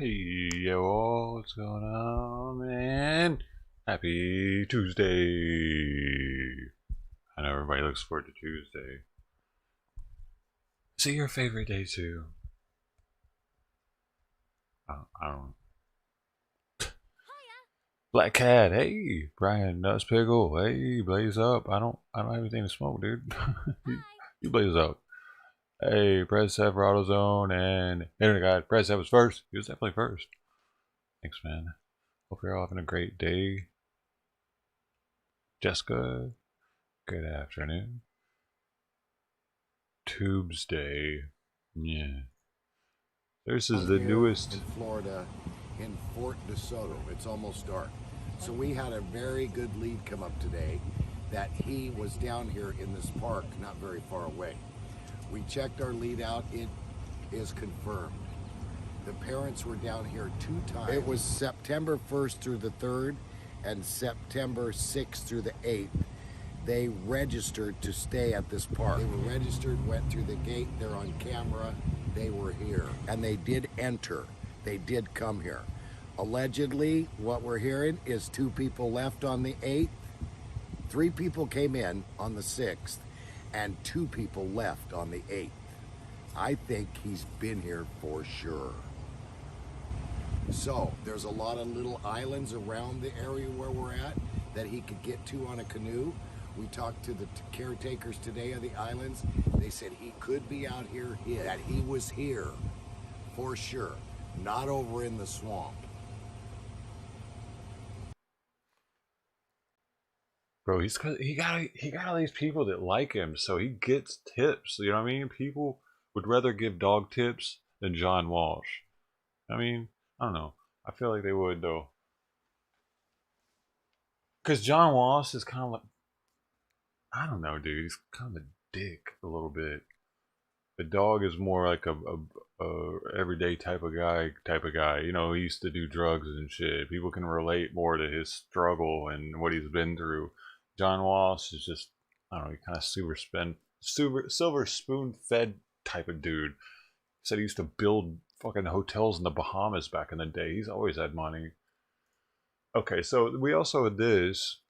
Hey, yo, what's going on, man? Happy Tuesday. I know everybody looks forward to Tuesday. Is it your favorite day, too? I don't know. Black Cat, hey. Brian Nuts Pickle, hey. Blaze Up. I don't have anything to smoke, dude. you blaze up. Hey, Press F for AutoZone and Internet Guy. Press F was first. He was definitely first. Thanks, man. Hope you're all having a great day. Jessica, good afternoon. Tubes Day. Yeah. This is the newest. In Florida, in Fort DeSoto. It's almost dark. So we had a very good lead come up today that he was down here in this park not very far away. We checked our lead out. It is confirmed. The parents were down here 2 times. It was September 1st through the 3rd and September 6th through the 8th. They registered to stay at this park. They were registered, went through the gate, they're on camera, they were here. And they did enter, they did come here. Allegedly, what we're hearing is 2 people left on the 8th, 3 people came in on the 6th, and 2 people left on the 8th. I think he's been here for sure. So, there's a lot of little islands around the area where we're at that he could get to on a canoe. We talked to the caretakers today of the islands. They said he could be out here, that he was here for sure, not over in the swamp. Bro, he got all these people that like him, so he gets tips. You know what I mean? People would rather give dog tips than John Walsh. I mean, I don't know. I feel like they would though, because John Walsh is kind of like, I don't know, dude. He's kind of a dick a little bit. The dog is more like a everyday type of guy. You know, he used to do drugs and shit. People can relate more to his struggle and what he's been through. John Walsh is just, I don't know, he kind of silver spoon fed type of dude. Said he used to build fucking hotels in the Bahamas back in the day. He's always had money. Okay, so we also had this.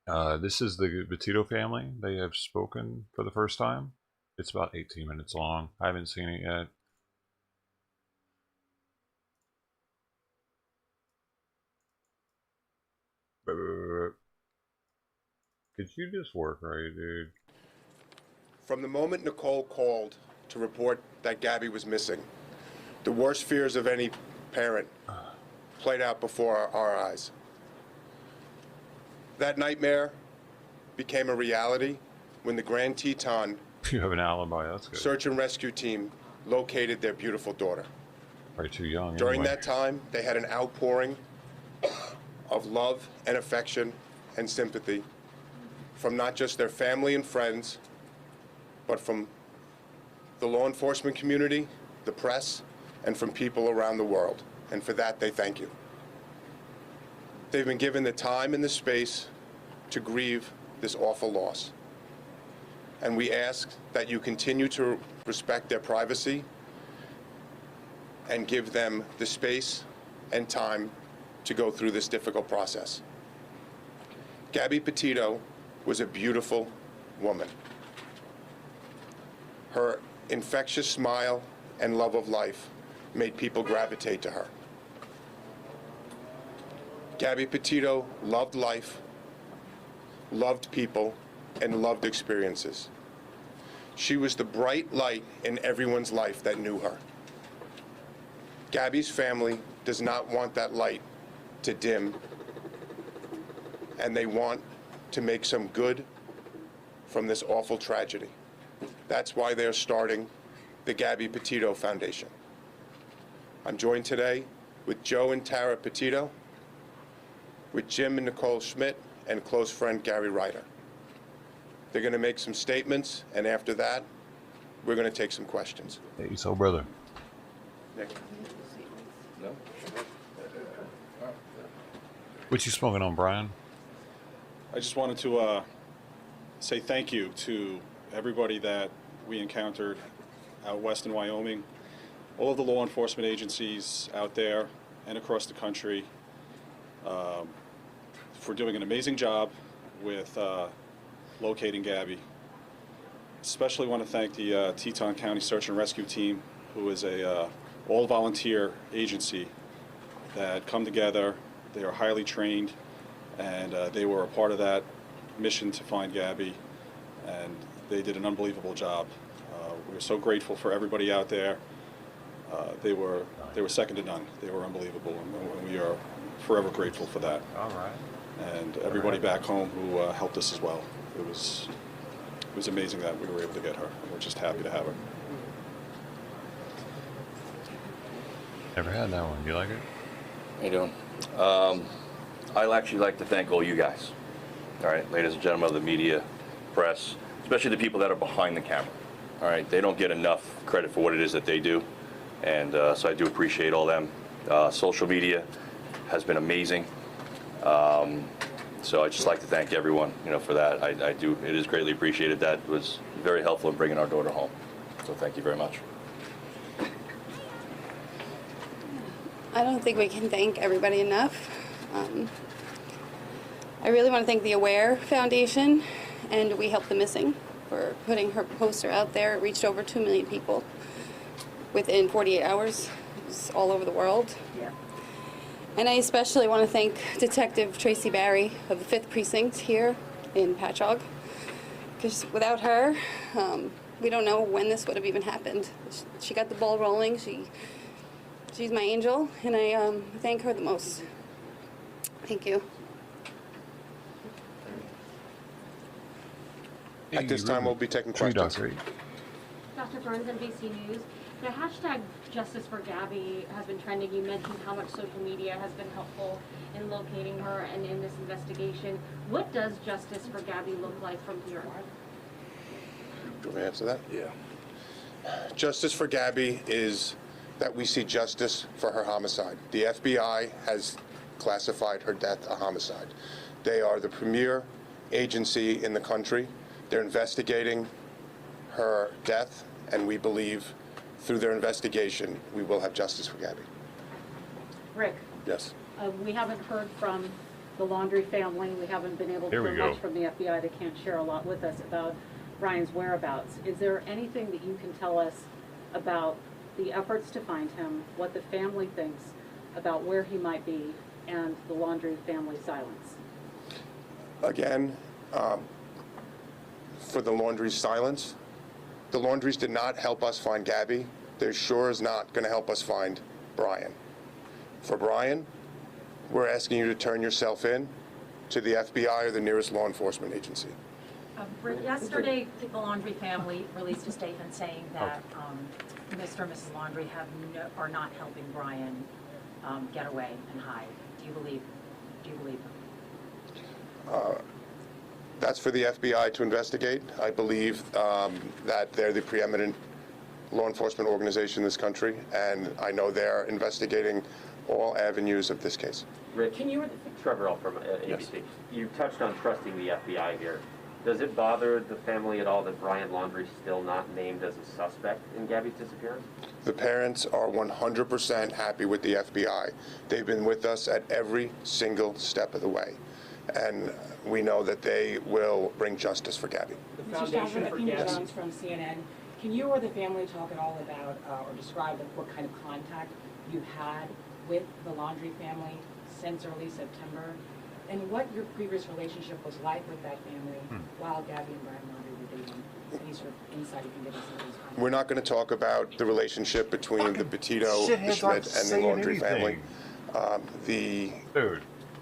This is the Petito family. They have spoken for the first time. It's about 18 minutes long. I haven't seen it yet. Could you just work right, dude? From the moment Nicole called to report that Gabby was missing, the worst fears of any parent played out before our eyes. That nightmare became a reality when the Grand Teton You have an alibi, that's good. search and rescue team located their beautiful daughter. Probably too young. During anyway. that time, they had an outpouring of love and affection and sympathy from not just their family and friends, but from the law enforcement community, the press, and from people around the world. And for that, they thank you. They've been given the time and the space to grieve this awful loss. And we ask that you continue to respect their privacy and give them the space and time to go through this difficult process. Gabby Petito was a beautiful woman. Her infectious smile and love of life made people gravitate to her. Gabby Petito loved life, loved people, and loved experiences. She was the bright light in everyone's life that knew her. Gabby's family does not want that light to dim, and they want to make some good from this awful tragedy. That's why they're starting the Gabby Petito Foundation. I'm joined today with Joe and Tara Petito, with Jim and Nicole Schmidt, and close friend Gary Ryder. They're going to make some statements, and after that, we're going to take some questions. Hey, so brother. Nick. No? What you smoking on, Brian? I just wanted to say thank you to everybody that we encountered out west in Wyoming. all of the law enforcement agencies out there and across the country for doing an amazing job with locating Gabby. Especially want to thank the Teton County Search and Rescue Team, who is a all-volunteer agency that come together. They are highly trained, and they were a part of that mission to find Gabby, and they did an unbelievable job. We were so grateful for everybody out there. They were second to none. They were unbelievable, and we are forever grateful for that. All right. And everybody back home who helped us as well. It was amazing that we were able to get her. We're just happy to have her. Never had that one. You like it? How you doing? I'd actually like to thank all you guys. All right, ladies and gentlemen of the media, press, especially the people that are behind the camera. All right, they don't get enough credit for what it is that they do, and so I do appreciate all them. Social media has been amazing. So I'd just like to thank everyone, for that. I do. It is greatly appreciated. That was very helpful in bringing our daughter home. So thank you very much. I don't think we can thank everybody enough. I really want to thank the Aware Foundation and We Help the Missing for putting her poster out there. It reached over 2 million people within 48 hours. It was all over the world. Yeah. And I especially want to thank Detective Tracy Barry of the 5th Precinct here in Patchogue, because without her, we don't know when this would have even happened. She got the ball rolling. She's my angel, and I thank her the most. Thank you. At this time, we'll be taking questions. Dr. Burns, NBC News. The hashtag Justice for Gabby has been trending. You mentioned how much social media has been helpful in locating her and in this investigation. What does Justice for Gabby look like from here? Do you want me to answer that? Yeah. Justice for Gabby is that we see justice for her homicide. The FBI has classified her death a homicide. They are the premier agency in the country. They're investigating her death, and we believe through their investigation, we will have justice for Gabby. Rick, Yes. we haven't heard from the Laundrie family. We haven't been able to Here we hear go. much from the FBI. They can't share a lot with us about Brian's whereabouts. Is there anything that you can tell us about the efforts to find him, what the family thinks about where he might be, and the Laundrie family silence? Again, for the Laundrie's silence, the Laundries did not help us find Gabby. They're sure is not going to help us find Brian. For Brian, we're asking you to turn yourself in to the FBI or the nearest law enforcement agency. Yesterday, the Laundrie family released a statement saying that Mr. and Mrs. Laundrie are not helping Brian get away and hide. Do you believe them? That's for the FBI to investigate. I believe that they're the preeminent law enforcement organization in this country, and I know they're investigating all avenues of this case. Rick, Trevor L. from ABC. Yes. You touched on trusting the FBI here. Does it bother the family at all that Brian Laundrie is still not named as a suspect in Gabby's disappearance? The parents are 100% happy with the FBI. They've been with us at every single step of the way, and we know that they will bring justice for Gabby. Mr. Stafford, Athena Jones from CNN. Can you or the family talk at all about or describe what kind of contact you've had with the Laundrie family since early September, and what your previous relationship was like with that family while Gabby and Brian Laundrie were dating? Any sort of insight you can give us into those contacts? We're not going to talk about the relationship between the Petito, the Schmidt, and the Laundrie family. The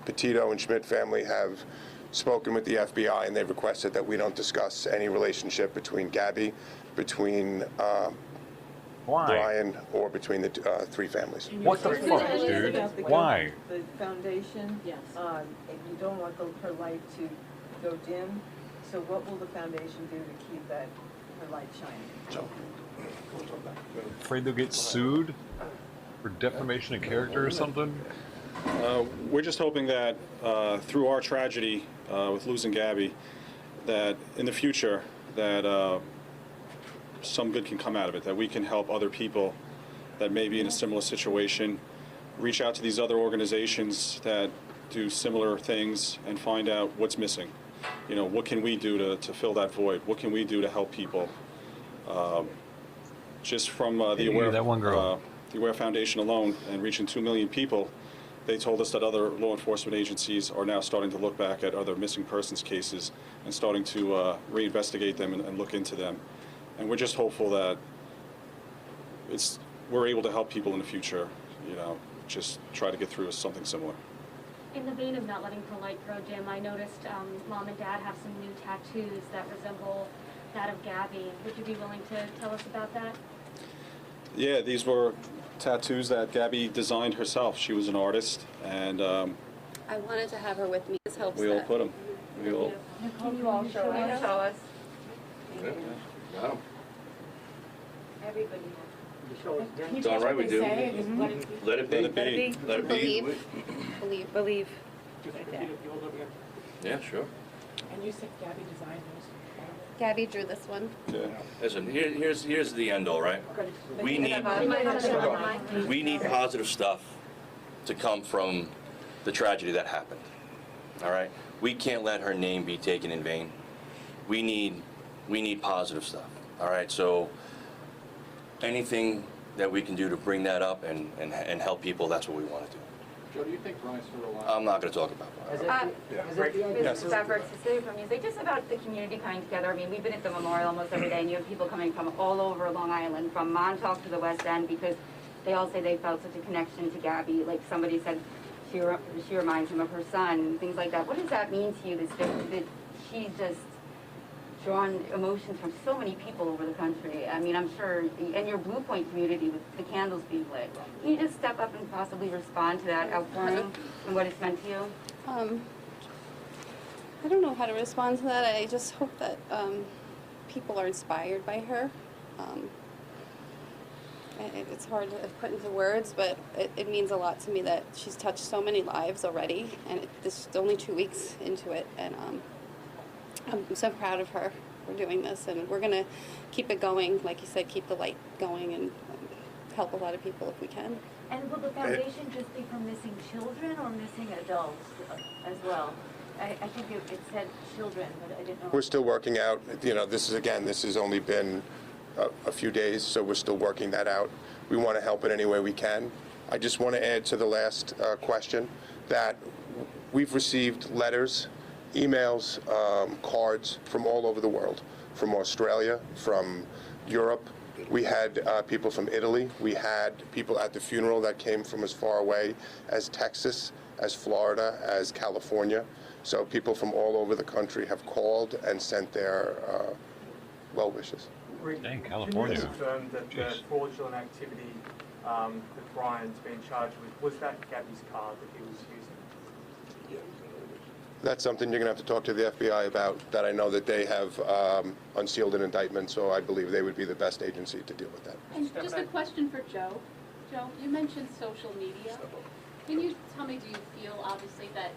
Petito and Schmidt family have spoken with the FBI, and they've requested that we don't discuss any relationship between Gabby, between Brian, or between the three families. What the fuck, dude? Why? The foundation, Yes. you don't want her light to go dim, so what will the foundation do to keep her light shining? So, Afraid they'll get sued for defamation of character or something? We're just hoping that through our tragedy with losing Gabby, that in the future that some good can come out of it, that we can help other people that may be in a similar situation, reach out to these other organizations that do similar things and find out what's missing. You know, what can we do to fill that void? What can we do to help people? Just from the Aware Foundation alone and reaching 2 million people, they told us that other law enforcement agencies are now starting to look back at other missing persons cases and starting to reinvestigate them and look into them. And we're just hopeful that we're able to help people in the future, you know, just try to get through something similar. In the vein of not letting her light grow dim, I noticed Mom and Dad have some new tattoos that resemble that of Gabby. Would you be willing to tell us about that? Yeah, these were tattoos that Gabby designed herself. She was an artist, and I wanted to have her with me. This helps. we all put them. We all. Can you all show us? Got 'em. Everybody It's all right, we do. Let it be. Let it be. Let it be. Believe. Yeah, sure. And you said Gabby designed those? Gabby drew this one. Yeah. Listen, here's the end all, right? We need positive stuff to come from the tragedy that happened. All right? We can't let her name be taken in vain. We need positive stuff. All right? So anything that we can do to bring that up and help people, that's what we want to do. Joe, do you think Brian's still alive? I'm not going to talk about Brian. This is Beverage City from music, just about the community coming together. I mean, we've been at the memorial almost every day, and you have people coming from all over Long Island, from Montauk to the West End, because they all say they felt such a connection to Gabby. Like somebody said, she reminds him of her son, things like that. What does that mean to you, that she just drawn emotions from so many people over the country? I mean, I'm sure, and your Blue Point community with the candles being lit. Can you just step up and possibly respond to that outpouring and what it's meant to you? I don't know how to respond to that. I just hope that people are inspired by her. It's hard to put into words, but it means a lot to me that she's touched so many lives already, and this is only 2 weeks into it, and I'm so proud of her for doing this, and we're going to keep it going. Like you said, keep the light going and help a lot of people if we can. And will the foundation just be for missing children or missing adults as well? I think it said children, but I didn't know. We're still working out, you know, this has only been a few days, so we're still working that out. We want to help in any way we can. I just want to add to the last question that we've received letters, emails, cards from all over the world, from Australia, from Europe. We had people from Italy. We had people at the funeral that came from as far away as Texas, as Florida, as California. So people from all over the country have called and sent their well wishes. Dang, California. Can you confirm that the fraudulent activity that Brian's been charged with, was that Gabby's card that he was using? That's something you're going to have to talk to the FBI about. That I know that they have unsealed an indictment, so I believe they would be the best agency to deal with that. And just a question for Joe. Joe, you mentioned social media. Can you tell me, do you feel obviously that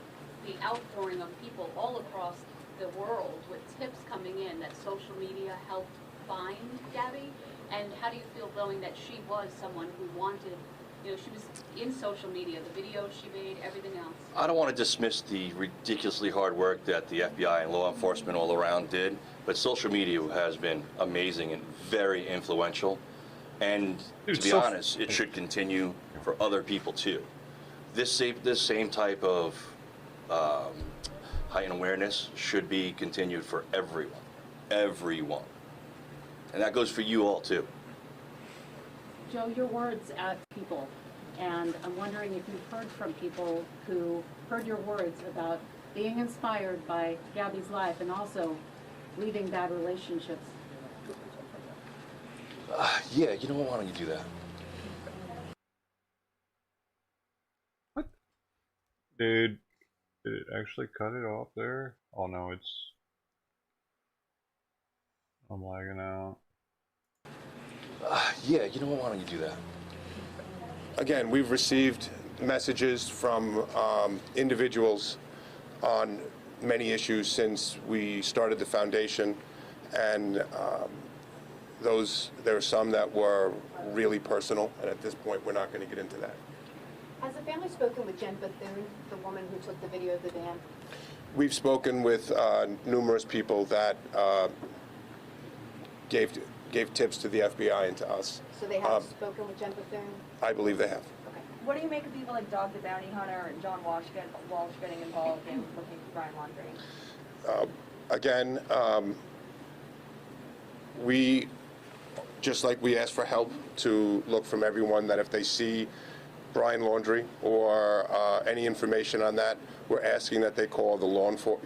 the outpouring of people all across the world with tips coming in, that social media helped find Gabby? And how do you feel knowing that she was someone who wanted, you know, she was in social media, the videos she made, everything else? I don't want to dismiss the ridiculously hard work that the FBI and law enforcement all around did, but social media has been amazing and very influential. And to be honest, it should continue for other people too. This same type of heightened awareness should be continued for everyone. And that goes for you all too. Joe, your words at people, and I'm wondering if you've heard from people who heard your words about being inspired by Gabby's life and also leaving bad relationships. Yeah, you know what, why don't you do that? What? Did it actually cut it off there? Oh no, I'm lagging out. Yeah, you know what, why don't you do that? Again, we've received messages from individuals on many issues since we started the foundation, and there are some that were really personal, and at this point, we're not going to get into that. Has the family spoken with Jen Bethune, the woman who took the video of the van? We've spoken with numerous people that gave tips to the FBI and to us. So they have spoken with Jen Bethune? I believe they have. Okay. What do you make of people like Dog the Bounty Hunter and John Walsh getting involved in looking for Brian Laundrie? Again, we, just like we ask for help to look from everyone, that if they see Brian Laundrie or any information on that, we're asking that they call the local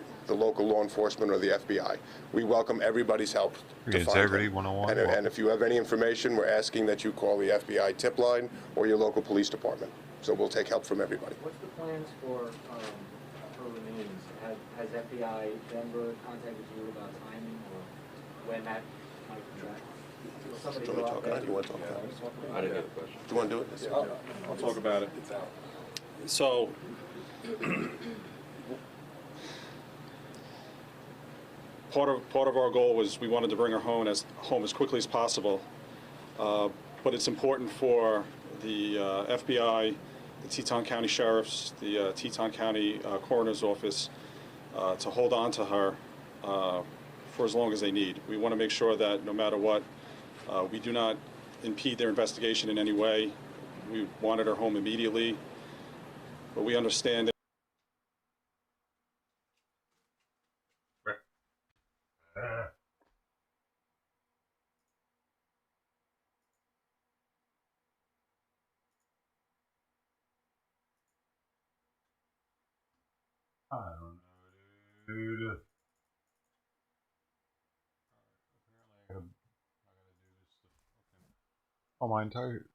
law enforcement or the FBI. We welcome everybody's help to find Integrity him. 101. And if you have any information, we're asking that you call the FBI tip line or your local police department. So we'll take help from everybody. What's the plans for her remains? Has FBI Denver contacted you about timing or when that might be back? Do you want me to talk about it? Do you want to talk about it? I didn't get a question. Do you want to do it? I'll talk about it. So, part of our goal was we wanted to bring her home as quickly as possible, but it's important for the FBI, the Teton County Sheriff's, the Teton County Coroner's Office to hold on to her for as long as they need. We want to make sure that no matter what, we do not impede their investigation in any way. We wanted her home immediately, but we understand that I don't know, dude. Apparently, I gotta do this stuff. Oh, my entire.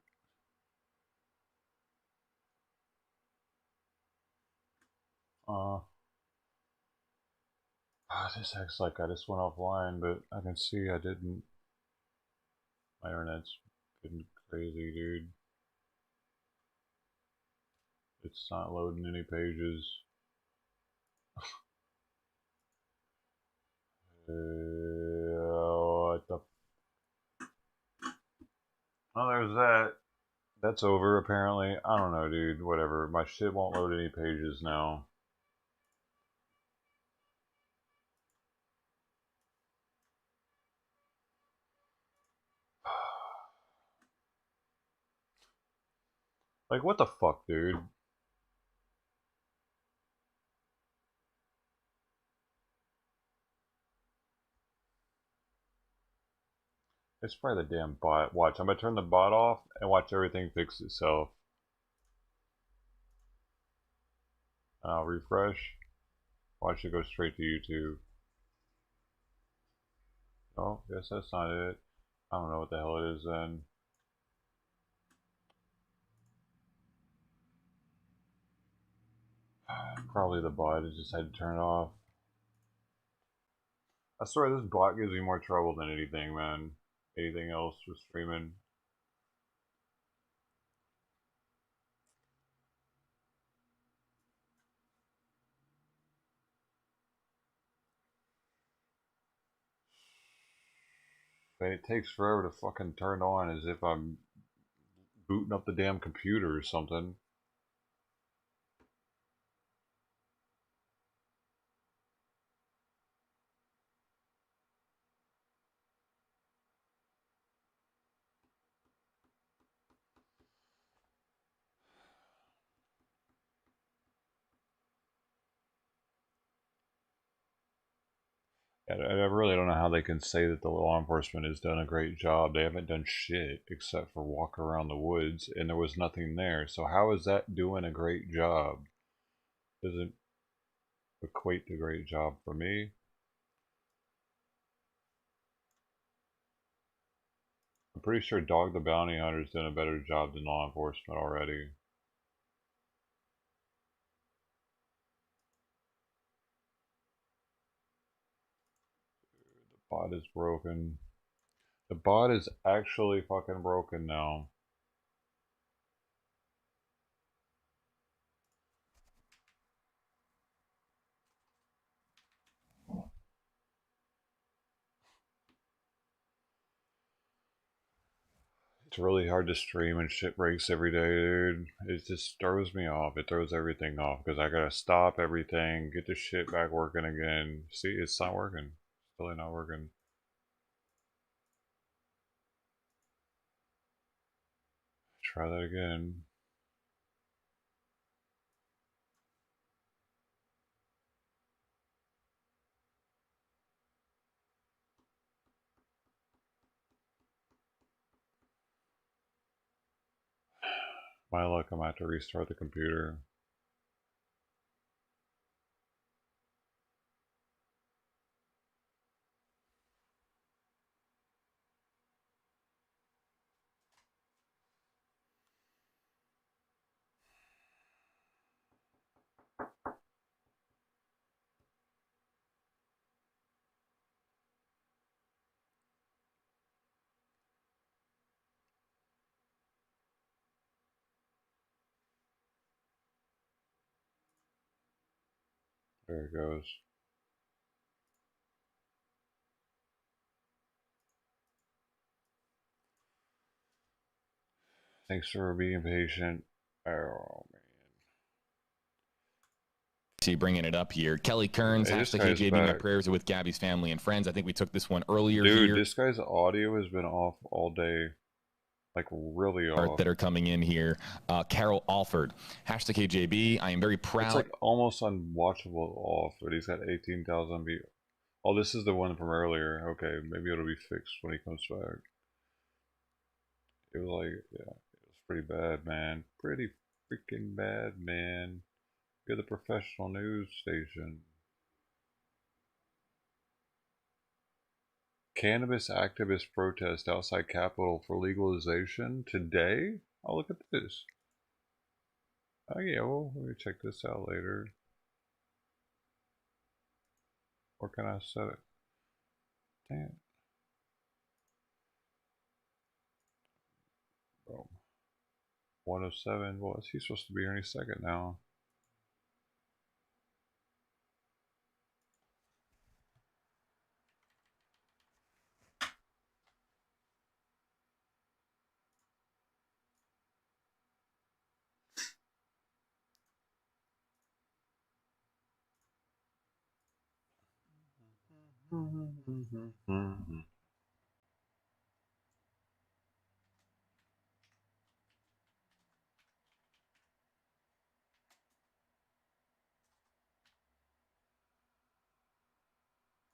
This acts like I just went offline, but I can see I didn't. My internet's getting crazy, dude. It's not loading any pages. What the? Oh, there's that. That's over, apparently. I don't know, dude. Whatever. My shit won't load any pages now. Like, what the fuck, dude? It's probably the damn bot. Watch, I'm gonna turn the bot off and watch everything fix itself. I'll refresh. Watch it go straight to YouTube. Oh, guess that's not it. I don't know what the hell it is then. Probably the bot. I just had to turn it off. I swear this bot gives me more trouble than anything, man. Anything else for streaming. And it takes forever to fucking turn on as if I'm booting up the damn computer or something. I really don't know how they can say that the law enforcement has done a great job. They haven't done shit except for walk around the woods, and there was nothing there. So how is that doing a great job? Doesn't equate to a great job for me. I'm pretty sure Dog the Bounty Hunter's done a better job than law enforcement already. The bot is broken. The bot is actually fucking broken now. It's really hard to stream and shit breaks every day, dude. It just throws me off. It throws everything off because I gotta stop everything, get the shit back working again. See, it's not working. It's really not working. Try that again. My luck, I'm gonna have to restart the computer. There it goes. Thanks for being patient. Oh man. See, bringing it up here. Kelly Kearns, Hey, this hashtag guy's KJB, my back. prayers are with Gabby's family and friends. I think we took this one earlier Dude, here. this guy's audio has been off all day. Like, really off. That are coming in here. Carol Alford, hashtag KJB. I am very proud. It's like almost unwatchable off, but he's got 18,000 views. Oh, this is the one from earlier. Okay, maybe it'll be fixed when he comes back. It was like, yeah, it was pretty bad, man. Pretty freaking bad, man. You're the professional news station. Cannabis activist protest outside Capitol for legalization today? Oh, look at this. Oh yeah, well, let me check this out later. Or can I set it? Damn. Boom. 107. Well, is he supposed to be here any second now?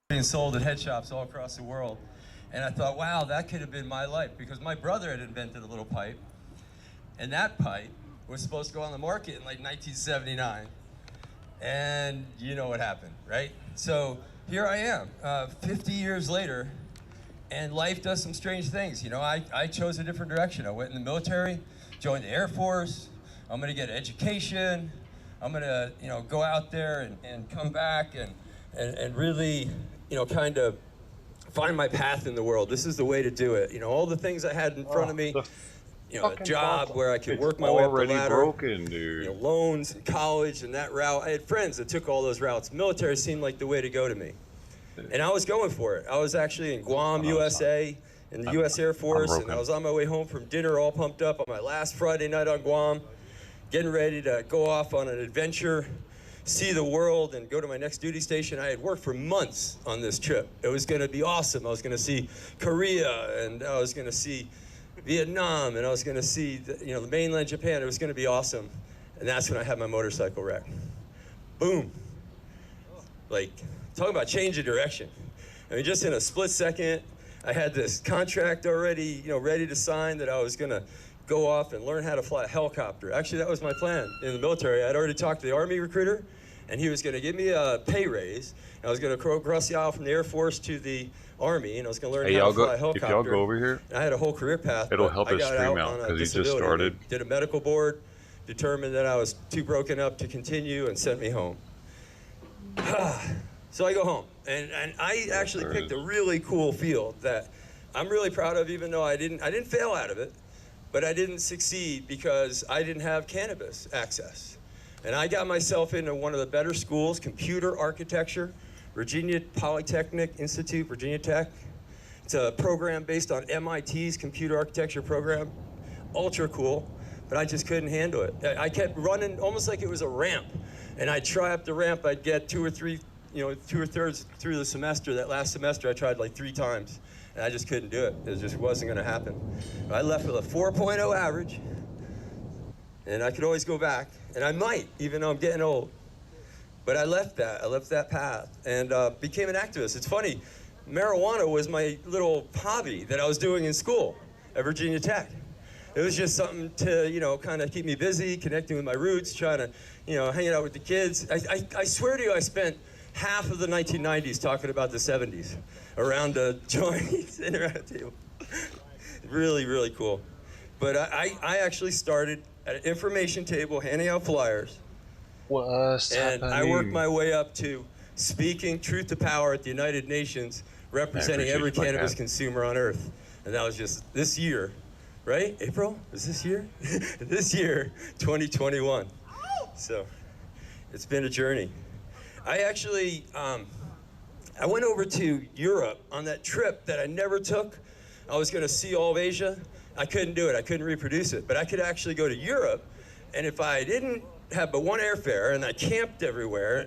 Being sold at head shops all across the world. And I thought, wow, that could have been my life, because my brother had invented a little pipe, and that pipe was supposed to go on the market in like 1979. And you know what happened, right? So here I am, 50 years later, and life does some strange things. You know, I chose a different direction. I went in the military, joined the Air Force. I'm gonna get education. I'm gonna, you know, go out there and come back and really, you know, kind of find my path in the world. This is the way to do it. You know, all the things I had in front of me, you know, a job where I could work my way up the ladder. Broken, dude. You know, loans in college and that route. I had friends that took all those routes. Military seemed like the way to go to me. And I was going for it. I was actually in Guam, USA, in the U.S. Air Force, and I was on my way home from dinner all pumped up on my last Friday night on Guam, getting ready to go off on an adventure, see the world, and go to my next duty station. I had worked for months on this trip. It was going to be awesome. I was going to see Korea, and I was going to see Vietnam, and I was going to see the mainland Japan. It was going to be awesome. And that's when I had my motorcycle wreck. Boom. Like, talking about change of direction. I mean, just in a split second, I had this contract already, ready to sign, that I was going to go off and learn how to fly a helicopter. Actually, that was my plan in the military. I'd already talked to the Army recruiter, and he was going to give me a pay raise. I was going to go across the aisle from the Air Force to the Army, and I was going to learn how to fly a helicopter. If y'all go over here, I had a whole career path. It'll help us stream out because he just started. Did a medical board, determined that I was too broken up to continue, and sent me home. So I go home, and I actually picked a really cool field that I'm really proud of, even though I didn't fail out of it, but I didn't succeed because I didn't have cannabis access. And I got myself into one of the better schools, computer architecture, Virginia Polytechnic Institute, Virginia Tech. It's a program based on MIT's computer architecture program. Ultra cool, but I just couldn't handle it. I kept running almost like it was a ramp. And I'd try up the ramp, I'd get 2 or 3, 2/3 through the semester. That last semester I tried like 3 times. And I just couldn't do it. It just wasn't gonna happen. I left with a 4.0 average. And I could always go back. And I might, even though I'm getting old. But I left that path and became an activist. It's funny, marijuana was my little hobby that I was doing in school at Virginia Tech. It was just something to, kind of keep me busy, connecting with my roots, trying to, hanging out with the kids. I swear to you, I spent half of the 1990s talking about the 70s around a joint and around a table. Really, really cool. But I actually started at an information table handing out flyers. And I worked my way up to speaking truth to power at the United Nations, representing every cannabis consumer on earth. And that was just this year, right? April? Was this year? This year, 2021. So it's been a journey. I actually, I went over to Europe on that trip that I never took. I was gonna see all of Asia. I couldn't do it, I couldn't reproduce it. But I could actually go to Europe, and if I didn't have but one airfare, and I camped everywhere,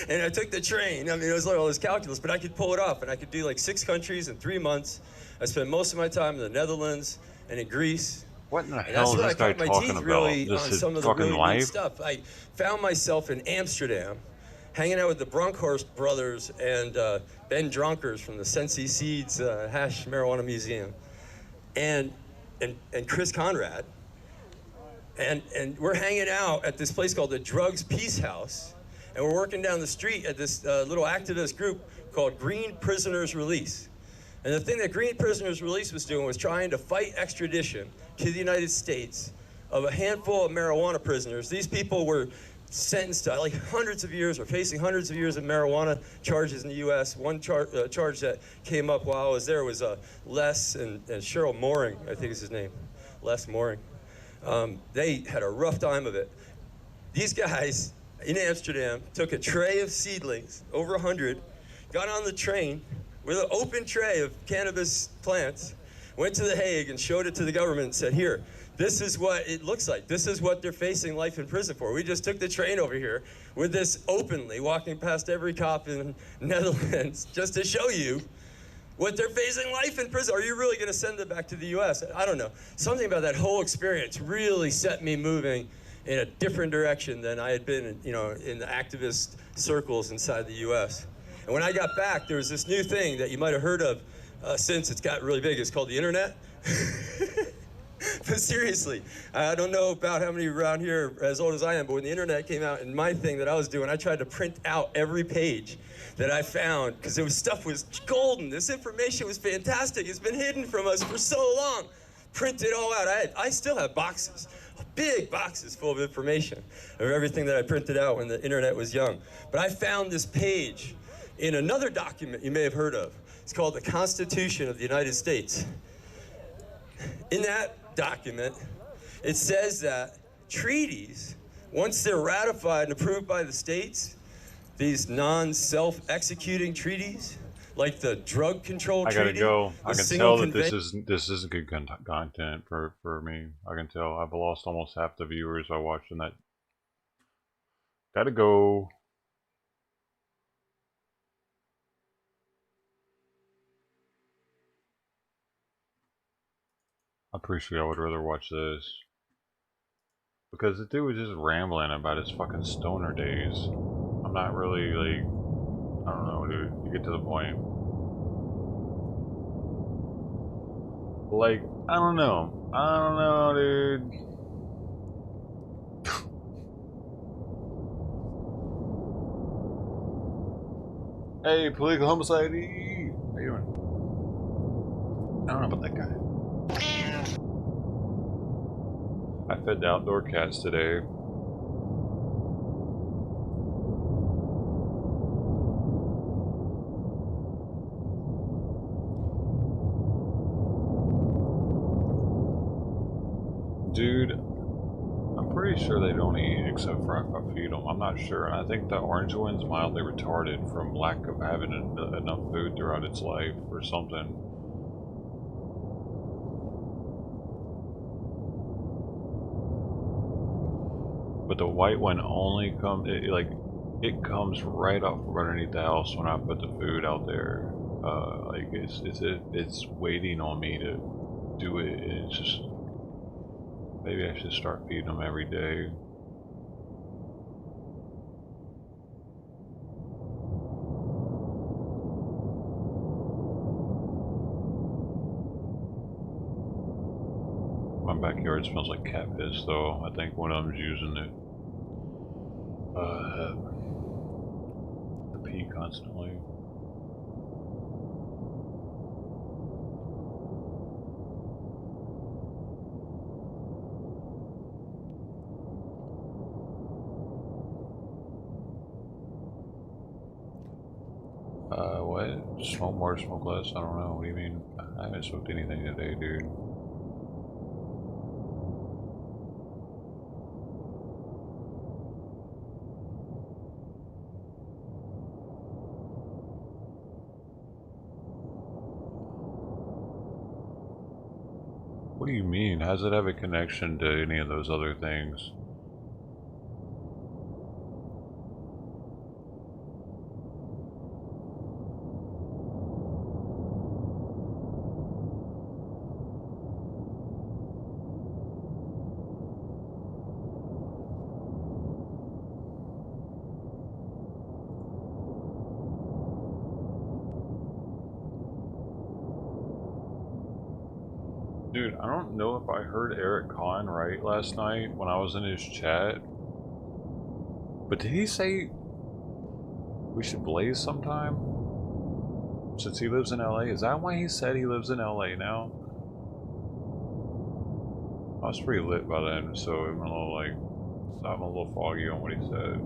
and I took the train. I mean, it was like all this calculus, but I could pull it off, and I could do like 6 countries in 3 months. I spent most of my time in the Netherlands and in Greece. What in the hell is this guy talking about? Really Just on his some of the fucking really life? neat stuff. I found myself in Amsterdam, hanging out with the Bronkhorst brothers and Ben Dronkers from the Sensi Seeds Hash Marijuana Museum, and Chris Conrad. And we're hanging out at this place called the Drugs Peace House, and we're working down the street at this little activist group called Green Prisoners Release. And the thing that Green Prisoners Release was doing was trying to fight extradition to the United States of a handful of marijuana prisoners. These people were sentenced to like hundreds of years or facing hundreds of years of marijuana charges in the U.S. One charge that came up while I was there was Les and Cheryl Mooring, I think is his name, Les Mooring. They had a rough time of it. These guys in Amsterdam took a tray of seedlings, over 100, got on the train with an open tray of cannabis plants, went to The Hague and showed it to the government and said, here, this is what it looks like. This is what they're facing life in prison for. We just took the train over here with this openly, walking past every cop in Netherlands just to show you what they're facing life in prison. Are you really gonna send them back to the US? I don't know. Something about that whole experience really set me moving in a different direction than I had been in the activist circles inside the US. And when I got back, there was this new thing that you might have heard of since it's got really big. It's called the internet. But seriously, I don't know about how many around here are as old as I am, but when the internet came out and my thing that I was doing, I tried to print out every page that I found, because stuff was golden. This information was fantastic. It's been hidden from us for so long. Print it all out. I still have boxes, big boxes full of information of everything that I printed out when the internet was young. But I found this page in another document you may have heard of. It's called the Constitution of the United States. In that document, it says that treaties, once they're ratified and approved by the states, these non-self-executing treaties, like the drug control treaty. I gotta go. I can tell that this isn't good content for me. I can tell. I've lost almost half the viewers I watched in that. Gotta go. I'm pretty sure I would rather watch this. Because the dude was just rambling about his fucking stoner days. I'm not really, like, I don't know, dude. You get to the point. Like, I don't know. I don't know, dude. Hey, political homicide. How you doing? I don't know about that guy. I fed the outdoor cats today. Dude, I'm pretty sure they don't eat except for if I feed them. I'm not sure. And I think the orange one's mildly retarded from lack of having enough food throughout its life or something. But the white one only comes, it comes right up from underneath the house when I put the food out there. Like it's waiting on me to do it. And it's just, maybe I should start feeding them every day. My backyard smells like cat piss though. I think one of them's using it to pee constantly. What? Smoke more, smoke less? I don't know. What do you mean? I haven't smoked anything today, dude. What do you mean? How does it have a connection to any of those other things? Dude, I don't know if I heard Eric Kahn right last night when I was in his chat, but did he say we should blaze sometime? Since he lives in LA? Is that why he said he lives in LA now? I was pretty lit by then, so I'm a little foggy on what he said.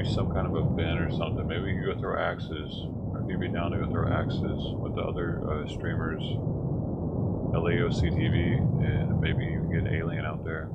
Some kind of event or something. Maybe we could go throw axes. Or if you'd be down to go throw axes with the other streamers, LAOCTV, and maybe you can get Alien out there.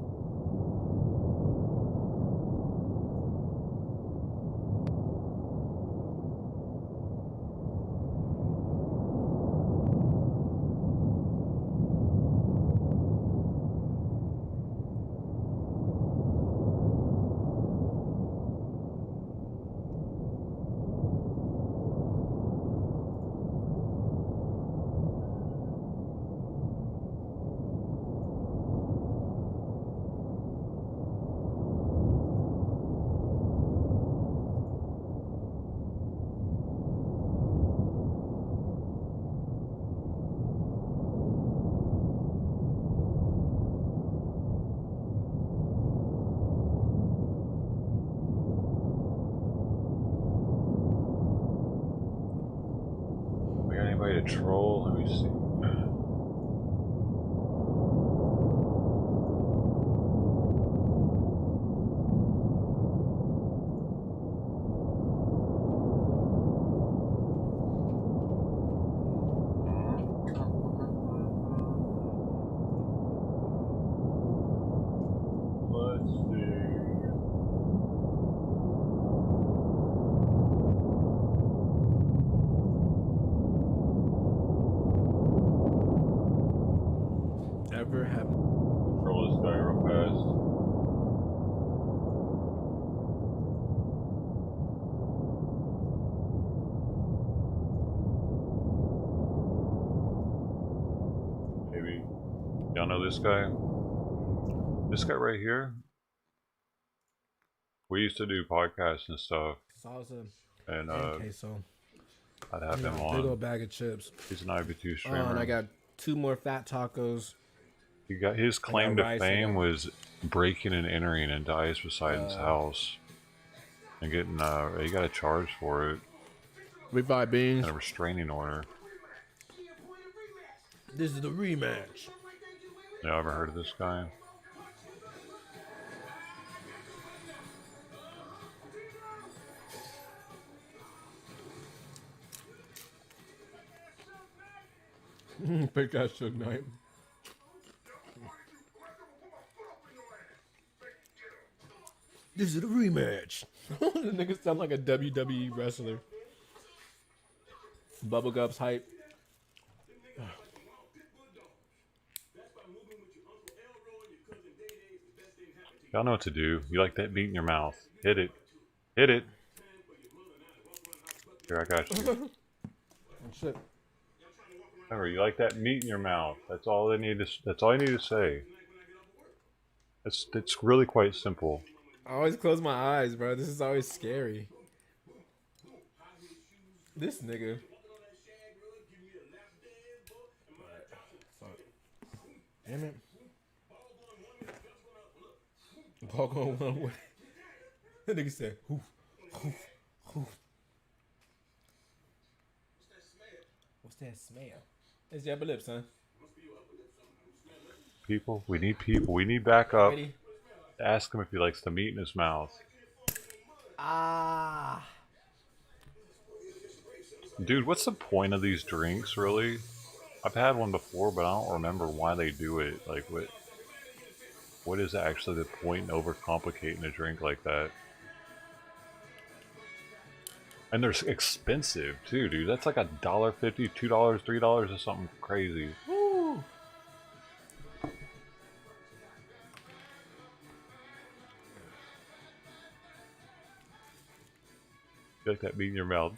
To troll, let me see. Y'all know this guy? This guy right here? We used to do podcasts and stuff. Salsa and queso. I'd have him Big on. old bag of chips. He's an IB2 streamer. And I got 2 more fat tacos. He got his claim to fame was breaking and entering into Ice Poseidon's house and getting he got a charge for it. Revive beans. And a restraining order. This is the rematch. Y'all ever heard of this guy? Pick that Suge Knight. This is a rematch. The nigga sound like a WWE wrestler. Bubblegup's hype. Y'all know what to do. You like that beat in your mouth. Hit it. Hit it. Here, I got you. Oh, shit. Remember, you like that meat in your mouth. That's all they need to. That's all you need to say. It's really quite simple. I always close my eyes, bro. This is always scary. This nigga. Fuck. Damn it. Ball going one way. That nigga said, hoof, hoof, hoof. What's that smell? It's Jabba Lips, son. People, we need people. We need backup. Ready? Ask him if he likes the meat in his mouth. Ah. Dude, what's the point of these drinks, really? I've had one before, but I don't remember why they do it. Like, what is actually the point in overcomplicating a drink like that? And they're expensive, too, dude. That's like $1.50, $2, $3 or something crazy. Woo. You like that meat in your mouth.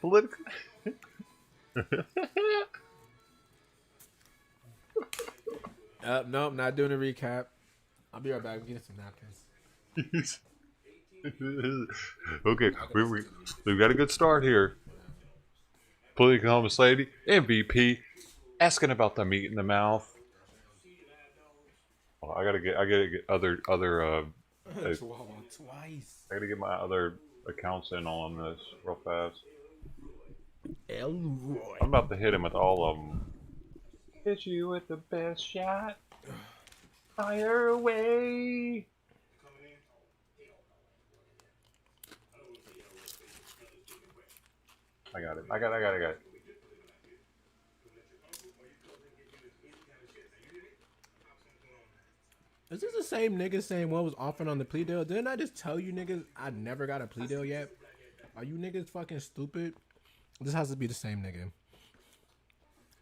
Nope, not doing a recap. I'll be right back. I'm getting some napkins. Okay, we've got a good start here. Political homeless lady, MVP, asking about the meat in the mouth. Oh, I gotta get other Twice. I gotta get my other accounts in on this real fast. Elroy. I'm about to hit him with all of them. Hit you with the best shot. Fire away. I got it. I got it. Is this the same nigga saying what was offered on the plea deal? Didn't I just tell you niggas I never got a plea deal yet? Are you niggas fucking stupid? This has to be the same nigga.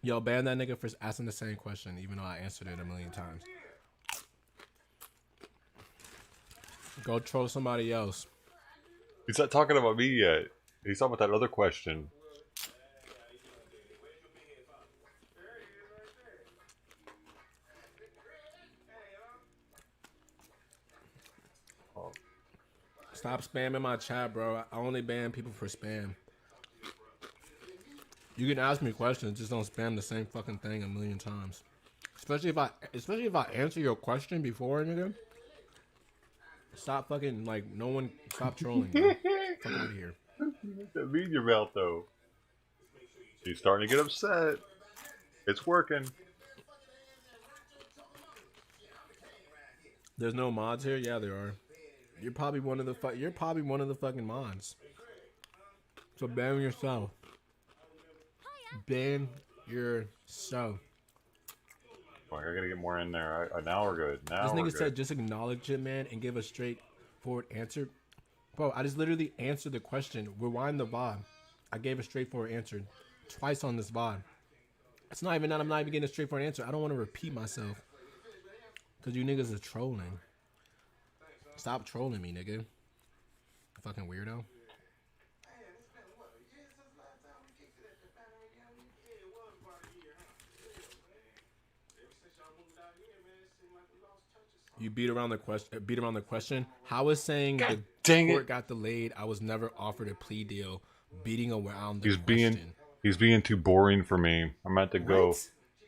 Yo, ban that nigga for asking the same question, even though I answered it a million times. Go troll somebody else. He's not talking about me yet. He's talking about that other question. Stop spamming my chat, bro. I only ban people for spam. You can ask me questions, just don't spam the same fucking thing a million times. Especially if I answer your question before, nigga. Stop fucking, like, no one, stop trolling, bro. Fuck out of here. That meat in your mouth, though. He's starting to get upset. It's working. There's no mods here? Yeah, there are. You're probably one of the fucking mods. So ban yourself. Ban yourself. I gotta get more in there. Now we're good. Now This we're nigga good. said just acknowledge it, man, and give a straightforward answer. Bro, I just literally answered the question. Rewind the VOD. I gave a straightforward answer twice on this VOD. It's not even that I'm not even getting a straightforward answer. I don't want to repeat myself. Because you niggas are trolling. Stop trolling me, nigga. Fucking weirdo. You beat around the question. How is saying God the court got delayed? I was never offered a plea deal. Beating around the question. He's being too boring for me. I'm about to go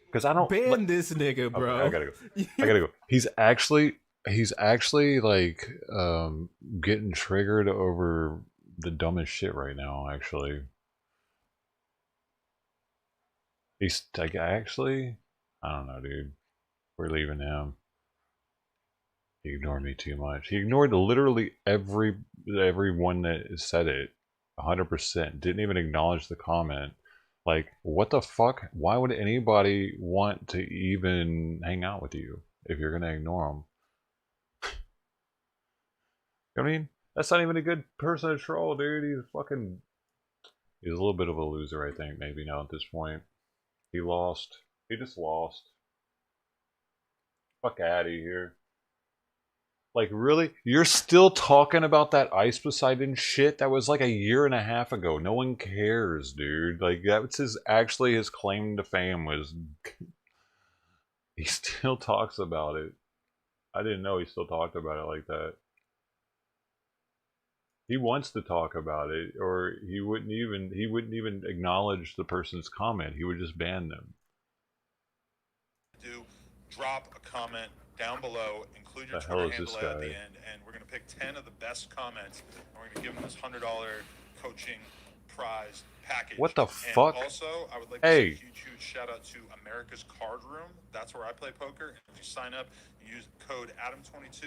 because I don't ban this nigga, bro. Okay, I gotta go. I gotta go. He's actually like getting triggered over the dumbest shit right now. Actually, he's like I don't know, dude. We're leaving him. He ignored me too much. He ignored literally everyone that said it. 100%. Didn't even acknowledge the comment. Like, what the fuck? Why would anybody want to even hang out with you if you're gonna ignore them? I mean, that's not even a good person to troll, dude. He's a little bit of a loser, I think, maybe now at this point. He lost. He just lost. Fuck out of here. Like, really? You're still talking about that Ice Poseidon shit? That was like a year and a half ago. No one cares, dude. Like, that's actually his claim to fame was... He still talks about it. I didn't know he still talked about it like that. He wants to talk about it, or he wouldn't even acknowledge the person's comment. He would just ban them. Drop a comment down below, include your The hell Twitter is this handle at the guy? end, and we're going to pick 10 of the best comments, and we're going to give them this $100 coaching prize package. What the and fuck? Also, I would like Hey. to say a huge shout out to America's Card Room. That's where I play poker. And if you sign up and use code Adam22,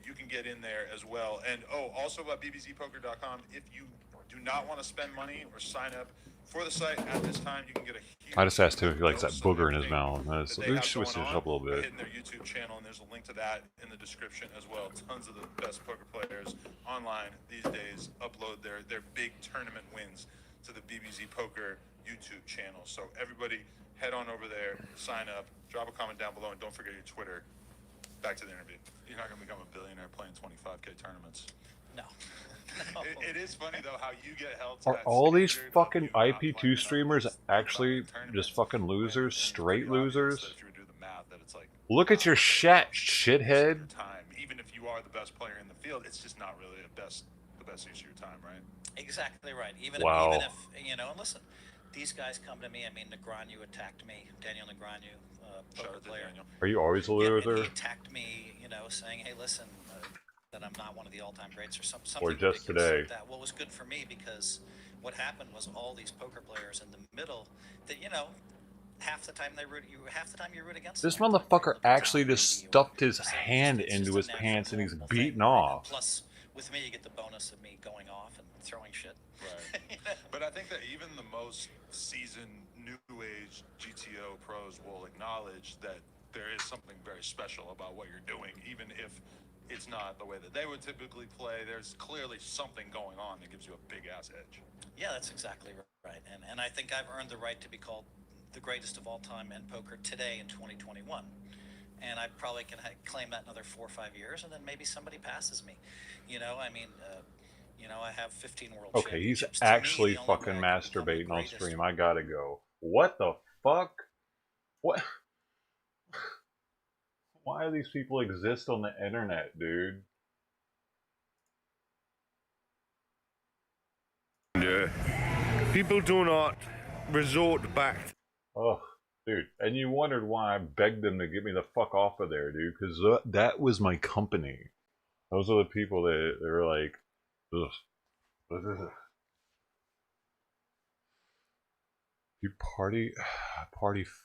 you can get in there as well. And also about bbzpoker.com, if you do not want to spend money or sign up for the site at this time, you can get a huge... I just asked him if he likes that booger in his mouth. Let's switch it up a little bit. Hitting their YouTube channel, and there's a link to that in the description as well. Tons of the best poker players online these days upload their big tournament wins to the BBZ Poker YouTube channel. So everybody head on over there, sign up, drop a comment down below, and don't forget your Twitter. Back to the interview. You're not going to become a billionaire playing 25K tournaments. No. It is funny though how you get held to Are that all these standard fucking IP2 streamers actually just fucking losers? Straight losers? Look at your chat, shithead. time. Even if you are the best player in the field, it's just not really the best use of your time, right? Exactly right. Even Wow. if you know, and listen, these guys come to me. I mean, Negreanu attacked me. Daniel Negreanu, poker player. Are you always a And loser? he attacked me, you know, saying, "Hey, listen, that I'm not one of the all-time greats," or something. Or just ridiculous today? Like that. Well, it was good for me because what happened was all these poker players in the middle that, you know, half the time you root against This them. motherfucker actually just stuffed his hand into his pants and he's beating off. Plus, with me, you get the bonus of me going off and throwing shit. Right. But I think that even the most seasoned new age GTO pros will acknowledge that there is something very special about what you're doing, even if it's not the way that they would typically play. There's clearly something going on that gives you a big ass edge. Yeah, that's exactly right. And I think I've earned the right to be called the greatest of all time in poker today in 2021. And I probably can claim that another 4 or 5 years, and then maybe somebody passes me. You know, I mean, you know, I have 15 world Okay, he's championships. To me, actually the only fucking way I can become the masturbating on greatest- stream. I gotta go. What the fuck? What? Why do these people exist on the internet, dude? People do not resort back. Oh, dude. And you wondered why I begged them to get me the fuck off of there, dude. Because that was my company. Those are the people that they were like, ugh. You party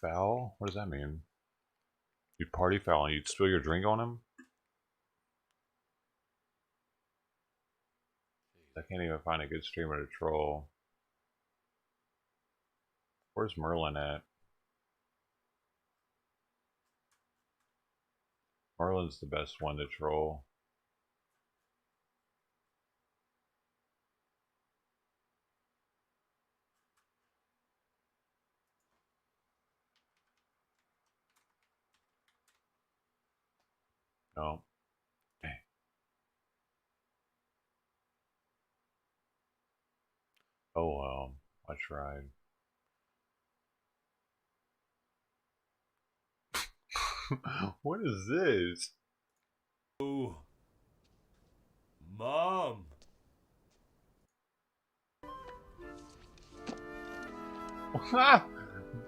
foul? What does that mean? You party foul and you'd spill your drink on him? I can't even find a good streamer to troll. Where's Merlin at? Merlin's the best one to troll. No. Okay. Oh well, I tried. What is this? Oh, Mom.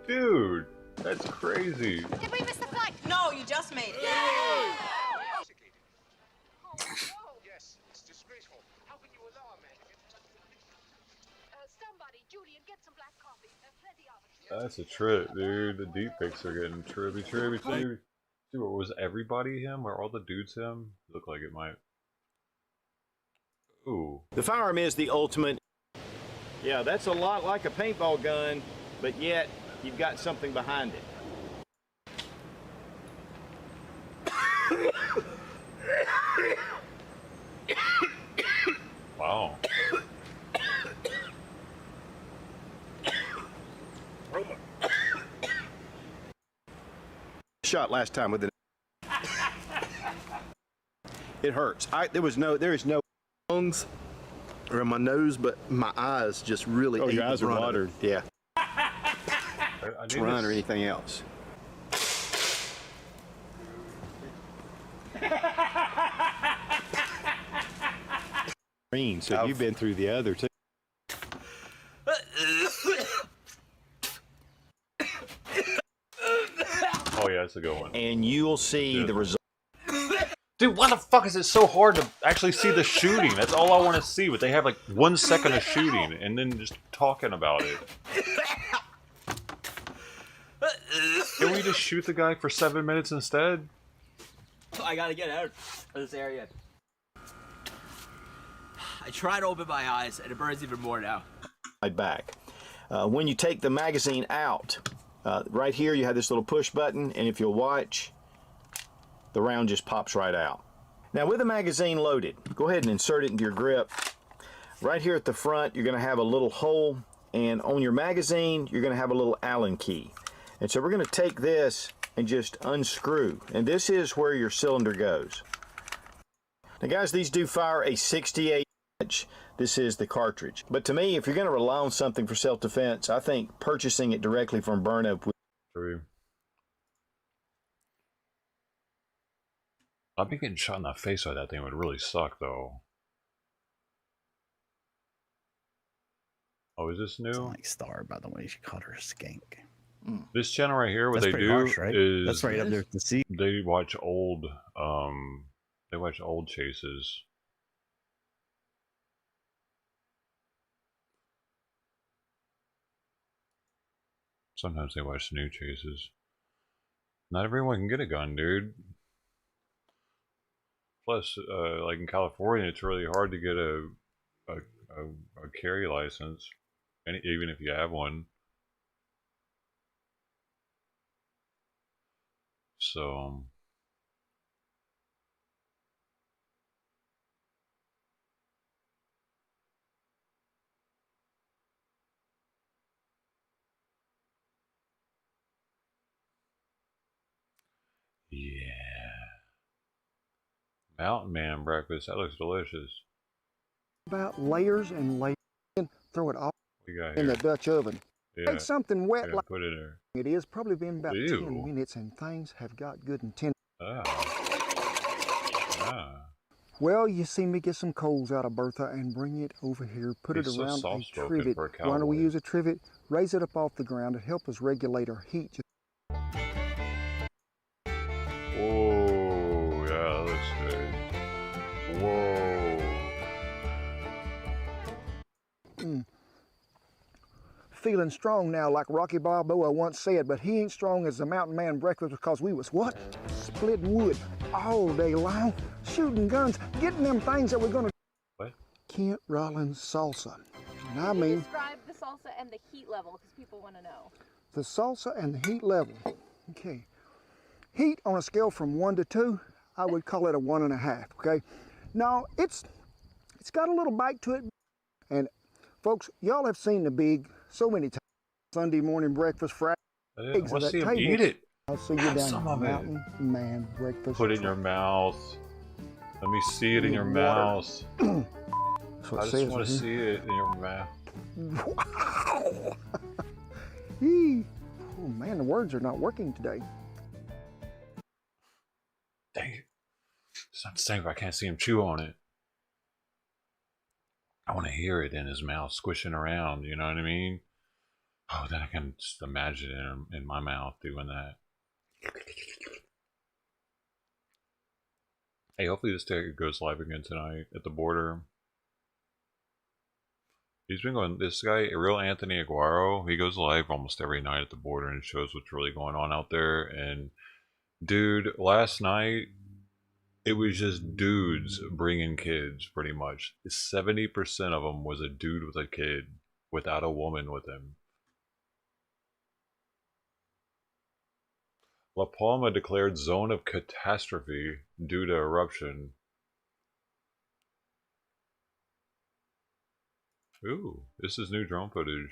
Dude, that's crazy. Did we miss the flight? No, you just made it. Yes, it's disgraceful. How can you allow a man to get Somebody, Julian, get some black coffee. Plenty of it. That's a trip, dude. The deep pics are getting trippy. Dude, was everybody him? Or all the dudes him? Look like it might. Ooh. The firearm is the ultimate. Yeah, that's a lot like a paintball gun. but yet you've got something behind it. Wow. Shot last time with it. It hurts. There is no lungs or in my nose, but my eyes just really. Oh, your eyes are watered. Yeah. I Run or anything else. So you've been through the other two. Oh yeah, that's a good one. And you'll see the result. Dude, why the fuck is it so hard to actually see the shooting? That's all I want to see, but they have like 1 second of shooting and then just talking about it. Can we just shoot the guy for 7 minutes instead? I gotta get out of this area. I try to open my eyes and it burns even more now. Back. When you take the magazine out, right here you have this little push button, and if you'll watch, the round just pops right out. Now with the magazine loaded, go ahead and insert it into your grip. Right here at the front, you're going to have a little hole, and on your magazine, you're going to have a little Allen key. And so we're going to take this and just unscrew, and this is where your cylinder goes. Now guys, these do fire a 68 inch. This is the cartridge. But to me, if you're going to rely on something for self-defense, I think purchasing it directly from Burnup would. True. I'd be getting shot in the face by that thing. It would really suck, though. Oh, is this new? Like Star, by the way, she called her a skank. This channel right here, what That's they pretty do harsh, right? is That's right up there to see. They watch old, chases. Sometimes they watch new chases. Not everyone can get a gun, dude. Plus, like in California, it's really hard to get a carry license, even if you have one. So, yeah. Mountain Man breakfast. That looks delicious. About layers and layers, and throw it all We got in here. the Dutch oven. Yeah. Take something wet Yeah, like put it in there. it is. Probably been about Ew. 10 minutes, and things have got good and tender. Well, you see me get some coals out of Bertha and bring it over here. Put He's it so around a soft-spoken trivet. for a Why don't we cowboy. use a trivet? Raise it up off the ground to help us regulate our heat. Oh, yeah, that looks good. Whoa. Feeling strong now, like Rocky Balboa once said, but he ain't strong as the Mountain Man breakfast because we was what? Splitting wood all day long, shooting guns, getting them things that we're gonna. What? Kent Rollins salsa. And I mean, Describe the salsa and the heat level because people want to know. the salsa and the heat level. Okay. Heat on a scale from 1 to 2, I would call it a 1.5. Okay. Now it's got a little bite to it, and folks, y'all have seen the big so many times. Sunday morning breakfast, Friday eggs at Let's that see him table. eat it. I'll see you Have down some at of it. Mountain Man breakfast. Put it in your mouth. Let me see it in your Water. mouth. That's what I it just says want right to see it in your mouth. Wow. Yee. Oh man, the words are not working today. Dang it. It's not the same if I can't see him chew on it. I want to hear it in his mouth squishing around, you know what I mean? Oh, then I can just imagine it in my mouth doing that. Hey, hopefully this ticket goes live again tonight at the border. He's been going, this guy, real Anthony Aguero, he goes live almost every night at the border and shows what's really going on out there. And dude, last night, it was just dudes bringing kids, pretty much. 70% of them was a dude with a kid without a woman with him. La Palma declared zone of catastrophe due to eruption. Ooh, this is new drone footage.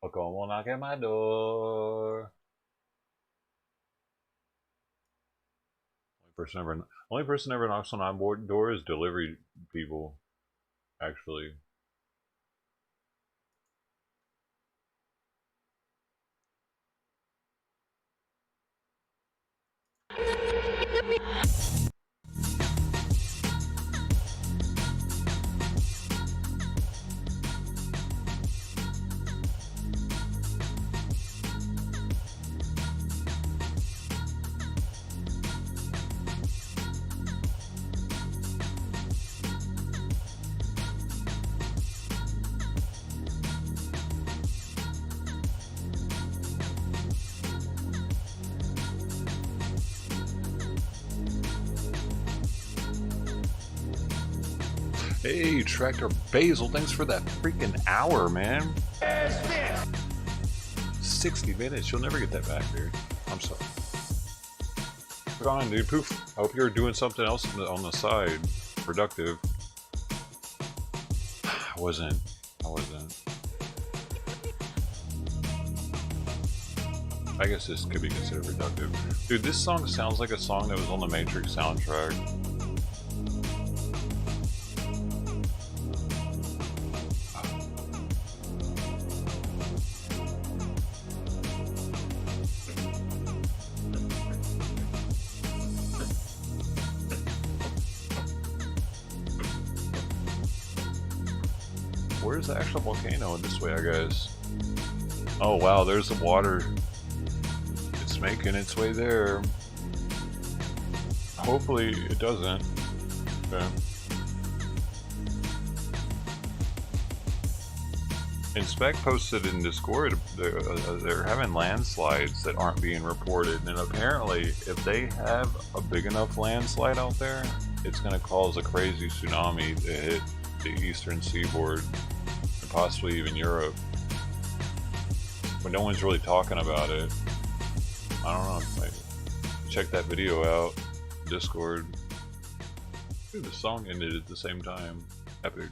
Oh, come on, knock at my door. Only person ever knocks on my door is delivery people, actually. Hey, Tractor Basil, thanks for that freaking hour, man. 60 minutes, you'll never get that back, dude. I'm sorry. Put on, dude. Poof. I hope you're doing something else on the side. Productive. I wasn't. I guess this could be considered productive. Dude, this song sounds like a song that was on the Matrix soundtrack. Where's the actual volcano? This way, I guess. Oh wow, there's the water. It's making its way there. Hopefully it doesn't. Okay. Inspect posted in Discord they're having landslides that aren't being reported, and apparently if they have a big enough landslide out there, it's going to cause a crazy tsunami to hit the eastern seaboard and possibly even Europe. But no one's really talking about it. I don't know. Like, check that video out. Discord. Dude, the song ended at the same time. Epic.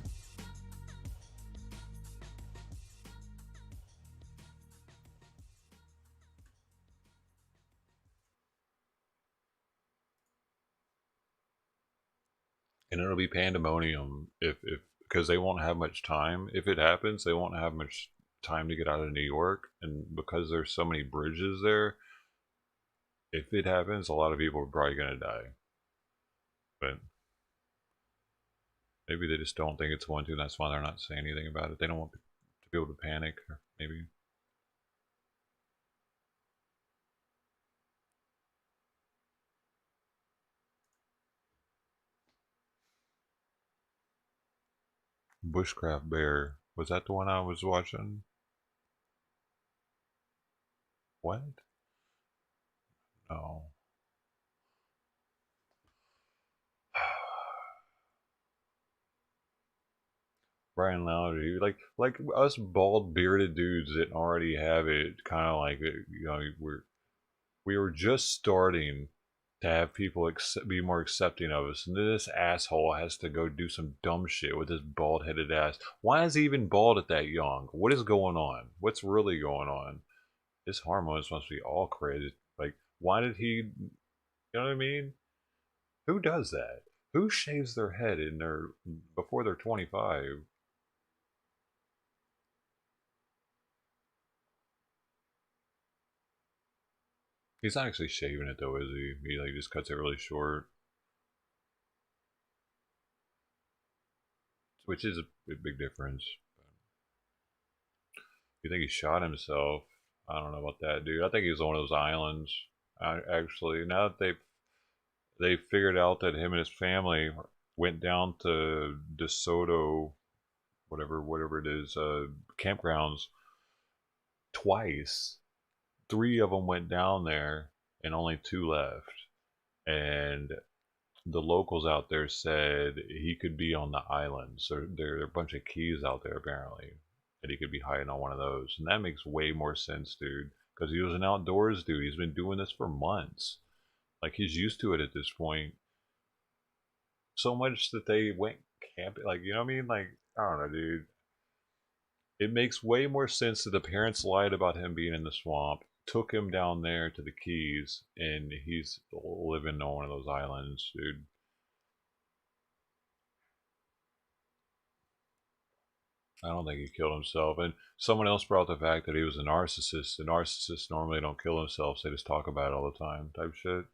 And it'll be pandemonium if because they won't have much time. If it happens, they won't have much time to get out of New York, and because there's so many bridges there, if it happens, a lot of people are probably gonna die. But maybe they just don't think it's going to, and that's why they're not saying anything about it. They don't want to be able to panic, or maybe. Bushcraft Bear. Was that the one I was watching? What? No. Brian Laundrie, like us bald bearded dudes that already have it, kind of like you know, we were just starting to have people be more accepting of us, and this asshole has to go do some dumb shit with his bald headed ass. Why is he even bald at that young? What is going on? What's really going on? His hormones must be all crazy. Like, why did he? You know what I mean? Who does that? Who shaves their head in their before they're 25? He's not actually shaving it though, is he? He like just cuts it really short, which is a big difference. You think he shot himself? I don't know about that, dude. I think he was on one of those islands. Actually, now that they figured out that him and his family went down to DeSoto, whatever it is, campgrounds twice, 3 of them went down there, and only 2 left. And the locals out there said he could be on the island. So there are a bunch of keys out there apparently, that he could be hiding on one of those. And that makes way more sense, dude. Because he was an outdoors dude. He's been doing this for months. Like, he's used to it at this point. So much that they went camping. Like, you know what I mean? Like, I don't know, dude. It makes way more sense that the parents lied about him being in the swamp, took him down there to the Keys, and he's living on one of those islands, dude. I don't think he killed himself. And someone else brought the fact that he was a narcissist. The narcissists normally don't kill themselves, they just talk about it all the time, type shit,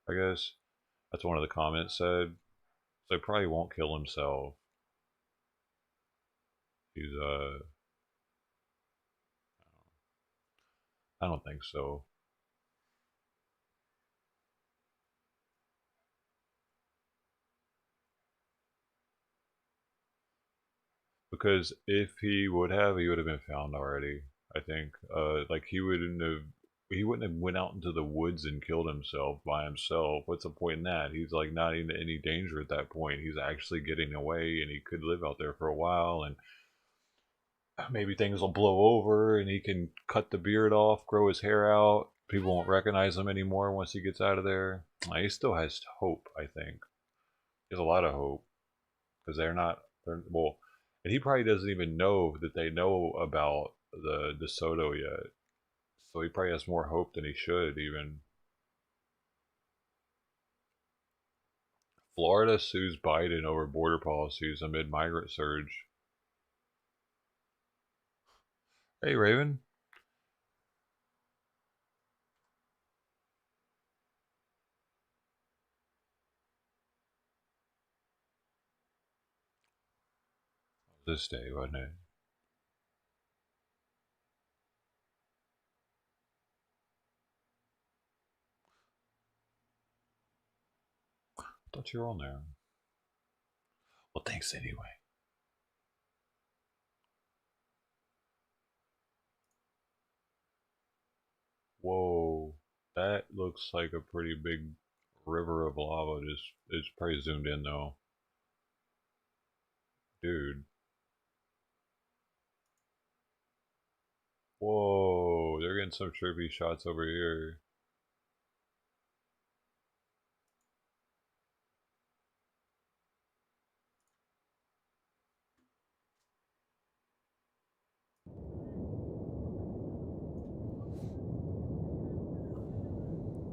I guess. That's what one of the comments said. So he probably won't kill himself. He's, I don't think so. Because if he would have, he would have been found already. I think, like he wouldn't have went out into the woods and killed himself by himself. What's the point in that? He's like not in any danger at that point. He's actually getting away, and he could live out there for a while, and maybe things will blow over, and he can cut the beard off, grow his hair out. People won't recognize him anymore once he gets out of there. He still has hope, I think. He has a lot of hope because well. And he probably doesn't even know that they know about the DeSoto yet. So he probably has more hope than he should, even. Florida sues Biden over border policies amid migrant surge. Hey, Raven. This day, wasn't it? I thought you were on there. Well, thanks anyway. Whoa, that looks like a pretty big river of lava. It's probably zoomed in though. Dude. Whoa, they're getting some trippy shots over here.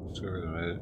Let's go over the mid.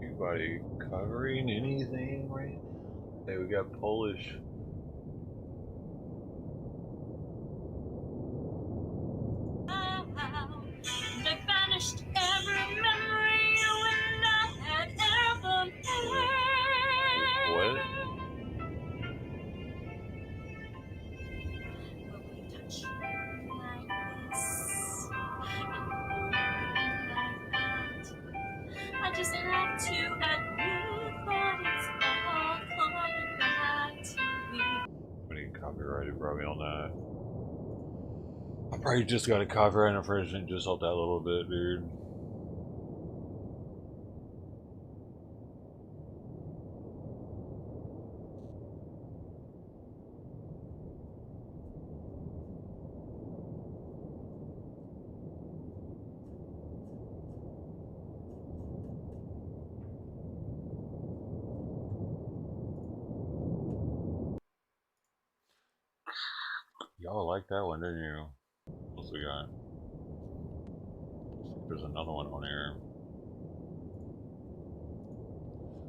Anybody covering anything right now? Hey, we got Polish. They banished every memory when I had ever made. What? But we touch like this, like that. I just have to admit that it's all coming back to me. We need copyrighted probably on that. I probably just got a copyright infringement just off that little bit, dude. Y'all like that one, didn't you? What else we got? There's another one on here.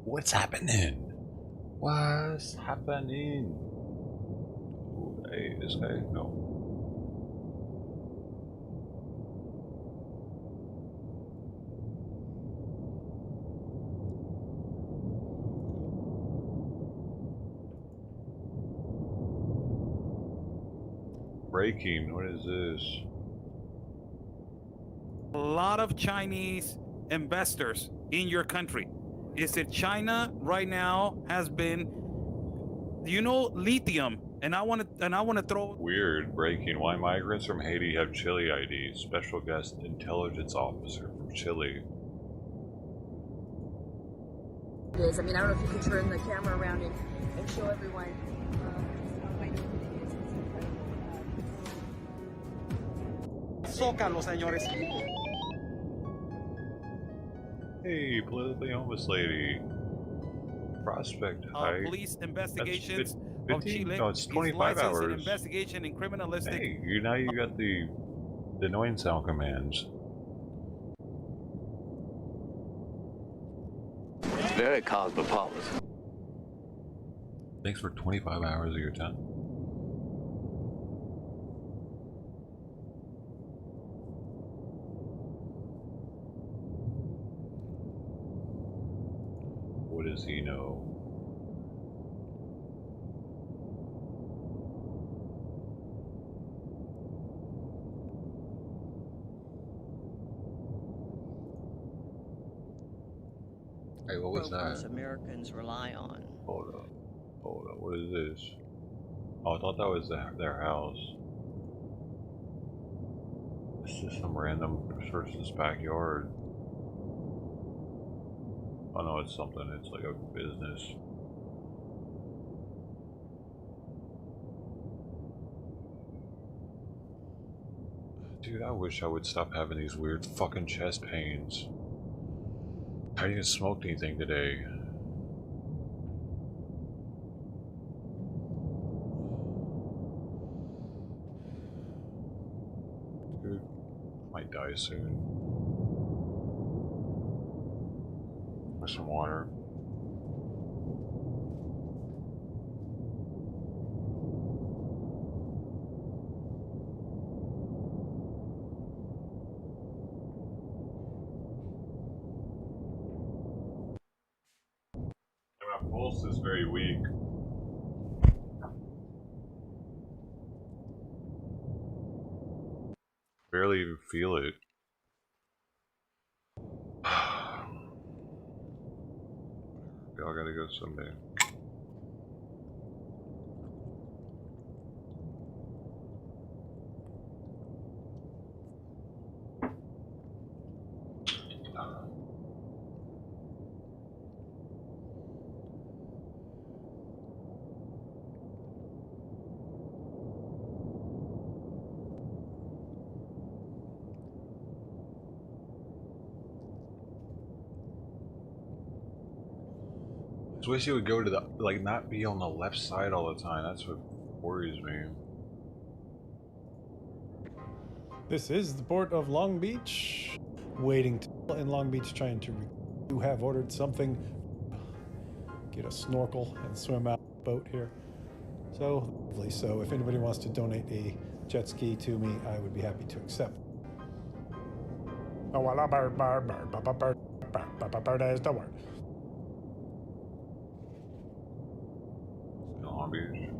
What's happening? What's happening? Ooh, hey, this guy? No. Breaking, what is this? A lot of Chinese investors in your country. Is that China right now has been, lithium, and I want to throw. Weird breaking. Why migrants from Haiti have Chile ID? Special guest intelligence officer from Chile. It is. I mean, I don't know if you can turn the camera around and show everyone. Zócalo, señores. Hey, politically homeless lady. Prospect High. Police investigations That's of Chile. No, it's 25 is hours. An investigation in criminalistic. Hey, now you got the annoying sound commands. Very cosmopolitan. Thanks for 25 hours of your time. What does he know? Hey, what was that? Americans rely on. Hold up. What is this? Oh, I thought that was their house. This is some random person's backyard. Oh no, it's something. It's like a business. Dude, I wish I would stop having these weird fucking chest pains. I didn't even smoke anything today. Dude, might die soon. For some water. My pulse is very weak. Barely even feel it. Y'all gotta go someday. I wish you would go to the, like, not be on the left side all the time. That's what worries me. This is the port of Long Beach. Waiting in Long Beach, trying to. You have ordered something. Get a snorkel and swim out the boat here. So if anybody wants to donate a jet ski to me, I would be happy to accept. Oh, well, bird is the word. Long Beach.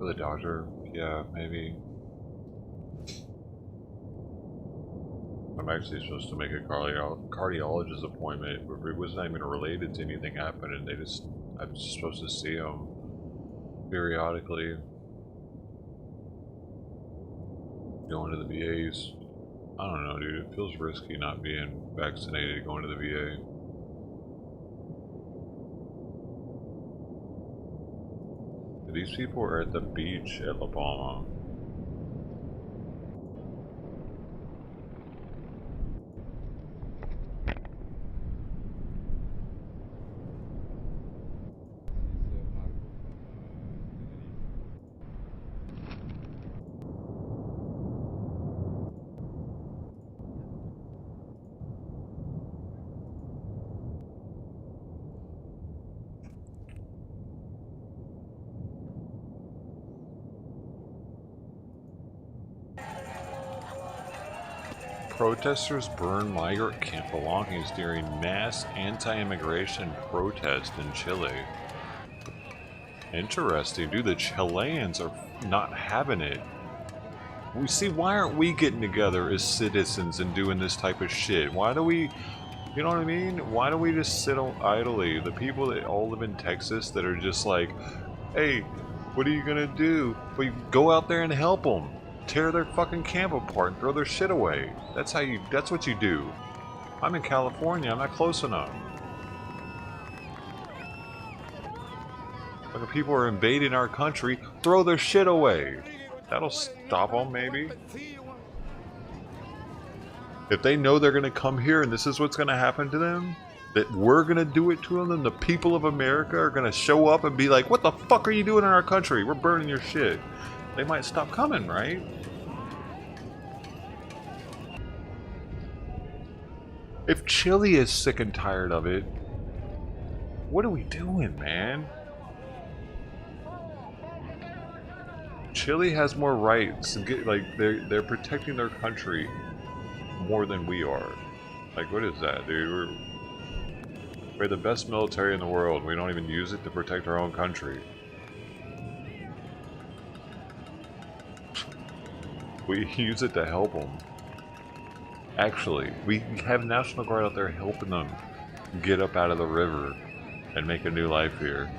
For the doctor? Yeah, maybe. I'm actually supposed to make a cardiologist appointment, but it wasn't even related to anything happening. I'm just supposed to see him periodically. Going to the VAs. I don't know, dude. It feels risky not being vaccinated going to the VA. These people are at the beach at La Palma. Protesters burn migrant camp belongings during mass anti-immigration protest in Chile. Interesting, dude. The Chileans are not having it. We see, why aren't we getting together as citizens and doing this type of shit? Why do we, you know what I mean? Why do we just sit idly? The people that all live in Texas that are just like, hey, what are you gonna do? Well, you go out there and help them. Tear their fucking camp apart and throw their shit away. That's what you do. I'm in California, I'm not close enough. When people are invading our country, throw their shit away. That'll stop them, maybe. If they know they're gonna come here and this is what's gonna happen to them, that we're gonna do it to them, then the people of America are gonna show up and be like, what the fuck are you doing in our country? We're burning your shit. They might stop coming, right? If Chile is sick and tired of it, what are we doing, man? Chile has more rights. Like they're protecting their country more than we are. Like, what is that, dude? We're the best military in the world. We don't even use it to protect our own country. We use it to help them. Actually, we have National Guard out there helping them get up out of the river and make a new life here.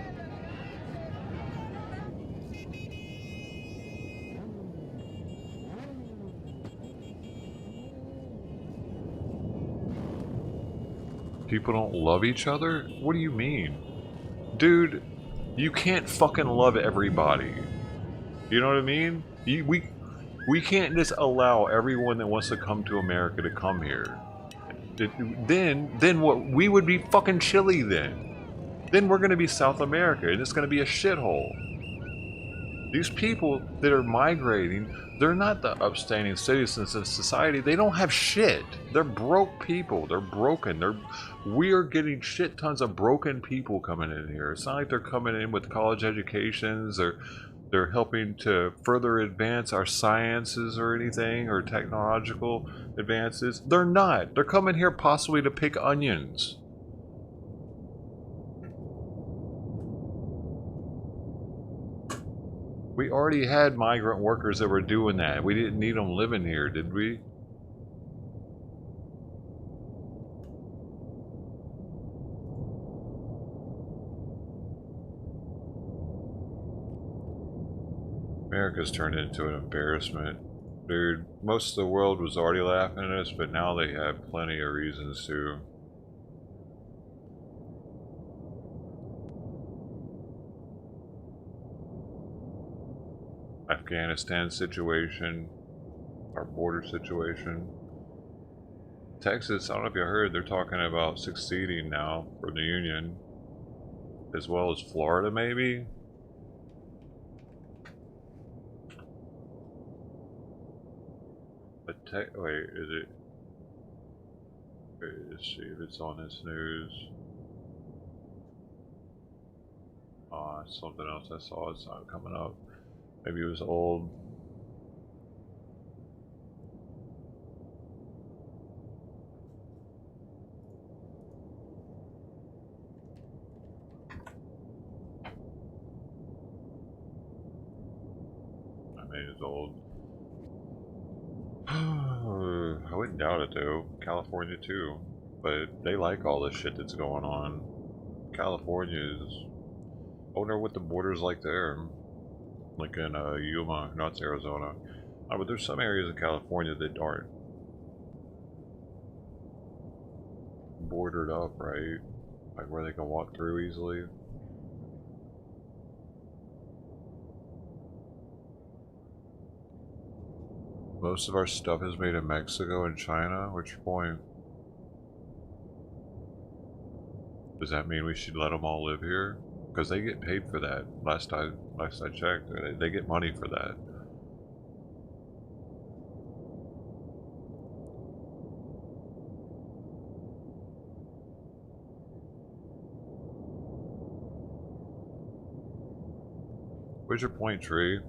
People don't love each other? What do you mean? Dude, you can't fucking love everybody. You know what I mean? We can't just allow everyone that wants to come to America to come here. Then what? We would be fucking Chile then. Then we're gonna be South America and it's gonna be a shithole. These people that are migrating, they're not the upstanding citizens of society. They don't have shit. They're broke people. They're broken. We are getting shit tons of broken people coming in here. It's not like they're coming in with college educations or they're helping to further advance our sciences or anything, or technological advances. They're not. They're coming here possibly to pick onions. We already had migrant workers that were doing that. We didn't need them living here, did we? America's turned into an embarrassment. Dude, most of the world was already laughing at us, but now they have plenty of reasons to. Afghanistan situation, our border situation. Texas, I don't know if you heard, they're talking about succeeding now from the Union, as well as Florida, maybe? Wait, is it? Wait, let's see if it's on this news. Oh, it's something else I saw. It's not coming up. Maybe it was old. years old. I wouldn't doubt it though. California too. But they like all this shit that's going on. California is... I wonder what the border's like there. Like in Yuma, not Arizona. But there's some areas of California that aren't bordered up, right? Like where they can walk through easily. Most of our stuff is made in Mexico and China. Which point? Does that mean we should let them all live here? Because they get paid for that. Last I checked, they get money for that. Where's your point, Tree?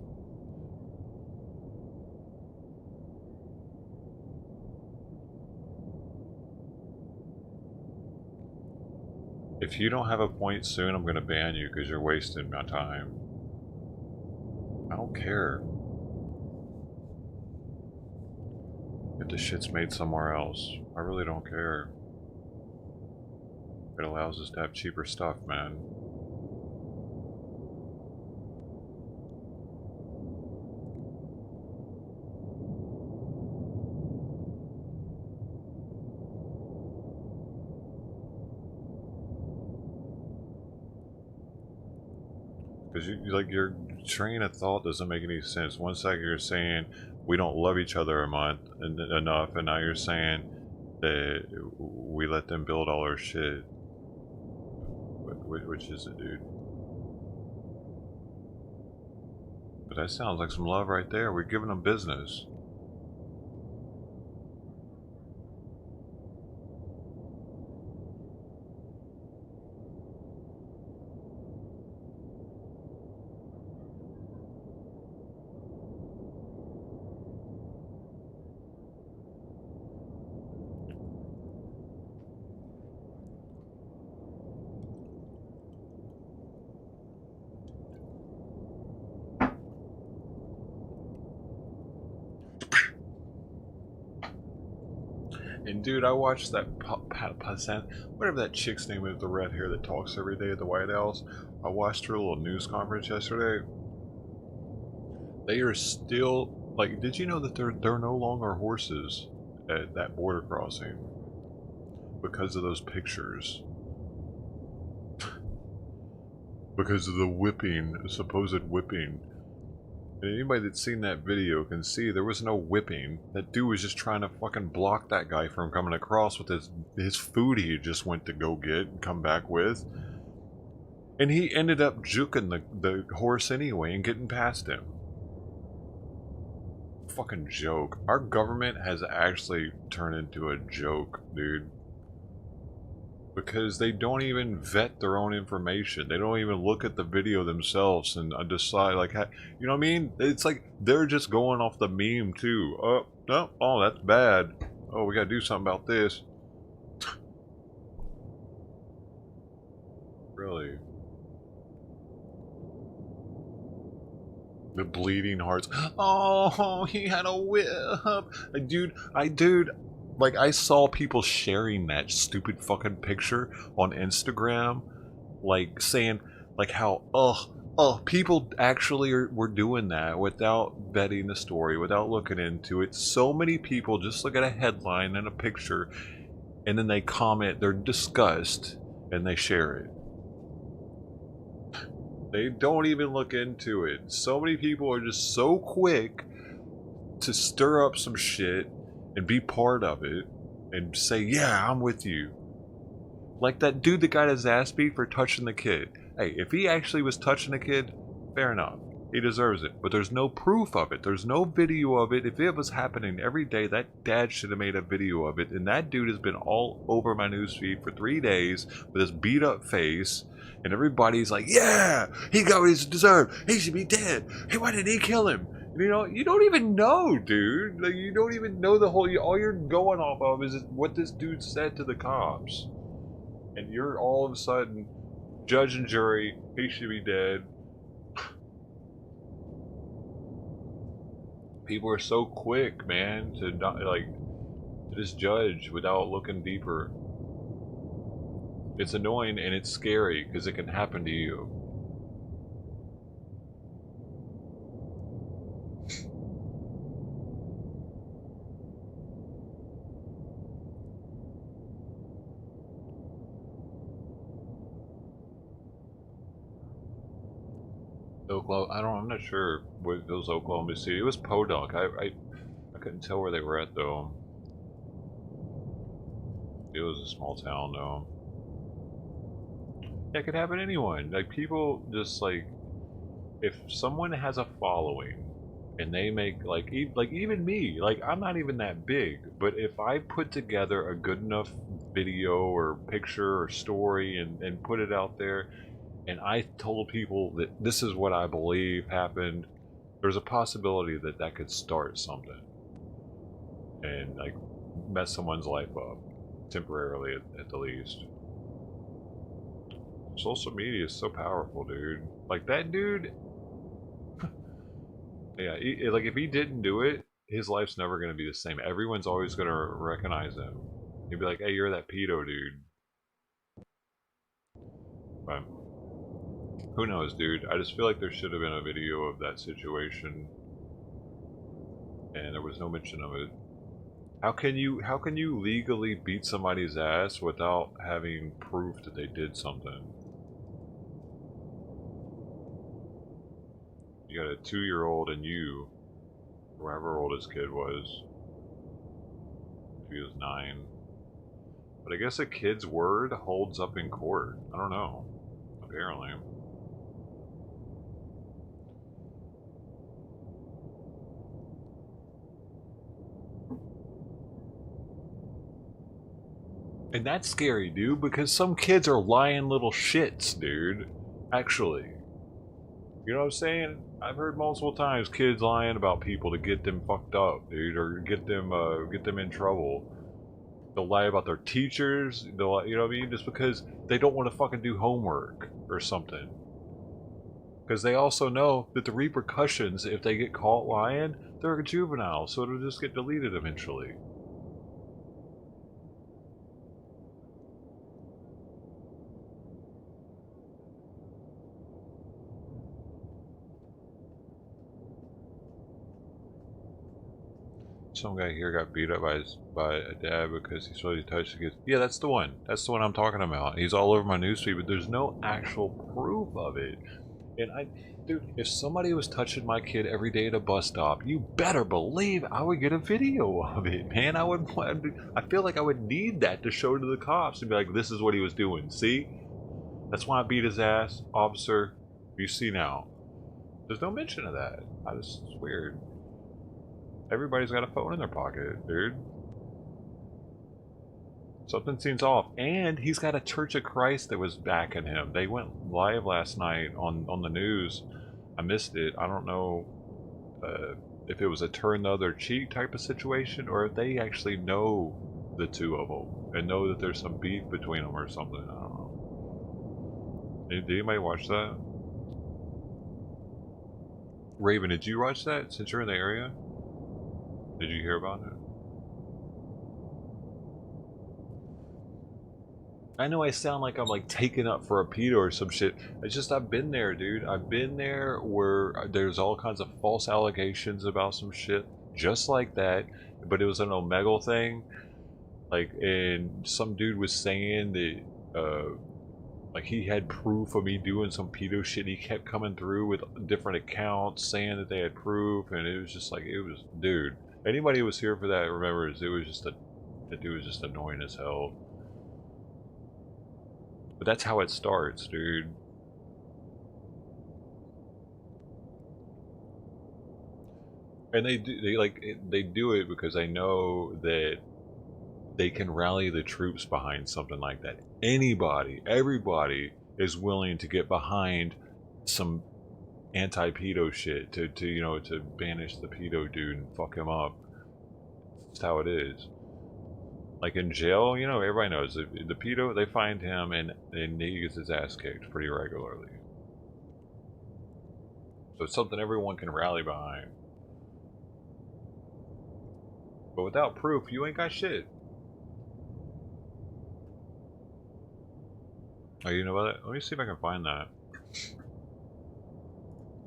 If you don't have a point soon, I'm gonna ban you because you're wasting my time. I don't care. If the shit's made somewhere else, I really don't care. It allows us to have cheaper stuff, man. Because like your train of thought doesn't make any sense. One second you're saying we don't love each other enough, and now you're saying that we let them build all our shit. Which is it, dude? But that sounds like some love right there. We're giving them business. And dude, I watched that whatever that chick's name is, with the red hair that talks every day at the White House. I watched her little news conference yesterday. They are still like, did you know that they're no longer horses at that border crossing because of those pictures? Because of the whipping, supposed whipping. And anybody that's seen that video can see there was no whipping. That dude was just trying to fucking block that guy from coming across with his food he just went to go get and come back with. And he ended up juking the horse anyway and getting past him. Fucking joke. Our government has actually turned into a joke, dude. Because they don't even vet their own information. They don't even look at the video themselves and decide, like, you know what I mean? It's like they're just going off the meme too. Oh, no, oh, that's bad. Oh, we gotta do something about this. Really? The bleeding hearts. Oh, he had a whip. Dude, like, I saw people sharing that stupid fucking picture on Instagram, like, saying, like, how, people actually were doing that without vetting the story, without looking into it. So many people just look at a headline and a picture, and then they comment their disgust, and they share it. They don't even look into it. So many people are just so quick to stir up some shit and be part of it and say, yeah, I'm with you. Like that dude that got his ass beat for touching the kid. Hey, if he actually was touching the kid, fair enough. He deserves it. But there's no proof of it. There's no video of it. If it was happening every day, that dad should have made a video of it. And that dude has been all over my newsfeed for 3 days with his beat up face. And everybody's like, yeah, he got what he deserved. He should be dead. Hey, why did he kill him? You know, you don't even know, dude. Like, you don't even know the whole... All you're going off of is what this dude said to the cops. And you're all of a sudden, judge and jury, he should be dead. People are so quick, man, to not, like, to just judge without looking deeper. It's annoying and it's scary because it can happen to you. Oklahoma, I'm not sure what it was Oklahoma City. It was Podunk. I couldn't tell where they were at though. It was a small town though. Yeah, it could happen to anyone. Like people just like, if someone has a following and they make like even me, like I'm not even that big, but if I put together a good enough video or picture or story and put it out there, and I told people that this is what I believe happened, there's a possibility that that could start something and like mess someone's life up temporarily at the least. Social media is so powerful, dude. Like that dude, yeah, like if he didn't do it, his life's never going to be the same. Everyone's always going to recognize him. He'd be like, hey, you're that pedo dude. But who knows, dude? I just feel like there should have been a video of that situation, and there was no mention of it. How can you legally beat somebody's ass without having proof that they did something? You got a 2-year-old and you, however old his kid was, he was 9. But I guess a kid's word holds up in court. I don't know. Apparently. And that's scary, dude, because some kids are lying little shits, dude. Actually. You know what I'm saying? I've heard multiple times kids lying about people to get them fucked up, dude, or get them in trouble. They'll lie about their teachers, they'll, you know what I mean? Just because they don't want to fucking do homework or something. Because they also know that the repercussions, if they get caught lying, they're a juvenile, so it'll just get deleted eventually. Some guy here got beat up by a dad because he saw he touched the kids. Yeah, that's the one. That's the one I'm talking about. He's all over my newsfeed, but there's no actual proof of it. And dude, if somebody was touching my kid every day at a bus stop, you better believe I would get a video of it, man. I feel like I would need that to show to the cops and be like, this is what he was doing. See? That's why I beat his ass, officer. You see now. There's no mention of that. It's weird. Everybody's got a phone in their pocket, dude. Something seems off. And he's got a Church of Christ that was backing him. They went live last night on the news. I missed it. I don't know if it was a turn the other cheek type of situation, or if they actually know the two of them and know that there's some beef between them or something. I don't know. Did anybody watch that? Raven, did you watch that since you're in the area? Did you hear about it? I know I sound like I'm like taking up for a pedo or some shit. It's just I've been there, dude. I've been there where there's all kinds of false allegations about some shit just like that, but it was an Omegle thing. Like, and some dude was saying that like he had proof of me doing some pedo shit. He kept coming through with different accounts saying that they had proof, and it was just like, it was, dude. Anybody who was here for that remembers it was just that dude was just annoying as hell. But that's how it starts, dude. And they do it because they know that they can rally the troops behind something like that. Everybody is willing to get behind some anti-pedo shit to you know, to banish the pedo dude and fuck him up. That's how it is. Like in jail, you know, everybody knows the pedo, they find him and he gets his ass kicked pretty regularly. So it's something everyone can rally behind. But without proof, you ain't got shit. Oh, you know what? Let me see if I can find that.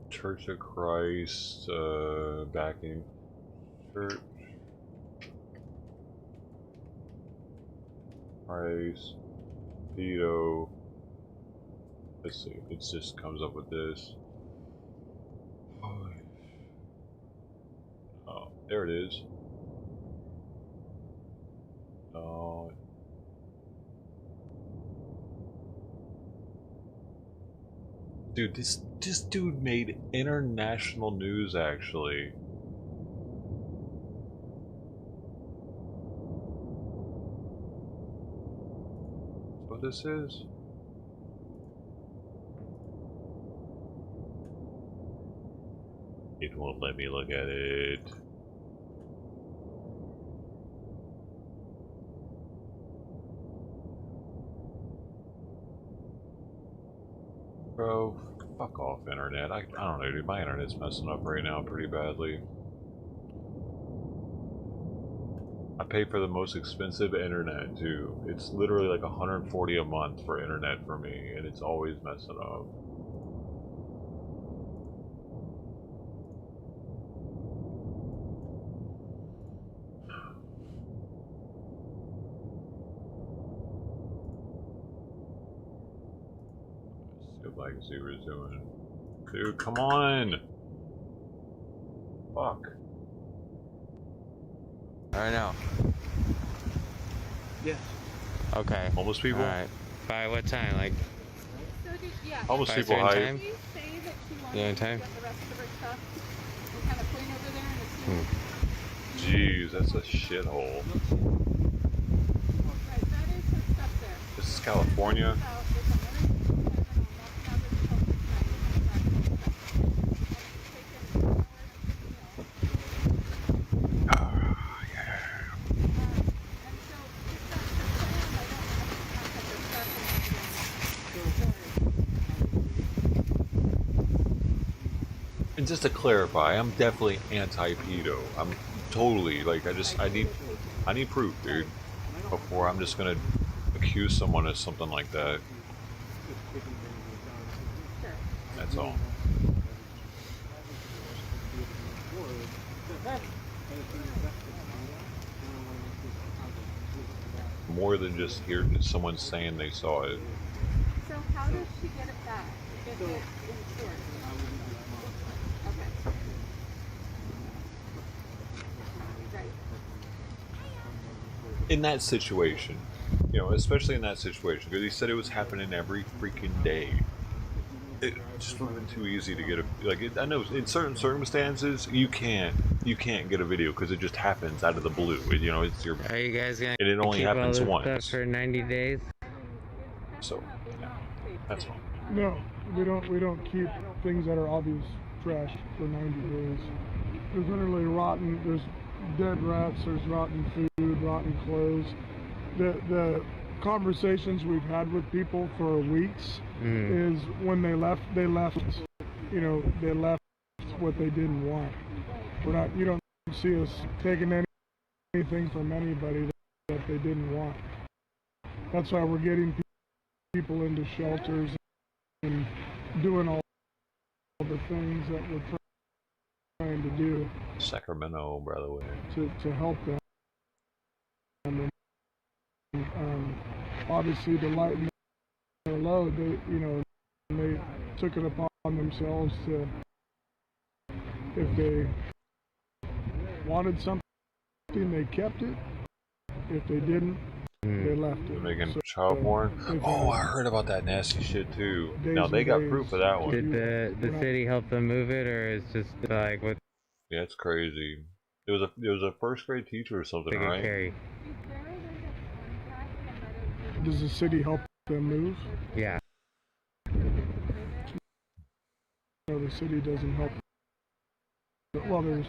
Church of Christ, backing. Church. Christ. Petito. Let's see. It just comes up with this. Oh, there it is. Oh. Dude, this dude made international news, actually. What this is? It won't let me look at it. Bro, fuck off, internet. I don't know, dude. My internet's messing up right now pretty badly. I pay for the most expensive internet, too. It's literally like $140 a month for internet for me, and it's always messing up. Legacy resuming. Dude, come on! Fuck. Right now. Yeah. Okay. Homeless people? Alright. By what time? Like. So did, yeah. Homeless by people a certain hide. time? Did you say that she wanted Yeah, to time? get the rest of her stuff and kind of clean over there and see? Jeez, that's a shithole. Right, that is some stuff there. This is California. And just to clarify, I'm definitely anti-pedo. I'm totally like I need proof, dude, before I'm just gonna accuse someone of something like that. That's all. More than just someone saying they saw it. So how does she get it back? Get it insured? Okay. Right. In that situation, you know, especially in that situation, because he said it was happening every freaking day. It just would have been too easy to get a I know in certain circumstances you can't get a video because it just happens out of the blue. You know, it's your. Are you guys gonna and it only keep all happens this once. stuff for 90 days? So, yeah, that's all. No, we don't keep things that are obvious trash for 90 days. There's literally rotten. There's dead rats. There's rotten food, rotten clothes. The conversations we've had with people for weeks is when they left. You know, they left what they didn't want. We're not. You don't see us taking anything from anybody that they didn't want. That's why we're getting people into shelters and doing all the things that we're trying to do. Sacramento, by the way. To help them. And, obviously, to lighten their load, they took it upon themselves to, if they wanted something, they kept it. If they didn't, they left it. Making child porn. Oh, I heard about that nasty shit too. Now they got proof of that one. Did the city help them move it, or is just like what? Yeah, it's crazy. It was a first grade teacher or something, right? Carry. Does the city help them move? Yeah. No, the city doesn't help. Well, there's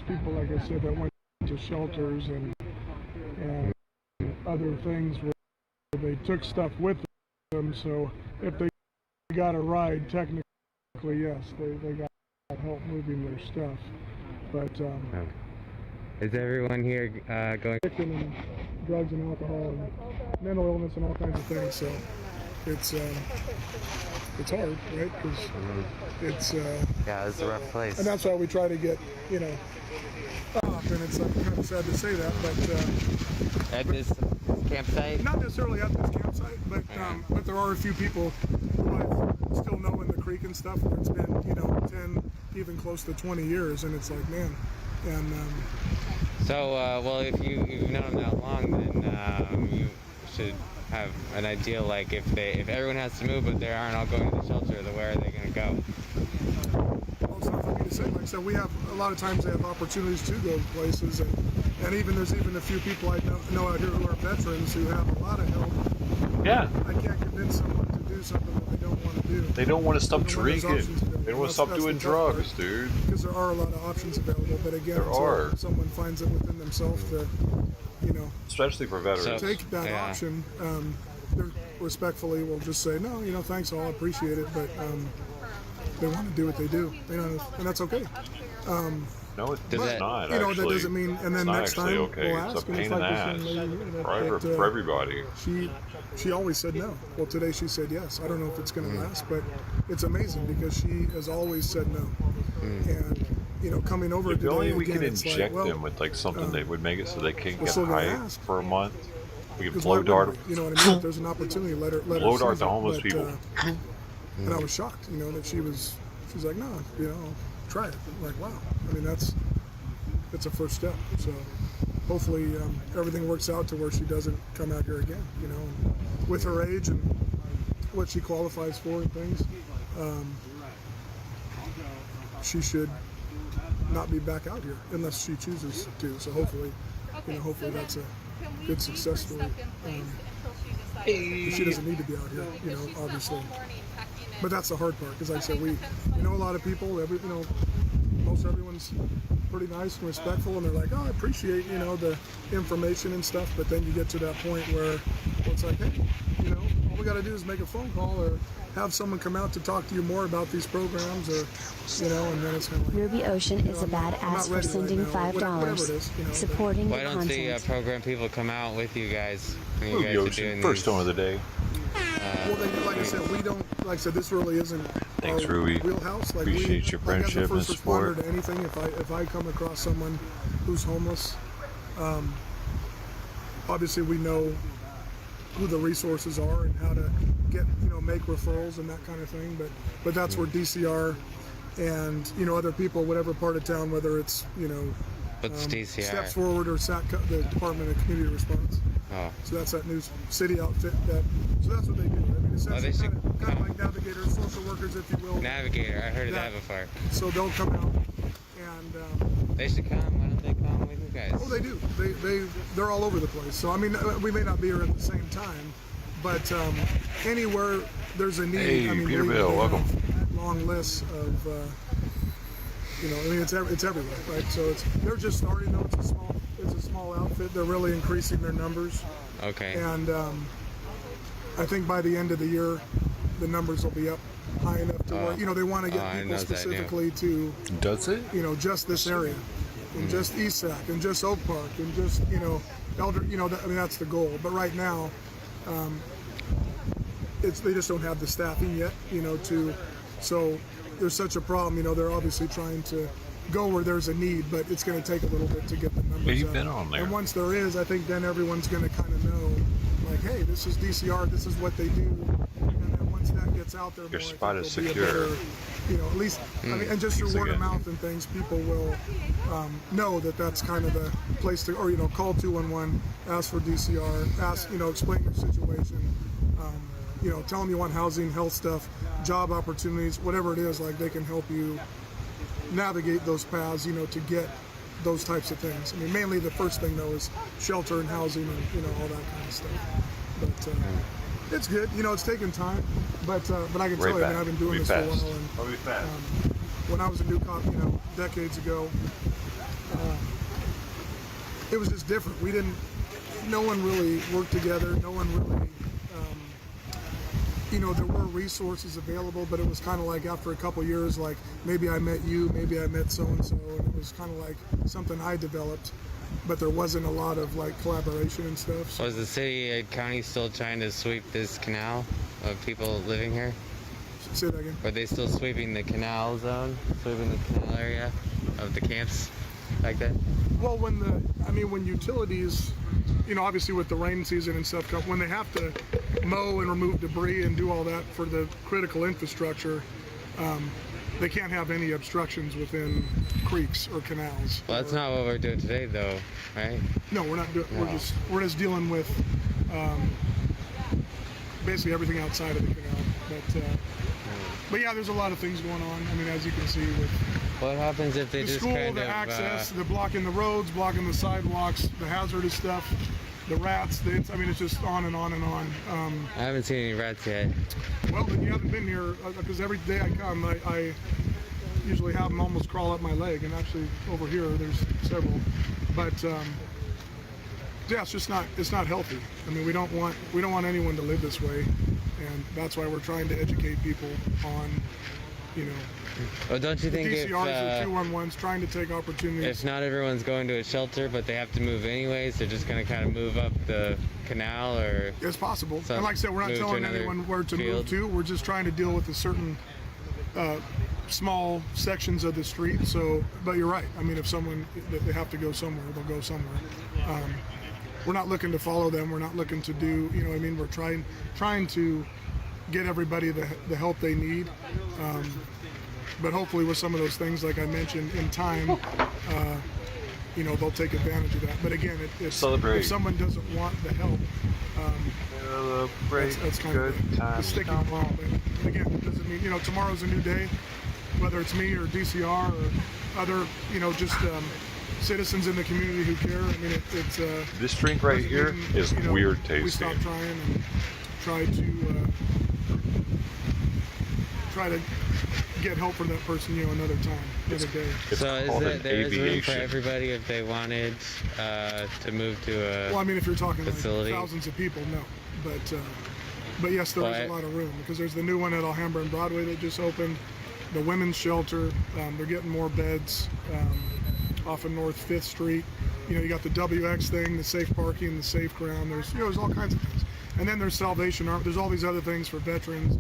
people, like I said, that went to shelters and other things where they took stuff with them. So if they got a ride, technically, yes, they got help moving their stuff. But Is everyone here going? Addiction and drugs and alcohol and mental illness and all kinds of things. So it's hard, right? Because it's yeah, it's a rough place. and that's why we try to get up. And it's kind of sad to say that, but At this campsite? not necessarily at this campsite, but there are a few people who I still know in the creek and stuff. Where it's been 10, even close to 20 years, and it's like, man, and. So, well, if you've known them that long, then you should have an idea, like if everyone has to move, but they aren't all going to the shelter, then where are they going to go? Well, it's not for me to say. Like I said, we have a lot of times they have opportunities to go places, and there's even a few people I know out here who are veterans who have a lot of help. Yeah. I can't convince someone to do something that they don't want to do. They don't want to stop drinking. They don't want to stop doing drugs, dude. Because there are a lot of options available, but again, someone finds it within themselves to, especially for veterans, take that option. They respectfully will just say, no, thanks, I'll appreciate it, but they want to do what they do, and that's okay. No, it's but, not. That Actually, doesn't mean. And then it's next not time okay. we'll It's ask. a pain in the ass for everybody. She always said no. Well, today she said yes. I don't know if it's going to last, but it's amazing because she has always said no. And coming over If today only we again, could it's inject like, them with like something that would make it so they can't we're get still gonna high ask. for a month. We could Because blow why dart. wouldn't we? You know what I mean? If there's an opportunity, let her Blow dart seize to it. homeless But, people. And I was shocked, that she's like, no, try it. I'm like, wow. I mean, that's a first step. So hopefully everything works out to where she doesn't come out here again. And with her age and what she qualifies for and things, she should not be back out here unless she chooses to. So hopefully, hopefully that's a good success story. She doesn't need to be out here, obviously. But that's the hard part, because like I said, we know a lot of people. Most everyone's pretty nice and respectful, and they're like, oh, I appreciate the information and stuff. But then you get to that point where it's like, hey, all we got to do is make a phone call or have someone come out to talk to you more about these programs, or and then it's kind of like, Ruby Ocean is a badass for sending $5, supporting Why the don't the content. program people come out with you guys when you Ruby guys are Ocean, doing first these? one of the day. Well, like I said, we don't. Like I said, this really isn't Thanks, our Ruby. wheelhouse. Like Appreciate your friendship as a and first support. responder to anything, if I come across someone who's homeless, obviously we know who the resources are and how to get make referrals and that kind of thing. But that's where DCR and other people, whatever part of town, whether it's What's DCR? Steps Forward or the Department of Community Response. Oh. So that's that new city outfit. So that's what they do. I mean, essentially, kind of like navigators, social workers, if you will. Navigator, I heard of that before. So they'll come out and. They should come. Why don't they come with you guys? Oh, they do. They're all over the place. So I mean, we may not be here at the same time, but anywhere there's a need. Hey, I mean, Peterbilt, welcome. Long lists of. I mean, it's everywhere, right? So they're just starting though. It's a small outfit. They're really increasing their numbers. Okay. And I think by the end of the year, the numbers will be up high enough to where they want to get people specifically to. Does it? Just this area, and just East Sac, and just Oak Park, and just Elder. I mean, that's the goal. But right now, they just don't have the staffing yet. So there's such a problem. They're obviously trying to go where there's a need, but it's going to take a little bit to get the numbers. Yeah, you've up. been on there. And once there is, I think then everyone's going to kind of know, like, hey, this is DCR, this is what they do. And then once that gets out there, Your more, spot is it'll be a secure. better, at least, I mean, and just through word of mouth and things, people will know that that's kind of the place to, or call 211, ask for DCR, ask, explain your situation. Tell them you want housing, health stuff, job opportunities, whatever it is, like they can help you navigate those paths, to get those types of things. I mean, mainly the first thing though is shelter and housing and, all that kind of stuff. But it's good, it's taken time, but I can tell you, I mean, I've been doing this for a while. And, when I was a new cop, decades ago, it was just different. No one really worked together. No one really you know, there were resources available, but it was kind of like after a couple years, like maybe I met you, maybe I met so-and-so, and it was kind of like something I developed, but there wasn't a lot of like collaboration and stuff. So. Was the city and county still trying to sweep this canal of people living here? Say that again. Are they still sweeping the canal zone, sweeping the canal area of the camps like that? Well, when utilities, you know, obviously with the rain season and stuff, when they have to mow and remove debris and do all that for the critical infrastructure, they can't have any obstructions within creeks or canals. Well, that's not what we're doing today, though, right? No, we're not doing. No. We're just dealing with basically everything outside of the canal. But yeah, there's a lot of things going on. I mean, as you can see with what happens if they the just school, kind the of access, the blocking the roads, blocking the sidewalks, the hazardous stuff, the rats. I mean, it's just on and on and on. I haven't seen any rats yet. Well, then you haven't been here because every day I come, I usually have them almost crawl up my leg, and actually over here there's several. But yeah, it's not healthy. I mean, we don't want anyone to live this way, and that's why we're trying to educate people on, you know. Well, don't you think the DCRs or 211s trying to take opportunities? If not everyone's going to a shelter, but they have to move anyways, they're just going to kind of move up the canal, or it's possible. And like I said, we're not telling anyone where to move to. We're just trying to deal with a certain small sections of the street. So, but you're right. I mean, if they have to go somewhere, they'll go somewhere. We're not looking to follow them. We're not looking to do, you know what I mean? We're trying to get everybody the help they need. But hopefully with some of those things, like I mentioned, in time, you know, they'll take advantage of that. But again, if someone doesn't want the help, that's kind of the sticking point. But again, it doesn't mean, you know, tomorrow's a new day, whether it's me or DCR or other, you know, just citizens in the community who care. I mean, it's this drink right here is weird tasting. We stop trying and try to get help for that person, you know, another time, another day. So there is room for everybody if they wanted to move to a well, I mean, if you're talking facility. Like thousands of people, no. But yes, there is a lot of room because there's the new one at Alhambra and Broadway that just opened, the women's shelter. They're getting more beds off of North 5th Street. You know, you got the WX thing, the safe parking, the safe ground. There's all kinds of things. And then there's Salvation Army. There's all these other things for veterans.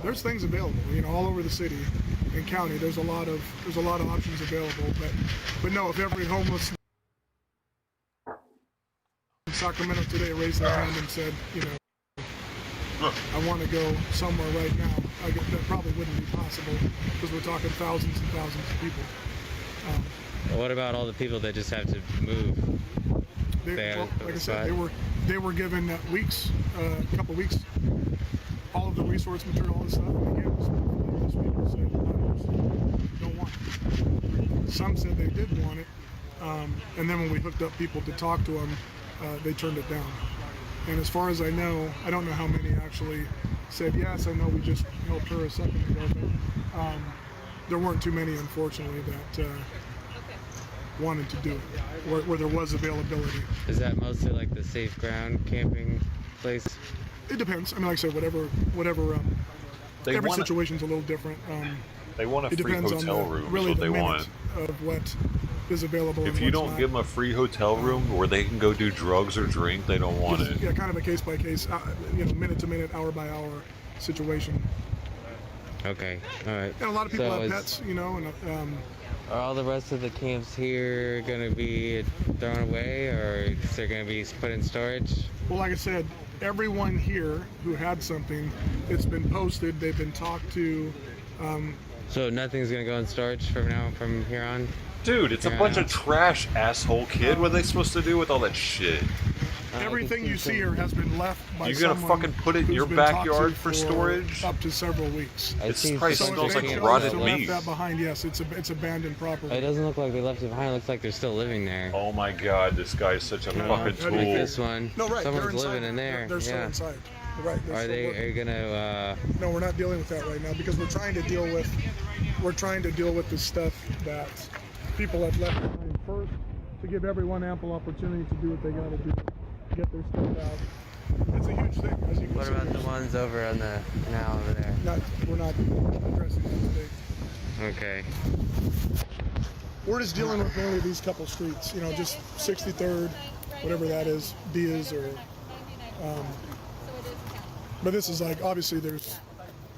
There's things available, you know, all over the city and county. There's a lot of options available. But no, if every homeless in Sacramento today raised their hand and said, you know, I want to go somewhere right now, that probably wouldn't be possible because we're talking thousands and thousands of people. What about all the people that just have to move? Like I said, they were given weeks, a couple weeks, all of the resource material, all this stuff. And again, those people said don't want it. Some said they did want it, and then when we hooked up people to talk to them, they turned it down. And as far as I know, I don't know how many actually said yes. I know we just helped her a second ago, but there weren't too many, unfortunately, that wanted to do it, where there was availability. Is that mostly like the safe ground camping place? It depends. I mean, like I said, whatever. Every situation's a little different. They want a free hotel room. Really, is what they want. Of what is available. If you don't give them a free hotel room where they can go do drugs or drink, they don't want it. Yeah, kind of a case by case, you know, minute to minute, hour by hour situation. Okay, all right. And a lot of people have pets, you know, and. Are all the rest of the camps here going to be thrown away, or is there going to be put in storage? Well, like I said, everyone here who had something, it's been posted, they've been talked to. So nothing's going to go in storage from here on? Dude, it's a bunch of trash, asshole kid. What are they supposed to do with all that shit? Everything you see here has been left by You're gonna fucking put it in your backyard for storage? Up to several weeks. It probably smells like rotted meat. Left that behind, yes, it's abandoned property. It doesn't look like they left it behind. It looks like they're still living there. Oh my god, this guy is such a fucking tool. This one. No, right. Someone's living in there. They're still inside. Right. Are you gonna? No, we're not dealing with that right now because we're trying to deal with the stuff that people have left behind first to give everyone ample opportunity to do what they got to do, get their stuff out, It's a huge thing. As you can What see, about the ones over on the canal over there? we're not addressing that today. Okay. We're just dealing with mainly these couple streets, you know, just 63rd, whatever that is, Diaz or, but this is like, obviously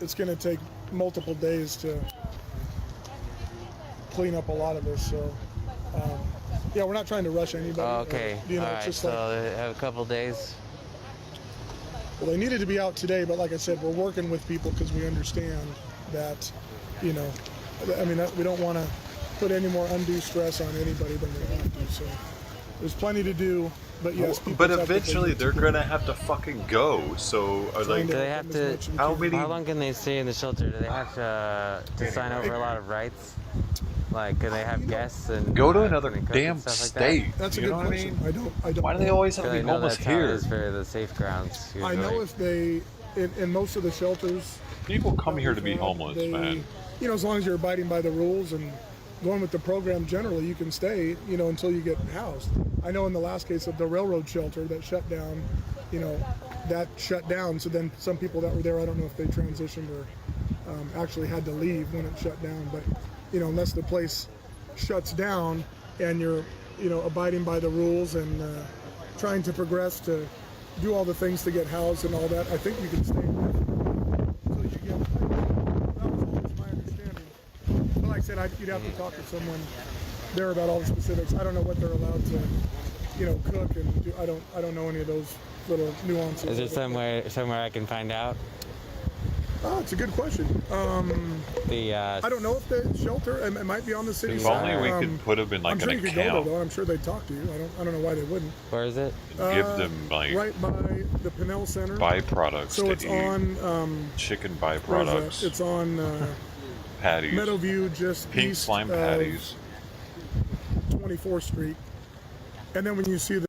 it's going to take multiple days to clean up a lot of this, so, yeah, we're not trying to rush anybody. Oh, okay. You know, all it's right, just so like, they have a couple days. well, they needed to be out today, but like I said, we're working with people because we understand that, you know, I mean, we don't want to put any more undue stress on anybody than they have to. So there's plenty to do, but yes. But eventually they're gonna have to fucking go. So like, Do they have to? How many? How long can they stay in the shelter? Do they have to sign over a lot of rights? Like, can they have guests and go to can another they cook damn and stuff like state. That? That's a you good know what I question. mean? I don't. Why do they always have to I be know homeless that's how it here? is for the safe grounds. I Usually. know if they, in most of the shelters, People come here to be homeless, they, man. you know, as long as you're abiding by the rules and going with the program generally, you can stay, you know, until you get housed. I know in the last case of the railroad shelter that shut down, you know, that shut down. So then some people that were there, I don't know if they transitioned or actually had to leave when it shut down. But, you know, unless the place shuts down and you're, you know, abiding by the rules and trying to progress to do all the things to get housed and all that, I think you can stay until you get. That was always my understanding. But like I said, you'd have to talk to someone there about all the specifics. I don't know what they're allowed to, you know, cook and do. I don't know any of those little nuances. Is there somewhere I can find out? Oh, it's a good question. I don't know if the shelter, it might be on the city If side. only we could put them in like I'm sure an you could go account. there, though. I'm sure they'd talk to you. I don't know why they wouldn't. Where is it? Give them like right by the Pinnell Center. byproducts So to it's eat. on Chicken where is that? byproducts. It's on Patties. Meadowview, just Pink east slime of patties. 24th Street. And then when you see the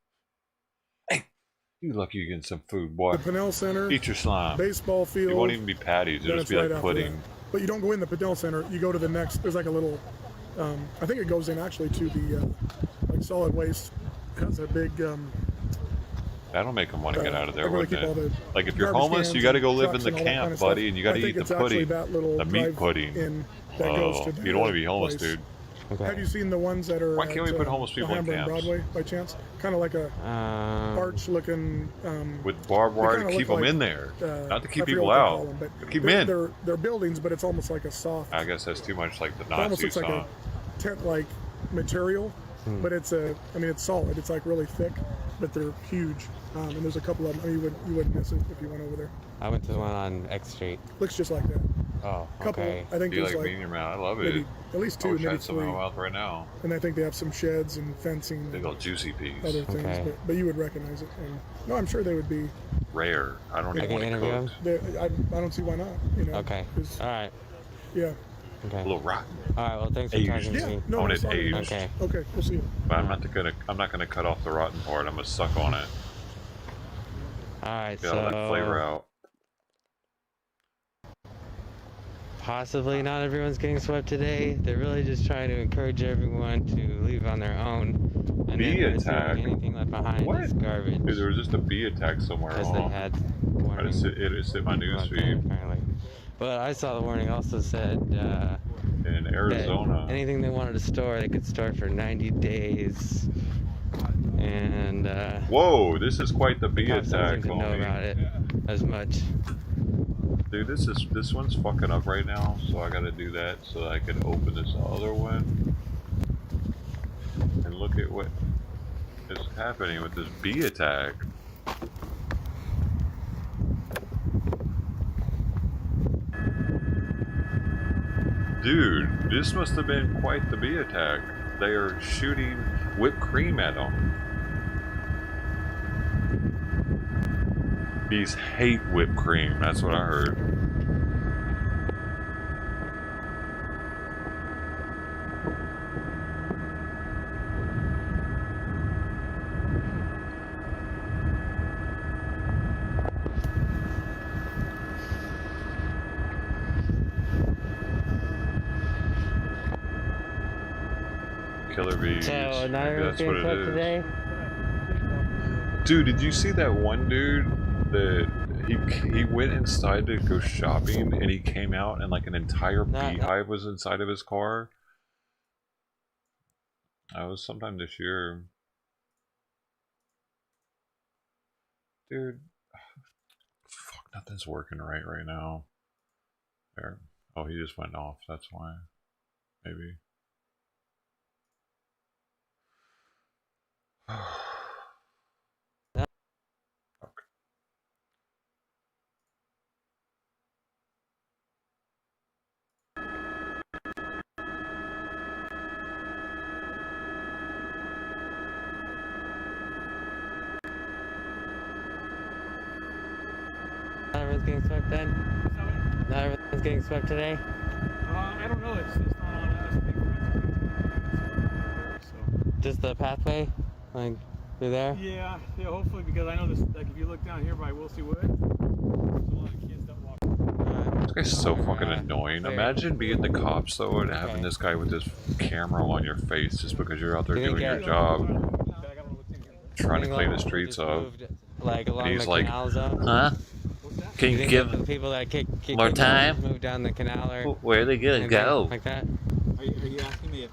You lucky you getting some food, boy. Pinnell Center, Eat your slime. baseball field. It won't even be patties. then It'll it's just be right like after pudding. that. But you don't go in the Pinnell Center. You go to the next. There's like a little. I think it goes in actually to the like solid waste. It has a big. That'll make them want to get out of there, everybody wouldn't keep all it? the Like if you're garbage homeless, cans you got to and go live in trucks the and all that kind camp, of stuff. buddy, and you got to I eat think the it's actually pudding, that little the meat drive pudding. in that goes to You don't want to be homeless, place. dude. Have you seen the ones that are Why can't we at, put homeless people in Alhambra and camps? Broadway by chance? Kind of like a arch-looking. With barbed wire to keep them in there, not to keep people out. To keep them in. They're buildings, but it's almost like a soft. I guess that's too much like the It almost Nazis, looks like huh? a tent-like material, but it's it's solid. It's like really thick, but they're huge. And there's a couple of them. I mean, you wouldn't miss it if you went over there. I went to the one on X Street. Looks just like that. Oh, Couple, okay. I think You there's like being in your mouth? I love maybe it. at least I two, wish I maybe had some in three. my mouth right now. And I think they have some sheds and fencing. Big and old juicy peas. other things, Okay. but you would recognize it. And no, I'm sure they would be. Rare. I don't I even can want to interview cook. them? I don't see why not. You know. Okay. 'cause- All right. Yeah. Okay. A little rotten. All right. Well, thanks for Aged. talking to Yeah. me. No, I want it's it fine. aged. Okay. Okay. We'll see you. But I'm not gonna cut off the rotten part. I'm gonna suck on it. All right. Get all that flavor So out. possibly not everyone's getting swept today. They're really just trying to encourage everyone to leave on their own. And Bee then attack? anything left behind What? is garbage. Dude, there was just a bee attack somewhere. Because they had warning. It's in my news feed. Apparently. But I saw the warning also said In Arizona. that anything they wanted to store, they could store for 90 days. And Whoa, this is quite the bee have attack, something to know homie. about it as much. Dude, this one's fucking up right now, so I gotta do that so that I can open this other one. And look at what is happening with this bee attack. Dude, this must have been quite the bee attack. They are shooting whipped cream at them. Bees hate whipped cream, that's what I heard. Killer bees. So, not Maybe everyone's that's what getting it swept is. today? Dude, did you see that one dude that he went inside to go shopping, and he came out and like an entire beehive was inside of his car. That was sometime this year. Dude, fuck, nothing's working right now. There. Oh, he just went off. That's why. Maybe. Not everyone's getting swept then? Not everyone's getting swept today? I don't know. It's not on us. Just the pathway? Like, through there? Yeah, hopefully, because I know this, like, if you look down here by Wilsey Wood, there's a lot of kids that walk. This guy's so fucking annoying. Imagine being the cops though and having this guy with this camera on your face just because you're out there doing your job, trying to clean the streets up. Like along He's the like, canal zone? huh? Can you give the people that kick more time? Move down the canal or where are they gonna go? Like that? Are you asking me if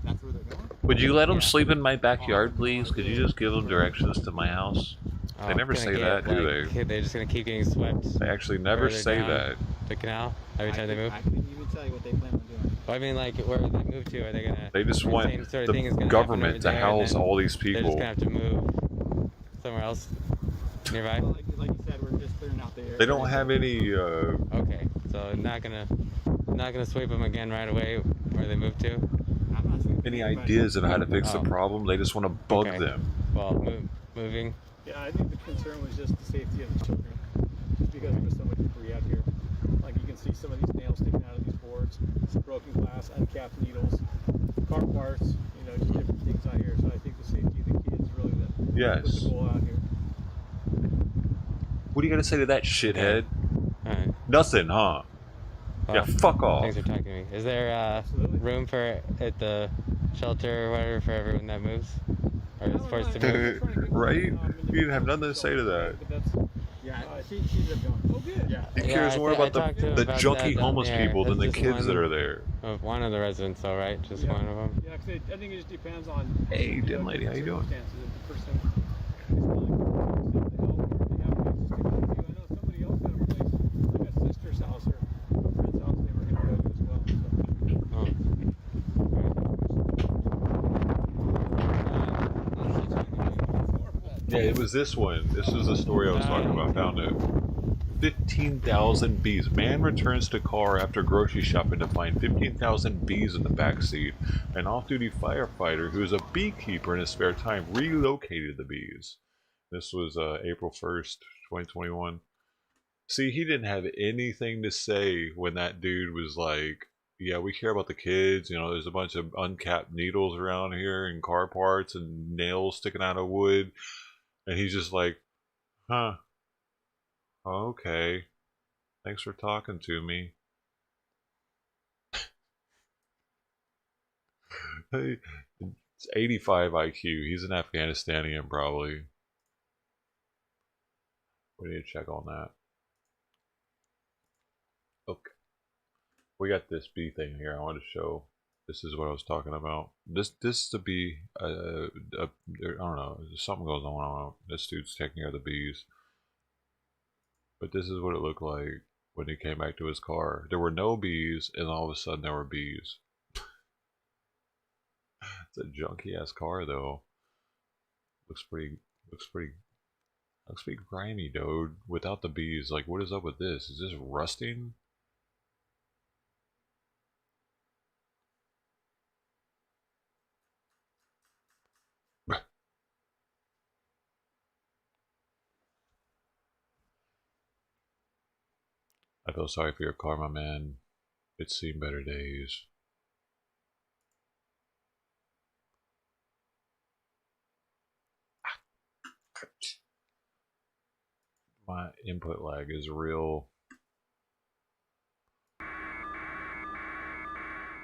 that's where they're going? Would you let them sleep in my backyard, please? Could you just give them directions to my house? They never say that, do they? They're just gonna keep getting swept. They actually never say that. The canal every time they move. I couldn't even tell you what they plan on doing. Well, I mean, like where they move to, are they gonna? They just want same sort of thing is the gonna government to happen over there, house and then all these They're just people. gonna have to move somewhere else nearby. Well, like you said, we're just clearing out the area. They don't have any. Okay, so not gonna sweep them again right away where they move to. Any ideas of how to fix the problem? They just want to bug them. Well, moving. Yeah, I think the concern was just the safety of the children, just because there's so much debris out here. Like you can see some of these nails sticking out of these boards, some broken glass, uncapped needles, car parts, you know, just different things out here. So I think the safety of the kids really was the goal out here. What are you gonna say to that shithead? Alright. Nothing, huh? Well, yeah, fuck off. Thanks for talking to me. Is there room for at the shelter or whatever for everyone that moves? Or is forced to move? Right? You didn't have nothing to say to that. Yeah, she ended up going. Oh, good. Yeah. He cares more about the junky homeless people than the kids that are there. One of the residents, all right? Just one of them? Yeah, because I think it just depends on. Hey, dim lady, how you doing? Yeah, it was this one. This was the story I was talking about. Found it. 15,000 bees. Man returns to car after grocery shopping to find 15,000 bees in the backseat. An off-duty firefighter who is a beekeeper in his spare time relocated the bees. This was April 1st, 2021. See, he didn't have anything to say when that dude was like, yeah, we care about the kids. You know, there's a bunch of uncapped needles around here and car parts and nails sticking out of wood. And he's just like, huh, okay, thanks for talking to me. It's 85 IQ. He's an Afghanistanian, probably. We need to check on that. Okay. We got this bee thing here I want to show. This is what I was talking about. This to be I don't know. Something goes on. This dude's taking care of the bees. But this is what it looked like when he came back to his car. There were no bees, and all of a sudden there were bees. It's a junky ass car though. Looks pretty grimy, dude. Without the bees, like what is up with this? Is this rusting? I feel sorry for your karma, man. It's seen better days. My input lag is real.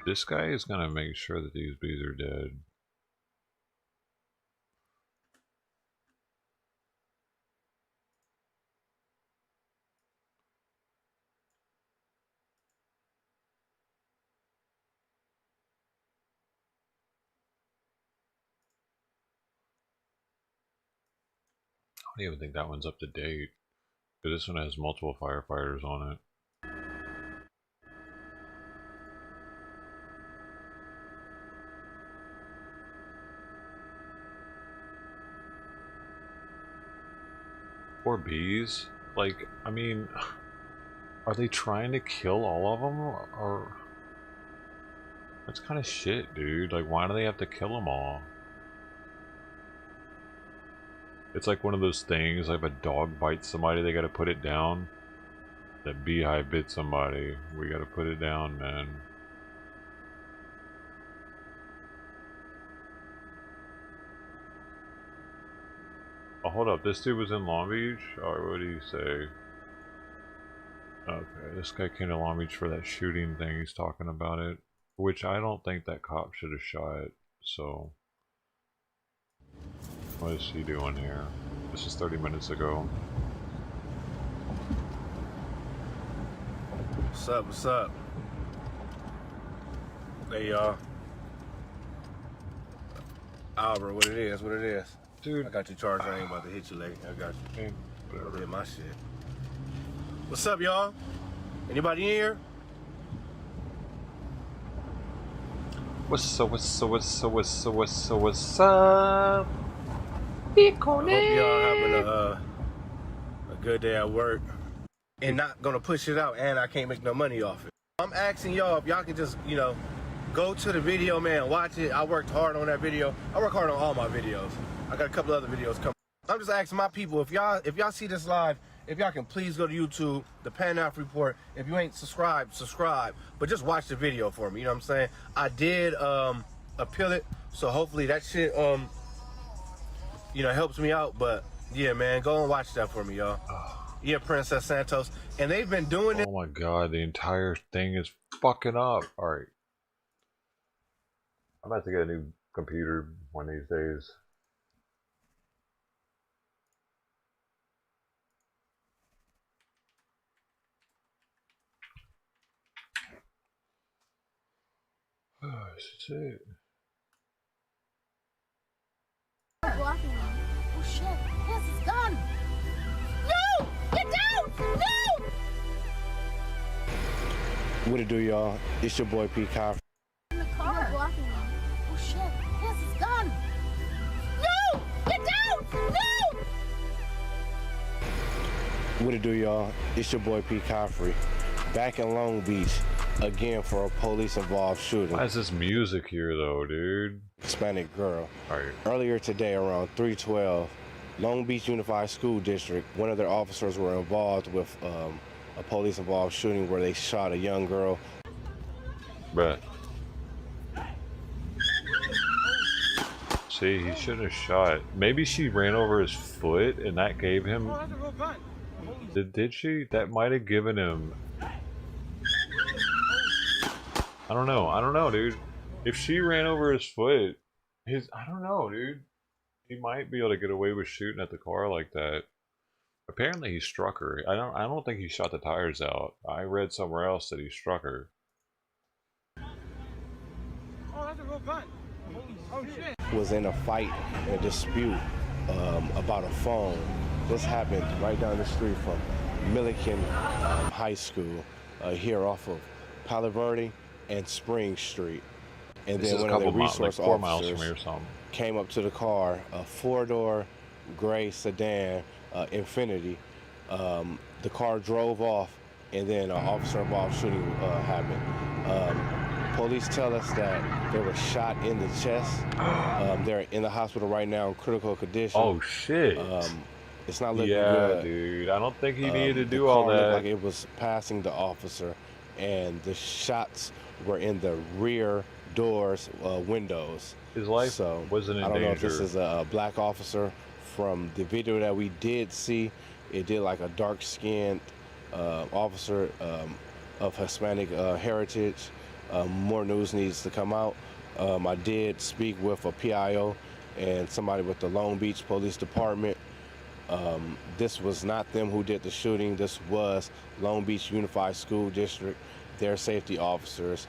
This guy is gonna make sure that these bees are dead. don't even think that one's up to date. But this one has multiple firefighters on it. Poor bees. Like, I mean, are they trying to kill all of them? Or that's kind of shit, dude. Like, why do they have to kill them all? It's like one of those things, like if a dog bites somebody, they gotta put it down. That beehive bit somebody, we gotta put it down, man. Oh, hold up, this dude was in Long Beach? Or what did he say? Okay, this guy came to Long Beach for that shooting thing, he's talking about it. Which I don't think that cop should have shot, so... What is he doing here? This is 30 minutes ago. What's up, what's up? Hey, y'all. Albert, what it is. Dude. I got your charger, I ain't about to hit you, lady. I got you. Hey, whatever. Hit my shit. What's up, y'all? Anybody in here? What's up? I hope y'all having a good day at work and not gonna push it out, and I can't make no money off it. I'm asking y'all if y'all can just, you know, go to the video, man, watch it. I worked hard on that video. I work hard on all my videos. I got a couple other videos coming. I'm just asking my people, if y'all see this live, if y'all can please go to YouTube, the Pan-Af Report. If you ain't subscribed, subscribe. But just watch the video for me, you know what I'm saying? I did appeal it, so hopefully that shit you know, helps me out. But yeah, man, go and watch that for me, y'all. Yeah, Princess Santos. And they've been doing it. Oh my god, the entire thing is fucking up. Alright. I'm about to get a new computer one of these days. This is it. Blocking me. Oh shit, yes, it's gone. No! Get down! No! What it do, y'all? It's your boy P. Coffee. In the car. Blocking me. Oh shit, yes, it's gone. No! Get down! No! What it do, y'all? It's your boy P. Coffee. Back in Long Beach again for a police-involved shooting. Why is this music here, though, dude? Hispanic girl. Alright. Earlier today, around 3:12, Long Beach Unified School District, one of their officers were involved with a police-involved shooting where they shot a young girl. Bruh. See, he shouldn't have shot. Maybe she ran over his foot and that gave him... Did she? That might have given him... I don't know, dude. If she ran over his foot, I don't know, dude. He might be able to get away with shooting at the car like that. Apparently he struck her. I don't think he shot the tires out. I read somewhere else that he struck her. Oh, that's a real gun. Oh shit. Was in a fight and a dispute about a phone. This happened right down the street from Milliken High School here off of Palo Verde and Spring Street. And This then is one a of the couple miles, resource like 4 miles from officers here or something. came up to the car, a 4-door gray sedan, Infinity. The car drove off, and then an officer-involved shooting happened. Police tell us that they were shot in the chest. They're in the hospital right now in critical condition. Oh shit! It's not looking yeah, good. dude. I don't think he needed to The do all car looked that. like it was passing the officer, and the shots were in the rear doors, windows. His life wasn't in I don't know if this danger. is a black officer. From the video that we did see, it did like a dark-skinned officer of Hispanic heritage. More news needs to come out. I did speak with a PIO and somebody with the Long Beach Police Department. This was not them who did the shooting. This was Long Beach Unified School District, their safety officers.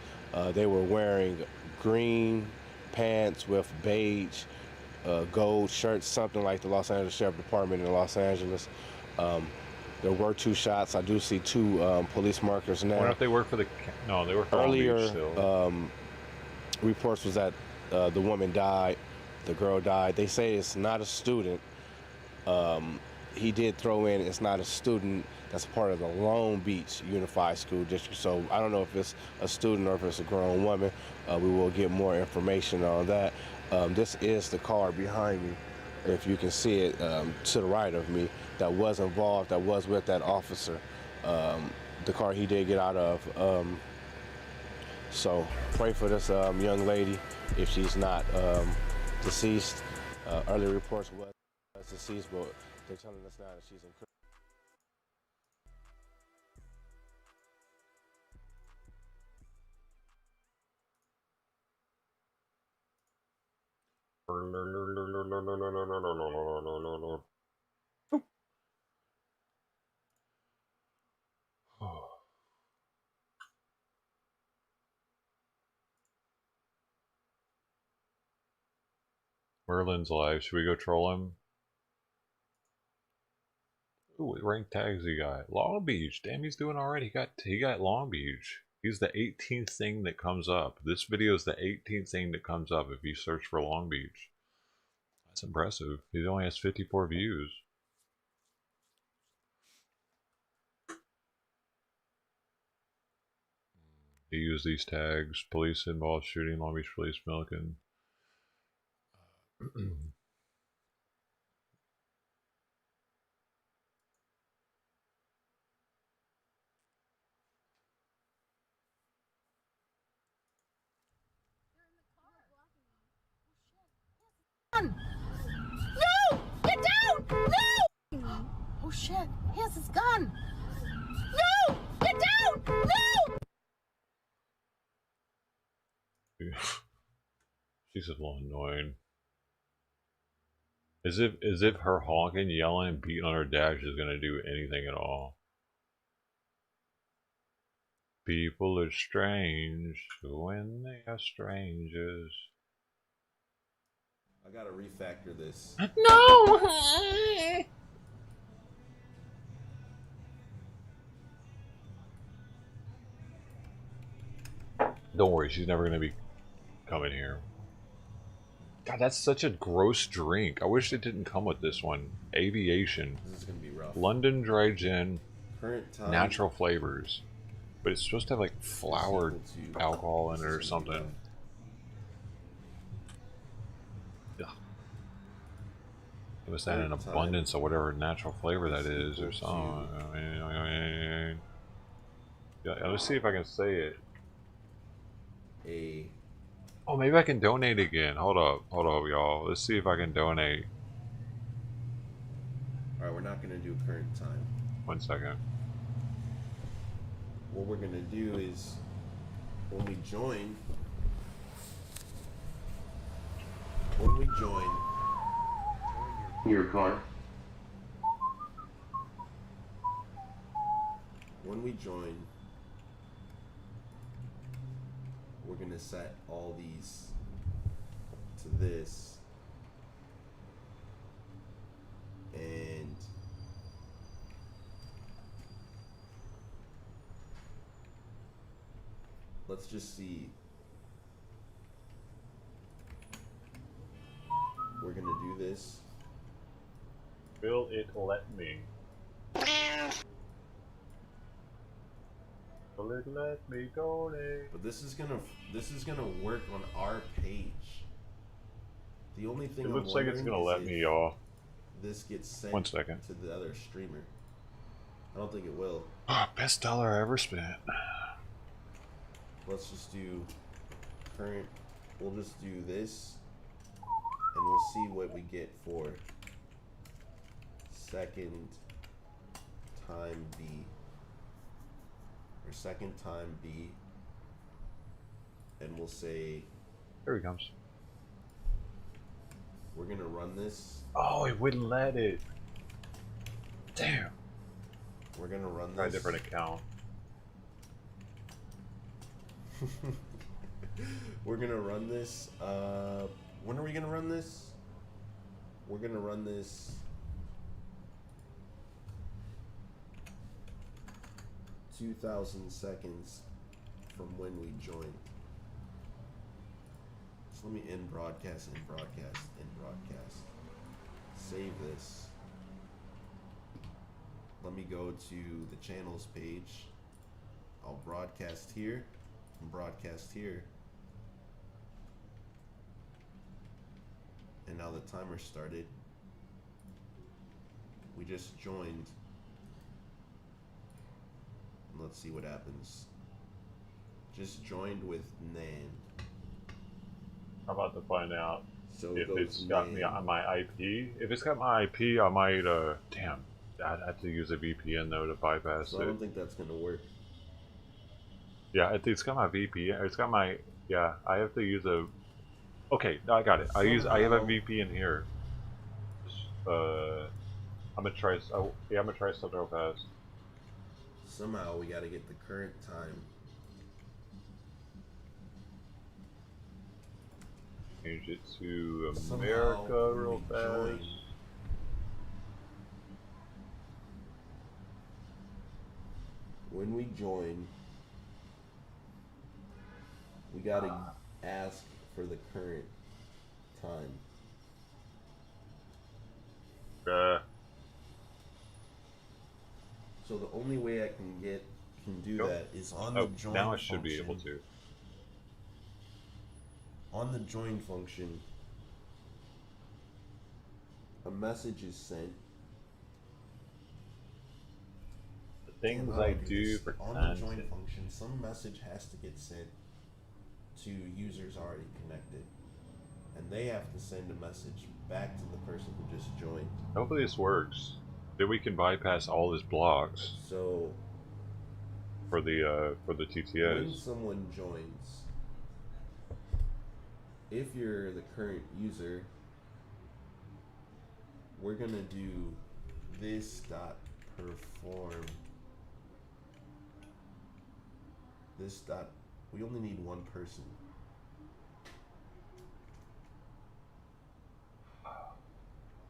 They were wearing green pants with beige gold shirts, something like the Los Angeles Sheriff Department in Los Angeles. There were 2 shots. I do see 2 police markers I now. wonder if they work for the. No, they work for Long Beach Earlier, still. reports was that the woman died, the girl died. They say it's not a student. He did throw in it's not a student that's part of the Long Beach Unified School District. So I don't know if it's a student or if it's a grown woman. We will get more information on that. This is the car behind me, if you can see it to the right of me, that was involved, that was with that officer. The car he did get out of. So pray for this young lady if she's not deceased. Early reports was deceased, but they're telling us now that she's in. Merlin's alive. Should we go troll him? Ooh, what rank tags he got? Long Beach. Damn, he's doing already. He got Long Beach. He's the 18th thing that comes up. This video is the 18th thing that comes up if you search for Long Beach. That's impressive. He only has 54 views. He used these tags. Police involved shooting. Long Beach Police Milliken. No! Get down! No! Oh shit, here's his gun! No! Get down! No! She's a little annoying. As if her honking, yelling, and beating on her dash is gonna do anything at all. People are strange when they are strangers. I gotta refactor this. No! Don't worry, she's never gonna be coming here. God, that's such a gross drink. I wish it didn't come with this one. Aviation. This is gonna be rough. London dry gin. Current time. Natural flavors. But it's supposed to have like flour alcohol in it or something. Ugh. It was that an abundance of whatever natural flavor that is or something. Yeah, let's see if I can say it. Oh, maybe I can donate again. Hold up, y'all. Let's see if I can donate. Alright, we're not gonna do current time. 1 second. What we're gonna do is when we join your car. When we join, we're gonna set all these to this, and let's just see. We're gonna do this. Will it let me? Will it let me donate? But this is gonna work on our page. The only thing It I'm looks like it's gonna let me, y'all. This gets sent 1 second. to the other streamer. I don't think it will. Best dollar I ever spent. Let's just do current. We'll just do this, and we'll see what we get for second time B. Or second time B. And we'll say. Here he comes. We're gonna run this. Oh, it wouldn't let it. Damn. We're gonna run Try a this. different account. We're gonna run this. When are we gonna run this? We're gonna run this 2,000 seconds from when we joined. So let me end broadcast, end broadcast, end broadcast. Save this. Let me go to the channels page. I'll broadcast here and broadcast here. And now the timer started. We just joined. And let's see what happens. Just joined with Nan. I'm about to find out So if goes it's got me Nan. on my IP. If it's got my IP, I might, damn. I'd have to use a VPN though to bypass So I it. don't think that's gonna work. Yeah, it's got my VPN. It's got my, yeah, I have to use a, okay, I got it. I have a VPN here. I'm gonna try, yeah, I'm gonna try something real fast. Somehow we gotta get the current time. Change it to Somehow America when real we join, fast. when we join, we gotta ask for the current time. So the only way I can do that is on the join now I should function. be able to. On the join function, a message is sent. The things Damn, how I do do this? for On the join content. function, some message has to get sent to users already connected, and they have to send a message back to the person who just joined. Hopefully this works. Then we can bypass all his blocks So for the when TTS. someone joins, if you're the current user, we're gonna do this dot perform. This dot, we only need one person.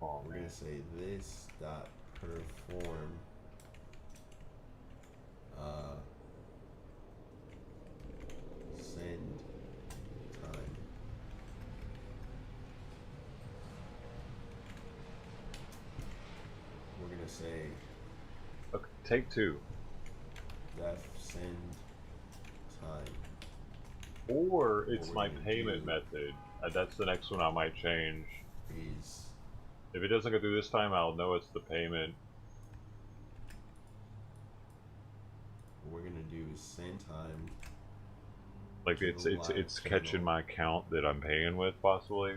Oh, We're gonna say this dot perform send time. We're gonna say Okay, take two. def send time. Or it's we're my gonna payment do method. That's the next one I might change. Is If it doesn't go through this time, I'll know it's the payment. what we're gonna do is send time. Like to it's the it's live it's channel. catching my account that I'm paying with possibly.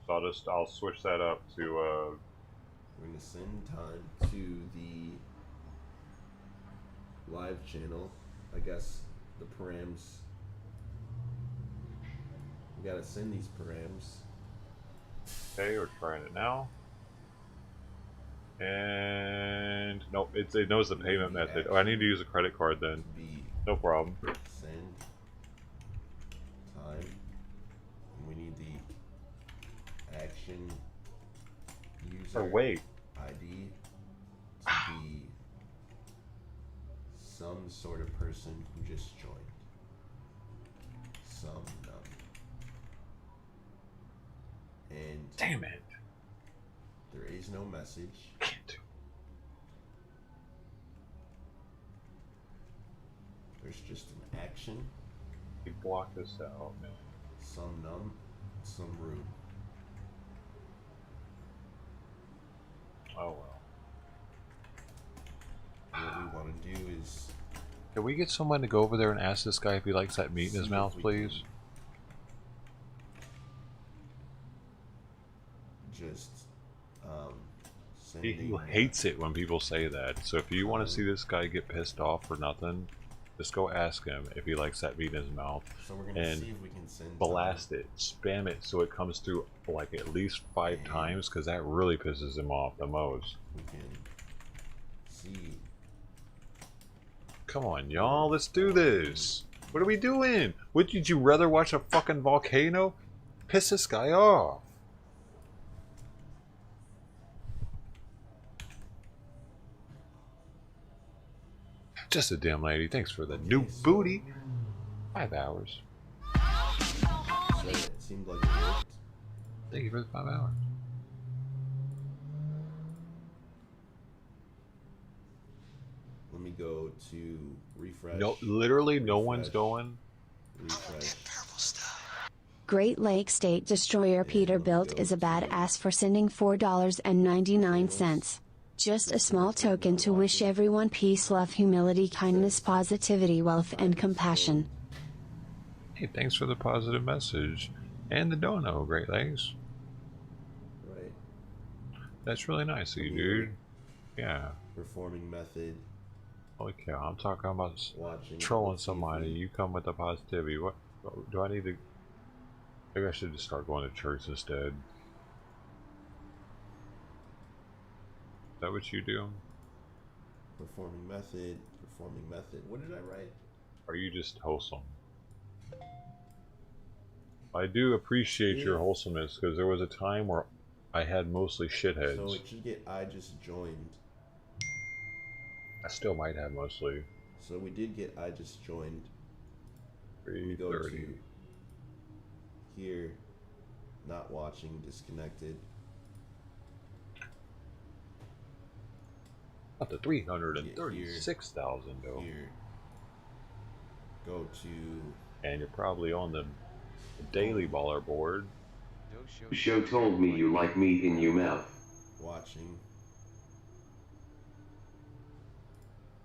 So I'll switch that up to We're gonna send time to the live channel. I guess the params. We gotta send these params. okay, we're trying it now. And nope, it knows the payment method. Oh, I need to use a credit card then. No problem. Send time. And we need the action user Or wait. ID to be some sort of person who just joined. Some and damn it. There is no message. Can't do. There's just an action. You block this out, man. Some num, some rude. Oh well. What we want to do is Can we get someone to go over there and ask this guy if he likes that meat in his See mouth, if we please? just send He a- hates it when people say that. So if you want to see this guy get pissed off for nothing, just go ask him if he likes that meat in his mouth. So we're gonna and see if we can send blast it, spam it so it comes through like at least 5 times, because that really pisses him off the most. We can see. Come on, y'all, let's do this. What are we doing? Would you rather watch a fucking volcano? Piss this guy off. Just a dim lady. Thanks for the new booty. 5 hours. So it seemed like it worked. Thank you for the 5 hours. Let me go to refresh. No, literally no one's going. Refresh. Great Lake State Destroyer Peterbilt is a badass for sending $4.99. Just a small token to wish everyone peace, love, humility, kindness, positivity, wealth, and compassion. Hey, thanks for the positive message. And the dono, Great Lakes. Right. That's really nice of you, dude. Yeah. Performing method. Holy cow, I'm talking about Watching trolling somebody. You come with the positivity. What do I need to... Maybe I should just start going to church instead. Is that what you do? Performing method. Performing method. What did I write? Are you just wholesome? I do appreciate your wholesomeness, because there was a time where I had mostly shitheads. So it should get I just joined. I still might have mostly. So we did get I just joined. 3:30. Here, not watching, disconnected. Up to 336,000 though. Here. Go to. And you're probably on the daily baller board. Show told me you like meat in your mouth. Watching.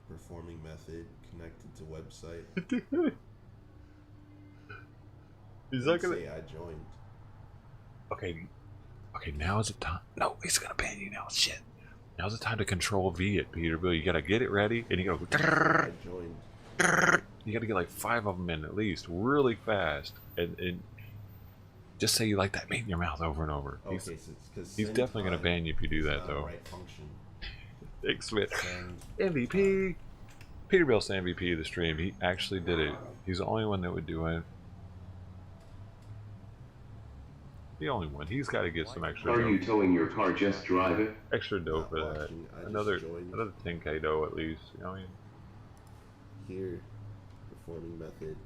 Performing method connected to website. He's not gonna say I joined. Okay, now is the time. No, he's gonna ban you now. Shit. Now's the time to control V it, Peterbilt. You gotta get it ready, and you gotta go. I joined. You gotta get like 5 of them in at least, really fast, and just say you like that meat in your mouth over and over. Okay, He's definitely gonna ban you if you do that, though. Right function. Thanks, Smith. MVP. Peterbilt's the MVP of the stream. He actually did it. He's the only one that would do it. The only one. He's got to get some extra. Are dough. you towing your car? Just drive it. Extra dough for that. Another 10k dough at least. You know what I mean? Here, performing method.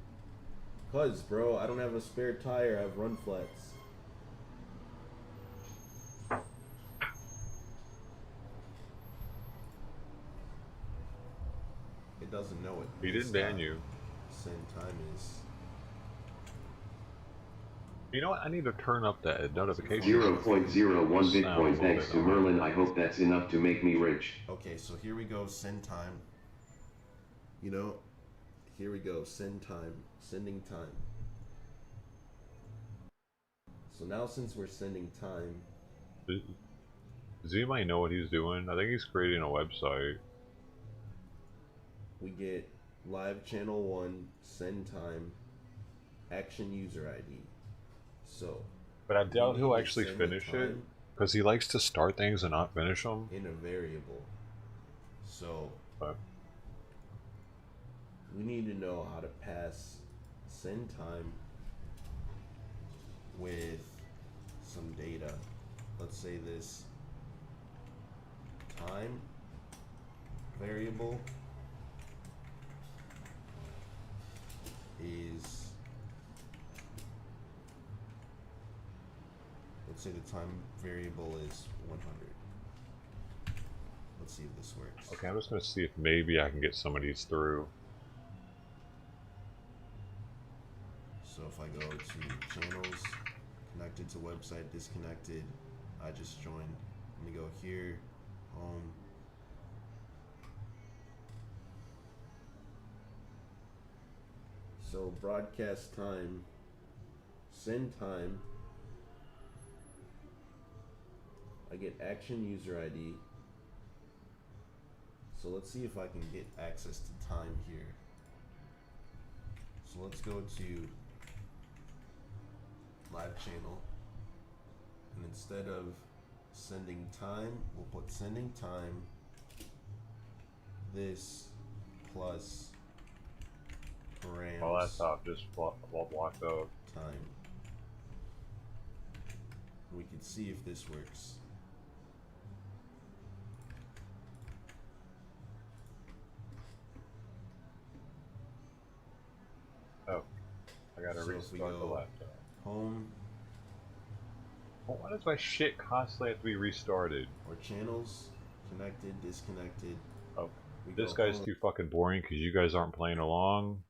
Cause, bro, I don't have a spare tire. I have run flats. It doesn't know it. He didn't ban you. Send time is. You know what? I need to turn up that notification. 0.01 Bitcoin. Thanks to Merlin. I hope that's enough to make me rich. Okay, so here we go. Send time. You know, here we go. Send time. Sending time. So now since we're sending time. Does anybody know what he's doing? I think he's creating a website. We get live channel 1, send time, action user ID. So. But I doubt he'll actually finish it. Because he likes to start things and not finish them. In a variable. So. We need to know how to pass send time with some data. Let's say this time variable is, let's say the time variable is 100. Let's see if this works. Okay, I'm just going to see if maybe I can get some of these through. So if I go to channels, connected to website, disconnected, I just joined. Let me go here, home. So broadcast time, send time, I get action user ID. So let's see if I can get access to time here. So let's go to live channel, and instead of sending time, we'll put sending time, this plus params. Oh, that's top, just blocked out. Time. We can see if this works. gotta So if we restart the go laptop. home Well, why does my shit constantly have to be restarted? or channels, connected, disconnected. Oh, We this go guy's home. too fucking boring because you guys aren't playing along.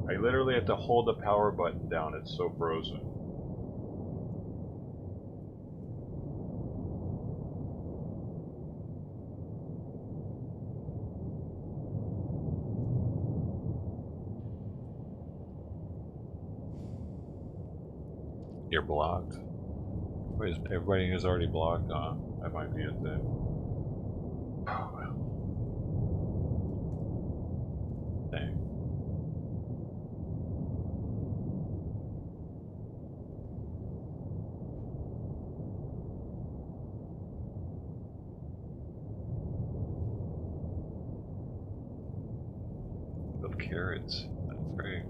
I literally have to hold the power button down, it's so frozen. You're blocked. Wait, everybody is already blocked? That might be it then. Oh well. Dang. Of carrots. That's great.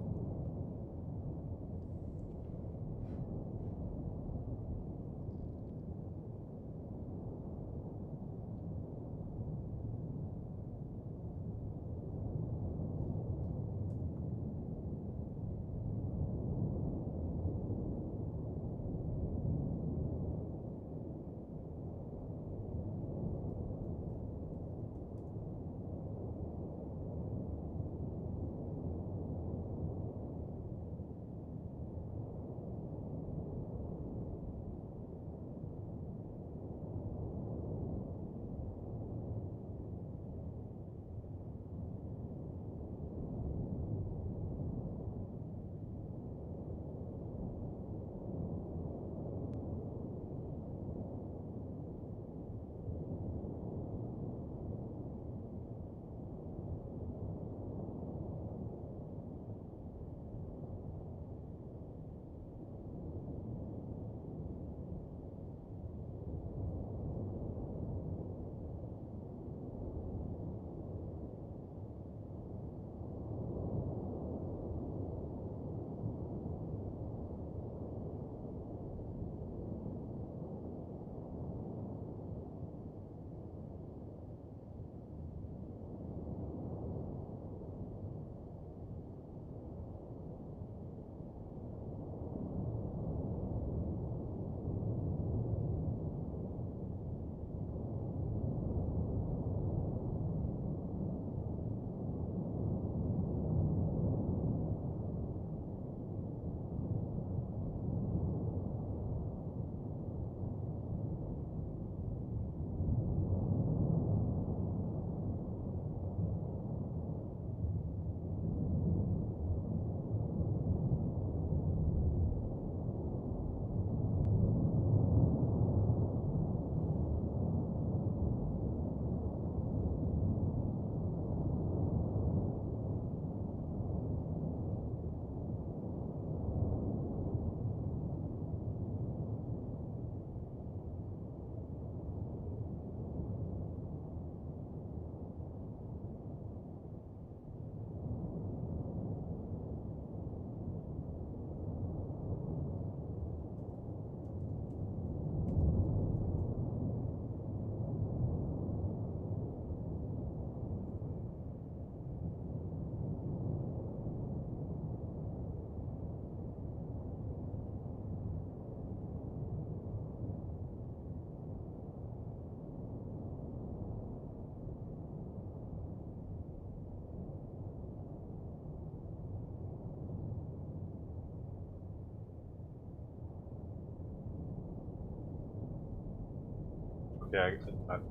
Okay,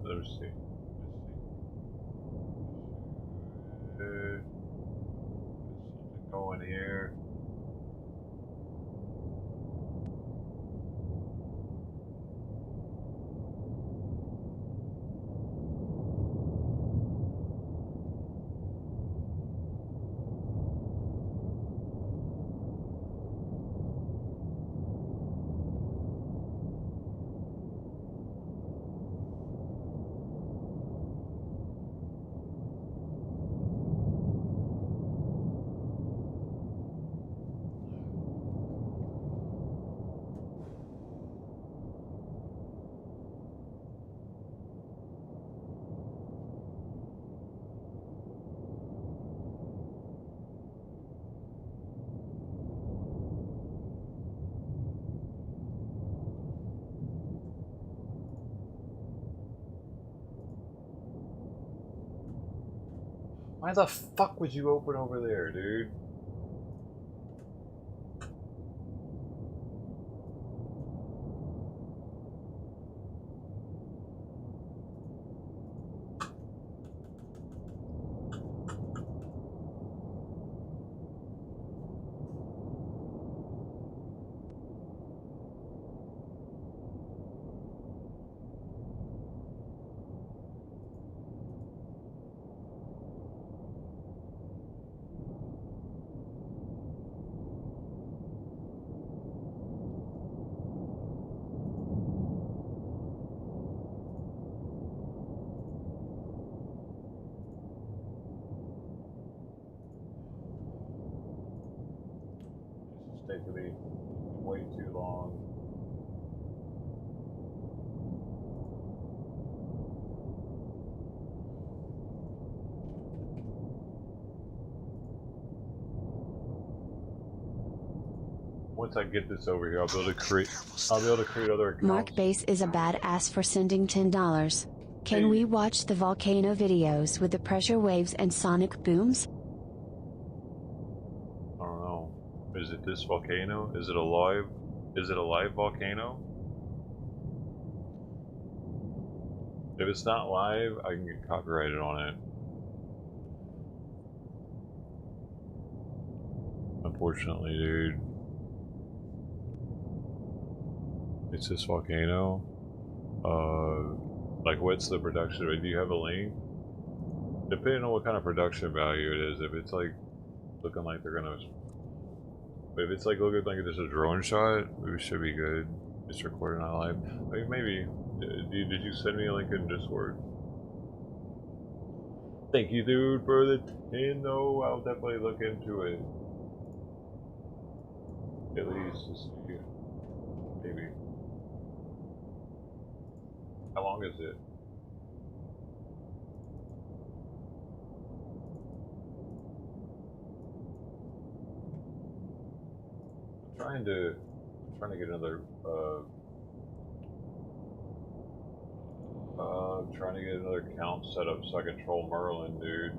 let's see. There's something going here. Why the fuck would you open over there, dude? Taking me way too long. Once I get this over here, I'll be able to create other accounts. Mark Base is a badass for sending $10. Can we watch the volcano videos with the pressure waves and sonic booms? I don't know. Is it this volcano? Is it a live volcano? If it's not live, I can get copyrighted on it. Unfortunately, dude. It's this volcano. Like what's the production? Do you have a link? Depending on what kind of production value it is, if it's like looking like they're gonna, if it's like looking like it's a drone shot, we should be good. It's recording not live. I mean, maybe. Did you send me a link in Discord? Thank you, dude, for the 10. Though I'll definitely look into it. At least to see, maybe. How long is it? I'm trying to get another trying to get another account set up so I can troll Merlin, dude.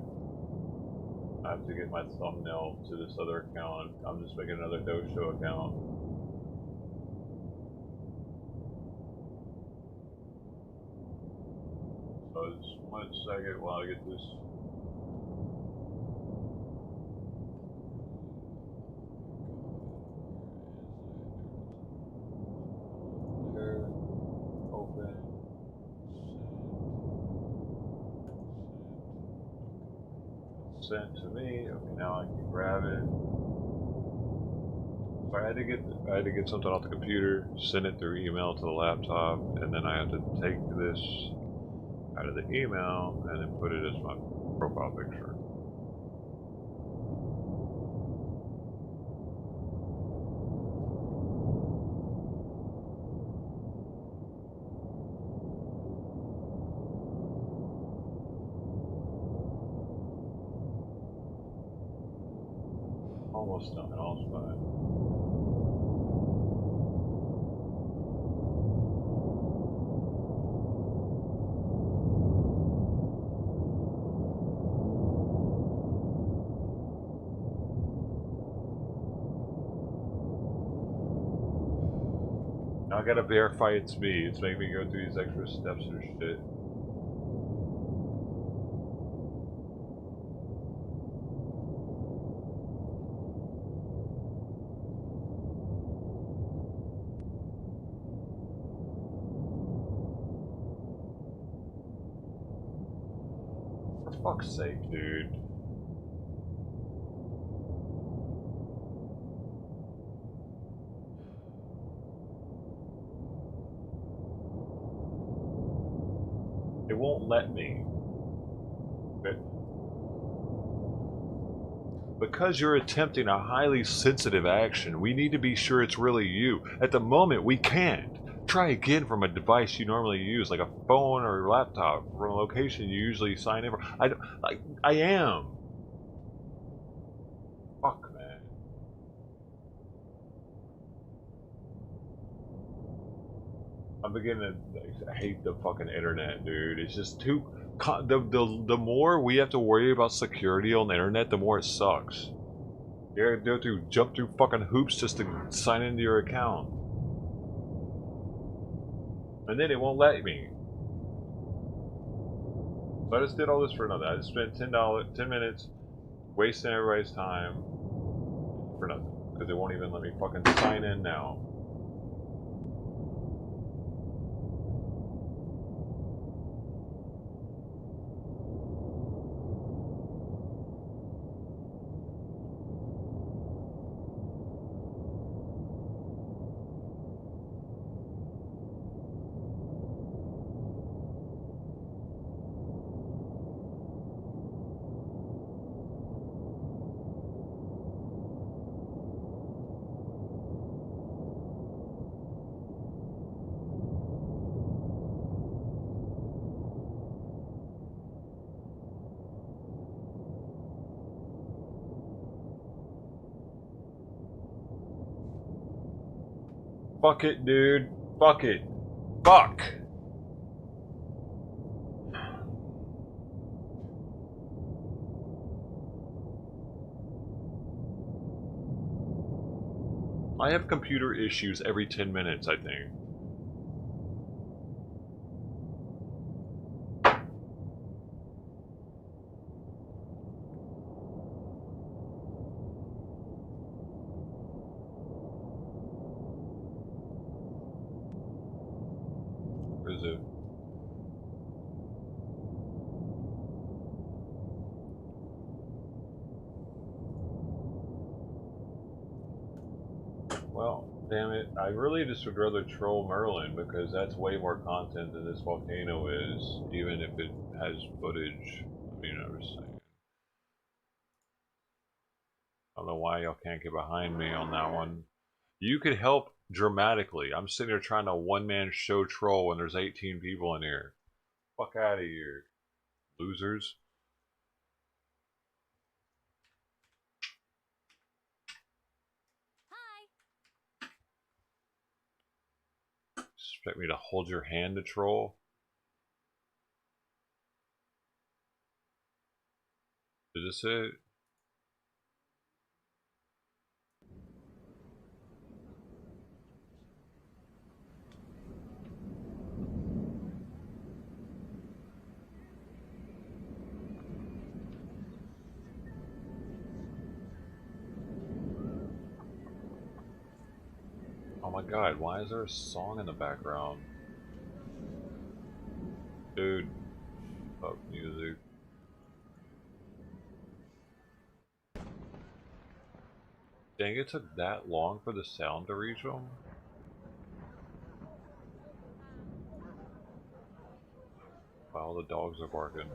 I have to get my thumbnail to this other account. I'm just making another DoeShow account. So just 1 second while I get this. There, open. Sent to me. Okay, now I can grab it. So I had to get something off the computer, send it through email to the laptop, and then I have to take this out of the email and then put it as my profile picture. Almost done, almost fine. Now I gotta verify it's me. It's making me go through these extra steps or shit. For fuck's sake, dude. It won't let me. Okay. Because you're attempting a highly sensitive action, we need to be sure it's really you. At the moment, we can't. Try again from a device you normally use, like a phone or a laptop, from a location you usually sign in for. I am. Fuck, man. I'm beginning to hate the fucking internet, dude. It's just too the more we have to worry about security on the internet, the more it sucks. You have to jump through fucking hoops just to sign into your account. And then it won't let me. So I just did all this for nothing. I just spent $10 minutes wasting everybody's time for nothing. Because it won't even let me fucking sign in now. Fuck it, dude. Fuck it. Fuck! I have computer issues every 10 minutes, I think. Where is it? Well, damn it. I really just would rather troll Merlin because that's way more content than this volcano is, even if it has footage. I mean, I was saying. I don't know why y'all can't get behind me on that one. You could help dramatically. I'm sitting here trying to one-man show troll when there's 18 people in here. Fuck out of here, losers. Expect me to hold your hand to troll? Is this it? Oh my god, why is there a song in the background? Dude, fuck music. Dang, it took that long for the sound to reach them? Wow, the dogs are barking.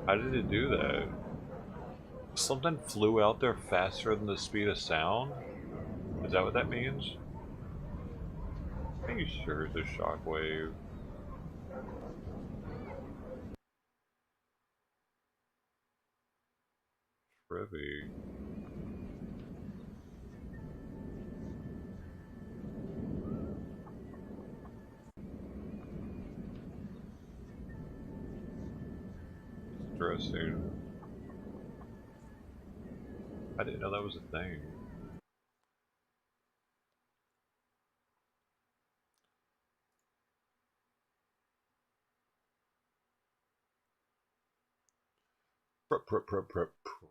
How did it do that? Something flew out there faster than the speed of sound? Is that what that means? Are you sure it's a shockwave? Trippy. Interesting. I didn't know that was a thing.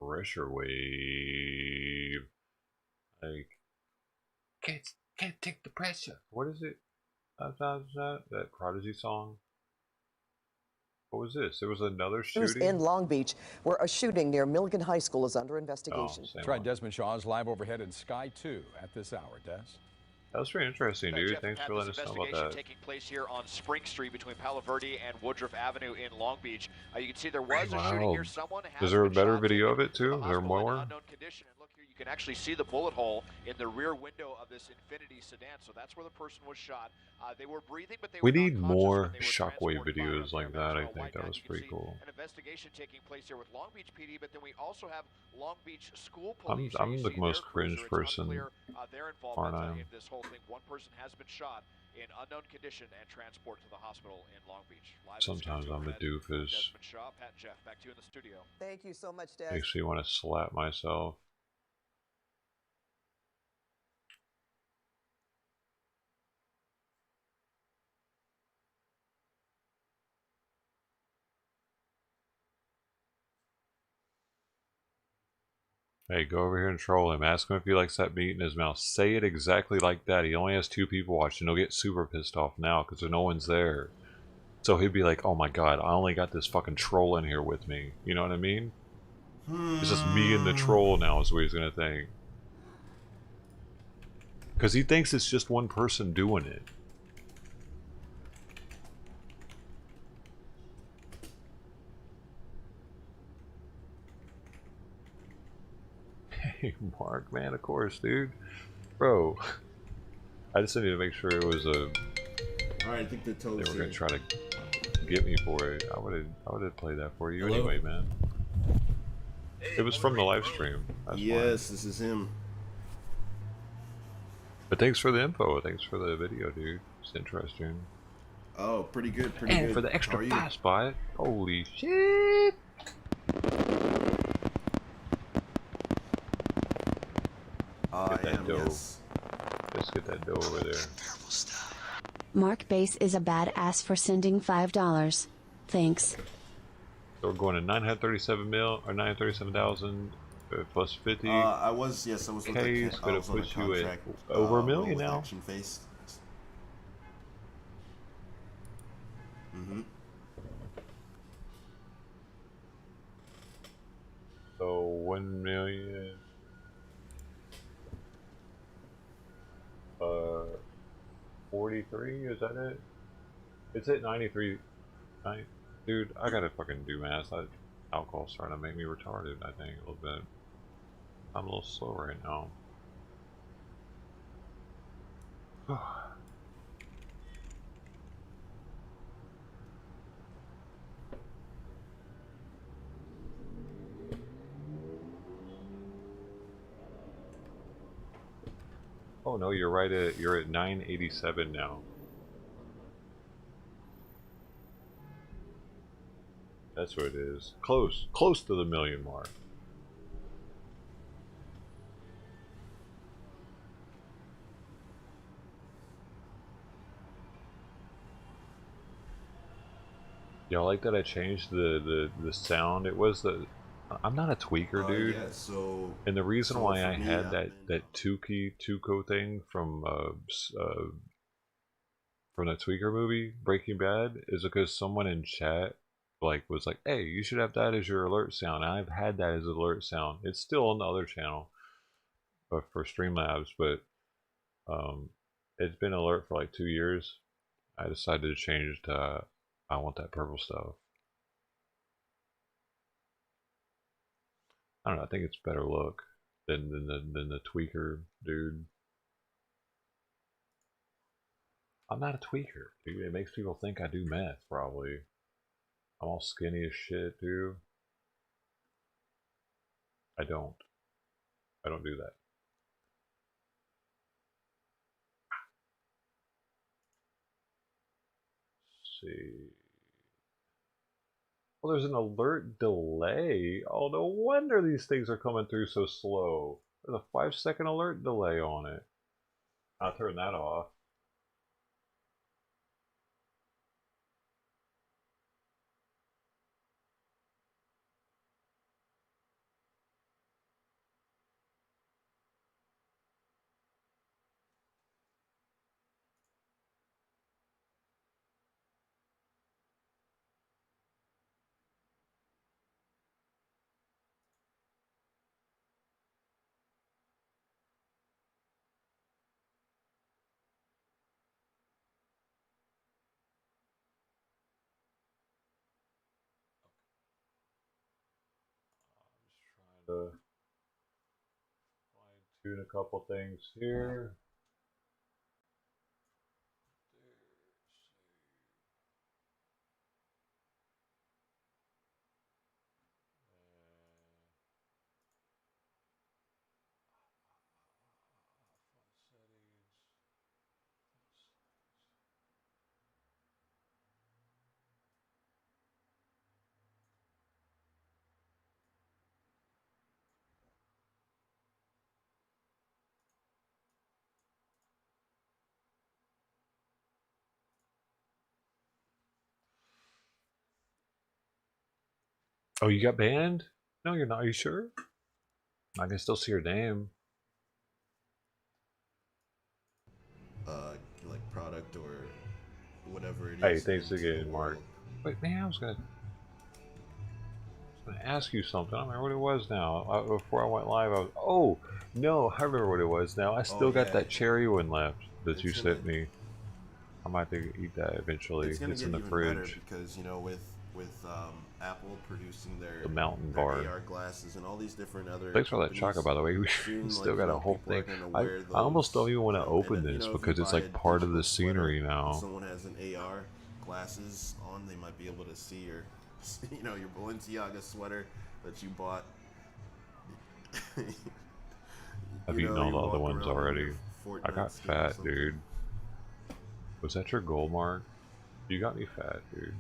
Pressure wave. Like can't take the pressure. What is it? That Prodigy song. What was this? There was another shooting in Long Beach, where a shooting near Milligan High School is under investigation. Try Desmond Shaw's live overhead in Sky 2 at this hour, Des. That was pretty interesting, dude. Thanks for letting us know about that. Taking place here on Spring Street between Palo Verde and Woodruff Avenue in Long Beach. You can see there was a shooting here. Someone has Is there a better video of it too? Is there more? can actually see the bullet hole in the rear window of this Infiniti sedan. So that's where the person was shot. They were breathing, but they We were not need conscious when more they were shockwave transported by our videos like that. I paramedics on a think white that van. was You can pretty see cool. an investigation taking place here with Long Beach PD, but then we also have Long Beach School I'm Police. I'm You the see most their cringe cruiser. It's person, unclear their involvement aren't I? in this whole thing. One person has been shot in unknown condition and transported to the hospital in Long Beach. Live in Sometimes Studio I'm a Overhead, doofus. Desmond Shaw, Pat and Jeff, back to you in the studio. Thank you so much, Des. Makes me want to slap myself. Hey, go over here and troll him. Ask him if he likes that meat in his mouth. Say it exactly like that. He only has 2 people watching. He'll get super pissed off now because no one's there. So he'll be like, oh my god, I only got this fucking troll in here with me. You know what I mean? It's just me and the troll now is what he's gonna think. Because he thinks it's just one person doing it. Hey, Mark, man, of course, dude. Bro, I just needed to make sure it was a... Alright, I think the toad's They were gonna here. try to get me for it. I would have played that for you. Hello? Anyway, man. It was from the live stream. That's Yes, fine. this is him. But thanks for the info. Thanks for the video, dude. It's interesting. Oh, pretty good, pretty And good. for the How extra are you? fast spot. Holy shit! Get that dough. Yes. Let's get that dough over there. Mark Base is a badass for sending $5. Thanks. So we're going to 937 mil or 937,000 plus 50. I was with K is gonna put you at over a million now. Action Face. Mm-hmm. So 1 million. 43, is that it? It's at 93. Dude, I gotta fucking do math. Alcohol's starting to make me retarded, I think, a little bit. I'm a little slow right now. Oh no, you're right you're at 987 now. That's what it is. Close to the million mark. Y'all like that I changed the sound? It was the... I'm not a tweaker, dude. Yeah, so... And the reason so why for I me, had that Tuco thing from that tweaker movie, Breaking Bad, is because someone in chat was like, hey, you should have that as your alert sound. And I've had that as an alert sound. It's still on the other channel for Streamlabs, but it's been alert for like 2 years. I decided to change it to I want that purple stuff. I don't know, I think it's better look than the tweaker dude. I'm not a tweaker, dude. It makes people think I do meth, probably. I'm all skinny as shit, dude. I don't. I don't do that. Let's see. Well, there's an alert delay. Oh, no wonder these things are coming through so slow. There's a 5-second alert delay on it. I'll turn that off. Doing a couple things here. Oh, you got banned? No, you're not. Are you sure? I can still see your name. Like product or whatever it is. Hey, thanks into the again, Mark. world. Wait, man, I was gonna ask you something. I don't remember what it was now. Before I went live, I was. Oh, no, I remember what it was now. I still got that cherry one left that you sent me. I might have to eat that eventually. It's gonna get in the even fridge. better because you know with Apple producing their Mountain their Bar. AR glasses and all these different other. Thanks for that chocolate, by the way. We still got a whole thing. I almost don't even want to open this because it's like part of the scenery now. If someone has an AR glasses on, they might be able to see your, you know, your Balenciaga sweater that you bought. I've eaten all the other ones already. I got fat, dude. Was that your goal, Mark? You got me fat, dude.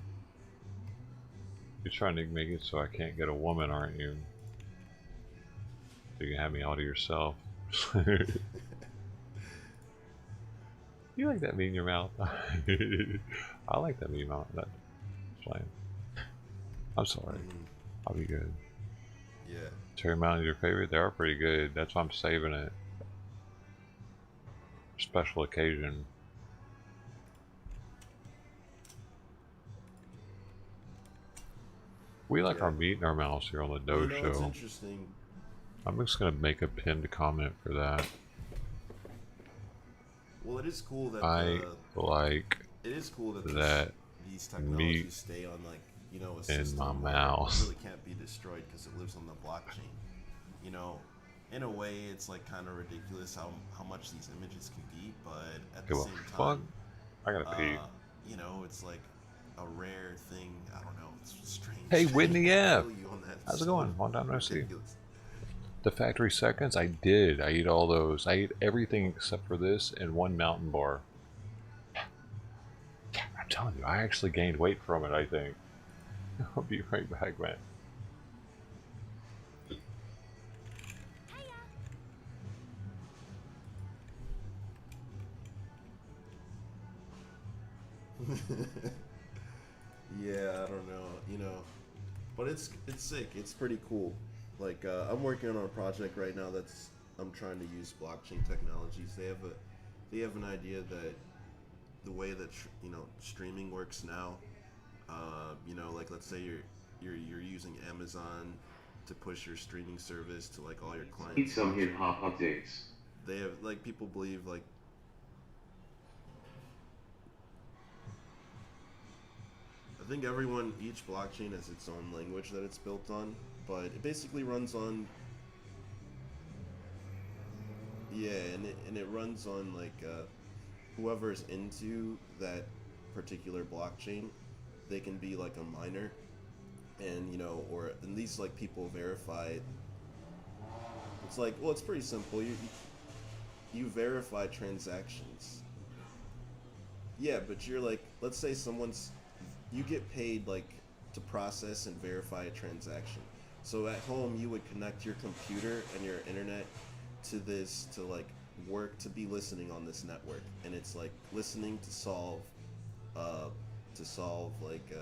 You're trying to make it so I can't get a woman, aren't you? So you can have me all to yourself. You like that meat in your mouth? I like that meat in my mouth. That's fine. I'm sorry. I'll be good. Yeah. Cherry Mountain is your favorite? They are pretty good. That's why I'm saving it. Special occasion. We like our meat in our mouths here on the DoeShow. You know, it's interesting. I'm just gonna make a pinned comment for that. Well, it is cool that I like it is cool that these meat technologies stay on, like, you know, a in system my where mouth. it really can't be destroyed because it lives on the blockchain. You know, in a way, it's like kind of ridiculous how much these images can be, but at the Give a same fuck. time, I gotta pee. you know, it's like a rare thing. I don't know. It's strange. Hey, Whitney F. I feel you on that. How's It's it going? so Long time no see. ridiculous. The factory seconds? I did. I ate all those. I ate everything except for this and one mountain bar. I'm telling you, I actually gained weight from it, I think. I'll be right back, man. Yeah, I don't know, you know, but it's sick. It's pretty cool. Like I'm working on a project right now that's I'm trying to use blockchain technologies. They have an idea that the way that you know streaming works now, you know, like let's say you're using Amazon to push your streaming service to like all your clients. Need some hip hop updates. They have like people believe like. I think each blockchain has its own language that it's built on, but it basically runs on, yeah, and it runs on like whoever's into that particular blockchain, they can be like a miner, and you know, or at least like people verify it. It's like, well, it's pretty simple. You verify transactions. Yeah, but you're like, let's say you get paid like to process and verify a transaction. So at home you would connect your computer and your internet to this to like work to be listening on this network, and it's like listening to solve like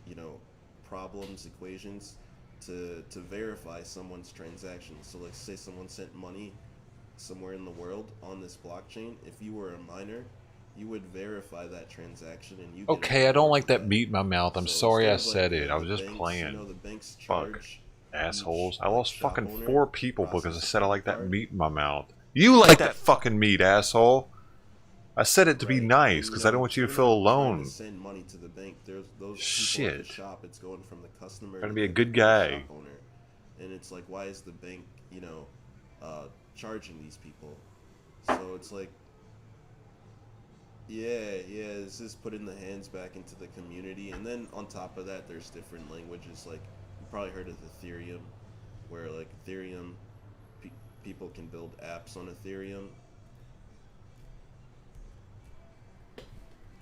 you know, problems, equations to verify someone's transaction. So like say someone sent money somewhere in the world on this blockchain. If you were a miner, you would verify that transaction, and you. Okay, I don't like that meat in my mouth. I'm sorry I said like, it. I was just banks, playing. You know, the banks Fuck. Assholes. I lost shop fucking owner 4 people because I said I like that meat in my mouth. You like that fucking meat, asshole. I said it to be nice because I don't want you to feel alone. Send money to the bank. There's those Shit. people at the shop. It's going from the customer Trying to to be a the good guy. shop owner. And it's like, why is the bank, you know, charging these people. So it's like, yeah, it's just putting the hands back into the community. And then on top of that, there's different languages. Like, you probably heard of Ethereum, where like Ethereum, people can build apps on Ethereum.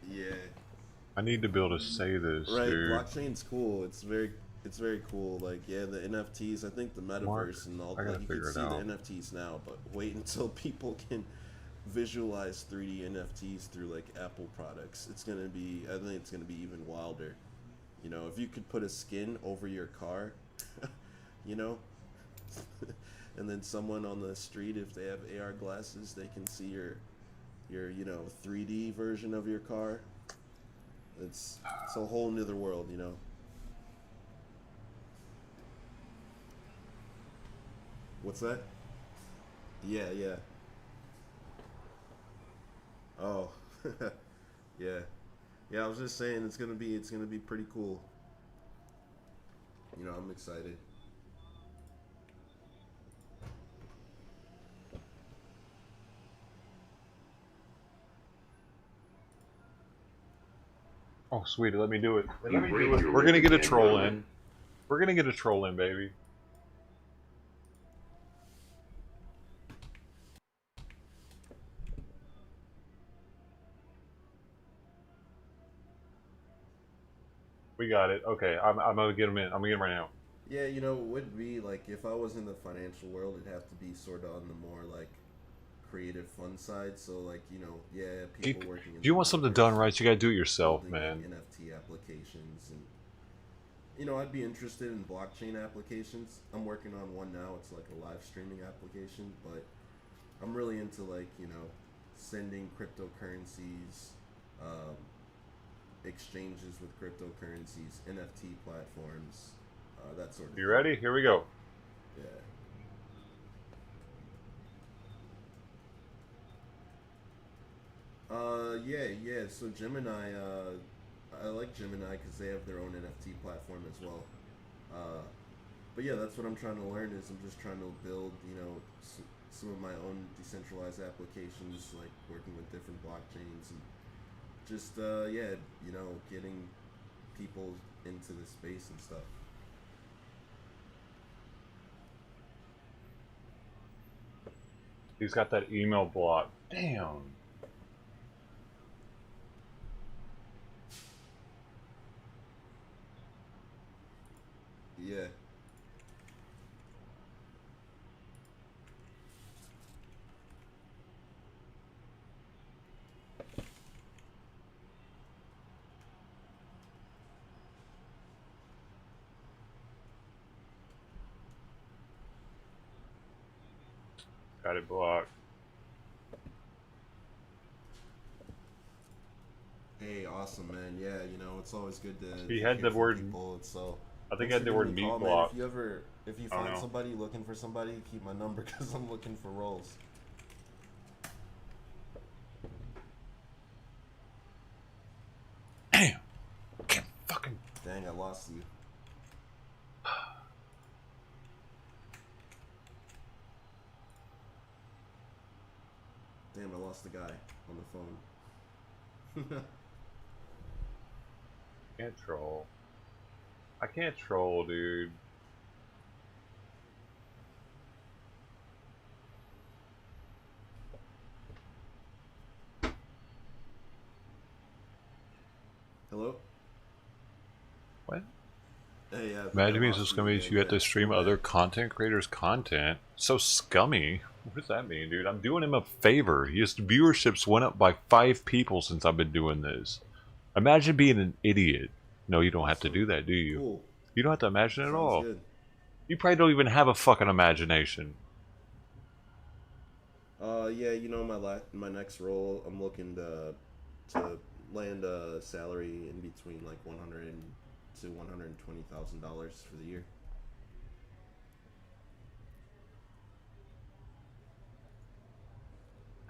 Yeah. I need to be able to say this, Right, dude. blockchain's cool. It's very cool. Like, yeah, the NFTs. I think the metaverse Mark, and all. I gotta Like, you can figure it see the out. NFTs now, but wait until people can visualize 3D NFTs through like Apple products. It's gonna be. I think it's gonna be even wilder. You know, if you could put a skin over your car, you know, and then someone on the street, if they have AR glasses, they can see your 3D version of your car. It's a whole nother world, you know. What's that? Yeah. Oh, yeah. I was just saying it's gonna be pretty cool. You know, I'm excited. Oh, sweetie, let me do it. You break your We're gonna lip get a again, troll Merlin. in. We're gonna get a troll in, baby. We got it. Okay, I'm gonna get him in. I'm gonna get him right now. Yeah, you know, it would be like if I was in the financial world, it'd have to be sort of on the more like creative, fun side. So like, you know, yeah, people working. If you want something done right, you gotta do it yourself, man. Like NFT applications, and you know, I'd be interested in blockchain applications. I'm working on one now. It's like a live streaming application, but I'm really into like, you know, sending cryptocurrencies, exchanges with cryptocurrencies, NFT platforms, that sort of You ready? Here we go. Yeah. So Gemini, I like Gemini because they have their own NFT platform as well. But yeah, that's what I'm trying to learn. Is I'm just trying to build, you know, some of my own decentralized applications, like working with different blockchains and just yeah, you know, getting people into the space and stuff. He's got that email block. Damn. Yeah. Got it blocked. Hey, awesome, man. Yeah, you know, it's always good to. He had hear the from word. people. So I think he thanks had for the giving word me a meat call, man. block. If you I don't find know. somebody looking for somebody, keep my number because I'm looking for roles. Damn. Can't fucking. Dang, I lost you. Damn, I lost the guy on the phone. Can't troll. I can't troll, dude. Hello? What? Hey, yeah. Imagine me so scummy you have to stream other content creators' content. So scummy. What does that mean, dude? I'm doing him a favor. His viewerships went up by 5 people since I've been doing this. Imagine being an idiot. No, you don't have to do that, do you? Cool. You don't have to imagine at Sounds all. good. You probably don't even have a fucking imagination. Yeah, you know, my next role, I'm looking to land a salary in between like $100,000 to $120,000 for the year.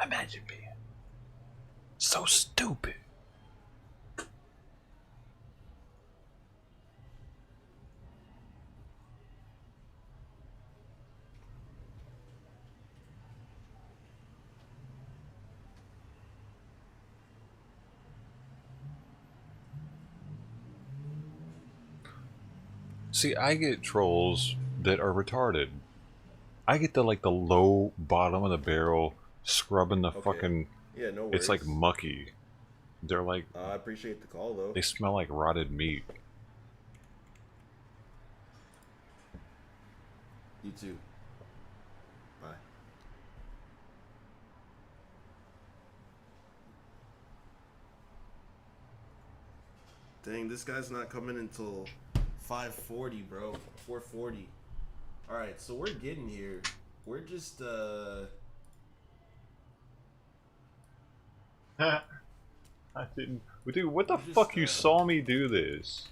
Imagine being so stupid. See, I get trolls that are retarded. I get the like the low bottom of the barrel scrubbing the fucking. Yeah, no It's like worries. mucky. They're like. I appreciate the call though. They smell like rotted meat. You too. Bye. Dang, this guy's not coming until 5:40, bro. 4:40. All right, so we're getting here. We're just I didn't. Dude, what the fuck? You saw me do this.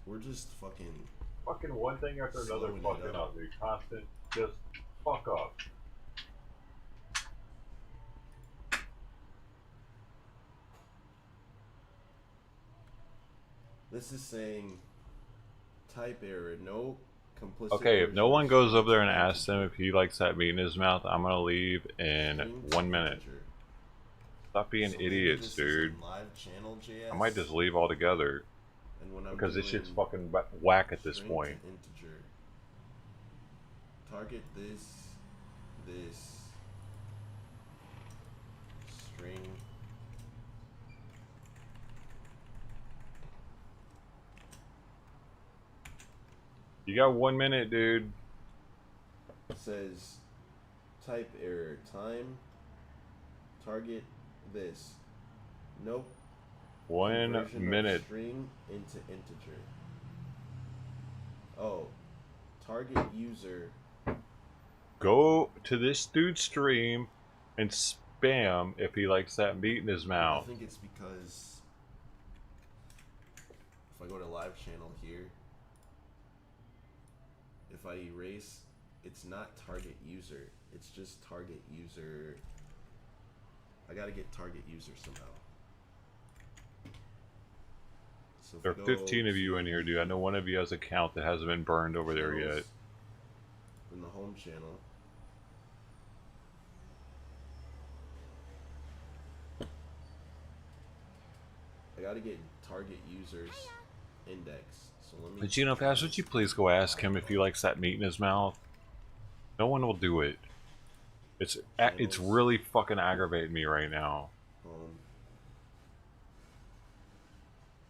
we're just fucking One thing after another Slowing it fucking up. up, dude. Constant. Just fuck up. This is saying type error, no complicit. Okay, if no version one of goes stream over there and to asks him if he likes that meat in his mouth, I'm gonna leave in stream to 1 minute. integer. Stop being So maybe idiots, this is dude. in live channel JS, I might just leave altogether. and when I'm Because this shit's doing fucking whack at this string to point. integer, target this string. You got 1 minute, dude. Says type error, time, target this. Nope. 1 Conversion of minute. string into integer. Oh, target user. Go to this dude's stream and spam if he likes that meat in his I mouth. think it's because if I go to live channel here, if I erase, it's not target user. It's just target user. I gotta get target user somehow. So if There I are go 15 of you in here, dude. I know one of you has an account that hasn't been burned over there channels yet. in the home channel. I gotta get target users index. So let me. But Gino Pass, would you please go ask him if he likes that meat in his mouth? No one will do it. It's really fucking aggravating me right now.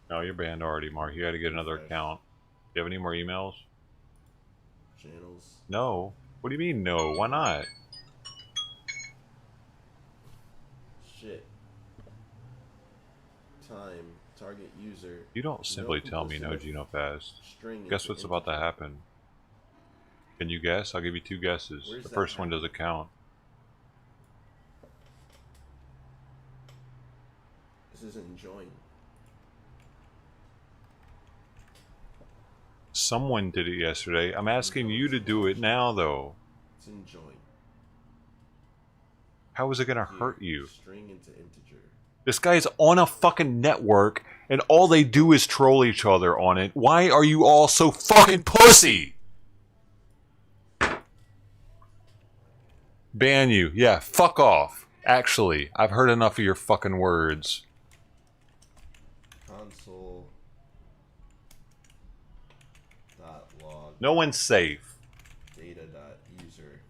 No, you're banned already, Mark. You gotta get another account. Do you have any more emails? Channels. No. What do you mean no? Why not? Shit. Time. Target user. You don't simply tell me no, Gino Fast. Guess what's about to happen? Can you guess? I'll give you 2 guesses. Where's The that first one doesn't count. This isn't join. Someone did it yesterday. I'm asking you to do it now, though. It's in join. How is it gonna hurt you? String into integer. This guy's on a fucking network, and all they do is troll each other on it. Why are you all so fucking pussy? Ban you. Yeah, fuck off. Actually, I've heard enough of your fucking words. Console. Dot log. No one's safe. Data dot user.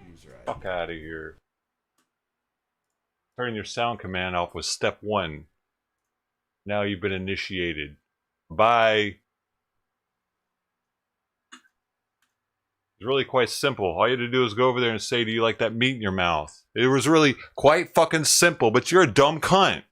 User ID. Fuck out of here. Turn your sound command off was step 1. Now you've been initiated. Bye. It's really quite simple. All you had to do is go over there and say, do you like that meat in your mouth? It was really quite fucking simple, but you're a dumb cunt.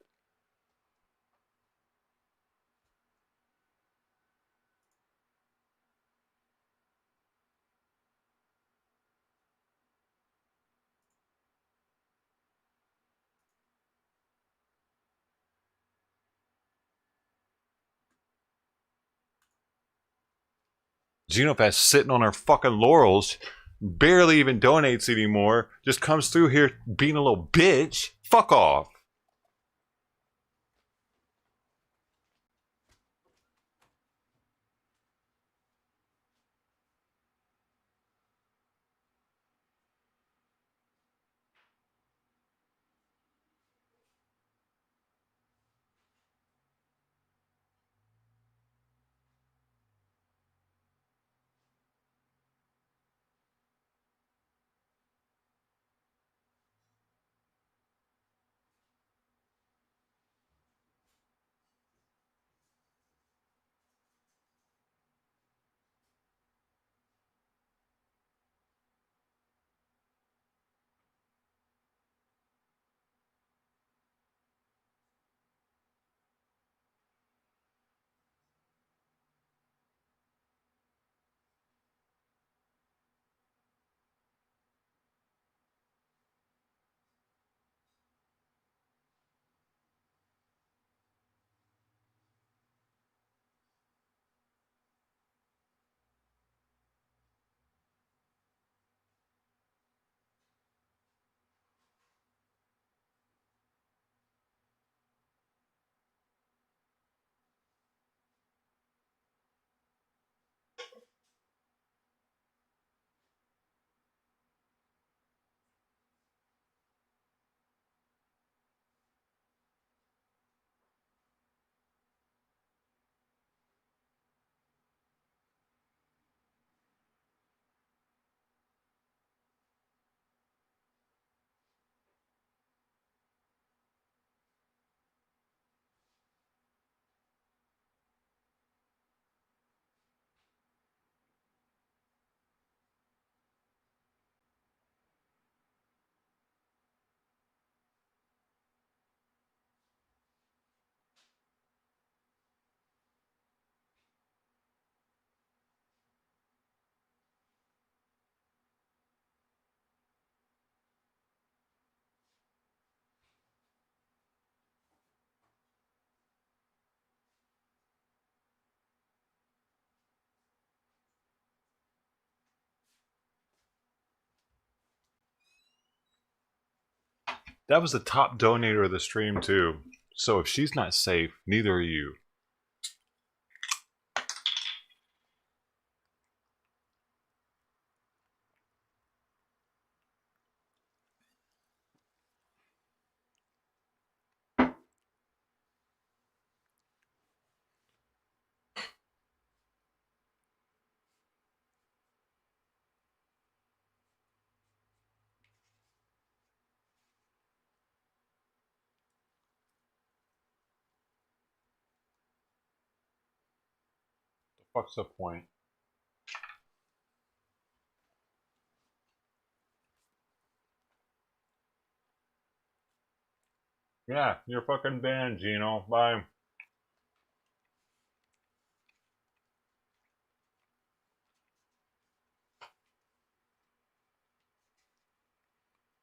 Genopath sitting on her fucking laurels, barely even donates anymore, just comes through here being a little bitch. Fuck off. That was the top donator of the stream too. So if she's not safe, neither are you. The fuck's the point? Yeah, you're fucking banned, Gino. Bye.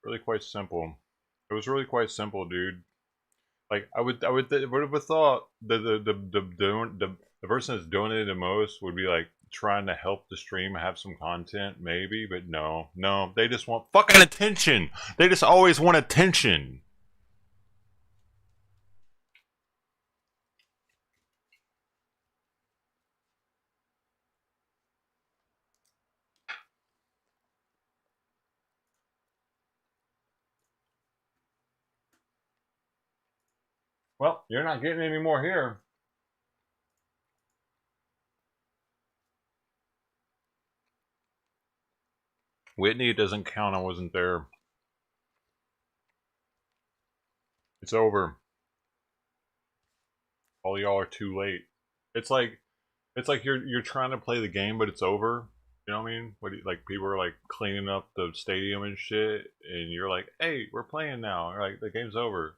Really quite simple. It was really quite simple, dude. Like would have thought the person that's donated the most would be like trying to help the stream have some content, maybe, but no, they just want fucking attention. They just always want attention. Well, you're not getting any more here. Whitney, it doesn't count. I wasn't there. It's over. All y'all are too late. It's like you're trying to play the game, but it's over. You know what I mean? What do you, like people are like cleaning up the stadium and shit, and you're like, "Hey, we're playing now." Or like the game's over.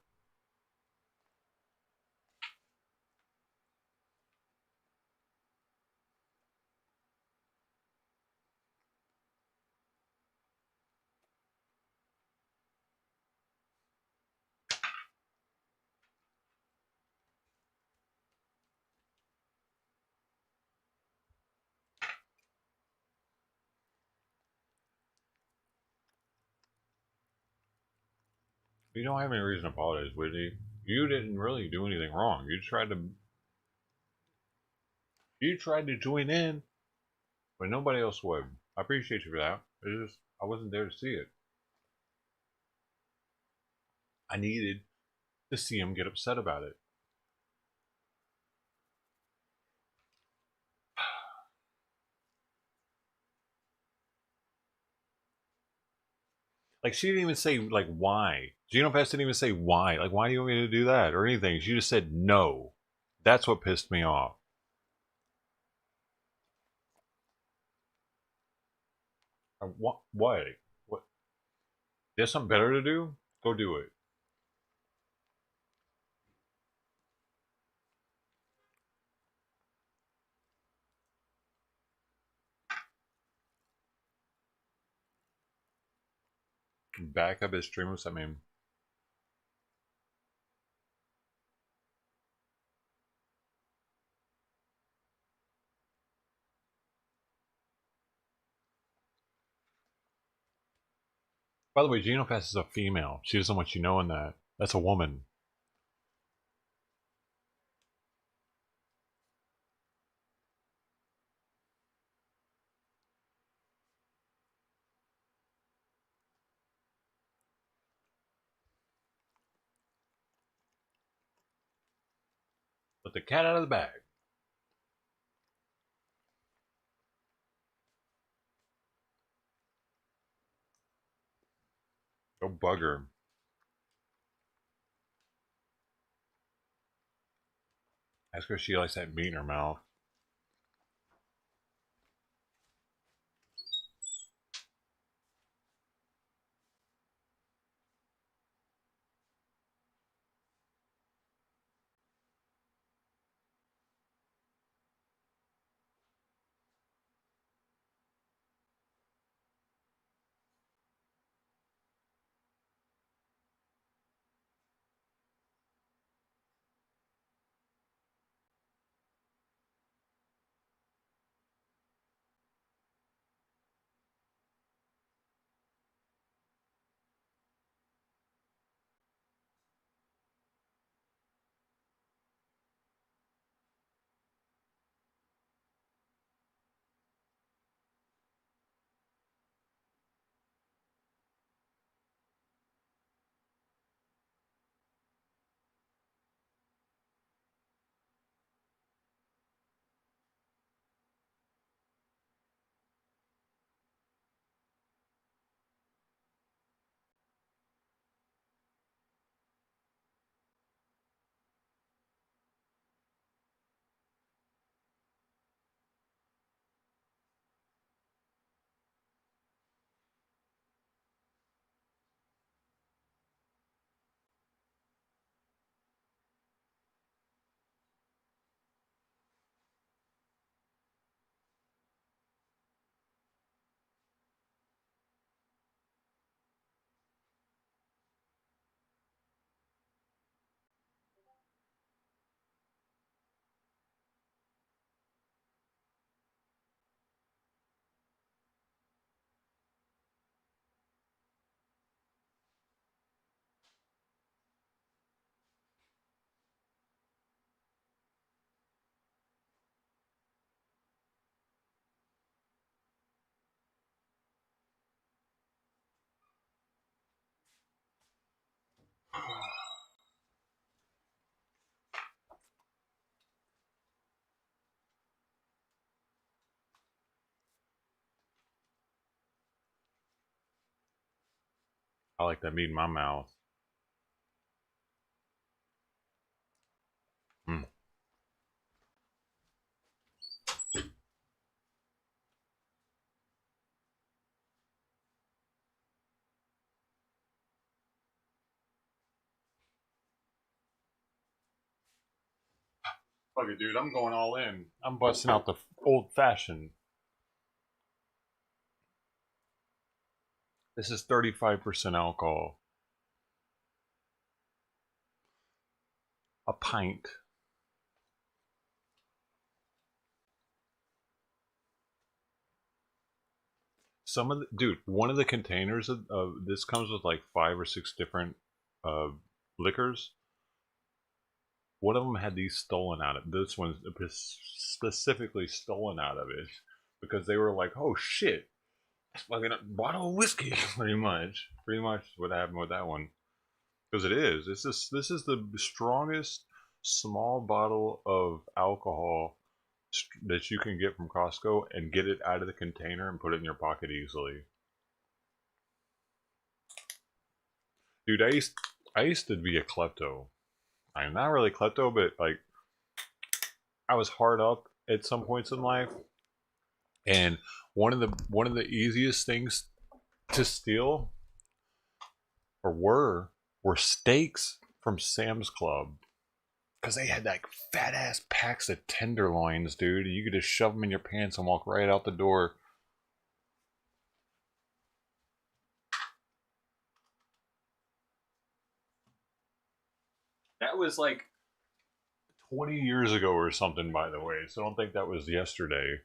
You don't have any reason to apologize, Whitney. You didn't really do anything wrong. You tried to join in, but nobody else would. I appreciate you for that. It's just I wasn't there to see it. I needed to see him get upset about it. Like she didn't even say like why. Genofest didn't even say why. Like why do you want me to do that or anything? She just said no. That's what pissed me off. What? What? What? You have something better to do? Go do it. Back up his streamers. I mean, by the way, Genofest is a female. She doesn't want you knowing that. That's a woman. Let the cat out of the bag. Go bug her. Ask her if she likes that meat in her mouth. I like that meat in my mouth. Mm. Fuck it, dude. I'm going all in. I'm busting out the old fashioned. This is 35% alcohol. A pint. Some of the dude, one of the containers of this comes with like 5 or 6 different uh, liquors. One of them had these stolen out of this one specifically stolen out of it because they were like, "Oh shit, it's fucking a bottle of whiskey." Pretty much what happened with that one. Because it is. This is the strongest small bottle of alcohol that you can get from Costco and get it out of the container and put it in your pocket easily. Dude, I used to be a klepto. I'm not really klepto, but like I was hard up at some points in life, and one of the easiest things to steal were steaks from Sam's Club. Because they had like fat ass packs of tenderloins, dude. You could just shove them in your pants and walk right out the door. That was like 20 years ago or something, by the way. So I don't think that was yesterday.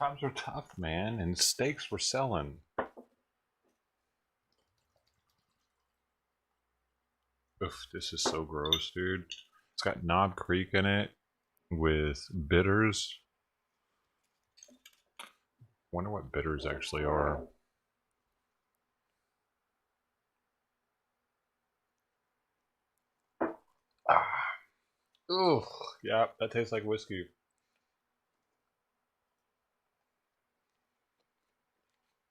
Times were tough, man, and steaks were selling. Oof, this is so gross, dude. It's got Knob Creek in it with bitters. Wonder what bitters actually are. Ugh, yeah, that tastes like whiskey.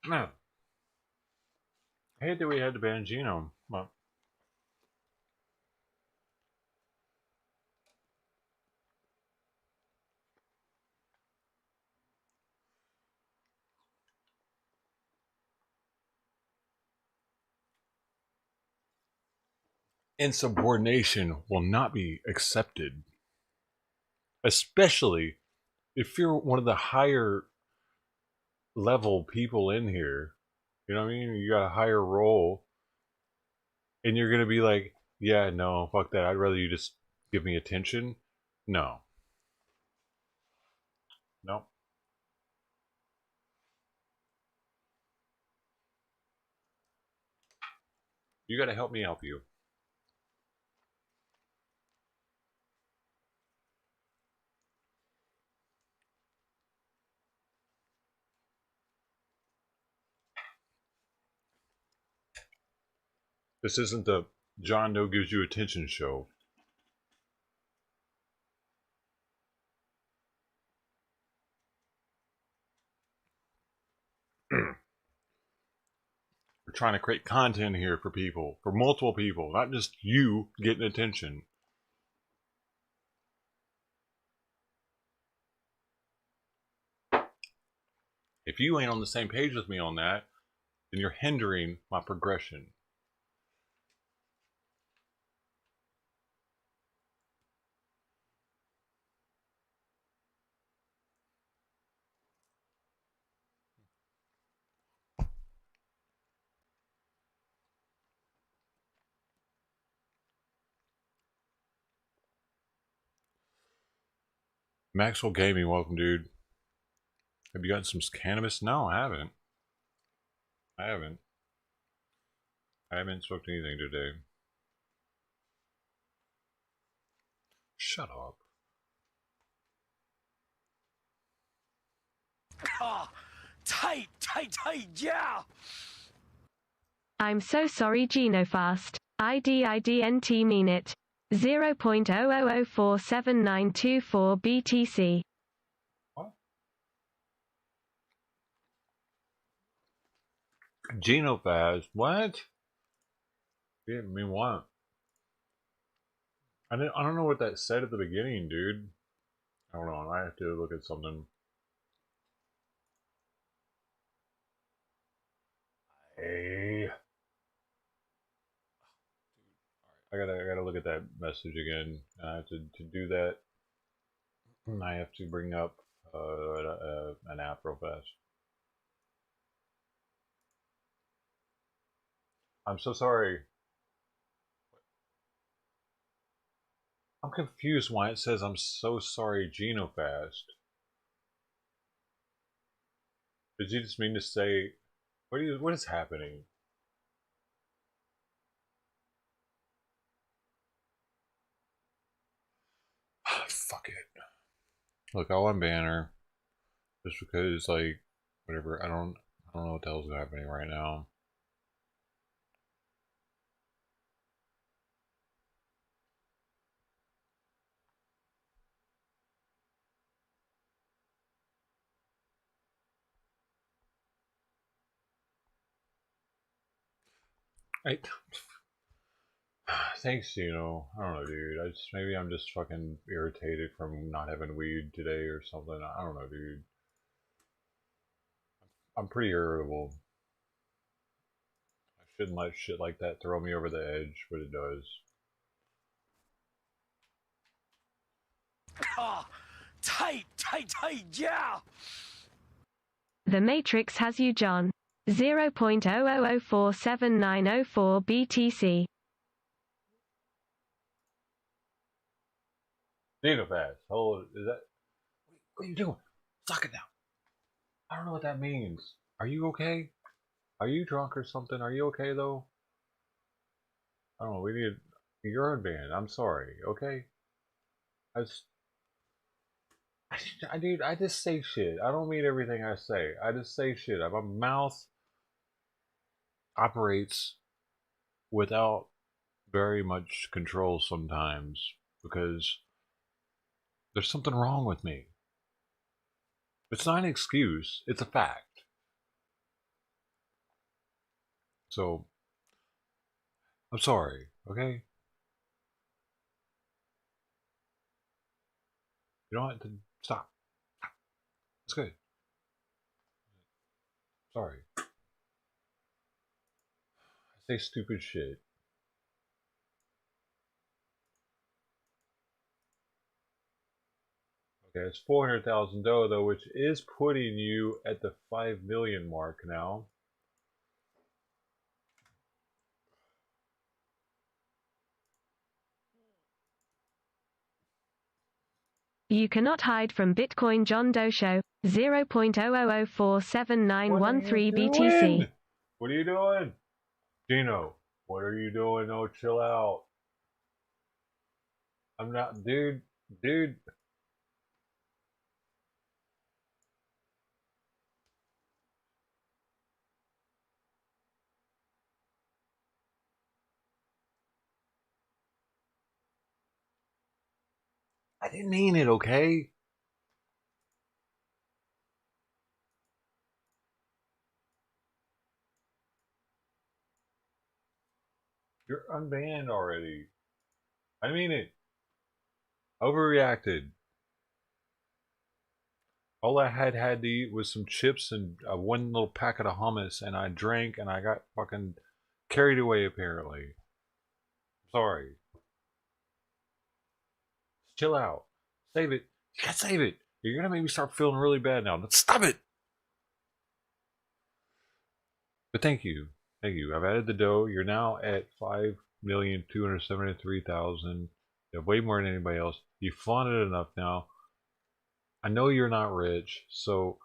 No. I hate that we had the Bangino. Well, insubordination will not be accepted. Especially if you're one of the higher level people in here. You know what I mean? You got a higher role. And you're going to be like, yeah, no, fuck that. I'd rather you just give me attention. No. No. You got to help me help you. This isn't the John Doe gives you attention show. We're trying to create content here for people, for multiple people, not just you getting attention. If you ain't on the same page with me on that, then you're hindering my progression. Maxwell Gaming, welcome, dude. Have you gotten some cannabis? No, I haven't. I haven't smoked anything today. Shut up. Oh, tight, yeah. I'm so sorry, Genofast. IDIDNT mean it. 0.00047924 BTC. Genofast? What? You didn't mean what? I don't know what that said at the beginning, dude. Hold on, I have to look at something. Hey. I gotta look at that message again. I have to do that. I have to bring up an app real fast. I'm so sorry. I'm confused why it says I'm so sorry, Genofast. Did you just mean to say what is happening? Fuck it. Look, I'll unban her. Just because, like, whatever. I don't know what the hell's happening right now. Thanks, I don't know, dude. Maybe I'm just fucking irritated from not having weed today or something. I don't know, dude. I'm pretty irritable. I shouldn't let shit like that throw me over the edge, but it does. Oh, tight, yeah. The Matrix has you, John. 0.00047904 BTC. Genofast. Hold, is that? What are you doing? Suck it down. I don't know what that means. Are you okay? Are you drunk or something? Are you okay though? I don't know. We need your band. I'm sorry. Okay. I just say shit. I don't mean everything I say. I just say shit. My mouth operates without very much control sometimes because there's something wrong with me. It's not an excuse. It's a fact. So, I'm sorry. Okay. You don't have to stop. It's good. Sorry. I say stupid shit. Okay, it's 400,000 dough though, which is putting you at the 5 million mark now. You cannot hide from Bitcoin, John DoeShow. 0.00047913 BTC. What are you doing? Gino, what are you doing? No, chill out. I'm not, dude. I didn't mean it, okay? You're unbanned already. I mean it. Overreacted. All I had to eat was some chips and one little packet of hummus, and I drank and I got fucking carried away apparently. Sorry. Chill out. Save it. You gotta save it. You're gonna make me start feeling really bad now. Stop it! But thank you. Thank you. I've added the dough. You're now at 5,273,000. You have way more than anybody else. You flaunted it enough now. I know you're not rich, so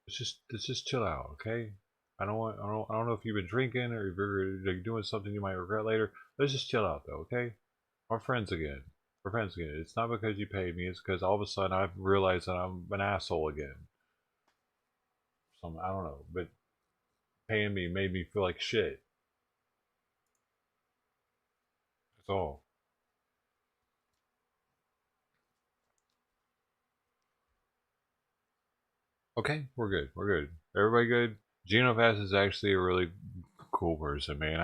let's just chill out, okay? I don't know if you've been drinking or if you're like, doing something you might regret later. Let's just chill out though, okay? We're friends again. We're friends again. It's not because you paid me. It's because all of a sudden I've realized that I'm an asshole again. I don't know, but paying me made me feel like shit. That's all. Okay, we're good. We're good. Everybody good? Genofast is actually a really cool person, man.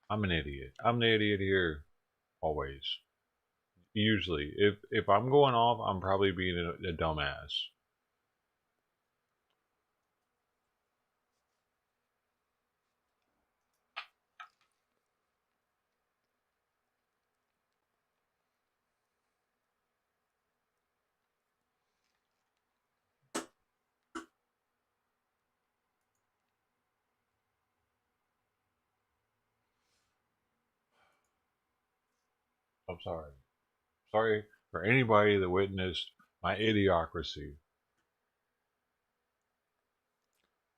I'm an idiot. I'm the idiot here, always. Usually, if I'm going off, I'm probably being a dumbass. I'm sorry. Sorry for anybody that witnessed my idiocracy.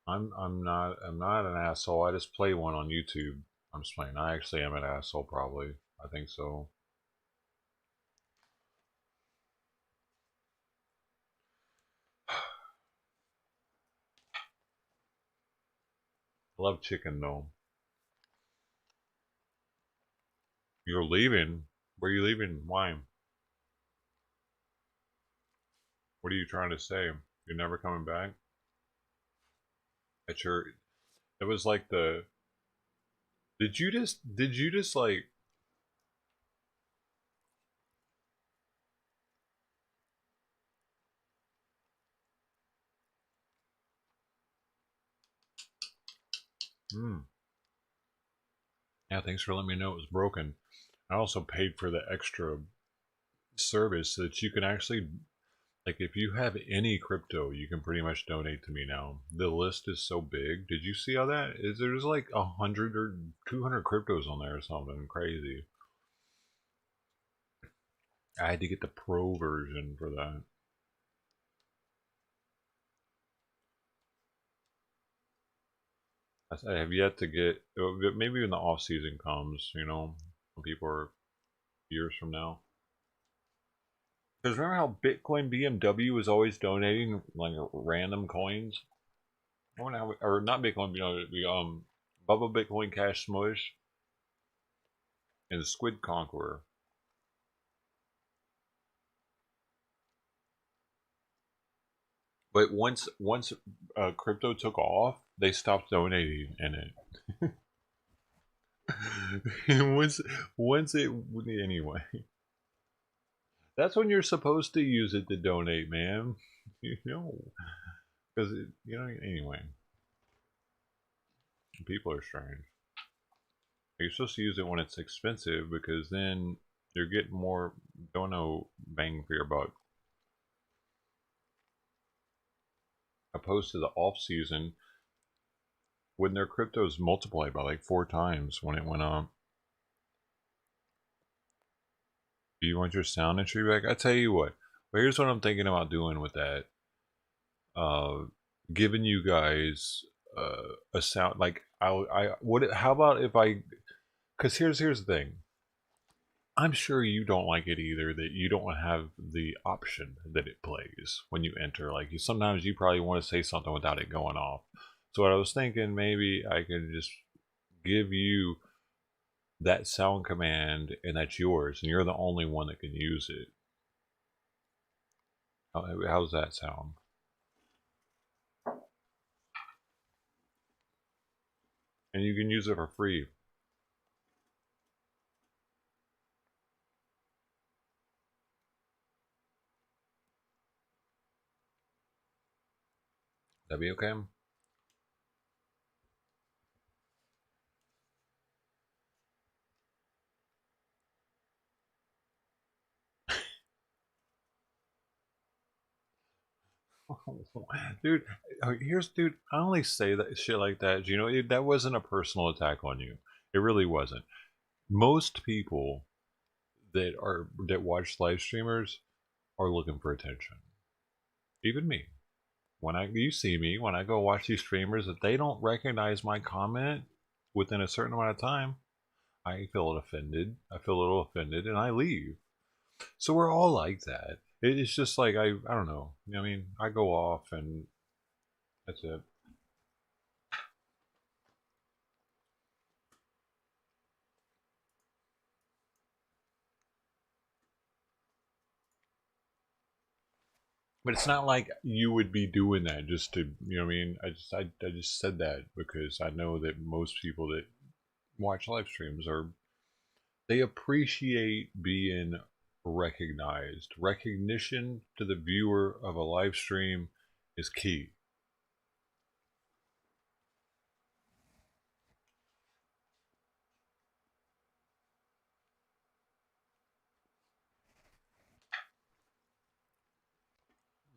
I'm not an asshole. I just play one on YouTube. I'm just playing. I actually am an asshole, probably. I think so. I love chicken though. You're leaving? Where are you leaving? Why? What are you trying to say? You're never coming back? At your, it was like the. Did you just like? Hmm. Yeah, thanks for letting me know it was broken. I also paid for the extra service so that you can actually, like, if you have any crypto, you can pretty much donate to me now. The list is so big. Did you see how that is? There's like 100 or 200 cryptos on there or something crazy. I had to get the pro version for that. I have yet to get, maybe when the off season comes, you know, when people are years from now. Because remember how Bitcoin BMW was always donating like random coins? I wonder how, or not Bitcoin BMW, Bubba Bitcoin Cash Smush and Squid Conqueror. But once crypto took off, they stopped donating in it. once it anyway. That's when you're supposed to use it to donate, man. You know, because you know. Anyway, people are strange. You're supposed to use it when it's expensive because then you're getting more dono bang for your buck. Opposed to the off season when their cryptos multiplied by like 4 times when it went up. Do you want your sound entry back? I tell you what. Well, here's what I'm thinking about doing with that. Giving you guys a sound like how about if I, because here's the thing. I'm sure you don't like it either that you don't have the option that it plays when you enter. Like sometimes you probably want to say something without it going off. So what I was thinking, maybe I could just give you that sound command and that's yours and you're the only one that can use it. How's that sound? And you can use it for free. That be okay? Dude, dude, I only say that shit like that. You know, that wasn't a personal attack on you. It really wasn't. Most people that watch live streamers are looking for attention. Even me. You see me when I go watch these streamers, if they don't recognize my comment within a certain amount of time, I feel offended. I feel a little offended, and I leave. So we're all like that. It's just like I don't know. I mean, I go off and that's it. But it's not like you would be doing that just to, you know what I mean? I just said that because I know that most people that watch live streams they appreciate being recognized. Recognition to the viewer of a live stream is key.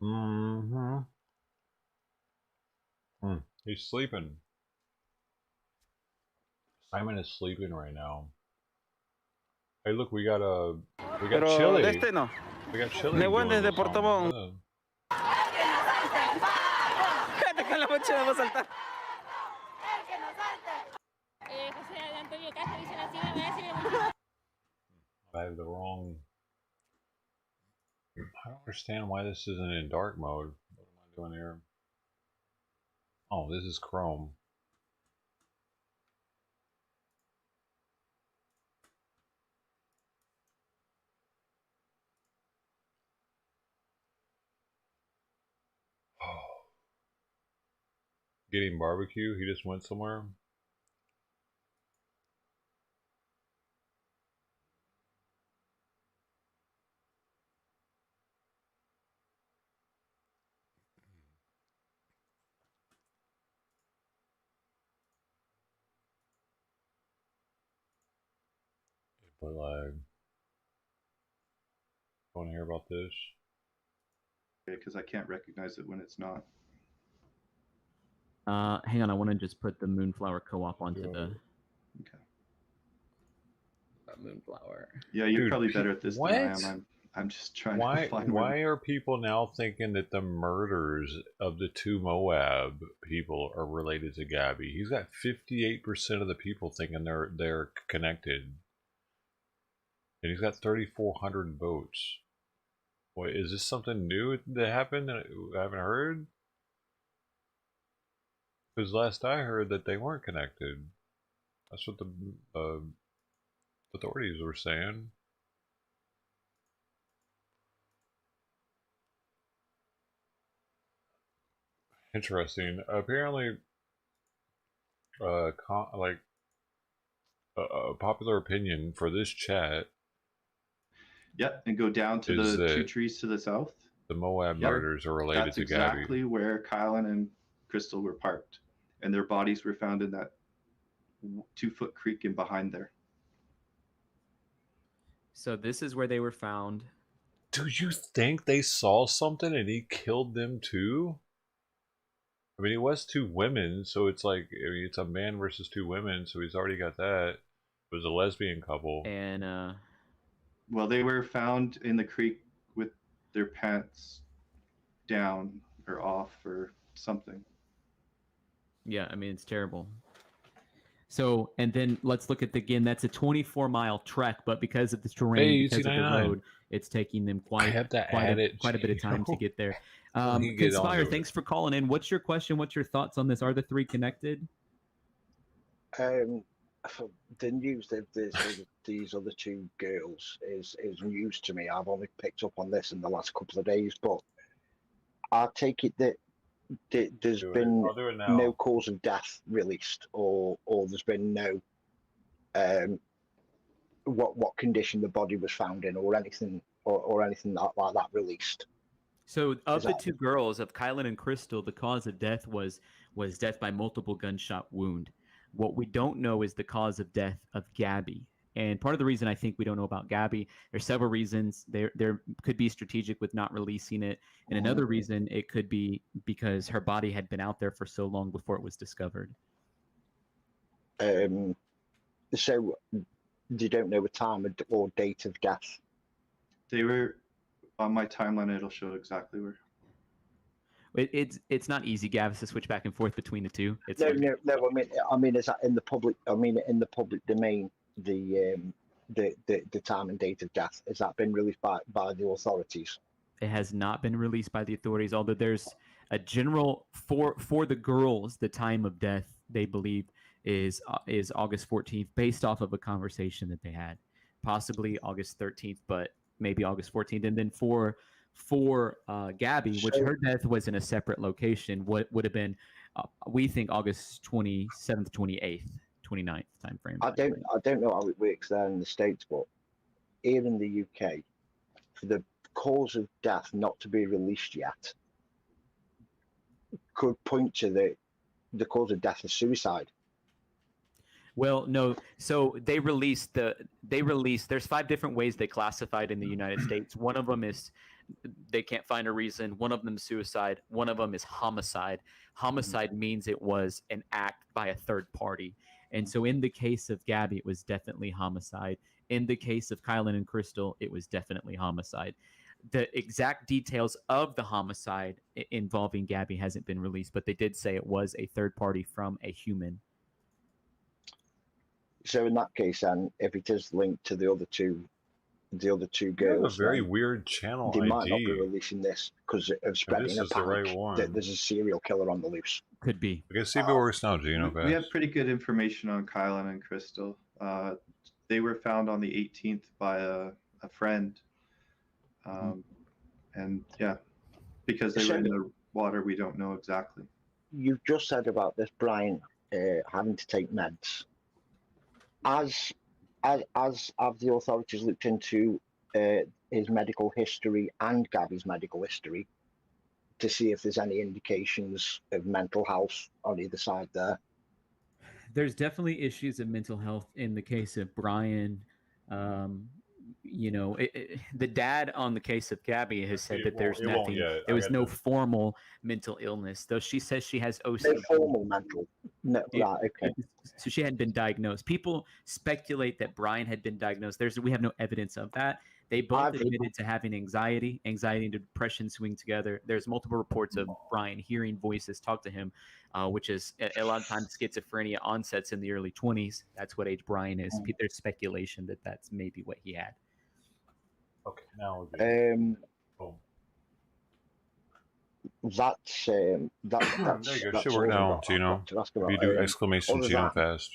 Mm-hmm. He's sleeping. Simon is sleeping right now. Hey, look, we got chili. De este no. We got chili. De buen doing desde the Puerto song. Montt. Con la mochila vamos a saltar. I have the wrong. I don't understand why this isn't in dark mode. What am I doing here? Oh, this is Chrome. Getting barbecue? He just went somewhere? But like, want to hear about this? Because I can't recognize it when it's not. Hang on, I want to just put the Moonflower Co-op onto the. Okay. Moonflower. Yeah, you're Dude, probably better at this what? than I am. I'm just trying to find why are people now thinking that the murders of the two Moab people are related to Gabby? He's got 58% of the people thinking they're connected, and he's got 3,400 votes. What is this? Something new that happened that I haven't heard? Because last I heard that they weren't connected. That's what the authorities were saying. Interesting. Apparently, popular opinion for this chat. Yep, and go down to the two trees to the south. The Moab murders are related to Gabby. That's exactly where Kylan and Crystal were parked, and their bodies were found in that 2-foot creek in behind there. So this is where they were found. Do you think they saw something and he killed them too? I mean, it was two women, so it's like, I mean, it's a man versus two women, so he's already got that. It was a lesbian couple. And, well, they were found in the creek with their pants down or off or something. Yeah, I mean, it's terrible. So, and then let's look at again, that's a 24-mile trek, but because of the terrain, because of the road, it's taking them quite a bit of time to get there. Conspire, thanks for calling in. What's your question? What's your thoughts on this? Are the three connected? The news that these other two girls is news to me. I've only picked up on this in the last couple of days, but I take it that there's been no cause of death released, or there's been no what condition the body was found in, or anything like that released. So, of the two girls, of Kylan and Crystal, the cause of death was death by multiple gunshot wound. What we don't know is the cause of death of Gabby. And part of the reason I think we don't know about Gabby, there's several reasons. There could be strategic with not releasing it. And another reason, it could be because her body had been out there for so long before it was discovered. So you don't know the time or date of death? They were on my timeline. It'll show exactly where. It's not easy, Gavis, to switch back and forth between the two. No. I mean, is that in the public? I mean, in the public domain. the time and date of death? Has that been released by the authorities? It has not been released by the authorities, although there's a general for the girls, the time of death they believe is August 14th, based off of a conversation that they had, possibly August 13th, but maybe August 14th. And then for Gabby, which her death was in a separate location, what would have been, we think August 27th, 28th, 29th time frame. I don't know how it works there in the States, but here in the UK, for the cause of death not to be released yet, could point to the cause of death is suicide. Well, no. So they released there's 5 different ways they classified in the United States. One of them is they can't find a reason. One of them is suicide. One of them is homicide. Homicide means it was an act by a third party. And so in the case of Gabby, it was definitely homicide. In the case of Kylan and Crystal, it was definitely homicide. The exact details of the homicide involving Gabby hasn't been released, but they did say it was a third party from a human. So in that case, then, if it is linked to the other two girls, you have a very weird channel they ID. might not be releasing this because of spreading this a is the panic right one. that there's a serial killer on the loose. Could be. Okay, see if it works now, Gino. We have pretty good information on Kylan and Crystal. They were found on the 18th by a friend. And yeah, because they were in the water, we don't know exactly. You've just said about this Brian having to take meds. As have the authorities looked into his medical history and Gabby's medical history to see if there's any indications of mental health on either side there? There's definitely issues of mental health in the case of Brian. The dad on the case of Gabby has said that there's nothing. There was no formal mental illness, though she says she has OCD. No formal mental. No, right, okay. So she hadn't been diagnosed. People speculate that Brian had been diagnosed. We have no evidence of that. They both admitted to having anxiety and depression swing together. There's multiple reports of Brian hearing voices talk to him, which is a lot of times schizophrenia onsets in the early 20s. That's what age Brian is. There's speculation that that's maybe what he had. Okay, now that's there you go. Should work now, Gino. If you do exclamation Gino fast.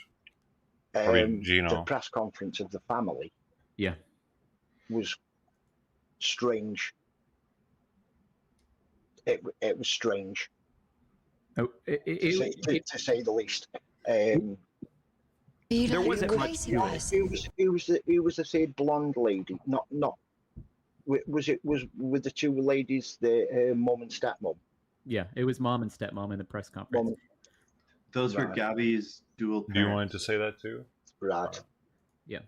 Gino. The press conference of the family. Yeah. Was strange. It was strange. Oh, to say the least. There wasn't much to it. Who was the third blonde lady? Not. Was with the two ladies the mom and stepmom? Yeah, it was mom and stepmom in the press conference. Those were Gabby's dual parents. Do you want to say that too? Right. Yeah.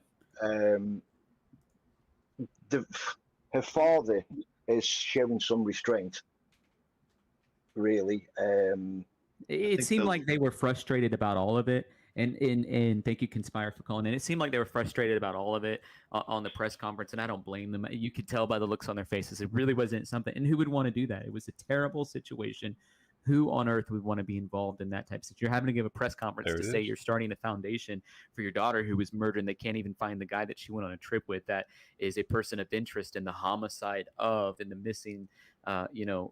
Her father is showing some restraint. Really. It seemed like they were frustrated about all of it. And thank you, Conspire, for calling in. It seemed like they were frustrated about all of it on the press conference, and I don't blame them. You could tell by the looks on their faces. It really wasn't something. And who would want to do that? It was a terrible situation. Who on earth would want to be involved in that type of situation? You're having to give a press conference to say you're starting a foundation for your daughter who was murdered, and they can't even find the guy that she went on a trip with that is a person of interest in the homicide of and the missing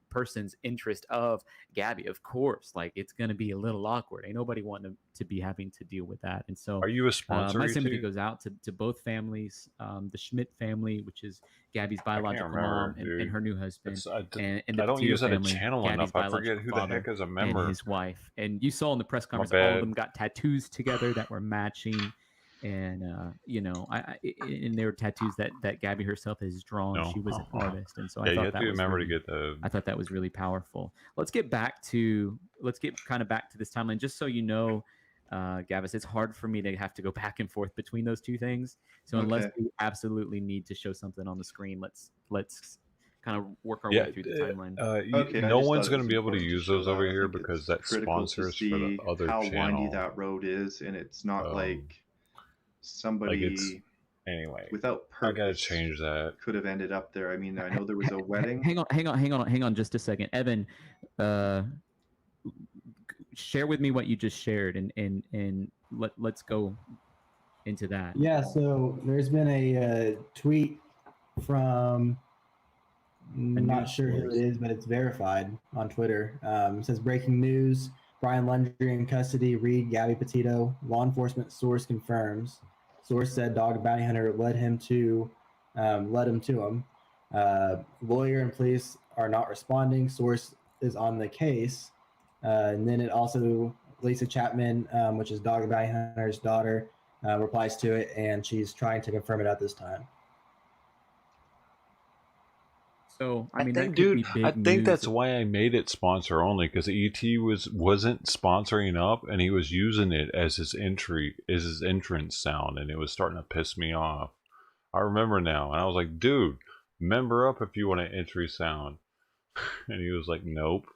person's interest of Gabby. Of course, like it's going to be a little awkward. Ain't nobody wanting to be having to deal with that. And so, are you a sponsor? My sympathy goes out to both families, the Schmidt family, which is Gabby's biological mom and her new husband, and the I don't use that family, channel Gabby's enough. I forget who the heck is a member. And his wife. And you saw in the press conference, all of them got tattoos together that were matching. And and there were tattoos that Gabby herself has drawn. No. She was an artist, and so yeah, I thought you have to remember to get the. I thought that was really powerful. Let's get kind of back to this timeline, just so you know, Gavis. It's hard for me to have to go back and forth between those two things. So unless we absolutely need to show something on the screen, let's kind of work our way through the timeline. No one's going to be able to use those over here because that's sponsors for the other how channel. windy that road is, and it's not like somebody anyway without purpose. I gotta change that. Could have ended up there. I mean, I know there was a wedding. Hang on just a second, Evan. Share with me what you just shared, and let's go into that. Yeah, so there's been a tweet from not sure who it is, but it's verified on Twitter. It says breaking news: Brian Laundrie in custody. Read Gabby Petito. Law enforcement source confirms. Source said dog bounty hunter led him to him. Lawyer and police are not responding. Source is on the case. And then it also Lisa Chapman, which is dog bounty hunter's daughter, replies to it, and she's trying to confirm it at this time. So I mean, think, that could dude, be big I think news. that's why I made it sponsor only, because ET wasn't sponsoring up, and he was using it as his entrance sound, and it was starting to piss me off. I remember now, and I was like, dude, member up if you want an entry sound. And he was like, nope,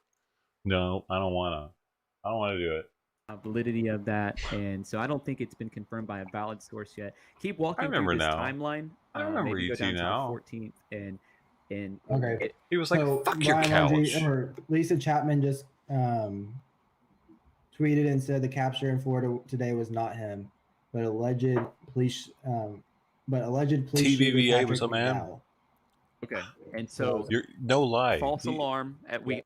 no, I don't wanna do it. Validity of that, and so I don't think it's been confirmed by a valid source yet. Keep walking through remember this now. timeline. I remember maybe go ET down now. to the 14th, and Okay. He was like, so fuck your Brian couch. Laundrie, or Lisa Chapman just tweeted and said the capture in Florida today was not him, but alleged police shooter TVVA, Patrick what's up, man? McDowell. Okay, and so You're no lie. false alarm.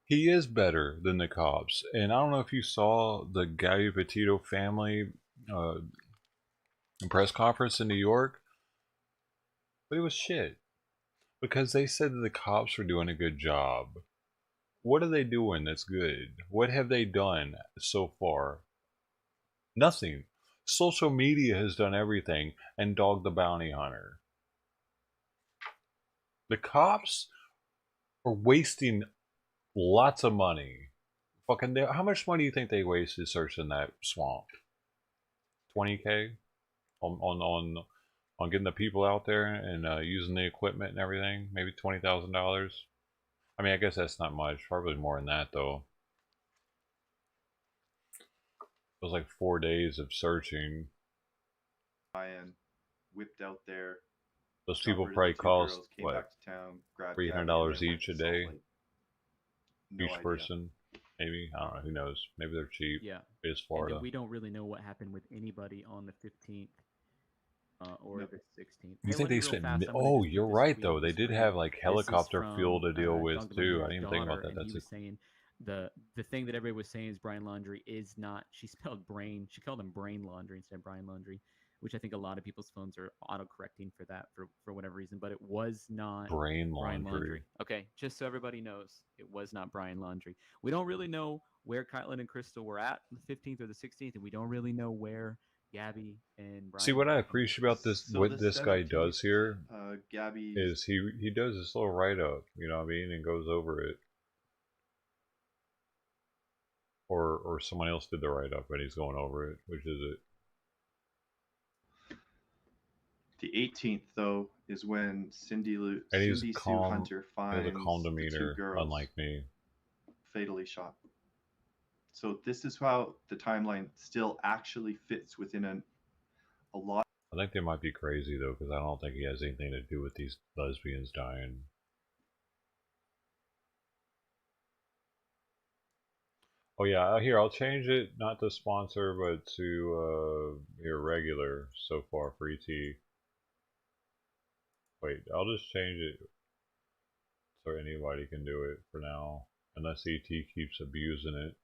He is better than the cops, and I don't know if you saw the Gabby Petito family press conference in New York, but it was shit because they said that the cops were doing a good job. What are they doing that's good? What have they done so far? Nothing. Social media has done everything, and Dog the Bounty Hunter. The cops are wasting lots of money. Fucking, how much money do you think they wasted searching that swamp? 20K on getting the people out there and using the equipment and everything. Maybe $20,000. I mean, I guess that's not much. Probably more than that though. It was like 4 days of searching. Ryan whipped out there. Those people probably cost what, $300 $300 each a day, No each idea. person. Maybe, I don't know. Who knows? Maybe they're cheap. Yeah, It's and Florida. then we don't really know what happened with anybody on the 15th or the 16th. You think they spent? Oh, you're right though. They did have like helicopter fuel to deal with too. I didn't even think about that. That's he was saying the thing that everybody was saying is Brian Laundrie is not. She spelled brain. She called him Brain Laundrie instead of Brian Laundrie, which I think a lot of people's phones are auto-correcting for that for whatever reason. But it was not Brain Brian Laundrie. Okay, just so everybody knows, it was not Brian Laundrie. We don't really know where Kylan and Crystal were at the 15th or the 16th, and we don't really know where Gabby and Brian. See, what I appreciate about this, So what the this guy 17th, does here, Gabby is he does this little write-up, you know what I mean, and goes over it. Or someone else did the write-up and he's going over it. Which is it? The 18th, though, is when Cindy And he's Sue calm. Hunter He has finds a calm the two demeanor, girls unlike me. fatally shot. So this is how the timeline still actually fits within a lot. I think they might be crazy though, because I don't think he has anything to do with these lesbians dying. Oh yeah, here I'll change it not to sponsor, but to here regular so far for ET. Wait, I'll just change it so anybody can do it for now, unless ET keeps abusing it.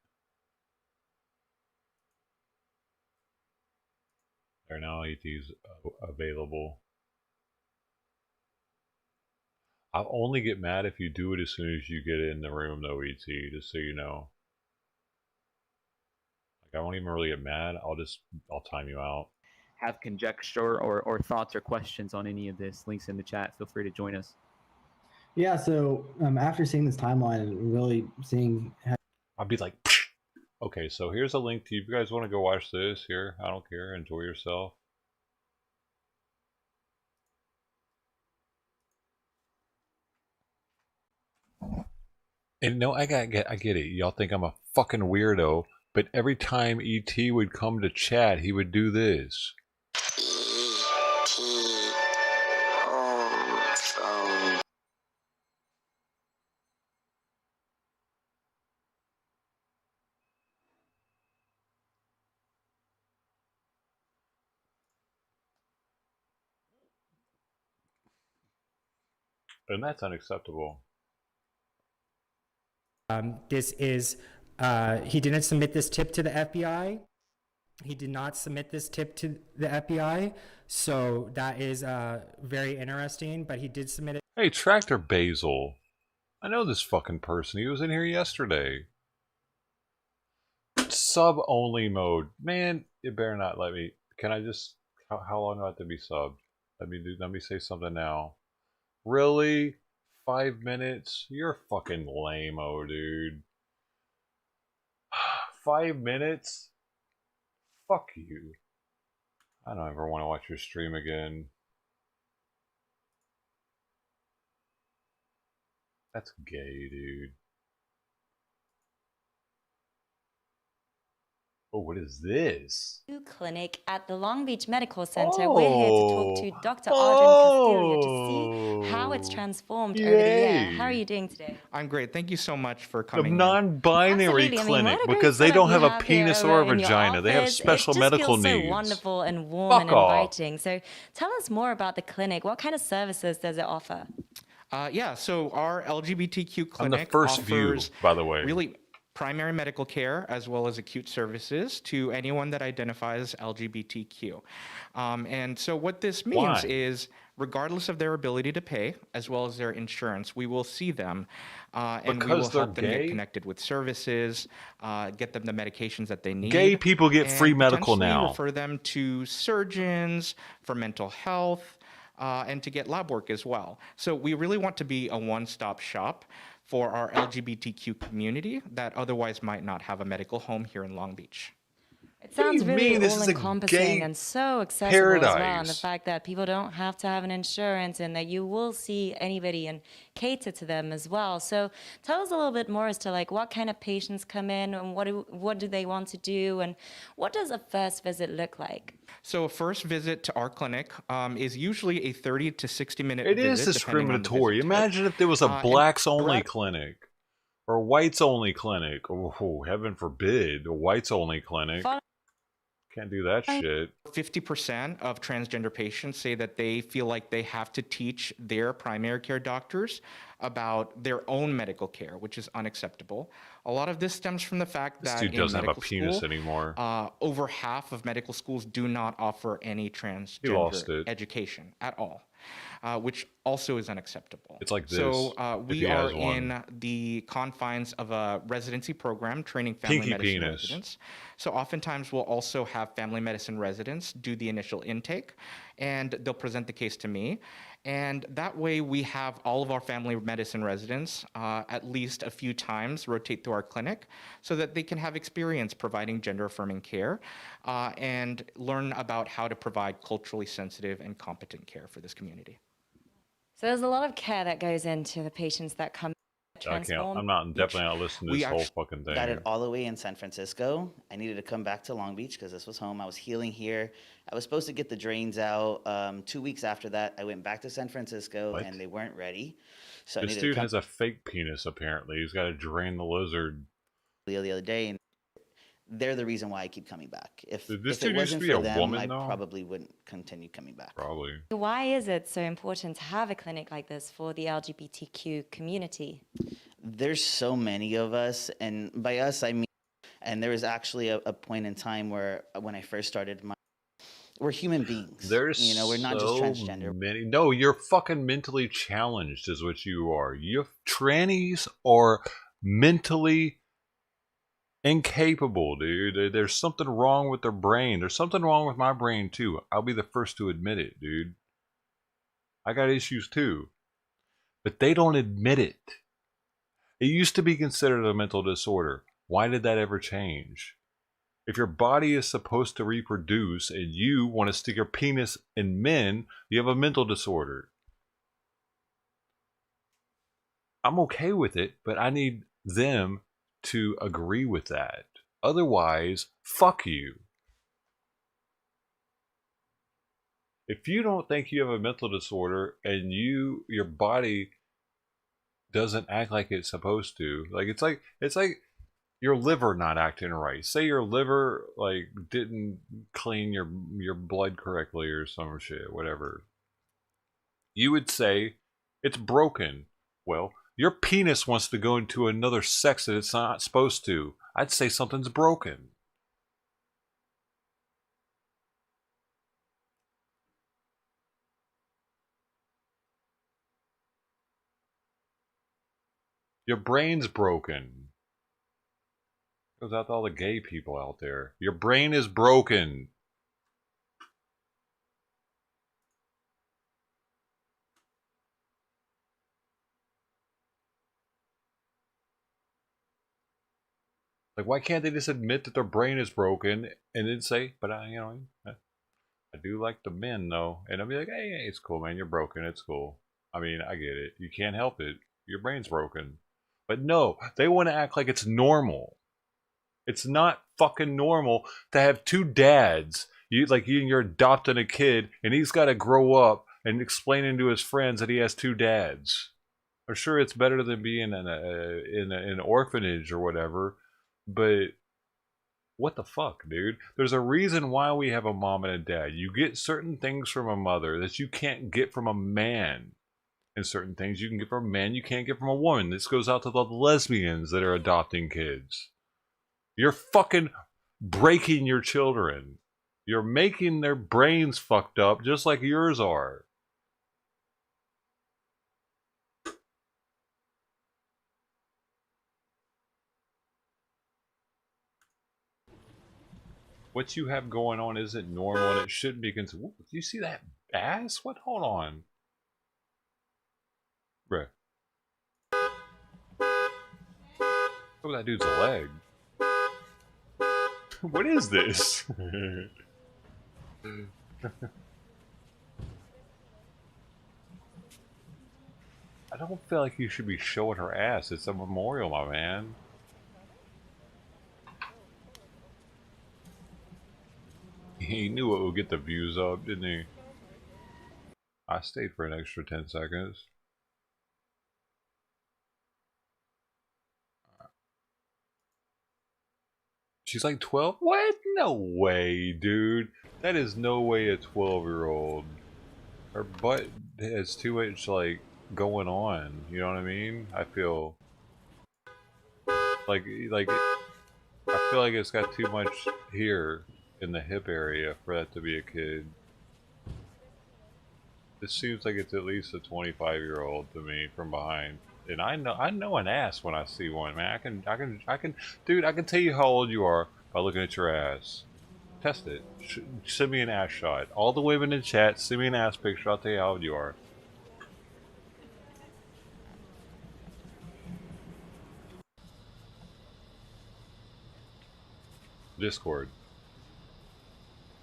There now, ET's available. I'll only get mad if you do it as soon as you get in the room, though, ET. Just so you know. Like, I won't even really get mad. I'll time you out. Have conjecture or thoughts or questions on any of this, links in the chat. Feel free to join us. Yeah, so after seeing this timeline and really seeing how I'll be like, okay, so here's a link to you. If you guys want to go watch this, here, I don't care. Enjoy yourself. And no, I get it. Y'all think I'm a fucking weirdo, but every time ET would come to chat, he would do this. And that's unacceptable. This is, he didn't submit this tip to the FBI. He did not submit this tip to the FBI. So that is very interesting, but he did submit it. Hey, Tractor Basil. I know this fucking person. He was in here yesterday. Sub-only mode. Man, you better not let me... Can I just... How long do I have to be subbed? Let me say something now. Really? 5 minutes? You're fucking lame-o, dude. 5 minutes? Fuck you. I don't ever want to watch your stream again. That's gay, dude. Oh, what is this? Clinic at the Long Beach Medical Center. We're here to talk to Dr. Arjun Castillo to see how it's transformed over the year. How are you doing today? I'm great. Thank you so much for The coming. non-binary clinic, because they don't have a penis or a vagina. They have special medical needs. It just feels so wonderful and warm and inviting. So tell us more about the clinic. What kind of services does it offer? Yeah, so our LGBTQ clinic On the first view, by the way. Really primary medical care as well as acute services to anyone that identifies LGBTQ. And so what this means is, regardless of their ability to pay, as well as their insurance, we will see them and we will help them get connected with services, get them the medications that they need. Gay people get free medical potentially now. Refer them to surgeons for mental health and to get lab work as well. So we really want to be a one-stop shop for our LGBTQ community that otherwise might not have a medical home here in Long Beach. It sounds really all-encompassing and so accessible as well. And the fact that people don't have to have an insurance and that you will see anybody and cater to them as well. So tell us a little bit more as to like what kind of patients come in and what do they want to do and what does a first visit look like? So a first visit to our clinic is usually a 30 to 60-minute It visit. is discriminatory. Imagine if there was a blacks-only clinic or a whites-only clinic. Oh, heaven forbid, a whites-only clinic. Can't do that shit. 50% of transgender patients say that they feel like they have to teach their primary care doctors about their own medical care, which is unacceptable. A lot of this stems from the fact that dude doesn't have a penis anymore. Over half of medical schools do not offer any transgender education at all. Which also is unacceptable. It's like this. So we are in the confines of a residency program training family medicine residents. So oftentimes we'll also have family medicine residents do the initial intake, and they'll present the case to me. And that way we have all of our family medicine residents at least a few times rotate through our clinic so that they can have experience providing gender-affirming care and learn about how to provide culturally sensitive and competent care for this community. So there's a lot of care that goes into the patients that come. I'm definitely not listening to this whole fucking thing. Got it all the way in San Francisco. I needed to come back to Long Beach because this was home. I was healing here. I was supposed to get the drains out. 2 weeks after that, I went back to San Francisco and they weren't ready. So this dude has a fake penis, apparently. He's got to drain the lizard. The other day, and they're the reason why I keep coming back. If it dude wasn't used to for be a them, woman, I though? probably wouldn't continue coming back. Probably. Why is it so important to have a clinic like this for the LGBTQ community? There's so many of us, and by us I mean, and there was actually a point in time where when I first started we're human beings. There's we're not just transgender. No, you're fucking mentally challenged is what you are. You trannies are mentally incapable, dude. There's something wrong with their brain. There's something wrong with my brain too. I'll be the first to admit it, dude. I got issues too. But they don't admit it. It used to be considered a mental disorder. Why did that ever change? If your body is supposed to reproduce and you want to stick your penis in men, you have a mental disorder. I'm okay with it, but I need them to agree with that. Otherwise, fuck you. If you don't think you have a mental disorder and your body doesn't act like it's supposed to, like it's like your liver not acting right. Say your liver like didn't clean your blood correctly or some shit, whatever. You would say It's broken. Well, your penis wants to go into another sex that it's not supposed to. I'd say something's broken. Your brain's broken. Goes out to all the gay people out there. Your brain is broken. Like, why can't they just admit that their brain is broken and then say, but I do like the men though, and I'll be like, hey, it's cool, man. You're broken. It's cool. I mean, I get it. You can't help it. Your brain's broken. But no, they want to act like it's normal. It's not fucking normal to have two dads. You're adopting a kid, and he's got to grow up and explaining to his friends that he has two dads. I'm sure it's better than being in an orphanage or whatever, but what the fuck, dude? There's a reason why we have a mom and a dad. You get certain things from a mother that you can't get from a man. And certain things you can get from a man you can't get from a woman. This goes out to the lesbians that are adopting kids. You're fucking breaking your children. You're making their brains fucked up just like yours are. What you have going on isn't normal and it shouldn't be considered. Do you see that ass? What? Hold on. Bruh. Look at that dude's leg. What is this? I don't feel like you should be showing her ass. It's a memorial, my man. He knew it would get the views up, didn't he? I stayed for an extra 10 seconds. She's like 12? What? No way, dude. That is no way a 12-year-old. Her butt has too much, like, going on. You know what I mean? I feel like I feel like it's got too much here in the hip area for that to be a kid. This seems like it's at least a 25-year-old to me from behind. And I know an ass when I see one, man. I can, dude. I can tell you how old you are by looking at your ass. Test it. Send me an ass shot. All the women in chat, send me an ass picture. I'll tell you how old you are. Discord.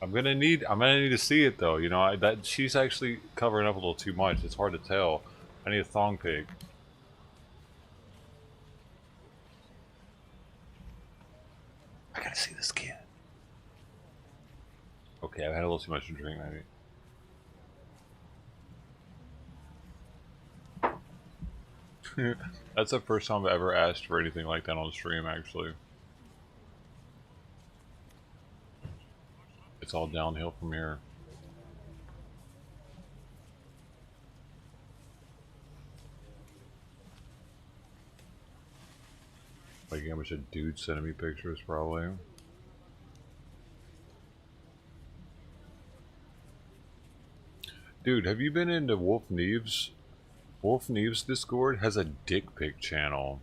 I'm gonna need to see it though. You know, that she's actually covering up a little too much. It's hard to tell. I need a thong pic. I gotta see the skin. Okay, I've had a little too much to drink, maybe. That's the first time I've ever asked for anything like that on stream, actually. It's all downhill from here. Like a bunch of dudes sending me pictures, probably. Dude, have you been into Wolf Neves? Wolf Neves Discord has a dick pic channel.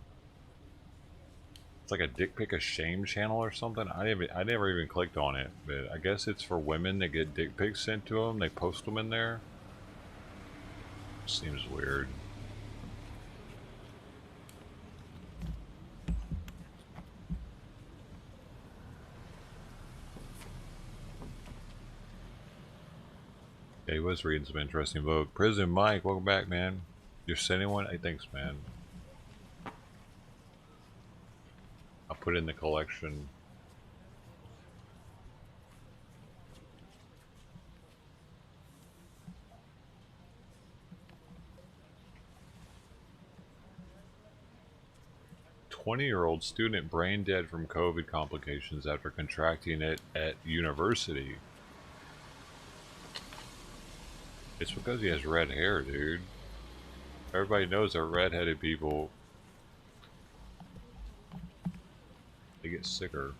It's like a dick pic of shame channel or something. I never even clicked on it, but I guess it's for women that get dick pics sent to them. They post them in there. Seems weird. Yeah, he was reading some interesting Vogue. Prison Mike, welcome back, man. You're sending one? Hey, thanks, man. I'll put it in the collection. "20-year-old student brain dead from COVID complications after contracting it at university." It's because he has red hair, dude. Everybody knows they're redheaded people. They get sicker.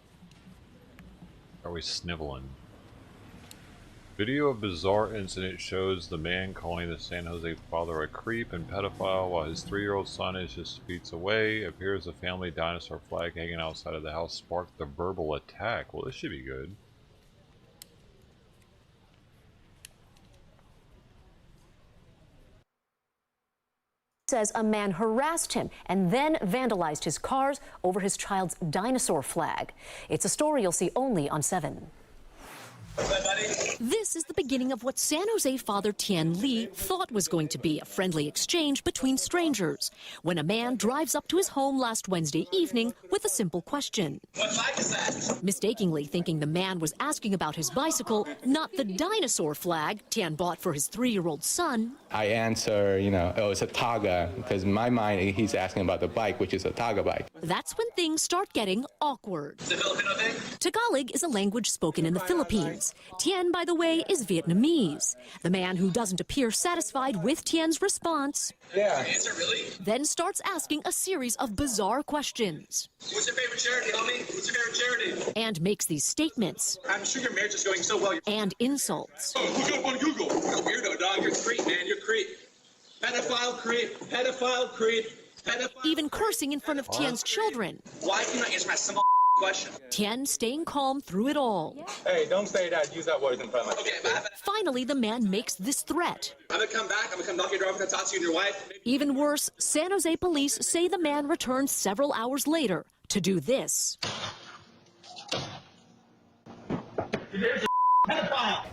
Always sniveling. Video of bizarre incident shows the man calling the San Jose father a creep and pedophile while his 3-year-old son is just feet away. Appears a family dinosaur flag hanging outside of the house sparked the verbal attack. Well, this should be good. Says a man harassed him and then vandalized his cars over his child's dinosaur flag. It's a story you'll see only on 7. This is the beginning of what San Jose father Tian Li thought was going to be a friendly exchange between strangers when a man drives up to his home last Wednesday evening with a simple question. What bike is that? Mistakenly thinking the man was asking about his bicycle, not the dinosaur flag Tian bought for his 3-year-old son. I answer, oh, it's a Taga, because in my mind he's asking about the bike, which is a Taga bike. That's when things start getting awkward. It's a Filipino thing? Tagalog is a language spoken in the Philippines. Tian, by the way, is Vietnamese. The man who doesn't appear satisfied with Tian's response then starts asking a series of bizarre questions. What's your favorite charity, homie? What's your favorite charity? And makes these statements. I'm sure your marriage is going so well. And insults. Oh, look up on Google. You're a weirdo, dog. You're a creep, man. You're a creep. Pedophile creep. Pedophile creep. Pedophile. Even cursing in front of Tian's children. Why can you not answer my simple question? Tian staying calm through it all. Hey, don't say that. Use that word in front of me. Okay, Finally, the man makes this threat. I'm gonna come back. I'm gonna come knock your door. I'm gonna talk to you and your wife. Even worse, San Jose police say the man returned several hours later to do this.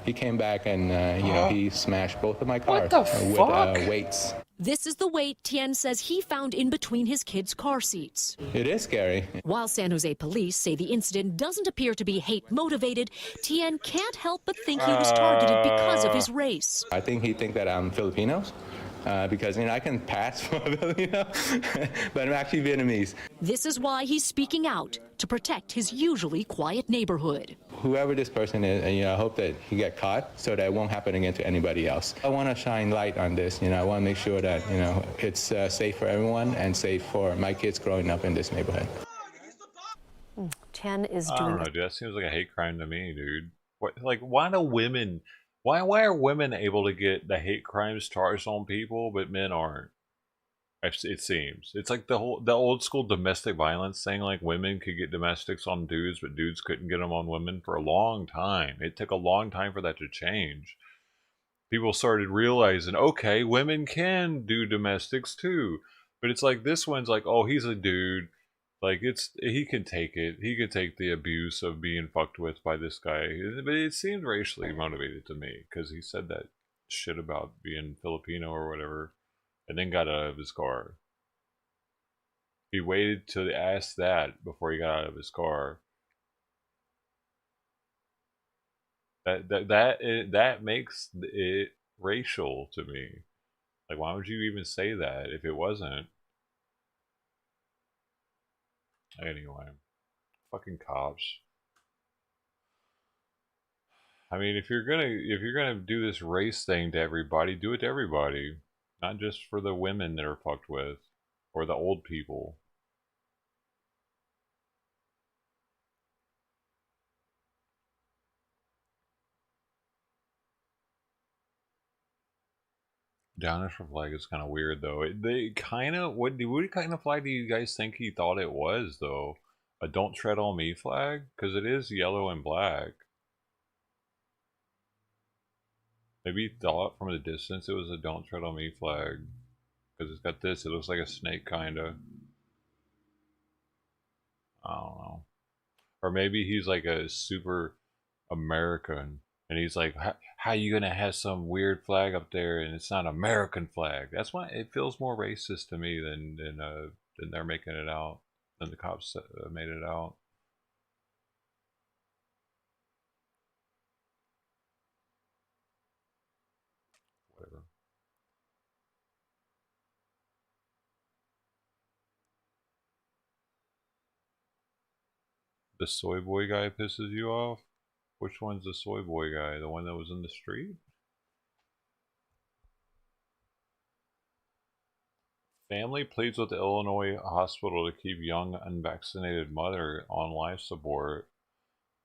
He came back and, he smashed both of my cars with weights. This is the weight Tian says he found in between his kids' car seats. It is scary. While San Jose police say the incident doesn't appear to be hate-motivated, Tian can't help but think he was targeted because of his race. I think he thinks that I'm Filipino. Because I can pass for a Filipino, but I'm actually Vietnamese. This is why he's speaking out to protect his usually quiet neighborhood. Whoever this person is, I hope that he get caught so that it won't happen again to anybody else. I want to shine light on this. I want to make sure that it's safe for everyone and safe for my kids growing up in this neighborhood. Tian is doing. I don't know, dude. That seems like a hate crime to me, dude. Why do women? Why are women able to get the hate crimes charged on people, but men aren't? It seems it's like the old school domestic violence thing. Like women could get domestics on dudes, but dudes couldn't get them on women for a long time. It took a long time for that to change. People started realizing, okay, women can do domestics too. But it's like this one's like, oh, he's a dude. Like he can take it. He could take the abuse of being fucked with by this guy. But it seemed racially motivated to me because he said that shit about being Filipino or whatever, and then got out of his car. He waited to ask that before he got out of his car. That makes it racial to me. Like, why would you even say that if it wasn't? Anyway, fucking cops. I mean, if you're gonna do this race thing to everybody, do it to everybody, not just for the women that are fucked with or the old people. Dinosaur flag is kind of weird though. They kind of what kind of flag do you guys think he thought it was though? A "Don't Tread on Me" flag? Because it is yellow and black. Maybe he thought from a distance it was a "Don't Tread on Me" flag. Because it's got this. It looks like a snake kinda. I don't know. Or maybe he's like a super American. And he's like, how you gonna have some weird flag up there and it's not an American flag? That's why it feels more racist to me than they're making it out, than the cops made it out. Whatever. The soy boy guy pisses you off? Which one's the soy boy guy? The one that was in the street? Family pleads with the Illinois hospital to keep young unvaccinated mother on life support.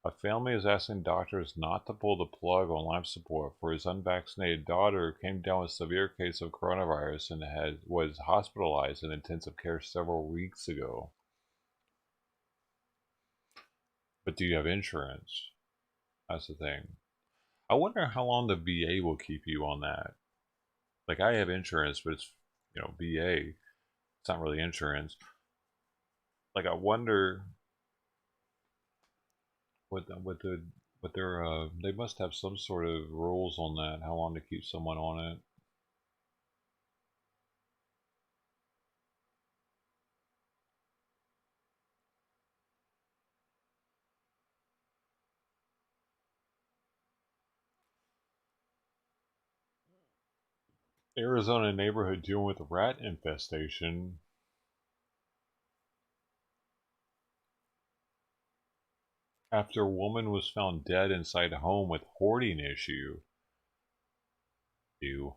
A family is asking doctors not to pull the plug on life support for his unvaccinated daughter who came down with a severe case of coronavirus and was hospitalized in intensive care several weeks ago. But do you have insurance? That's the thing. I wonder how long the VA will keep you on that. Like, I have insurance, but it's, VA. It's not really insurance. Like, I wonder what their they must have some sort of rules on that, how long to keep someone on it. Arizona neighborhood dealing with rat infestation. After a woman was found dead inside a home with hoarding issue. Ew.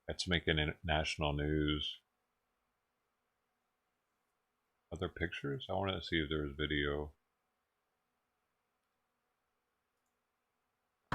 That's making national news. Other pictures? I wanted to see if there was video.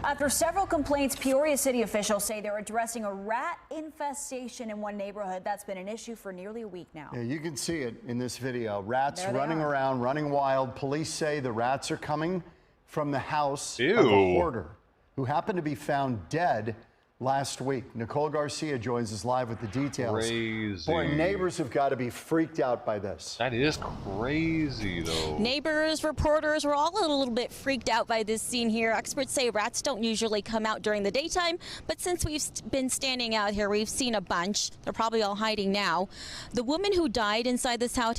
After several complaints, Peoria city officials say they're addressing a rat infestation in one neighborhood that's been an issue for nearly a week now. Yeah, you can see it in this video. Rats running around, running wild. Police say the rats are coming from the house of a hoarder who happened to be found dead last week. Nicole Garcia joins us live with the details. Crazy. Boy, neighbors have got to be freaked out by this. That is crazy, though. Neighbors, reporters, we're all a little bit freaked out by this scene here. Experts say rats don't usually come out during the daytime, but since we've been standing out here, we've seen a bunch. They're probably all hiding now. The woman who died inside this house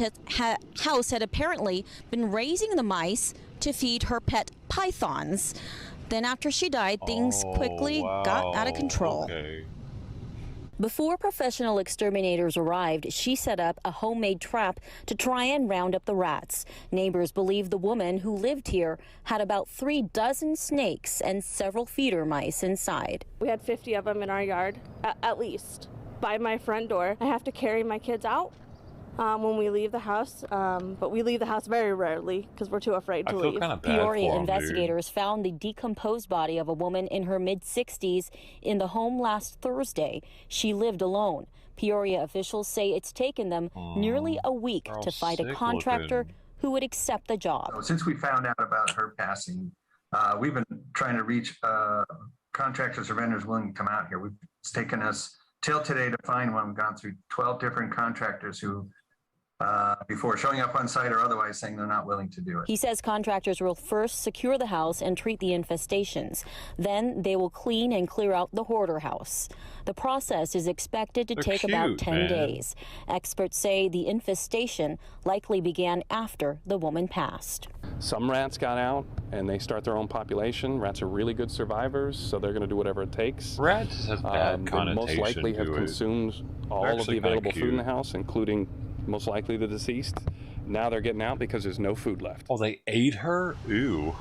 had apparently been raising the mice to feed her pet pythons. Then after she died, things quickly got out of control. Okay. Before professional exterminators arrived, she set up a homemade trap to try and round up the rats. Neighbors believe the woman who lived here had about 3 dozen snakes and several feeder mice inside. We had 50 of them in our yard, at least, by my front door. I have to carry my kids out when we leave the house, but we leave the house very rarely because we're too afraid to leave. Peoria investigators found the decomposed body of a woman in her mid-60s in the home last Thursday. She lived alone. Peoria officials say it's taken them nearly a week to find a contractor who would accept the job. So since we found out about her passing, we've been trying to reach contractors or vendors willing to come out here. It's taken us till today to find one. We've gone through 12 different contractors who before showing up on site or otherwise saying they're not willing to do it. He says contractors will first secure the house and treat the infestations. Then they will clean and clear out the hoarder house. The process is expected to take about 10 days. Experts say the infestation likely began after the woman passed. Some rats got out and they start their own population. Rats are really good survivors, so they're going to do whatever it takes. Rats has bad connotation most likely have consumed all of the available food in the house, including most likely the deceased. Now they're getting out because there's no food left. Oh, they ate her? Ew.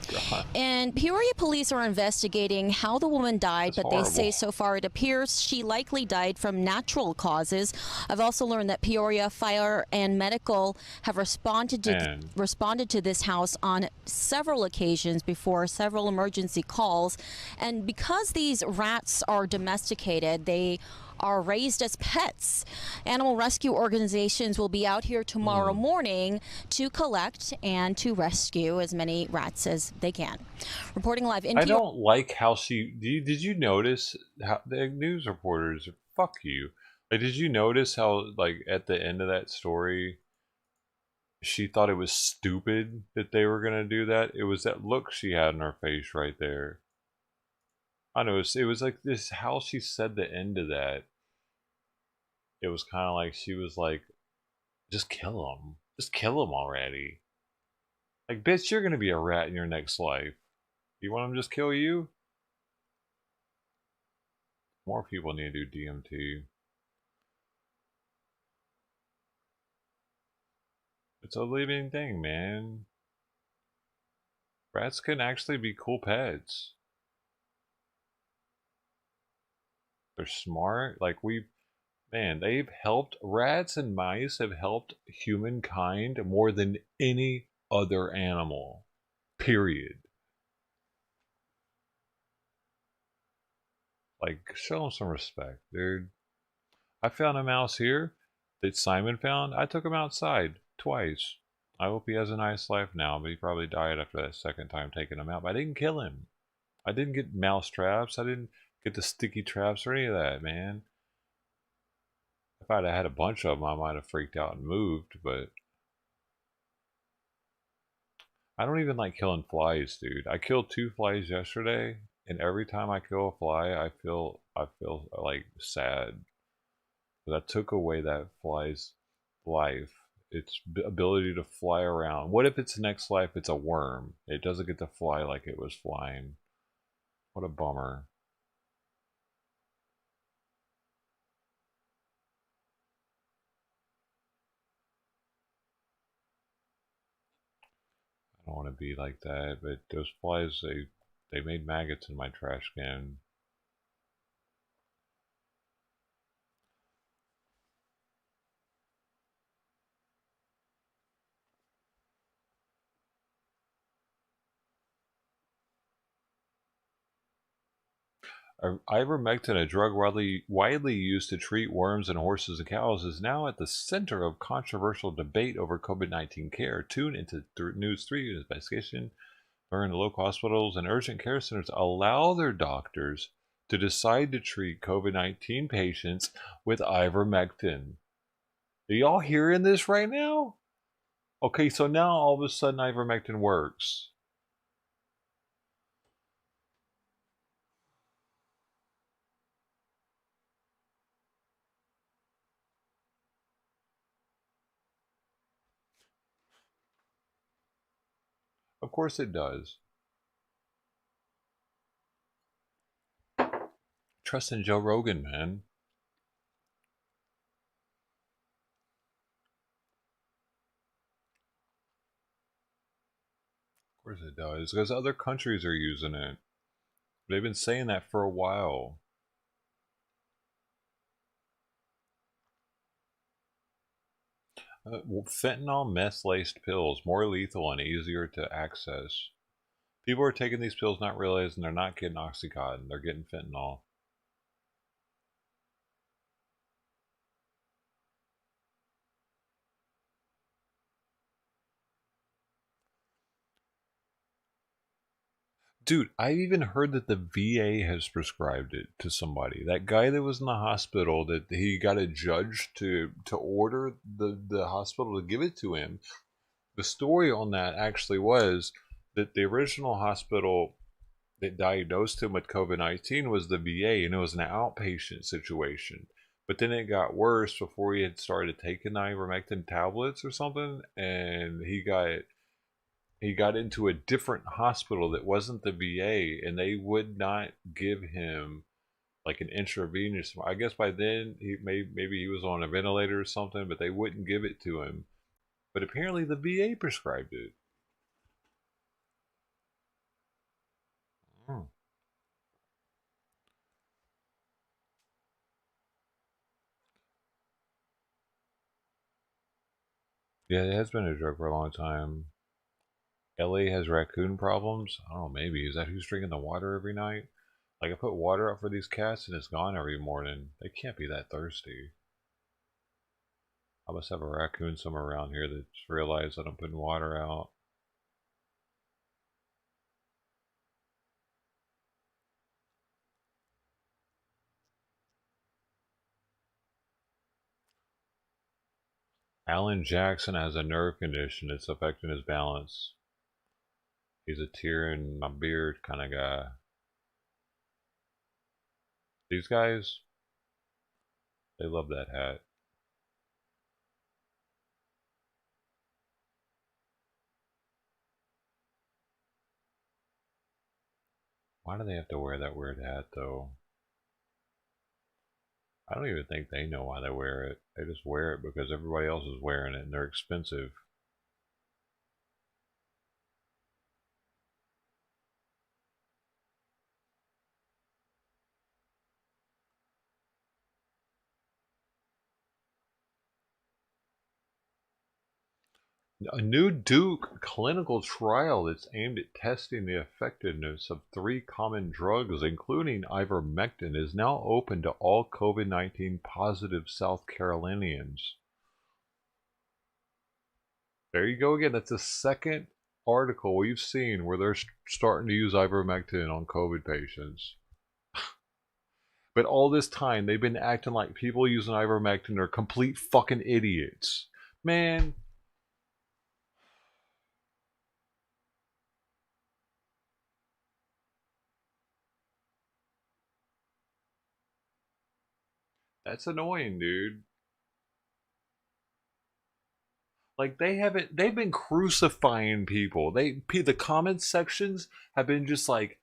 God. And Peoria police are investigating how the woman died, but they say so far it appears she likely died from natural causes. I've also learned that Peoria Fire and Medical have responded to this house on several occasions before several emergency calls. And because these rats are domesticated, they are raised as pets. Animal rescue organizations will be out here tomorrow morning to collect and to rescue as many rats as they can. Reporting live in I don't like how did you notice how the news reporters, fuck you. Like, did you notice how, like, at the end of that story, she thought it was stupid that they were going to do that? It was that look she had in her face right there. I know, it was like this, how she said the end of that. It was kind of like she was like, just kill him. Just kill him already. Like, bitch, you're going to be a rat in your next life. You want him to just kill you? More people need to do DMT. It's a living thing, man. Rats can actually be cool pets. They're smart. Like, Man, rats and mice have helped humankind more than any other animal. Period. Like, show them some respect, dude. I found a mouse here that Simon found. I took him outside twice. I hope he has a nice life now, but he probably died after that second time taking him out. But I didn't kill him. I didn't get mouse traps. I didn't get the sticky traps or any of that, man. If I'd have had a bunch of them, I might have freaked out and moved, but I don't even like killing flies, dude. I killed 2 flies yesterday, and every time I kill a fly, I feel like sad. That took away that fly's life, its ability to fly around. What if its next life it's a worm? It doesn't get to fly like it was flying. What a bummer. I don't want to be like that, but those flies, they made maggots in my trash can. Ivermectin, a drug widely used to treat worms in horses and cows, is now at the center of controversial debate over COVID-19 care. Tune into News 3 investigation. Learn local hospitals and urgent care centers allow their doctors to decide to treat COVID-19 patients with ivermectin. Are y'all hearing this right now? Okay, so now all of a sudden ivermectin works. Of course it does. Trust in Joe Rogan, man. Of course it does, because other countries are using it. They've been saying that for a while. Fentanyl meth-laced pills, more lethal and easier to access. People are taking these pills not realizing they're not getting Oxycontin, they're getting fentanyl. Dude, I even heard that the VA has prescribed it to somebody. That guy that was in the hospital, that he got a judge to order the hospital to give it to him. The story on that actually was that the original hospital that diagnosed him with COVID-19 was the VA, and it was an outpatient situation. But then it got worse before he had started taking ivermectin tablets or something, and he got into a different hospital that wasn't the VA, and they would not give him like an intravenous. I guess by then maybe he was on a ventilator or something, but they wouldn't give it to him. But apparently the VA prescribed it. Hmm. Yeah, it has been a drug for a long time. LA has raccoon problems. I don't know, maybe. Is that who's drinking the water every night? Like, I put water out for these cats and it's gone every morning. They can't be that thirsty. I must have a raccoon somewhere around here that's realized that I'm putting water out. Alan Jackson has a nerve condition that's affecting his balance. He's a tear in my beard kind of guy. These guys, they love that hat. Why do they have to wear that weird hat, though? I don't even think they know why they wear it. They just wear it because everybody else is wearing it and they're expensive. A new Duke clinical trial that's aimed at testing the effectiveness of 3 common drugs, including ivermectin, is now open to all COVID-19 positive South Carolinians. There you go again. That's the second article we've seen where they're starting to use ivermectin on COVID patients. But all this time, they've been acting like people using ivermectin are complete fucking idiots. Man. That's annoying, dude. Like, they've been crucifying people. The comment sections have been just like,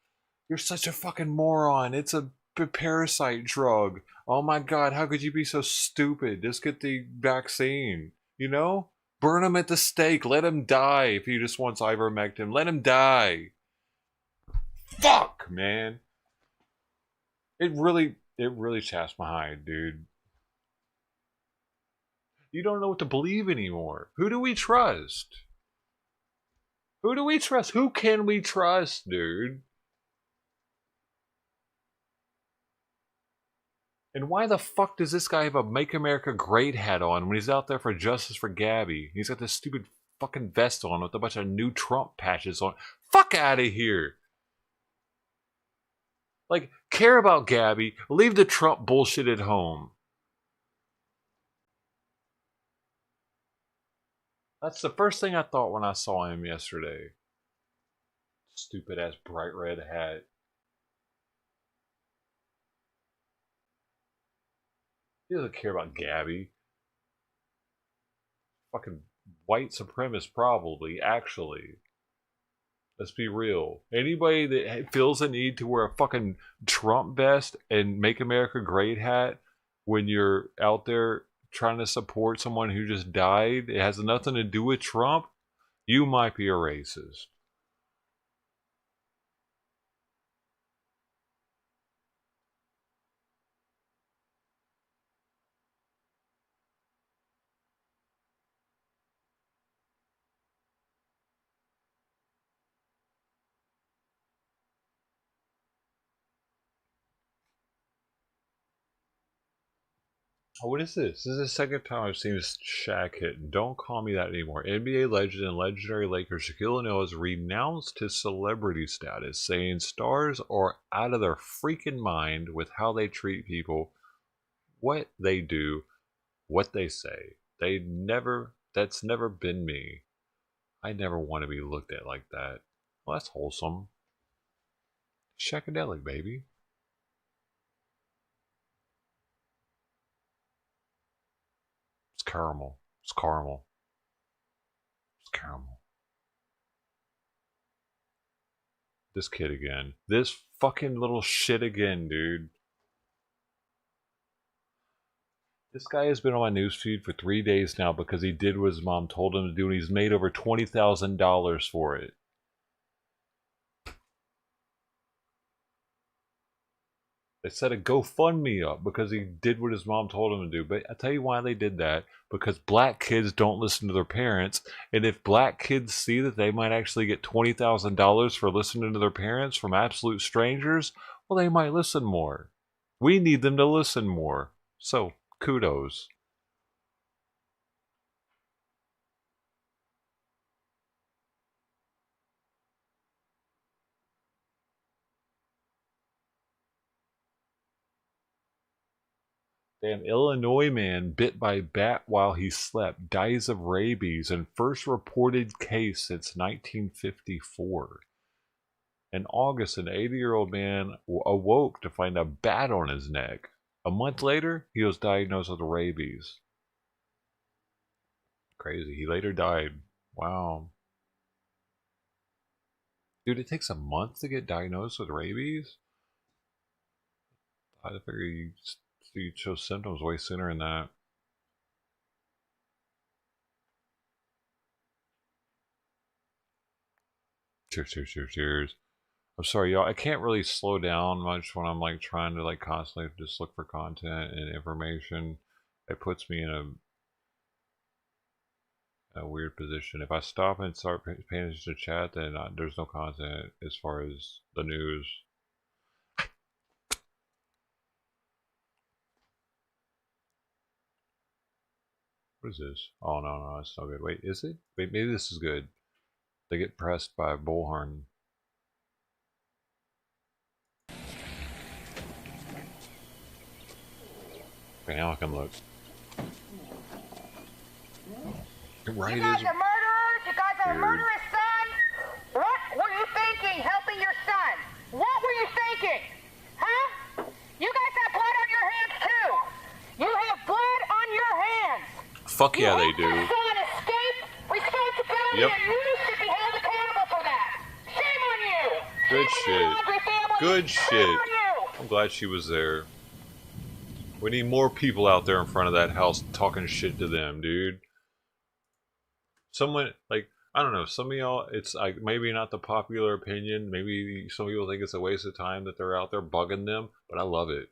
you're such a fucking moron. It's a parasite drug. Oh my god, how could you be so stupid? Just get the vaccine. You know? Burn him at the stake. Let him die if he just wants ivermectin. Let him die. Fuck, man. It really chaps my hide, dude. You don't know what to believe anymore. Who do we trust? Who do we trust? Who can we trust, dude? And why the fuck does this guy have a Make America Great hat on when he's out there for justice for Gabby? He's got this stupid fucking vest on with a bunch of new Trump patches on. Fuck out of here. Like, care about Gabby. Leave the Trump bullshit at home. That's the first thing I thought when I saw him yesterday. Stupid ass bright red hat. He doesn't care about Gabby. Fucking white supremacist, probably, actually. Let's be real. Anybody that feels the need to wear a fucking Trump vest and Make America Great hat when you're out there trying to support someone who just died, it has nothing to do with Trump, you might be a racist. What is this? This is the second time I've seen this Shaq hit. Don't call me that anymore. NBA legend and legendary Laker Shaquille O'Neal has renounced his celebrity status, saying stars are out of their freaking mind with how they treat people, what they do, what they say. That's never been me. I never want to be looked at like that. Well, that's wholesome. Shaqadelic, baby. Caramel. It's caramel. It's caramel. This kid again. This fucking little shit again, dude. This guy has been on my newsfeed for 3 days now because he did what his mom told him to do, and he's made over $20,000 for it. They set a GoFundMe up because he did what his mom told him to do. But I tell you why they did that. Because black kids don't listen to their parents. And if black kids see that they might actually get $20,000 for listening to their parents from absolute strangers, well, they might listen more. We need them to listen more. So, kudos. An Illinois man bit by bat while he slept dies of rabies in first reported case since 1954. In August, an 80-year-old man awoke to find a bat on his neck. A month later, he was diagnosed with rabies. Crazy. He later died. Wow. Dude, it takes a month to get diagnosed with rabies? I figure you show symptoms way sooner than that. Cheers. I'm sorry, y'all. I can't really slow down much when I'm like trying to like constantly just look for content and information. It puts me in a weird position. If I stop and start paying attention to chat, then there's no content as far as the news. What is this? Oh no, it's not good. Wait, is it? Wait, maybe this is good. They get pressed by a bullhorn. Okay, now I can look. Right, you guys are murderers. You guys are a murderous son. What were you thinking helping your son? What were you thinking? Huh? You guys have blood on your hands too. You have blood on your hands. Fuck yeah, they do. Your son escaped responsibility, Yep. and you should be held accountable for that. Shame on you. Good Shame shit. on your Laundrie family. Good Shame shit. on you. I'm glad she was there. We need more people out there in front of that house talking shit to them, dude. Someone, like, I don't know, some of y'all, it's like maybe not the popular opinion. Maybe some people think it's a waste of time that they're out there bugging them, but I love it.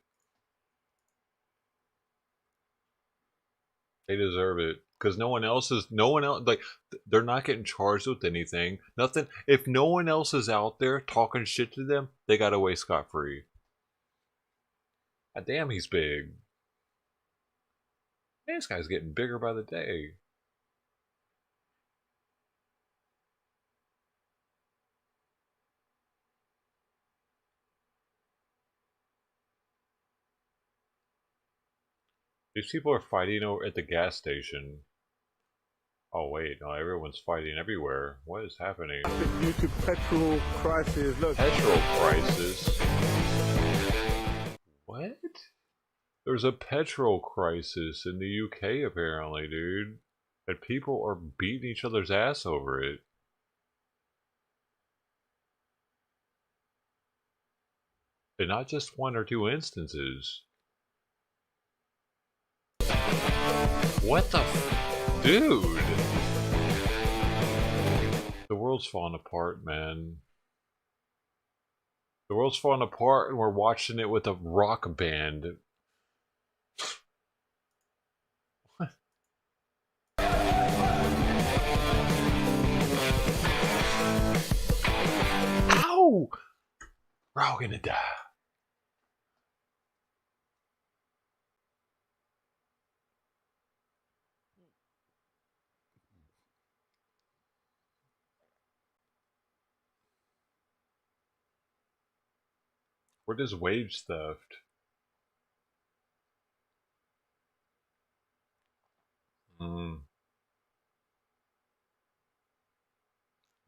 They deserve it. Because no one else, like, they're not getting charged with anything. Nothing. If no one else is out there talking shit to them, they got away scot-free. God damn, he's big. Man, this guy's getting bigger by the day. These people are fighting over at the gas station. Oh wait, no, everyone's fighting everywhere. What is happening? Due to petrol prices, look. Petrol prices? What? There's a petrol crisis in the UK apparently, dude. And people are beating each other's ass over it. And not just one or two instances. What the dude? The world's falling apart, man. The world's falling apart and we're watching it with a rock band. What? Ow! We're all gonna die. What is wage theft?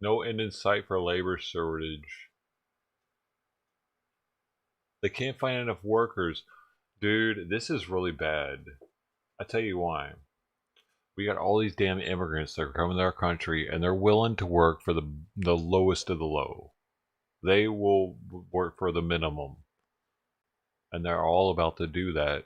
No end in sight for labor shortage. They can't find enough workers. Dude, this is really bad. I tell you why. We got all these damn immigrants that are coming to our country and they're willing to work for the lowest of the low. They will work for the minimum. And they're all about to do that.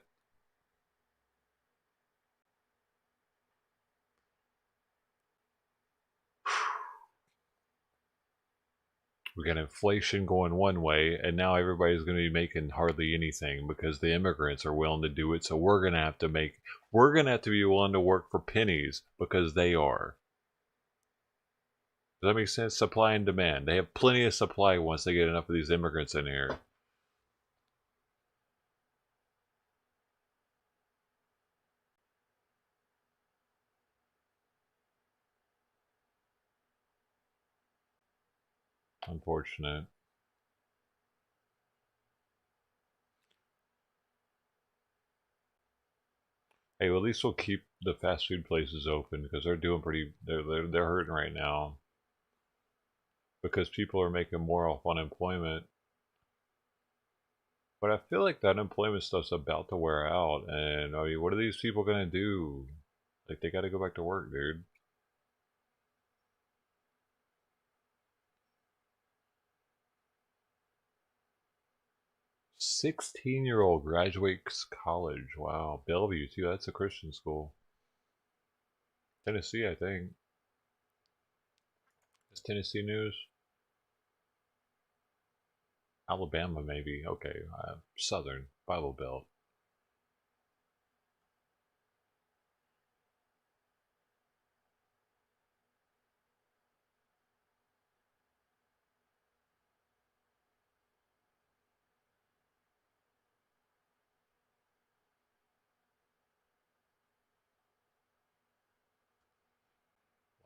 We got inflation going one way, and now everybody's going to be making hardly anything because the immigrants are willing to do it. So we're going to have to be willing to work for pennies because they are. Does that make sense? Supply and demand. They have plenty of supply once they get enough of these immigrants in here. Unfortunate. Hey, well, at least we'll keep the fast food places open because they're doing pretty. They're hurting right now because people are making more off unemployment. But I feel like that unemployment stuff's about to wear out, and I mean, what are these people gonna do? Like, they got to go back to work, dude. "16-year-old graduates college." Wow. Bellevue, too. That's a Christian school. Tennessee, I think. Is Tennessee news? Alabama, maybe. Okay. Southern. Bible Belt.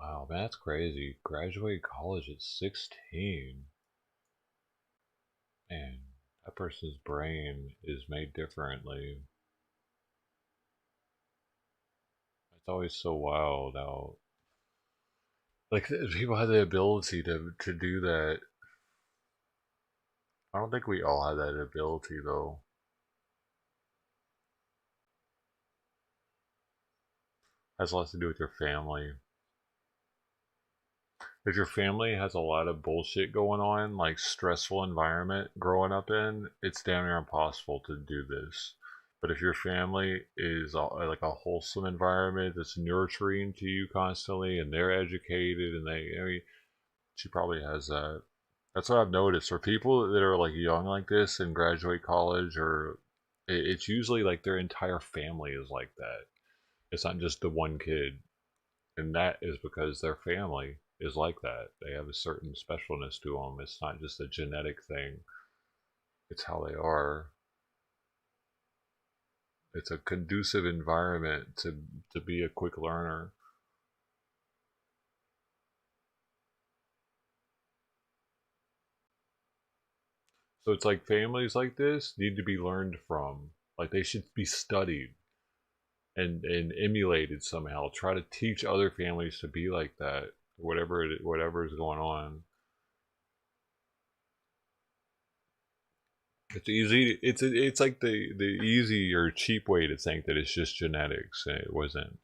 Wow, man, that's crazy. Graduate college at 16. Man, that person's brain is made differently. It's always so wild how, like, people have the ability to do that. I don't think we all have that ability, though. Has a lot to do with your family. If your family has a lot of bullshit going on, like stressful environment growing up in, it's damn near impossible to do this. But if your family is like a wholesome environment that's nurturing to you constantly, and they're educated, and I mean, she probably has that. That's what I've noticed. For people that are like young like this and graduate college, or it's usually like their entire family is like that. It's not just the one kid, and that is because their family is like that. They have a certain specialness to them. It's not just a genetic thing. It's how they are. It's a conducive environment to be a quick learner. So it's like families like this need to be learned from. Like they should be studied and emulated somehow. Try to teach other families to be like that. Whatever is going on. It's easy. It's like the easy or cheap way to think that it's just genetics, and it wasn't.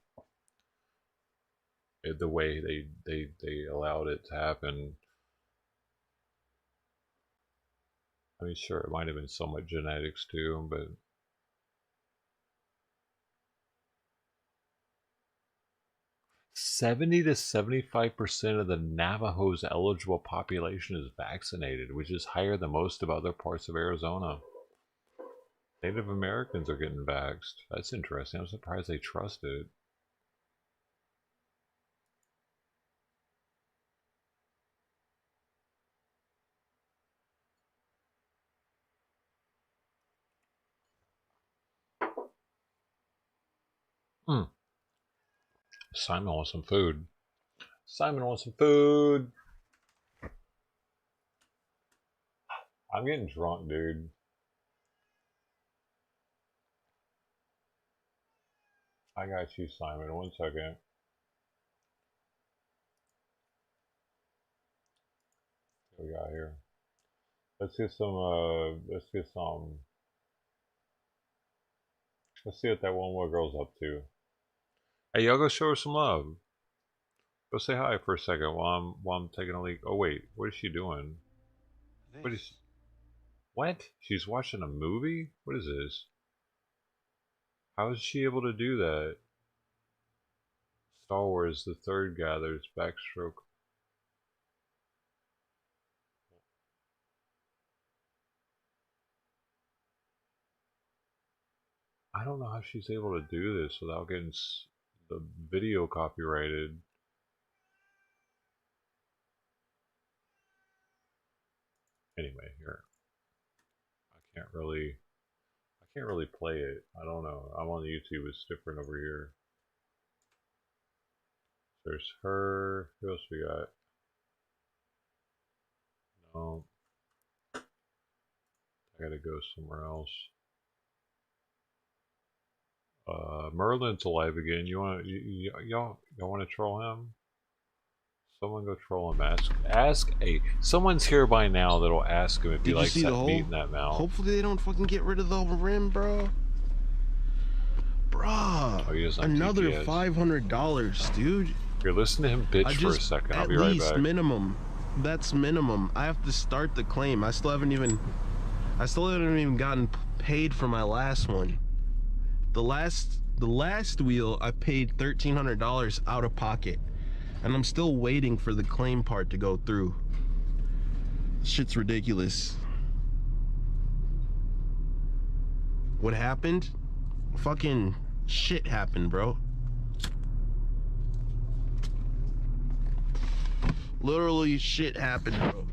The way they allowed it to happen. I mean, sure, it might have been somewhat genetics too, but 70 to 75% of the Navajo's eligible population is vaccinated, which is higher than most of other parts of Arizona. Native Americans are getting vaxxed. That's interesting. I'm surprised they trust it. Simon wants some food. Simon wants some food. I'm getting drunk, dude. I got you, Simon. 1 second. What we got here? Let's get some, let's see what that one more girl's up to. Hey, y'all go show her some love. Go say hi for a second while I'm taking a leak. Oh wait, what is she doing? What? She's watching a movie? What is this? How is she able to do that? Star Wars: The Third Gathers backstroke. I don't know how she's able to do this without getting the video copyrighted. Anyway, here. I can't really play it. I don't know. I'm on YouTube. It's different over here. There's her. Who else we got? No. I gotta go somewhere else. Merlin's alive again. Y'all want to troll him? Someone go troll him. Ask someone's here by now that'll ask him if he likes that meat in that mouth. Hopefully they don't fucking get rid of the rim, bro. Bruh. Oh, another $500, dude. Here, listen to him bitch for a second. I'll be right back. At least minimum. That's minimum. I have to start the claim. I still haven't even gotten paid for my last one. The last wheel I paid $1,300 out of pocket, and I'm still waiting for the claim part to go through. Shit's ridiculous. What happened? Fucking shit happened, bro. Literally shit happened, bro.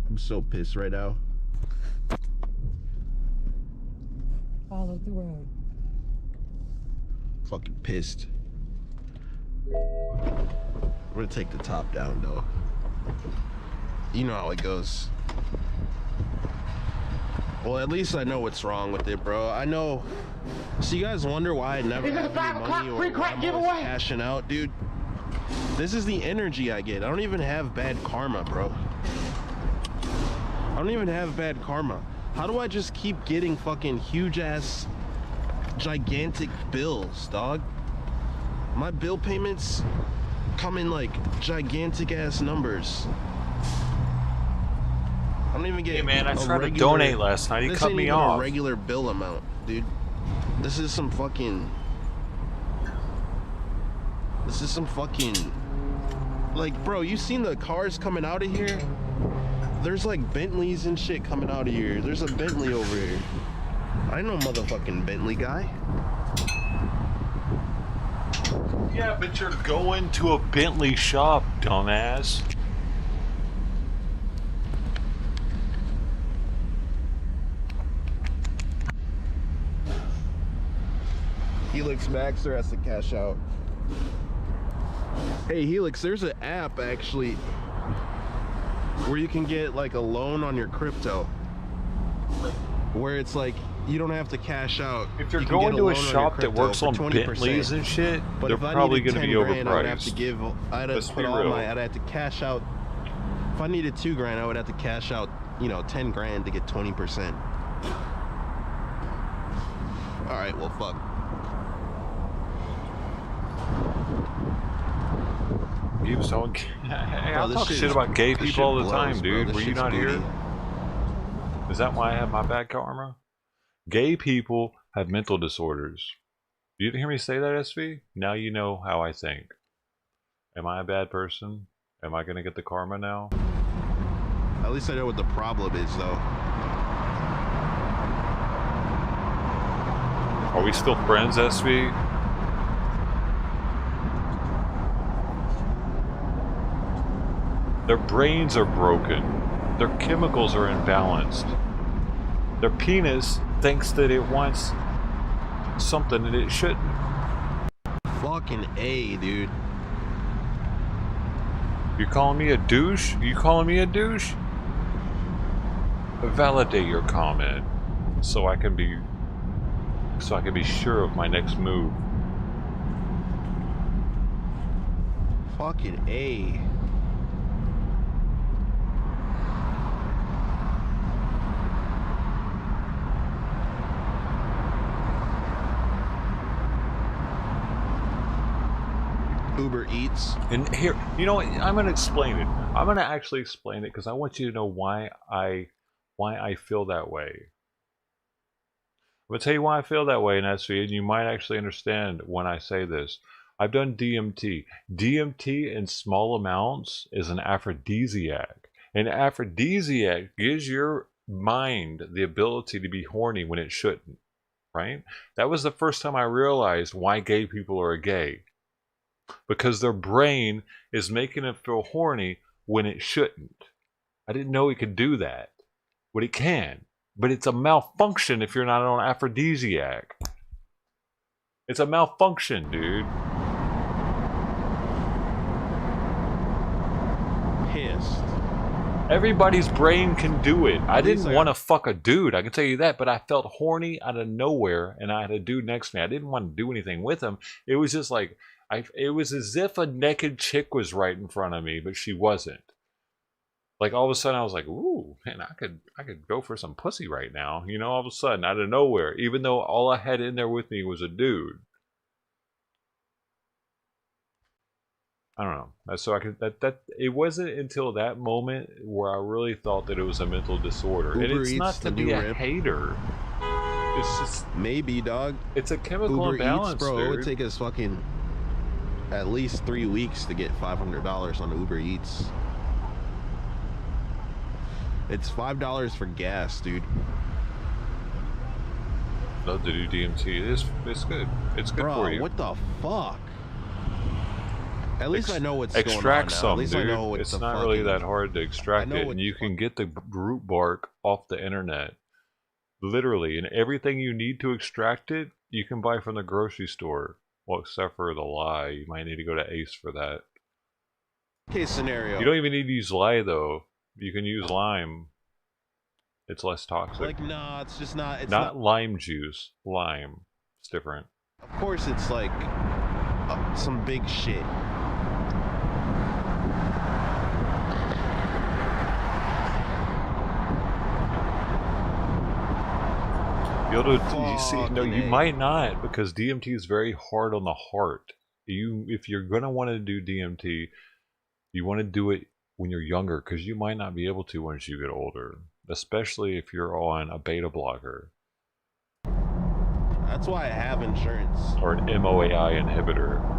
I'm so pissed right now. Follow the road. fucking pissed. I'm gonna take the top down though. You know how it goes. Well, at least I know what's wrong with it, bro. I know. So you guys wonder why I never have any money or why I'm always cashing out, dude? This is the energy I get. I don't even have bad karma, bro. I don't even have bad karma. How do I just keep getting fucking huge ass, gigantic bills, dog? My bill payments come in like gigantic ass numbers. I don't even get. Hey man, I tried to donate last night. He cut me off. A regular bill amount, dude. This is some fucking. This is some fucking. Like, bro, you seen the cars coming out of here? There's like Bentleys and shit coming out of here. There's a Bentley over here. I know motherfucking Bentley guy. Yeah, but you're going to a Bentley shop, dumbass. Helix Maxer has to cash out. Hey Helix, there's an app actually where you can get like a loan on your crypto. Where it's like you don't have to cash out. If you're going to a shop that works on Bentleys and shit, but they're probably going to be overpriced. I'd have to give. I'd have to put all my. I'd have to cash out. If I needed $2 grand, I would have to cash out, you know, 10 grand to get 20%. All right, well, fuck. He was talking. Hey, I talk shit about gay people all the time, dude. Were you not here? Is that why I have my bad karma? Gay people have mental disorders. You didn't hear me say that, SV? Now you know how I think. Am I a bad person? Am I gonna get the karma now? At least I know what the problem is, though. Are we still friends, SV? Their brains are broken. Their chemicals are imbalanced. Their penis thinks that it wants something that it shouldn't. Fucking A, dude. You calling me a douche? You calling me a douche? Validate your comment so I can be sure of my next move. Fucking A. Uber Eats. And here, you know what? I'm going to explain it. I'm going to actually explain it because I want you to know why I feel that way. I'm going to tell you why I feel that way in SV, and you might actually understand when I say this. I've done DMT. DMT in small amounts is an aphrodisiac. An aphrodisiac gives your mind the ability to be horny when it shouldn't, right? That was the first time I realized why gay people are gay. Because their brain is making them feel horny when it shouldn't. I didn't know it could do that. But it can. But it's a malfunction if you're not on aphrodisiac. It's a malfunction, dude. Pissed. Everybody's brain can do it. I didn't want to fuck a dude, I can tell you that, but I felt horny out of nowhere and I had a dude next to me. I didn't want to do anything with him. It was just like, it was as if a naked chick was right in front of me, but she wasn't. Like all of a sudden I was like, ooh, man, I could go for some pussy right now. You know, all of a sudden, out of nowhere, even though all I had in there with me was a dude. I don't know. So I could it wasn't until that moment where I really thought that it was a mental disorder. Uber and it's Eats, not to be a rip. hater. It's just maybe, dog. It's a chemical Uber imbalance, Eats, bro. dude. It would take us fucking at least 3 weeks to get $500 on Uber Eats. It's $5 for gas, dude. Love to do DMT. It's good. It's good for you. What the fuck? At least I know what's going on now. Extract some, At least dude. I know what it's the not really that hard to extract it, and you can get the root bark off the internet. Literally, and everything you need to extract it, you can buy from the grocery store. Well, except for the lye, you might need to go to Ace for that. Case scenario. You don't even need to use lye though. You can use lime. It's less toxic. Like, no, it's just not. It's not lime juice. Lime. It's different. Of course, it's like some big shit. You might not, because DMT is very hard on the heart. If you're gonna want to do DMT, you want to do it when you're younger, because you might not be able to once you get older, especially if you're on a beta blocker. That's why I have insurance. Or an MOAI inhibitor.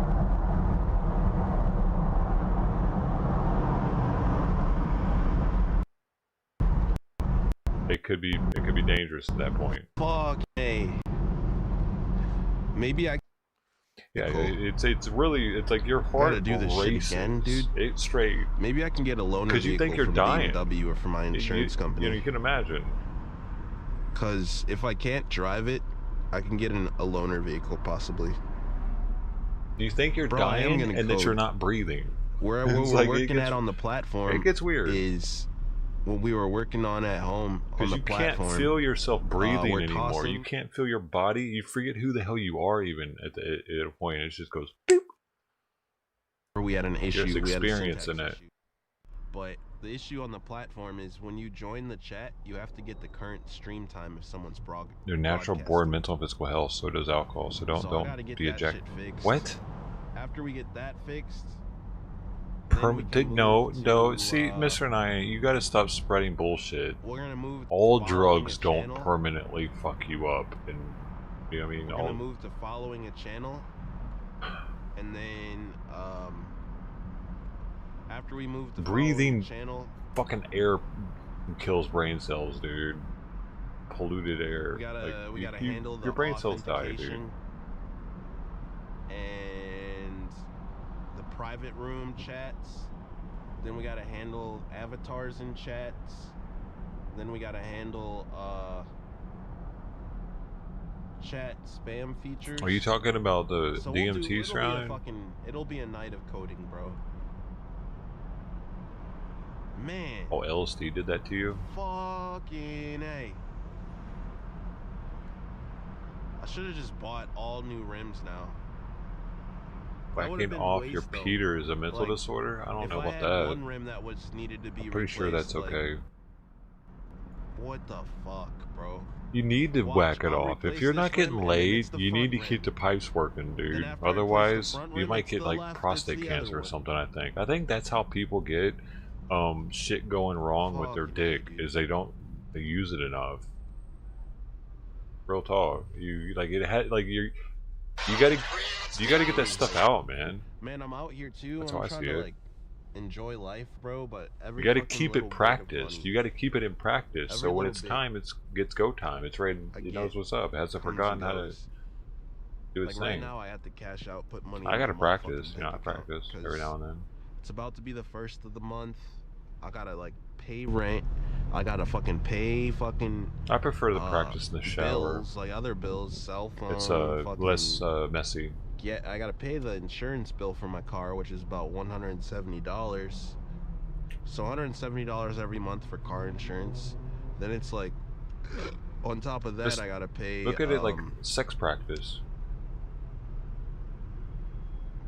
It could be dangerous at that point. Fuck me. Maybe I. Yeah, it's like your heart to do this shit again, dude. It's straight. Maybe I can get a loaner because you think you're from dying. BMW or from my insurance company. You can imagine. Because if I can't drive it, I can get a loaner vehicle possibly. Do you think you're dying and that you're not breathing? Where we're working at on the platform, it gets weird. Is what we were working on at home on the platform. You can't feel yourself breathing anymore. Tossing. You can't feel your body. You forget who the hell you are even at a point. It just goes boop. We had an issue. Just experiencing it. But the issue on the platform is when you join the chat, you have to get the current stream time if someone's Your natural born mental and physical health. So does alcohol. So don't be ejected. What? After we get that fixed. No. See, Mr. Nye, you got to stop spreading bullshit. We're gonna move. All drugs don't permanently fuck you up, and you know what I mean. We're gonna move to following a channel, and then after we move to breathing channel, fucking air kills brain cells, dude. Polluted air. We gotta handle the your brain cells die, dude. And the private room chats. Then we gotta handle avatars in chats. Then we gotta handle chat spam features. Are you talking about the DMT surrounding? It'll be a night of coding, bro. Man. Oh, LSD did that to you? Fucking A. I should have just bought all new rims now. Backing off your Peter is a mental disorder? I don't know about that. One rim that was needed to be I'm pretty sure that's okay. What the fuck, bro? You need to whack it off. If you're not getting laid, you need to keep the pipes working, dude. Otherwise, you might get like prostate cancer or something, I think. I think that's how people get shit going wrong with their dick, is they use it enough. Real talk. You gotta get that stuff out, man. Man, I'm out here too. That's I'm how I trying see to it. like enjoy life, bro. But you gotta keep it practiced. You gotta keep it in practice. So when it's time, it's go time. It's ready. It knows what's up. It hasn't forgotten how to do its thing. Right now, I have to cash out, put money. I gotta practice. I practice every now and then. It's about to be the first of the month. I gotta like pay rent. I gotta fucking pay fucking. I prefer the practice in the shower. Bills, like other bills, cell phone. It's less messy. Yeah, I gotta pay the insurance bill for my car, which is about $170. So $170 every month for car insurance. Then it's like, on top of that, just I gotta pay. Look at it like sex practice.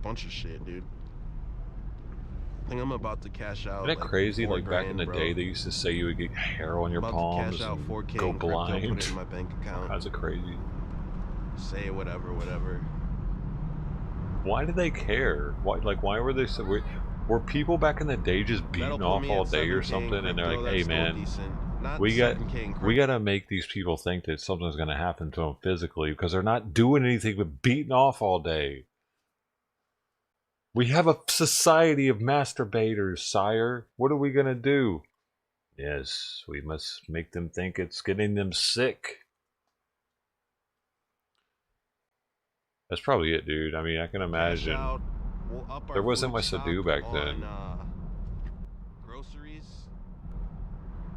Bunch of shit, dude. I think I'm about to cash out. Isn't that crazy? Like back in the day, they used to say you would get hair on your palms and go blind. Put it in my bank account. That's crazy. Say whatever. Why do they care? Why were they so? Were people back in the day just beating off all day or something? And they're like, "Hey man, we gotta make these people think that something's gonna happen to them physically because they're not doing anything but beating off all day." We have a society of masturbators, sire. What are we gonna do? Yes, we must make them think it's getting them sick. That's probably it, dude. I mean, I can imagine. There wasn't much to do back then. Groceries.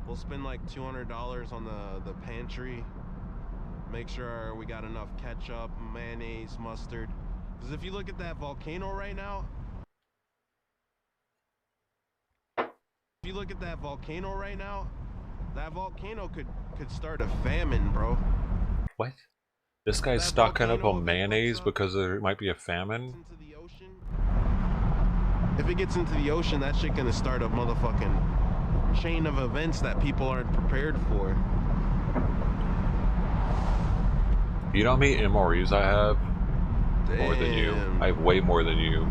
We'll spend like $200 on the pantry. Make sure we got enough ketchup, mayonnaise, mustard. Because if you look at that volcano right now, that volcano could start a famine, bro. What? This guy's stocking up on mayonnaise because there might be a famine? If it gets into the ocean, that shit gonna start a motherfucking chain of events that people aren't prepared for. You know how many MREs I have? Damn. More than you. I have way more than you.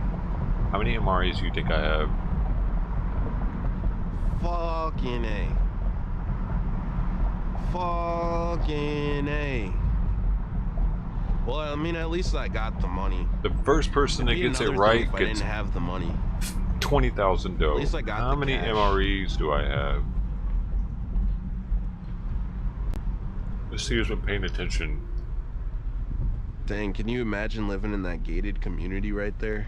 How many MREs do you think I have? Fucking A. Fucking A. Well, I mean, at least I got the money. The first person that gets it right gets. I didn't have the money. 20,000 dough. At least I got How many cash. MREs do I have? Let's see who's been paying attention. Dang, can you imagine living in that gated community right there?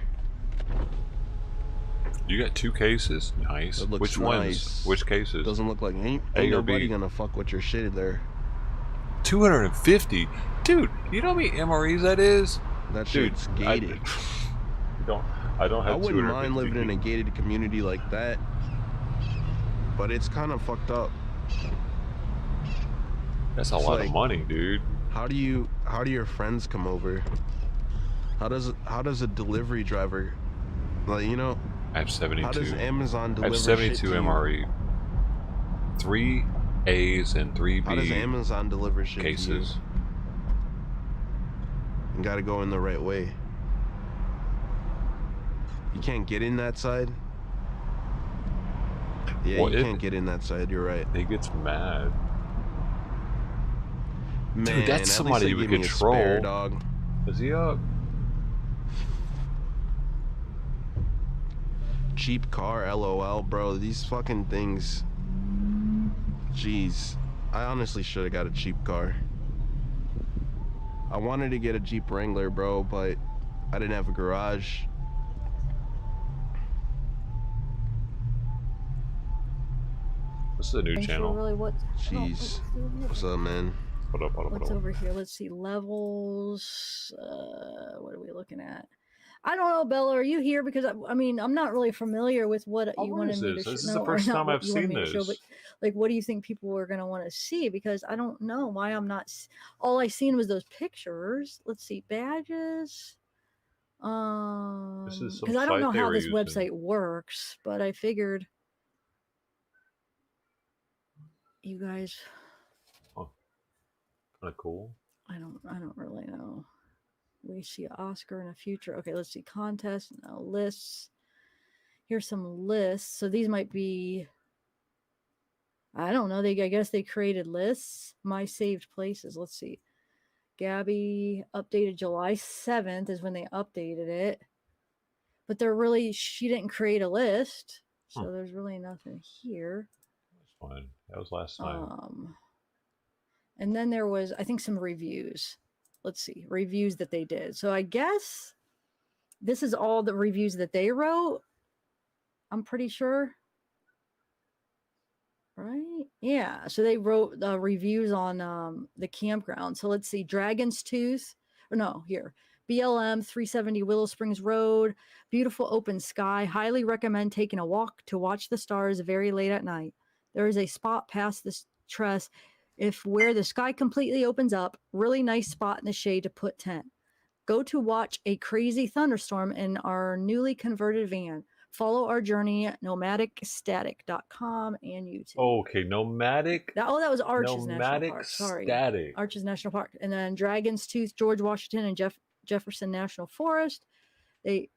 You got 2 cases? Nice. It looks Which nice. ones? Which cases? Doesn't look like ain't A or nobody B? gonna fuck with your shit there. 250? Dude, you know how many MREs that is? That shit's gated. I don't have. I wouldn't mind living in a gated community like that, but it's kind of fucked up. That's a lot of money, dude. How do your friends come over? How does a delivery driver, like, you know? I have 72. How does Amazon deliver? I have 72 shit to MRE. 3 A's and 3 B. How does Amazon deliver shit cases? To you gotta go in the right way. You can't get in that side. Yeah, well, you can't get in that side. You're right. He gets mad. Man, dude, that's somebody you would control. Spare, dog. Is he up? Cheap car, LOL, bro. These fucking things. Jeez, I honestly should have got a cheap car. I wanted to get a Jeep Wrangler, bro, but I didn't have a garage. This is a new channel. Really Jeez. What's up, man? What's over here? Let's see. Levels. What are we looking at? I don't know, Bella. Are you here? Because I mean, I'm not really familiar with what you wanted me to show. This is the first time I've seen this. But like, what do you think people are going to want to see? Because I don't know why I'm not. All I seen was those pictures. Let's see, badges. Because I don't know how this website works, but I figured you guys. Oh, kind of cool. I don't really know. We see Oscar in a future. Okay, let's see contest. No, lists. Here's some lists. So these might be. I don't know. I guess they created lists. My saved places. Let's see. Gabby updated July 7th is when they updated it. But she didn't create a list. So there's really nothing here. That's fine. That was last time. And then there was, I think, some reviews. Let's see, reviews that they did. So I guess this is all the reviews that they wrote. I'm pretty sure. Right? Yeah. So they wrote reviews on the campground. So let's see, Dragon's Tooth. Or no, here. BLM 370 Willow Springs Road. Beautiful open sky. Highly recommend taking a walk to watch the stars very late at night. There is a spot past this truss where the sky completely opens up. Really nice spot in the shade to put tent. Go to watch a crazy thunderstorm in our newly converted van. Follow our journey at nomadicstatic.com and YouTube. Okay, Nomadic. That was Arches National Park. Sorry. Static. Arches National Park. And then Dragon's Tooth, George Washington, and Jefferson National Forest.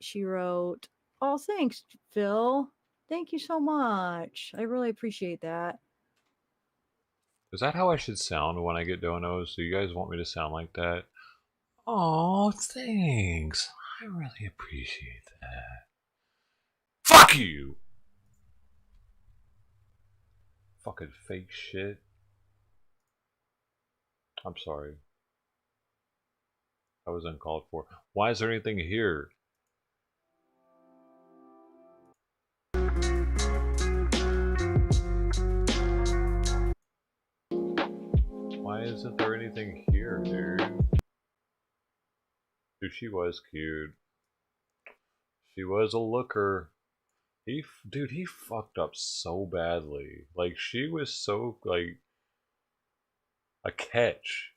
She wrote, oh, thanks, Phil. Thank you so much. I really appreciate that. Is that how I should sound when I get donos? So you guys want me to sound like that? Oh, thanks. I really appreciate that. Fuck you! Fucking fake shit. I'm sorry. I was uncalled for. Why is there anything here? Why isn't there anything here, dude? Dude, she was cute. She was a looker. Dude, he fucked up so badly. Like, she was so, like, a catch.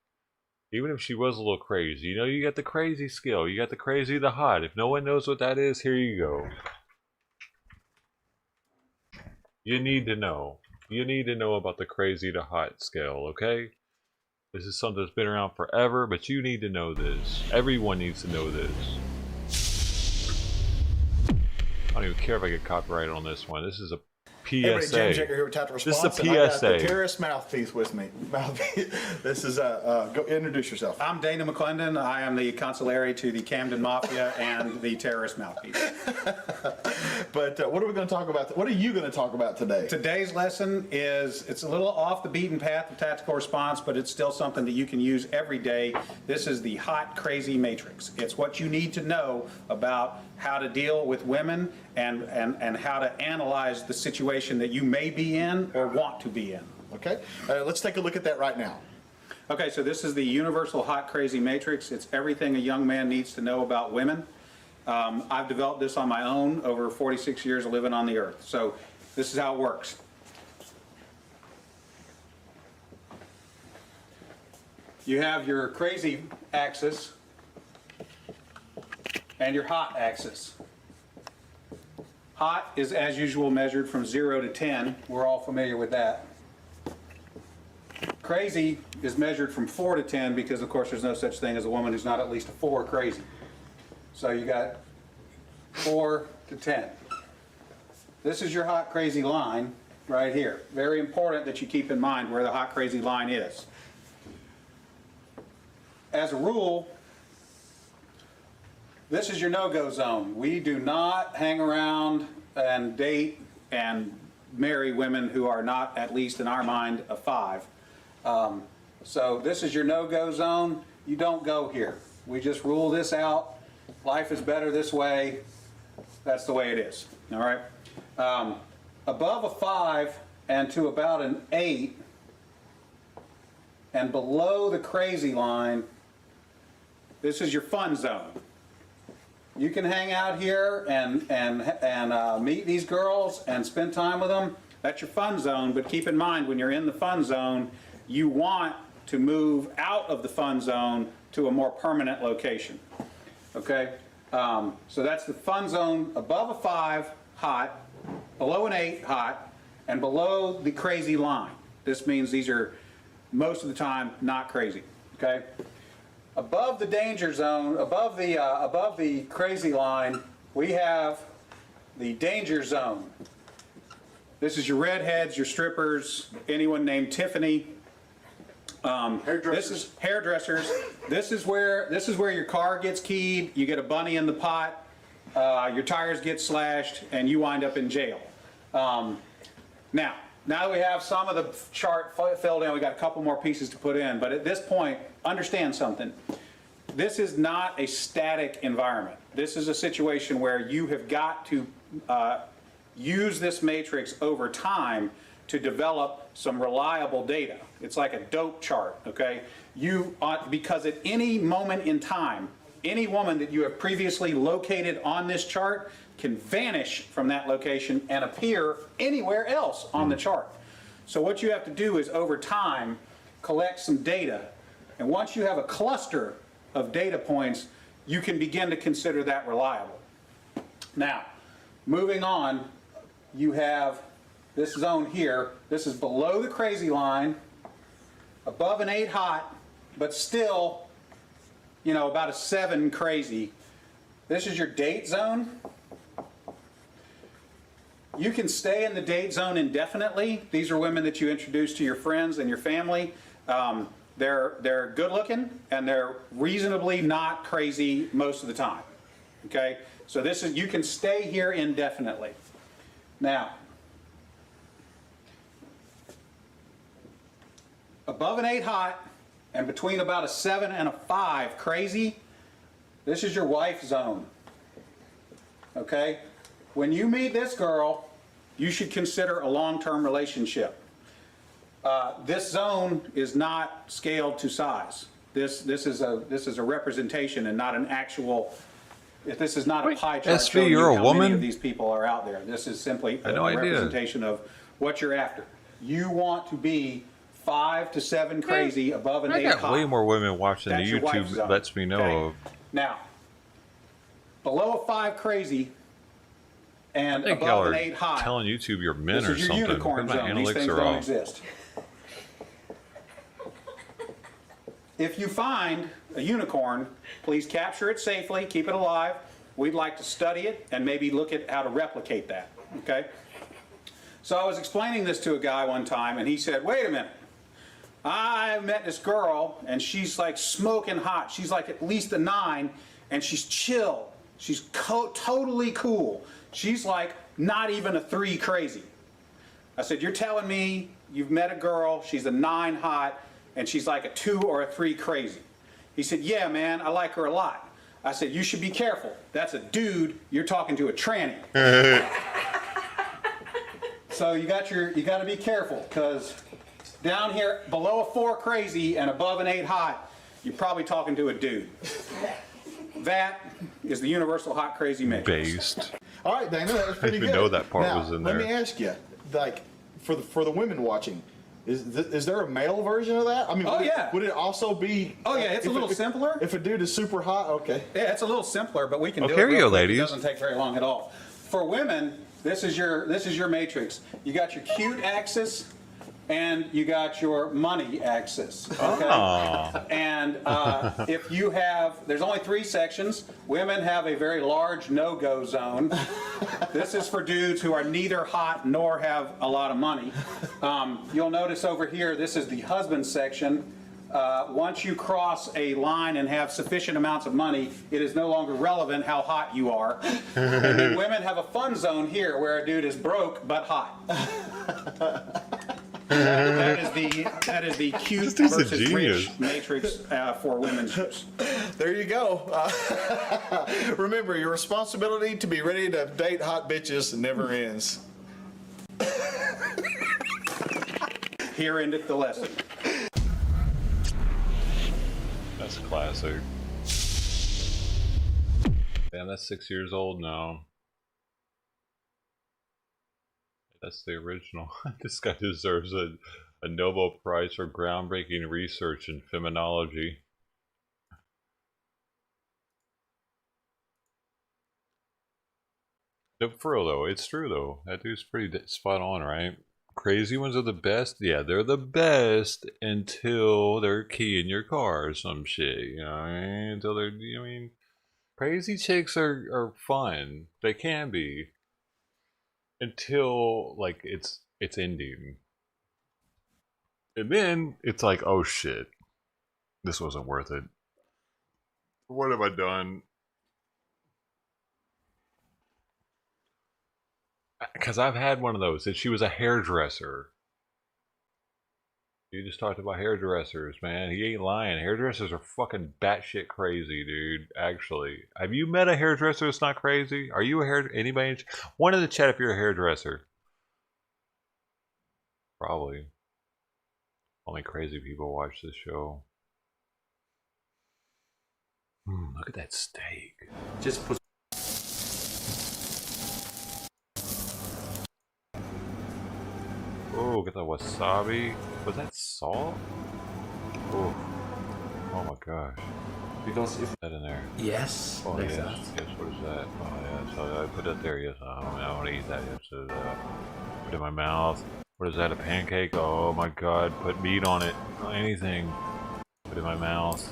Even if she was a little crazy. You know, you got the crazy skill. You got the crazy, the hot. If no one knows what that is, here you go. You need to know. You need to know about the crazy to hot scale, okay? This is something that's been around forever, but you need to know this. Everyone needs to know this. I don't even care if I get copyrighted on this one. This is a PSA. Hey everybody, James Jaker here with Tactical Response. This is a PSA. And I got the terrorist mouthpiece with me. This is go introduce yourself. I'm Dana McClendon. I am the consigliere to the Camden Mafia and the terrorist mouthpiece. But what are we going to talk about? What are you going to talk about today? Today's lesson is, it's a little off the beaten path of tactical response, but it's still something that you can use every day. This is the hot, crazy matrix. It's what you need to know about how to deal with women and how to analyze the situation that you may be in or want to be in. Okay, let's take a look at that right now. Okay, so this is the universal hot, crazy matrix. It's everything a young man needs to know about women. I've developed this on my own over 46 years of living on the earth. So this is how it works. You have your crazy axis and your hot axis. Hot is, as usual, measured from 0 to 10. We're all familiar with that. Crazy is measured from 4 to 10 because, of course, there's no such thing as a woman who's not at least a 4 crazy. So you got 4 to 10. This is your hot, crazy line right here. Very important that you keep in mind where the hot, crazy line is. As a rule, this is your no-go zone. We do not hang around and date and marry women who are not, at least in our mind, a 5. So this is your no-go zone. You don't go here. We just rule this out. Life is better this way. That's the way it is. All right. Above a 5 and to about an 8 and below the crazy line, this is your fun zone. You can hang out here and meet these girls and spend time with them. That's your fun zone, but keep in mind when you're in the fun zone, you want to move out of the fun zone to a more permanent location. Okay? So that's the fun zone above a 5, hot, below an 8, hot, and below the crazy line. This means these are most of the time not crazy. Okay? Above the danger zone, above the crazy line, we have the danger zone. This is your redheads, your strippers, anyone named Tiffany. This is hairdressers. This is where your car gets keyed. You get a bunny in the pot. Your tires get slashed, and you wind up in jail. Now that we have some of the chart filled in, we got a couple more pieces to put in. But at this point, understand something. This is not a static environment. This is a situation where you have got to use this matrix over time to develop some reliable data. It's like a dope chart, okay? Because at any moment in time, any woman that you have previously located on this chart can vanish from that location and appear anywhere else on the chart. So what you have to do is over time collect some data, and once you have a cluster of data points, you can begin to consider that reliable. Now, moving on, you have this zone here. This is below the crazy line, above an 8 hot, but still, you know, about a 7 crazy. This is your date zone. You can stay in the date zone indefinitely. These are women that you introduce to your friends and your family. They're good looking and they're reasonably not crazy most of the time. Okay, so this is, you can stay here indefinitely. Now, above an 8 hot and between about a 7 and a 5 crazy, this is your wife zone. Okay, when you meet this girl, you should consider a long-term relationship. This zone is not scaled to size. This is a representation and not an actual. This is not a pie chart SV, showing you're you a how woman? many of these people are out there. This is simply a representation of what you're after. You want to be 5 to 7 crazy above an 8 I got hot. way more women watching That's the your wife YouTube zone. lets me know of. Now, below a 5 crazy and I think above y'all an are 8 hot. telling YouTube you're men This or is your something. unicorn My zone. These analytics things are don't off. exist. If you find a unicorn, please capture it safely, keep it alive. We'd like to study it and maybe look at how to replicate that, okay? So I was explaining this to a guy one time, and he said, wait a minute. I met this girl, and she's like smoking hot. She's like at least a 9, and she's chill. She's totally cool. She's like not even a 3 crazy. I said, you're telling me you've met a girl, she's a 9 hot, and she's like a 2 or a 3 crazy. He said, yeah, man, I like her a lot. I said, you should be careful. That's a dude, you're talking to a tranny. So you got to be careful, because down here below a 4 crazy and above an 8 hot, you're probably talking to a dude. That is the universal hot crazy matrix. Based. All right, Dana, that's pretty good. I didn't know that part now, was in there. Let me ask you, like, for the women watching, is there a male version of that? I mean, would it also be? Oh yeah, it's a little simpler. If a dude is super hot, okay. Yeah, it's a little simpler, but we can do it. Here you real go, quick. ladies. It doesn't take very long at all. For women, this is your matrix. You got your cute axis, and you got your money axis. Okay. Oh. And if you have, there's only 3 sections. Women have a very large no-go zone. This is for dudes who are neither hot nor have a lot of money. You'll notice over here, this is the husband section. Once you cross a line and have sufficient amounts of money, it is no longer relevant how hot you are. And then women have a fun zone here where a dude is broke but hot. That is the cute versus rich matrix for women's use. There you go. Remember, your responsibility to be ready to date hot bitches never ends. Here endeth the lesson. That's classic. Damn, that's 6 years old now. That's the original. This guy deserves a Nobel Prize for groundbreaking research in feminology. No, for real though, it's true though. That dude's pretty spot on, right? Crazy ones are the best. Yeah, they're the best until they're keying your car or some shit. You know what I mean? Until they're, I mean, crazy chicks are fun. They can be. Until like it's ending. And then it's like, oh shit. This wasn't worth it. What have I done? Because I've had one of those. And she was a hairdresser. You just talked about hairdressers, man. He ain't lying. Hairdressers are fucking batshit crazy, dude. Actually, have you met a hairdresser that's not crazy? Are you a anybody? One in the chat if you're a hairdresser. Probably. Only crazy people watch this show. Look at that steak. Just put. Oh, get the wasabi. Was that salt? Oh, oh my gosh. Because if that in there. Yes. Oh like yes. that. Yes. What is that? Oh yeah. So I put that there. Yes. I want to eat that. Yes. So, put it in my mouth. What is that? A pancake? Oh my God. Put meat on it. Anything. Put it in my mouth.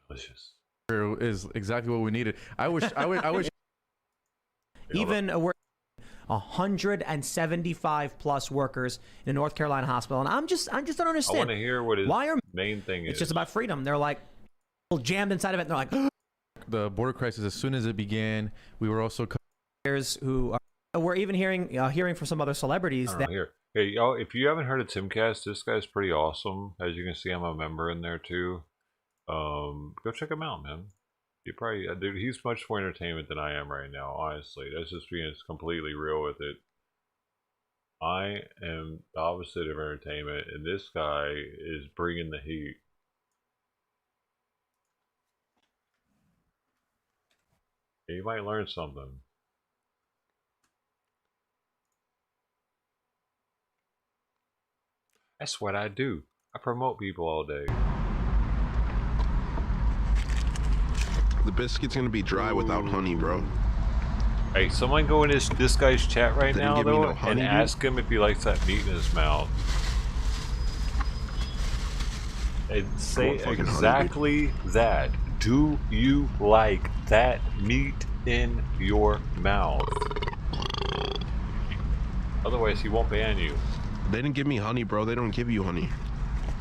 Delicious. Is exactly what we needed. I wish. Even 175 plus workers in a North Carolina hospital, and I just don't understand. I want to hear what his Why are main thing is. It's just about freedom. They're like jammed inside of it. And they're like the border crisis. As soon as it began, we were also who we're even hearing from some other celebrities that. Hey, y'all, if you haven't heard of Timcast, this guy's pretty awesome. As you can see, I'm a member in there too. Go check him out, man. You probably, dude, he's much more entertainment than I am right now, honestly. That's just being completely real with it. I am the opposite of entertainment, and this guy is bringing the heat. You might learn something. That's what I do. I promote people all day. The biscuit's gonna be dry without honey, bro. Hey, someone go in this guy's chat right They didn't now, give me though, no honey, and dude? ask him if he likes that meat in his mouth. And say want fucking honey, exactly that. Do you like that meat in your mouth? Otherwise, he won't ban you. They didn't give me honey, bro. They don't give you honey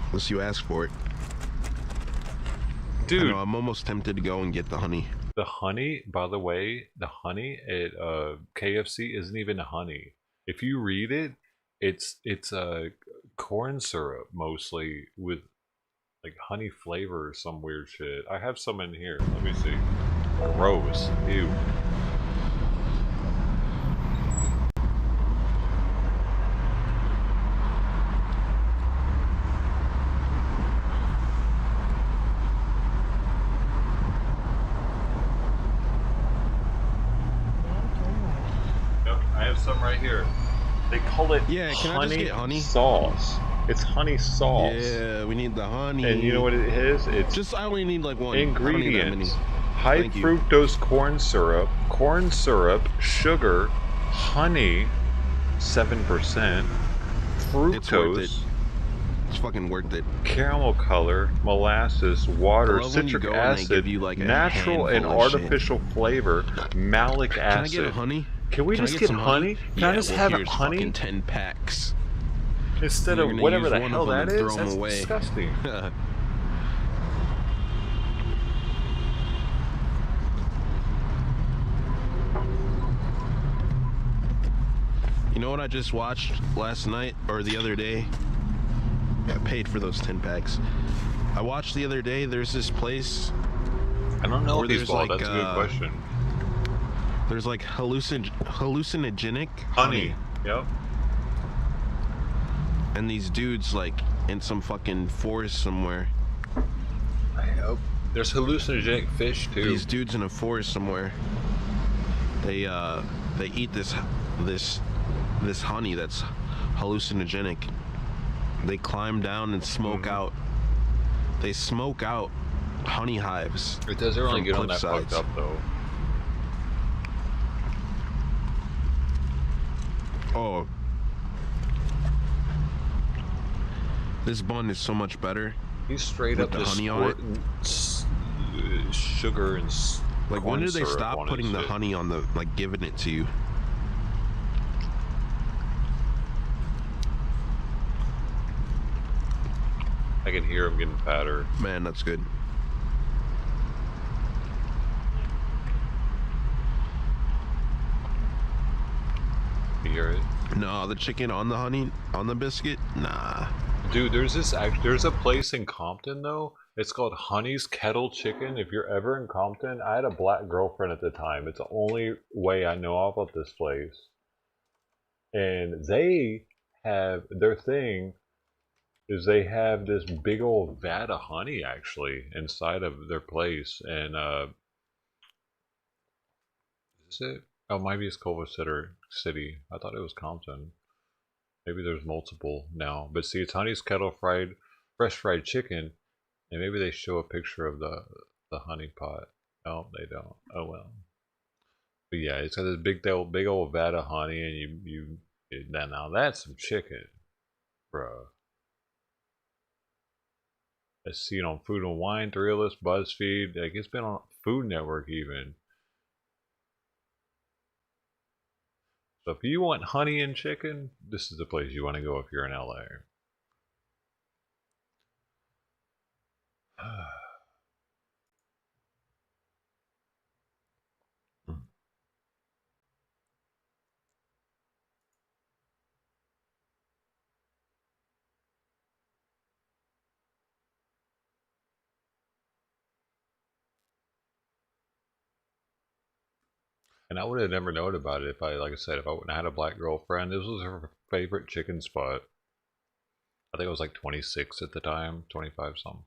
unless you ask for it. Dude, I'm almost tempted to go and get the honey. The honey, by the way, the honey at KFC isn't even honey. If you read it, it's corn syrup mostly with like honey flavor or some weird shit. I have some in here. Let me see. Gross. Ew. Yep, I have some right here. They call it can I just get honey sauce. It's honey sauce. Yeah, we need the honey. And you know what it is? It's I only need like one. ingredients. High fructose corn syrup, sugar, honey, 7%, fructose. It's fucking worth it. Caramel color, molasses, water, citric acid, like natural and artificial flavor, malic acid. Can I get a honey? Can we just get honey? Can I just have here's honey? Fucking 10 packs. Instead of whatever the hell that is, that's disgusting. You know what I just watched last night or the other day? I paid for those 10 packs. I watched the other day, there's this place. I don't know where if he's there's bald. like, That's a good question. There's like hallucinogenic Honey. Yep. And these dudes like in some fucking forest somewhere. I hope. There's hallucinogenic fish too. These dudes in a forest somewhere. They eat this honey that's hallucinogenic. They climb down and smoke out. They smoke out honey hives. It doesn't really get on that sides. fucked up though. Oh. This bun is so much better. He's straight with up the just honey on it. Sugar and like when did they syrup stop on putting his the shit. honey on the like giving it to you? I can hear him getting fatter. Man, that's good. You hear it? No, the chicken on the honey on the biscuit? Nah. Dude, there's a place in Compton though. It's called Honey's Kettle Chicken. If you're ever in Compton, I had a black girlfriend at the time. It's the only way I know about this place. And they have their thing is they have this big old vat of honey actually inside of their place. And is it? Oh, maybe it's Culver City. I thought it was Compton. Maybe there's multiple now. But see, it's Honey's Kettle fresh fried chicken. And maybe they show a picture of the honey pot. No, they don't. Oh well. But yeah, it's got this big old vat of honey, and now that's some chicken, bro. I see it on Food and Wine, Thrillist, BuzzFeed. Like it's been on Food Network even. So if you want honey and chicken, this is the place you want to go if you're in LA. And I would have never known about it if I, like I said, if I wouldn't have had a black girlfriend. This was her favorite chicken spot. I think it was like 26 at the time, 25 something.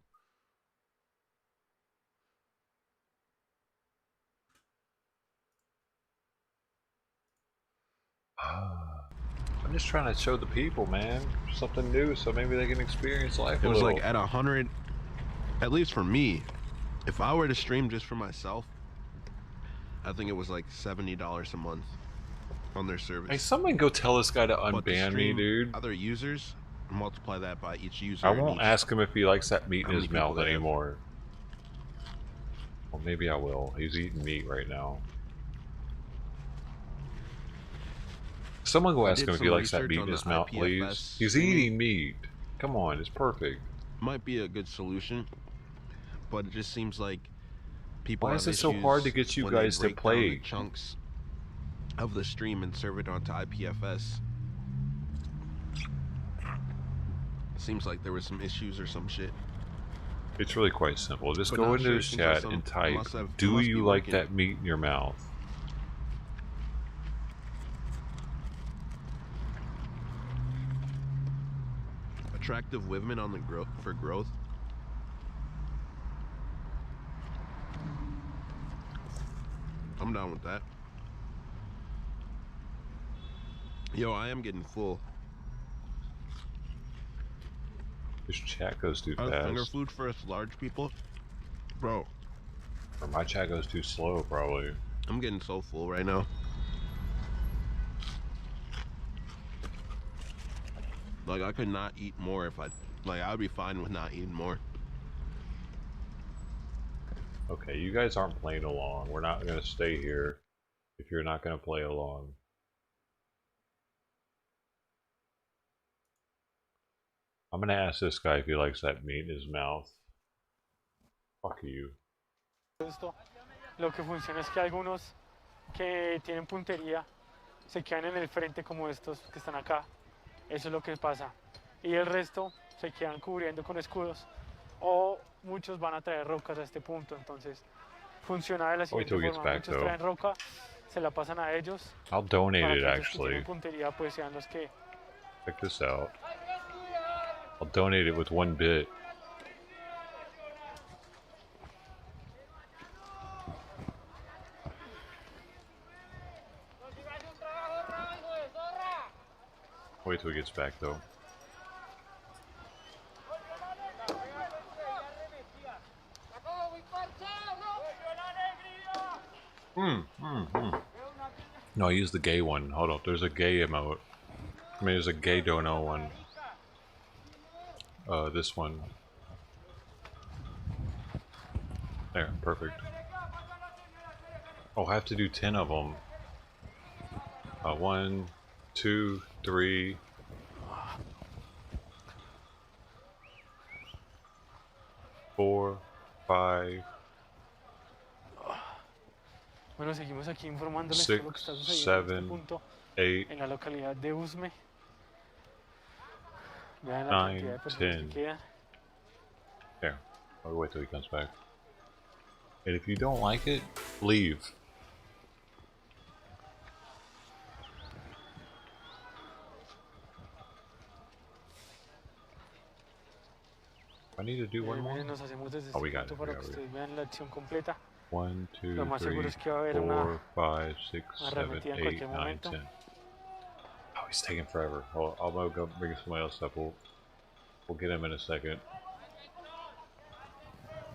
I'm just trying to show the people, man, something new, so maybe they can experience life. It was like at 100, at least for me. If I were to stream just for myself, I think it was like $70 a month on their service. Hey, someone go tell this guy to unban me, dude. Other users, multiply that by each user. I won't ask him if he likes that meat in his mouth anymore. Well, maybe I will. He's eating meat right now. Someone go ask him if he likes that meat in his mouth, please. He's eating meat. Come on, it's perfect. Might be a good solution, but it just seems like people. Why is it so hard to get you guys to play chunks of the stream and serve it onto IPFS? Seems like there was some issues or some shit. It's really quite simple. Just go into his chat and type, "Do you like that meat in your mouth?" Attractive women on the for growth. I'm down with that. Yo, I am getting full. This chat goes too Finger fast. food for us large people, bro. Or my chat goes too slow, probably. I'm getting so full right now. Like, I could not eat more if I would be fine with not eating more. Okay, you guys aren't playing along. We're not going to stay here if you're not going to play along. I'm going to ask this guy if he likes that meat in his mouth. Fuck you. Esto, lo que funciona es que algunos que tienen puntería se quedan en el frente como estos que están acá. Eso es lo que pasa. Y el resto se quedan cubriendo con escudos. O muchos van a traer rocas a este punto. Entonces, funciona de la siguiente forma. Muchos traen roca, se la pasan a ellos. I'll donate para it, que ellos actually. que tienen puntería pues sean los que... Check this out. I'll donate it with 1 bit. Wait till he gets back, though. No, I used the gay one. Hold up, there's a gay emote. I mean, there's a gay dono one. This one. There, perfect. Oh, I have to do 10 of them. 1, 2, 3. 4, 5. Bueno, seguimos aquí informándoles 6, de lo que está sucediendo en este punto 8, en la localidad de Usme. Vean la 9, cantidad de personas 10. que quedan. There. I'll wait till he comes back. And if you don't like it, leave. I need to do one more. Nos hacemos desde Oh, we este got punto it. para que ustedes vean la acción completa. 1, 2, Lo más 3, seguro es que va a haber 4, 5, 6, 7, arremetida en 8, cualquier 9, momento. 10. Oh, he's taking forever. Well, I'll go bring somebody else up. We'll get him in a second.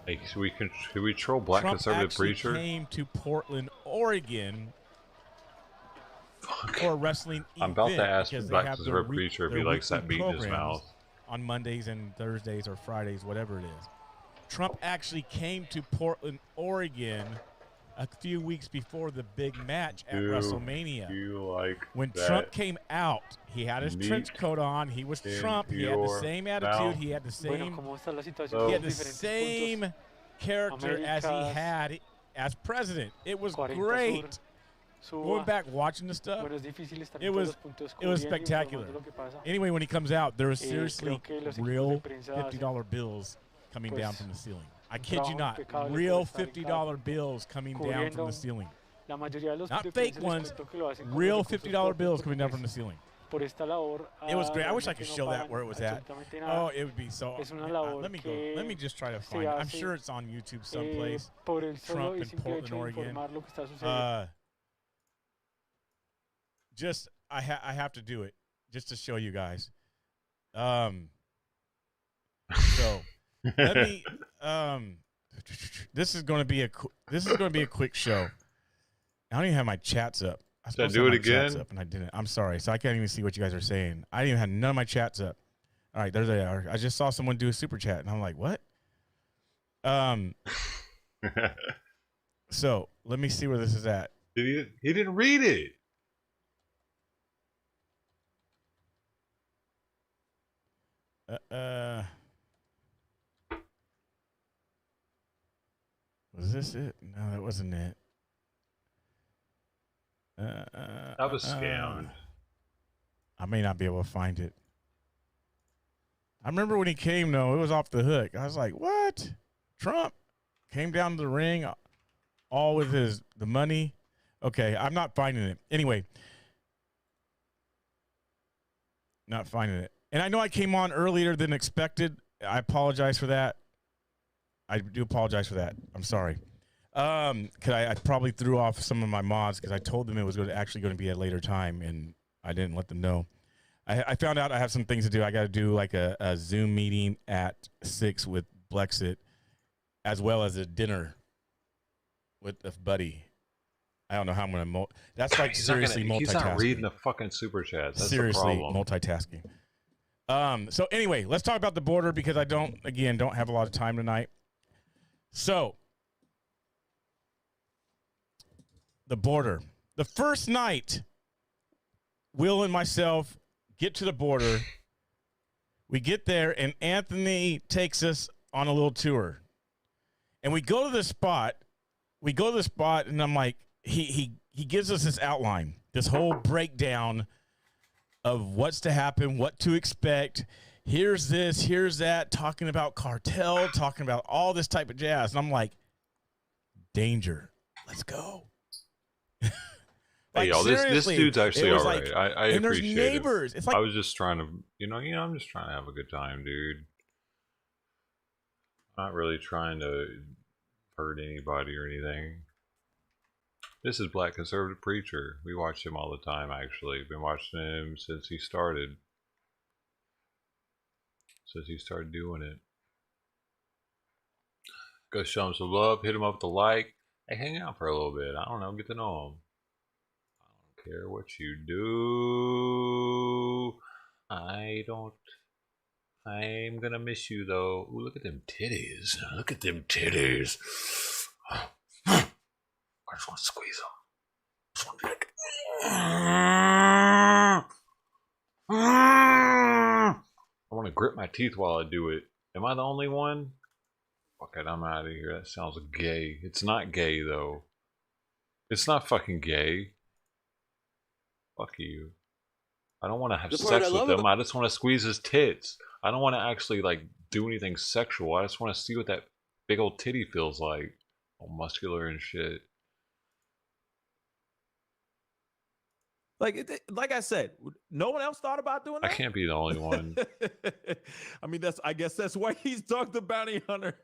Hey, should we troll Black Trump Conservative actually Preacher? Came to Portland, Oregon for a wrestling I'm about to ask because they Black have Conservative their Preacher if he their likes that weekly meat in his programs mouth. on Mondays and Thursdays or Fridays, whatever it is. Trump actually came to Portland, Oregon a few weeks before the big match at WrestleMania. You like when that Trump came out, he had his meat trench coat on. He was in Trump. He had the your same attitude. mouth? He had the same. ¿Cómo está la situación? He had the Diferentes same puntos. character as he Américas, had as president. It was 40 great. Sur, Going back watching the stuff, Bueno, es difícil estar it en todos was los puntos it was cubriendo, spectacular. informando lo que pasa. Anyway, when he comes out, there was Eh, seriously creo que los equipos real de prensa hacen, $50 bills coming pues, down from the ceiling. I un kid you trabajo not, impecable real por estar en $50 cada bills coming down from cubriendo the ceiling. La mayoría de los Not de fake prensa les ones, cuento que lo hacen con real los recursos $50 propios bills porque, coming down pues, from the ceiling. por esta labor. It was great. I wish I realmente could no show that pagan where it was at. absolutamente nada. Oh, it would be so. Es una labor Let me go. que Let me just try to se find it. I'm hace, sure it's on YouTube someplace. por el solo Trump y in simple Portland, hecho de Oregon. informar lo que está sucediendo. Just I have to do it just to show you guys. So let me. This is going to be a quick show. I don't even have my chats up. I was supposed to do have it my chats again? up and I didn't. I'm sorry. So I can't even see what you guys are saying. I didn't even have none of my chats up. All right, there they are. I just saw someone do a super chat and I'm like, what? So let me see where this is at. He didn't read it. Was this it? No, that wasn't it. I was scammed. I may not be able to find it. I remember when he came, though, it was off the hook. I was like, what? Trump came down to the ring all with the money. Okay, I'm not finding it. Anyway, not finding it. And I know I came on earlier than expected. I apologize for that. I do apologize for that. I'm sorry. Cause I probably threw off some of my mods because I told them it was actually going to be at a later time, and I didn't let them know. I found out I have some things to do. I got to do like a Zoom meeting at 6 with Blexit, as well as a dinner with a buddy. I don't know how I'm going to. That's like seriously multitasking. He's not reading the fucking super chats. That's seriously the problem. multitasking. So anyway, let's talk about the border because I don't have a lot of time tonight. So, the border. The first night, Will and myself get to the border. We get there, and Anthony takes us on a little tour. And we go to the spot. And I'm like, he gives us this outline, this whole breakdown of what's to happen, what to expect. Here's this, here's that, talking about cartel, talking about all this type of jazz. And I'm like, danger. Let's go. Hey, y'all, this dude's actually all right. I and appreciate there's neighbors. it. It's like, I was just trying to, I'm just trying to have a good time, dude. Not really trying to hurt anybody or anything. This is Black Conservative Preacher. We watch him all the time, actually. Been watching him since he started. Since he started doing it. Go show him some love. Hit him up with a like. Hey, hang out for a little bit. I don't know. Get to know him. I don't care what you do. I'm gonna miss you, though. Ooh, look at them titties. Look at them titties. I just want to squeeze them. I just want to be like... I want to grip my teeth while I do it. Am I the only one? Fuck it, I'm out of here. That sounds gay. It's not gay, though. It's not fucking gay. Fuck you. I don't want to have sex with him. I just want to squeeze his tits. I don't want to actually, like, do anything sexual. I just want to see what that big old titty feels like. All muscular and shit. Like I said, no one else thought about doing that. I can't be the only one. I mean, I guess that's why he's Doug the Bounty Hunter.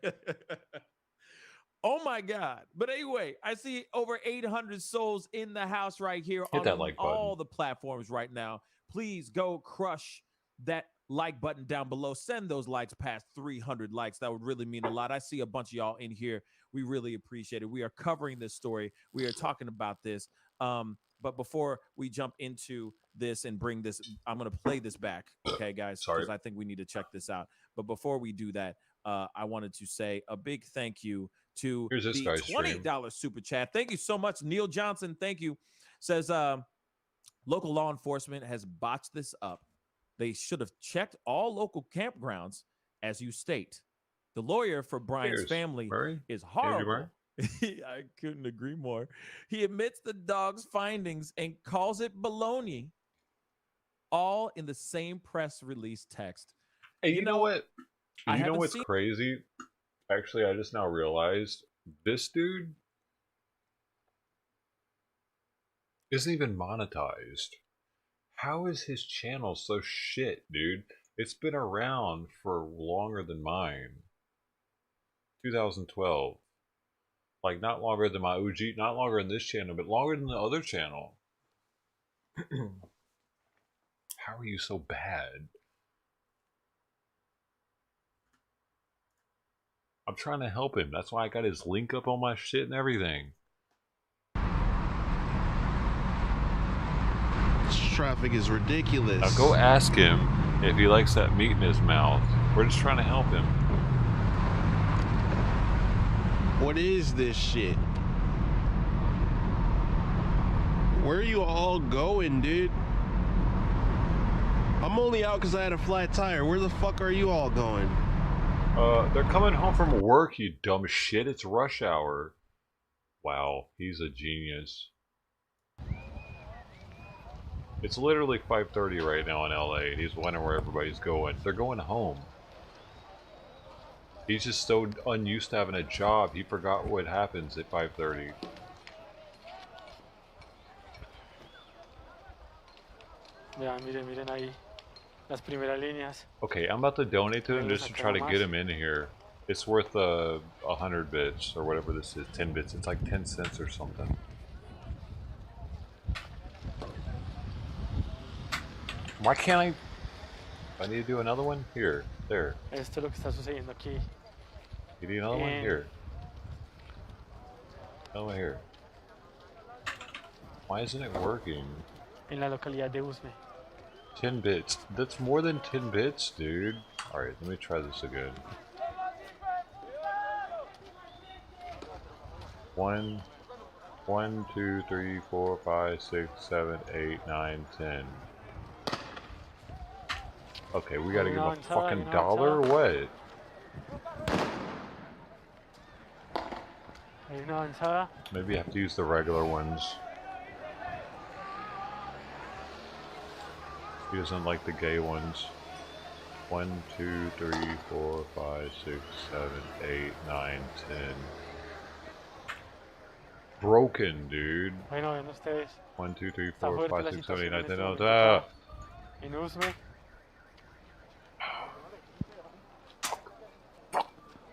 Oh my God! But anyway, I see over 800 souls in the house right here on all the platforms right now. Please go crush that like button down below. Send those likes past 300 likes. That would really mean a lot. I see a bunch of y'all in here. We really appreciate it. We are covering this story. We are talking about this. But before we jump into this and bring this, I'm going to play this back. Okay, guys, because I think we need to check this out. But before we do that, I wanted to say a big thank you to the $20 super chat. Thank you so much, Neil Johnson. Thank you. Says local law enforcement has botched this up. They should have checked all local campgrounds, as you state. The lawyer for Brian's family is horrible. I couldn't agree more. He admits the dog's findings and calls it baloney, all in the same press release text. Hey, you know what? You know what's crazy? Actually, I just now realized this dude isn't even monetized. How is his channel so shit, dude? It's been around for longer than mine. 2012. Like, not longer than my OG, not longer than this channel, but longer than the other channel. How are you so bad? I'm trying to help him. That's why I got his link up on my shit and everything. This traffic is ridiculous. Now go ask him if he likes that meat in his mouth. We're just trying to help him. What is this shit? Where are you all going, dude? I'm only out because I had a flat tire. Where the fuck are you all going? They're coming home from work, you dumb shit. It's rush hour. Wow, he's a genius. It's literally 5:30 right now in LA, and he's wondering where everybody's going. They're going home. He's just so unused to having a job, he forgot what happens at 5:30. Ya, miren ahí las primeras líneas. Okay, I'm about to donate to him just to try to get him in here. It's worth 100 bits or whatever this is, 10 bits. It's like 10 cents or something. Why can't I need to do another one? Here, there. Esto es lo que está sucediendo aquí. You need another one? Here. Another one here. Why isn't it working? En la localidad de Usme. 10 bits. That's more than 10 bits, dude. Alright, let me try this again. 1, 2, 3, 4, 5, 6, 7, 8, 9, 10. Okay, we gotta give him a fucking dollar or what? Maybe I have to use the regular ones. He doesn't like the gay ones. 1, 2, 3, 4, 5, 6, 7, 8, 9, 10. Broken, dude. 1, 2, 3, 4, 5, 6, 7, 8, 9, 10. En Usme.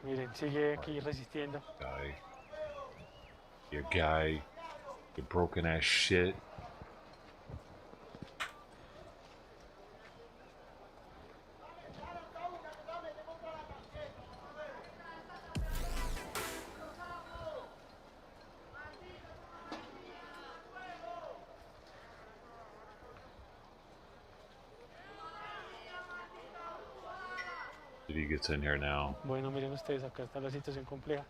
Miren, sigue aquí resistiendo. Guy. You guy. You broken ass shit. He gets in here now. Bueno, miren ustedes, acá está la situación compleja.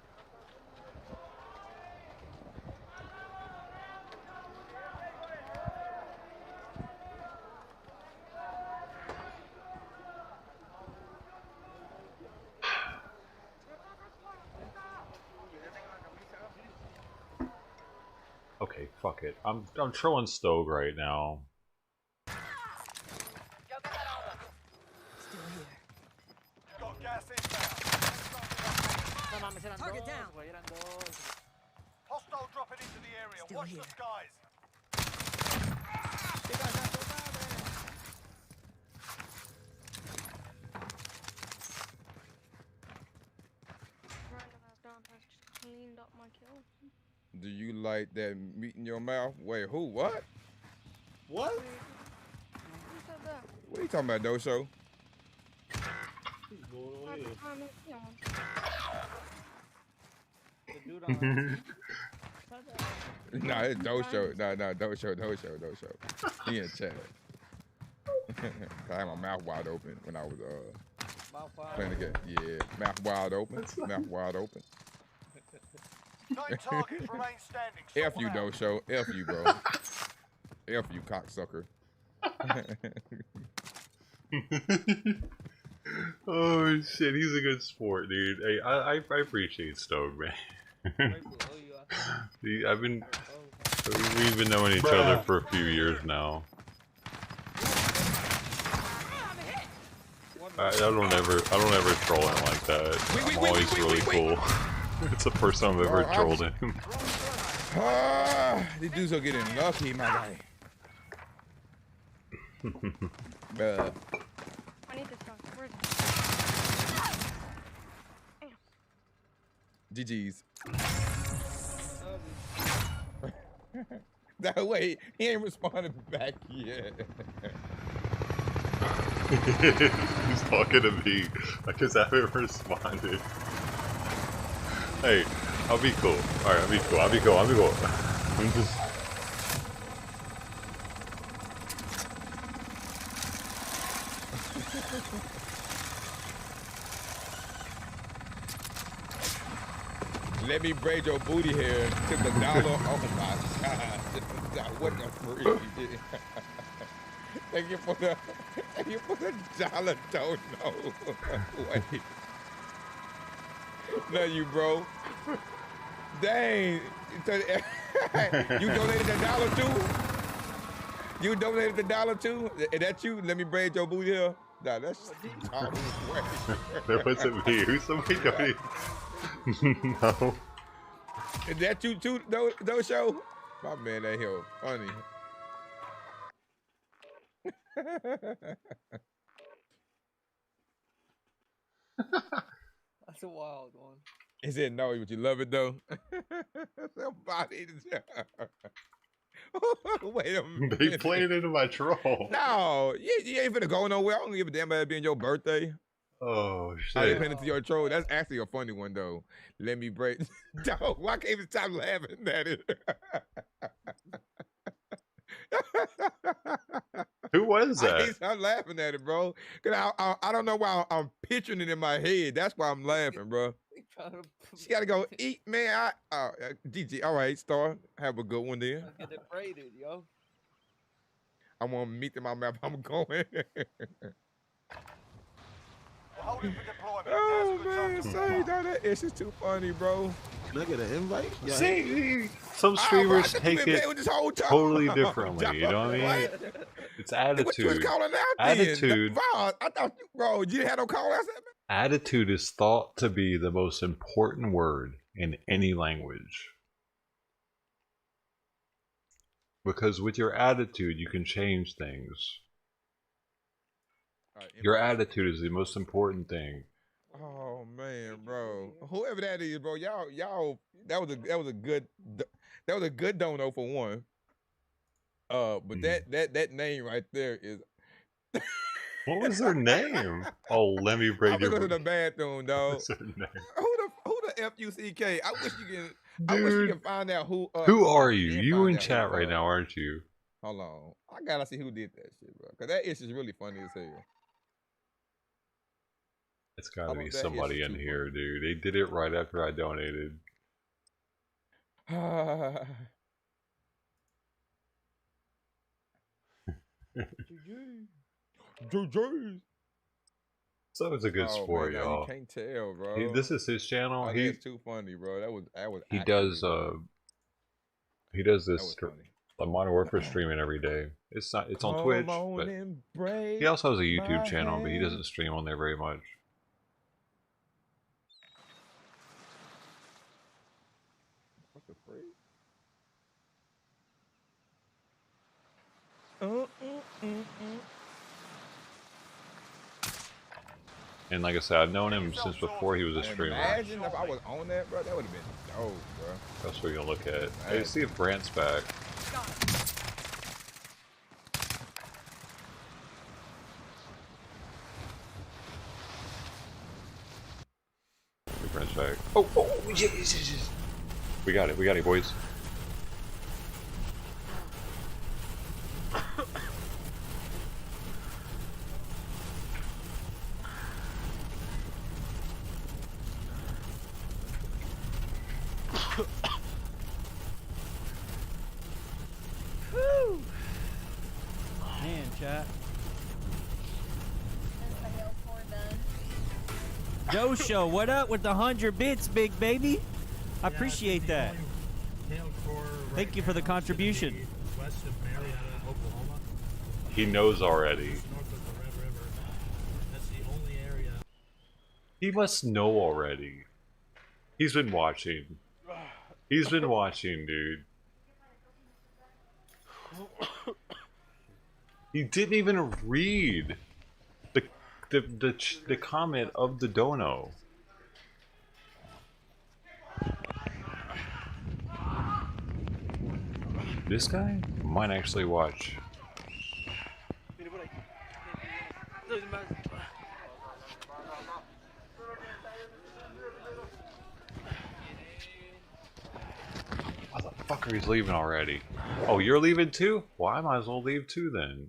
Okay, fuck it. I'm trolling Stogue right now. Target down. Hostile dropping into the area. Still Watch here. the skies. Do you like that meat in your mouth? Wait, who? What? What? What are you talking about, DoeShow? Nah, it's DoeShow. Nah, DoeShow. He in chat. I had my mouth wide open when I was playing the game. Yeah, mouth wide open. Mouth wide open. 9 targets remain standing. F you, DoeShow. F you, bro. F you, cocksucker. Oh shit, he's a good sport, dude. Hey, I appreciate Stoke, man. We've been knowing each other for a few years now. I don't ever troll him like that. I'm always really cool. It's the first time I've ever trolled him. These dudes are getting lucky, my guy. Bruh. I need to talk. Where's GG's. That way, he ain't responded back yet. He's talking to me. I guess I haven't responded. Hey, I'll be cool. Alright, I'll be cool. I'll be cool. I'll be cool. I'm just. Let me braid your booty hair. Took $1. Oh my god. That wasn't a free. Thank you for the $1. Don't know. Wait. Love you, bro. Dang. You donated $1 too? You donated $1 too? Is that you? Let me braid your booty hair. Nah, that's That wasn't me. Who's somebody donated? No. Is that you too, DoeShow? My man, that here funny. That's a wild one. He said no, but you love it though. Somebody. Wait a minute. They played into my troll. No, you ain't finna go nowhere. I don't give a damn about it being your birthday. Oh I shit. didn't pay into your troll. That's actually a funny one though. Let me break. Dog, why can't you stop laughing at it? Who was I can't that? stop laughing at it, bro. Cause I don't know why I'm picturing it in my head. That's why I'm laughing, bro. She gotta go eat, man. GG. All right, Star. Have a good one then. Get it braided, yo. I want meat in my mouth. I'm going. Oh man, say that is just too funny, bro. Can I get an invite? Yeah. See, some streamers take it totally differently. You know what I mean? It's attitude. Attitude. I thought, bro, you had no call out. Attitude is thought to be the most important word in any language. Because with your attitude, you can change things. Your attitude is the most important thing. Oh man, bro. Whoever that is, bro, y'all, that was a good dono for one. But that name right there is. What was their name? Oh, let me break your. I'm going to the bathroom, dog. What's their name? Who the F-U-C-K? I wish you can find out who. Who are you? You in chat right now, aren't you? Hold on, I gotta see who did that shit, bro. Cause that is just really funny as hell. It's gotta be somebody in here, dude. They did it right after I donated. GG. So it's a good sport, man, y'all. You can't tell, bro. This is his channel. Oh, that's too funny, bro. That was. He does this like Modern Warfare streaming every day. It's on Twitch, but he also has a YouTube channel, but he doesn't stream on there very much. What the freak? And like I said, I've known him since before he was a streamer. Imagine if I was on that, bro. That would have been dope, bro. That's what you're gonna look at. Hey, see if Brant's back. Brant's back. Oh, yes. We got it, boys. Man, chat. DoeShow, what up with the 100 bits, big baby? I appreciate that. Thank you for the contribution. He knows already. He must know already. He's been watching. He's been watching, dude. He didn't even read the comment of the dono. This guy might actually watch. Motherfucker, he's leaving already. Oh, you're leaving too? Well, I might as well leave too then.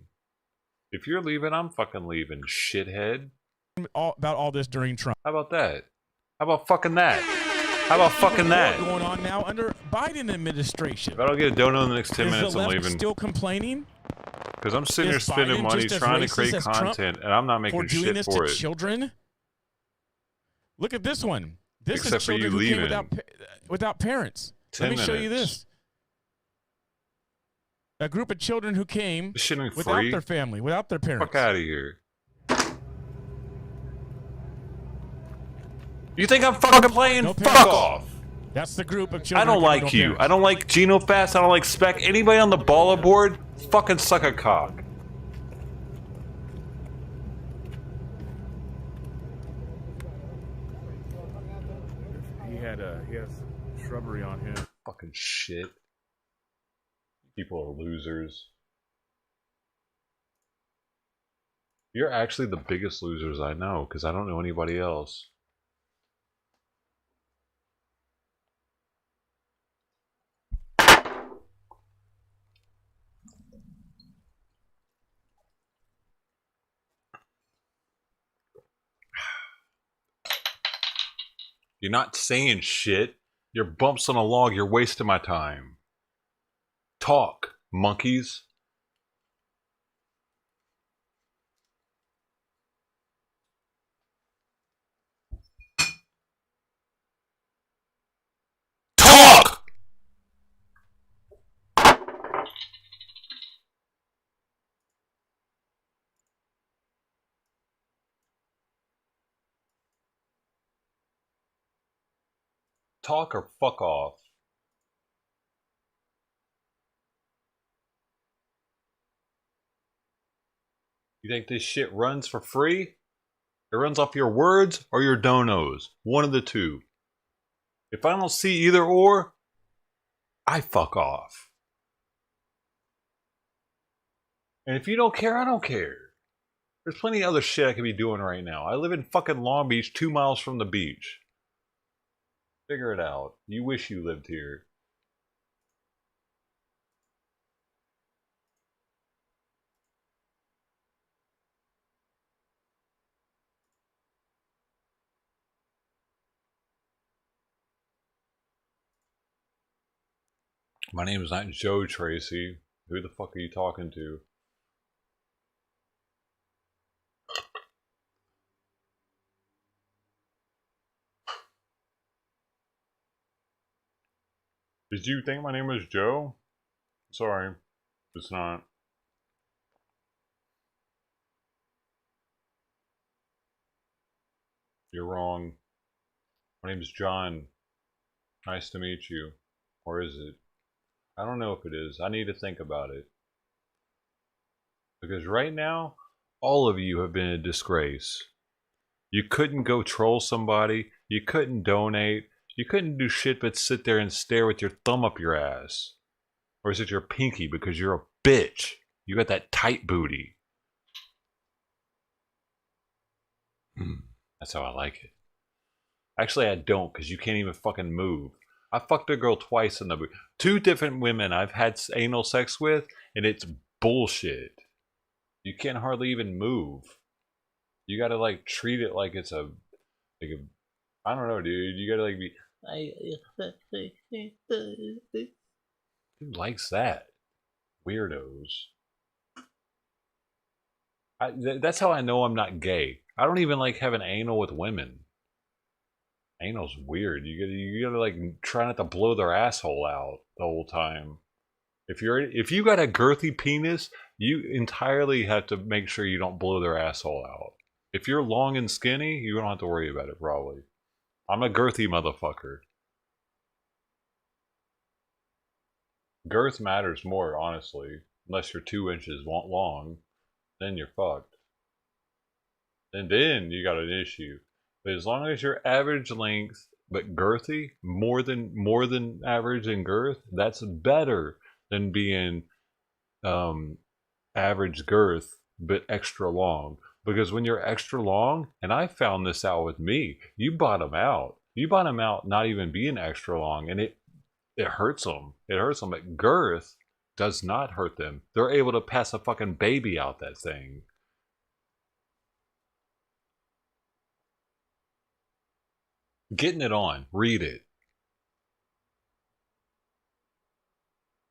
If you're leaving, I'm fucking leaving, shithead. About all this during Trump. How about that? How about fucking that? How about fucking that? Going on now under Biden administration. If I don't get a dono in the next 10 Is minutes, the I'm left leaving. Still complaining? Because I'm sitting here spending money trying to create content, and I'm not making shit for it. Children? Look at this one. This Except is for you children who came leaving. without parents. 10 Let me show you minutes. this. A group of children who came This shit ain't without free. their family, without their parents. Fuck out of here. You think I'm fucking playing? No Fuck parents. off. That's the group of children. I don't who came like with no you. parents. I don't like GenoFast. I don't like Spec. Anybody on the baller board, fucking suck a cock. He has shrubbery on him. Fucking shit. People are losers. You're actually the biggest losers I know, because I don't know anybody else. You're not saying shit. You're bumps on a log. You're wasting my time. Talk, monkeys. Talk! Talk or fuck off. You think this shit runs for free? It runs off your words or your donos. One of the two. If I don't see either or, I fuck off. And if you don't care, I don't care. There's plenty of other shit I could be doing right now. I live in fucking Long Beach, 2 miles from the beach. Figure it out. You wish you lived here. My name is not Joe Tracy. Who the fuck are you talking to? Did you think my name was Joe? Sorry, it's not. You're wrong. My name's John. Nice to meet you. Or is it? I don't know if it is. I need to think about it. Because right now, all of you have been a disgrace. You couldn't go troll somebody. You couldn't donate. You couldn't do shit but sit there and stare with your thumb up your ass. Or is it your pinky because you're a bitch? You got that tight booty. That's how I like it. Actually, I don't, because you can't even fucking move. I fucked a girl twice in the booty. 2 different women I've had anal sex with, and it's bullshit. You can't hardly even move. You gotta like treat it like it's a I don't know, dude. You gotta like be. Who likes that? Weirdos. That's how I know I'm not gay. I don't even like having anal with women. Anal's weird. You gotta like try not to blow their asshole out the whole time. If you got a girthy penis, you entirely have to make sure you don't blow their asshole out. If you're long and skinny, you don't have to worry about it probably. I'm a girthy motherfucker. Girth matters more, honestly. Unless you're 2 inches long. then you're fucked. And then you got an issue. But as long as you're average length but girthy, more than average in girth, that's better than being average girth but extra long. Because when you're extra long, and I found this out with me, you bottom out. You bottom out not even being extra long, and it hurts them. It hurts them. But girth does not hurt them. They're able to pass a fucking baby out that thing. Getting It On. Read it.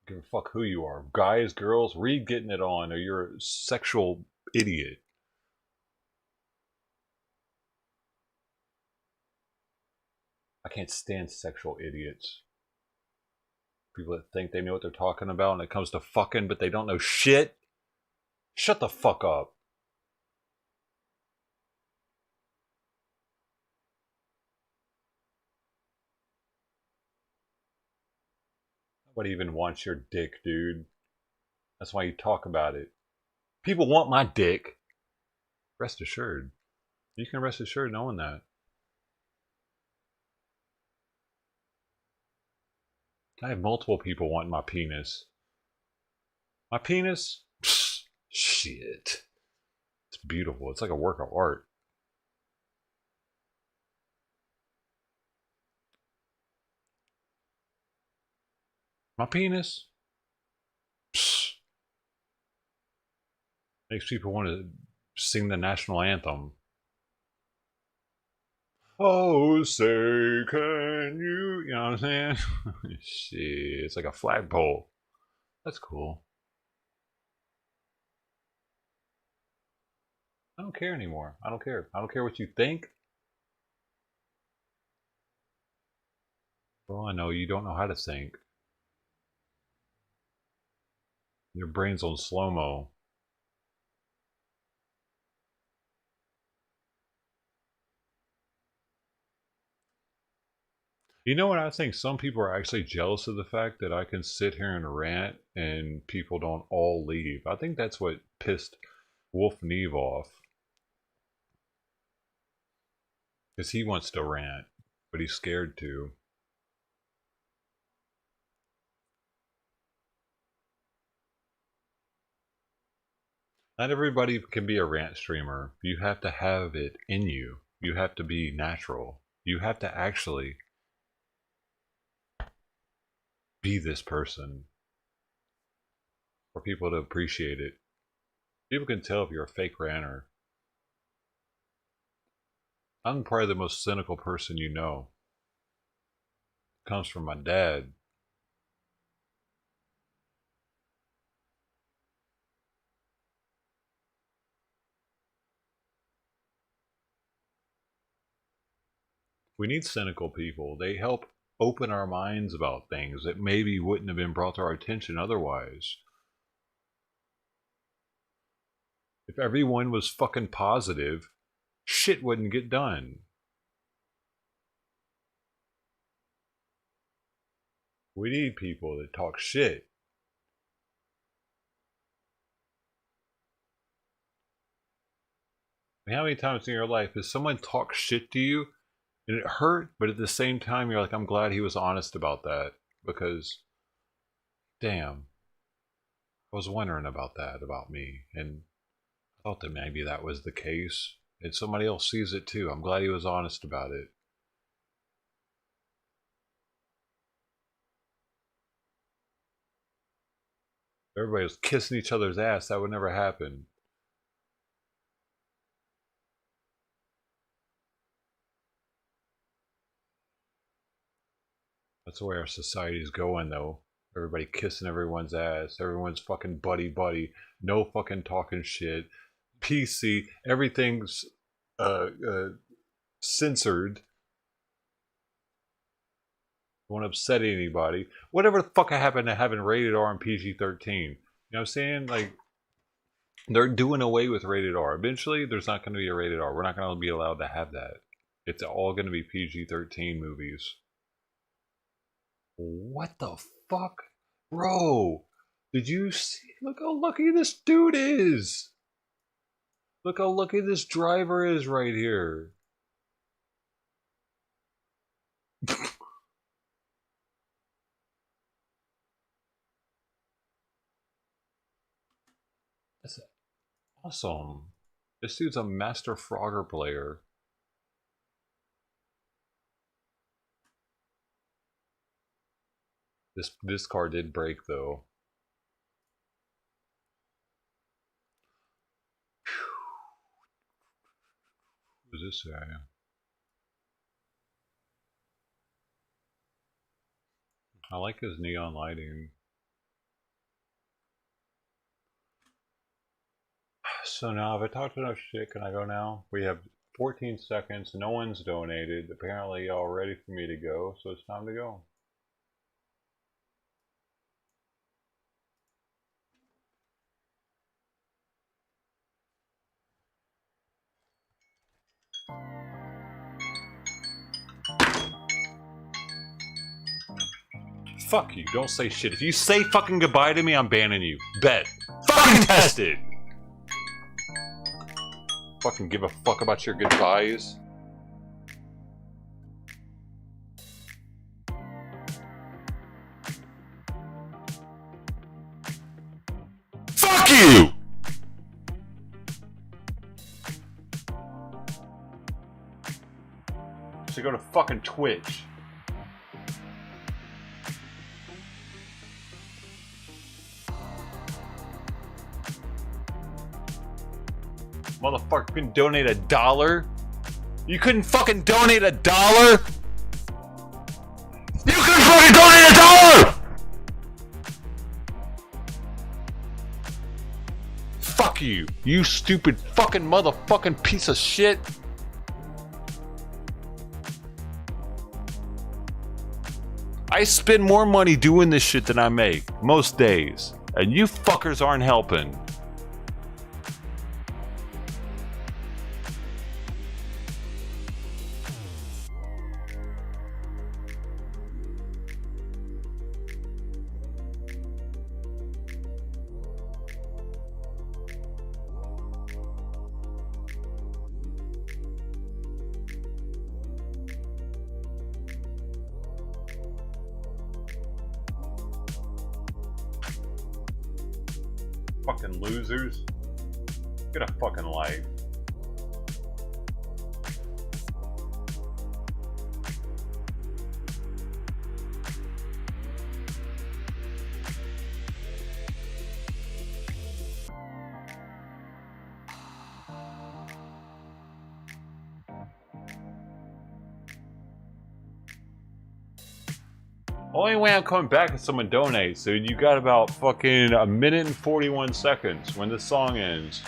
Give a fuck who you are. Guys, girls, read Getting It On, or you're a sexual idiot. I can't stand sexual idiots. People that think they know what they're talking about when it comes to fucking, but they don't know shit. Shut the fuck up. Nobody even wants your dick, dude. That's why you talk about it. People want my dick. Rest assured. You can rest assured knowing that. I have multiple people wanting my penis. My penis? Psst, shit. It's beautiful. It's like a work of art. My penis? Psst. Makes people want to sing the national anthem. Oh, say, can you? You know what I'm saying? Shit, it's like a flagpole. That's cool. I don't care anymore. I don't care. I don't care what you think. Well, I know you don't know how to think. Your brain's on slow-mo. You know what? I think some people are actually jealous of the fact that I can sit here and rant and people don't all leave. I think that's what pissed Wolf Neve off. Because he wants to rant, but he's scared to. Not everybody can be a rant streamer. You have to have it in you. You have to be natural. You have to actually be this person for people to appreciate it. People can tell if you're a fake ranter. I'm probably the most cynical person you know. It comes from my dad. We need cynical people. They help open our minds about things that maybe wouldn't have been brought to our attention otherwise. If everyone was fucking positive, shit wouldn't get done. We need people that talk shit. I mean, how many times in your life has someone talk shit to you and it hurt, but at the same time you're like, I'm glad he was honest about that, because damn, I was wondering about that about me, and I thought that maybe that was the case, and somebody else sees it too. I'm glad he was honest about it. Everybody was kissing each other's ass. That would never happen. That's the way our society's going, though. Everybody kissing everyone's ass. Everyone's fucking buddy-buddy. No fucking talking shit. PC. Everything's censored. Don't upset anybody. Whatever the fuck happened to having rated R and PG-13? You know what I'm saying? Like, they're doing away with rated R. Eventually, there's not going to be a rated R. We're not going to be allowed to have that. It's all going to be PG-13 movies. What the fuck? Bro, did you see? Look how lucky this dude is. Look how lucky this driver is right here. That's awesome. This dude's a master Frogger player. This car did break though. What does this say? I like his neon lighting. So now, if I talked enough shit, can I go now? We have 14 seconds. No one's donated. Apparently, y'all ready for me to go, so it's time to go. Fuck you. Don't say shit. If you say fucking goodbye to me, I'm banning you. Bet. Fucking test it. Fucking give a fuck about your goodbyes. Fuck you! So go to fucking Twitch. Motherfucker couldn't donate $1? You couldn't fucking donate $1? You couldn't fucking donate $1! Fuck you, you stupid fucking motherfucking piece of shit. I spend more money doing this shit than I make, most days. And you fuckers aren't helping. Fucking losers. Get a fucking life. Only way I'm coming back is someone donates, so you got about fucking 1 minute and 41 seconds when the song ends.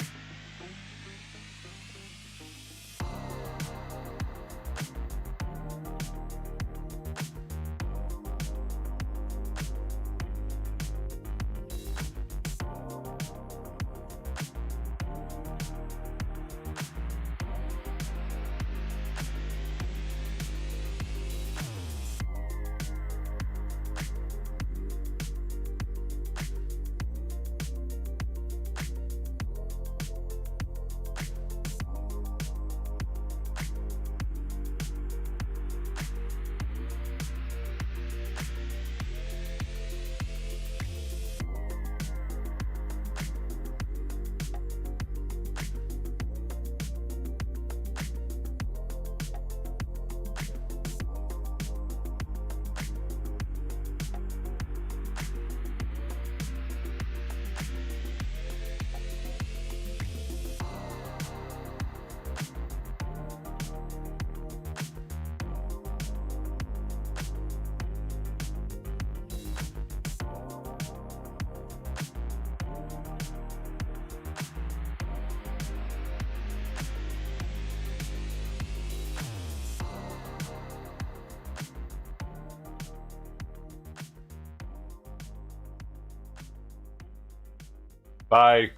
Bye.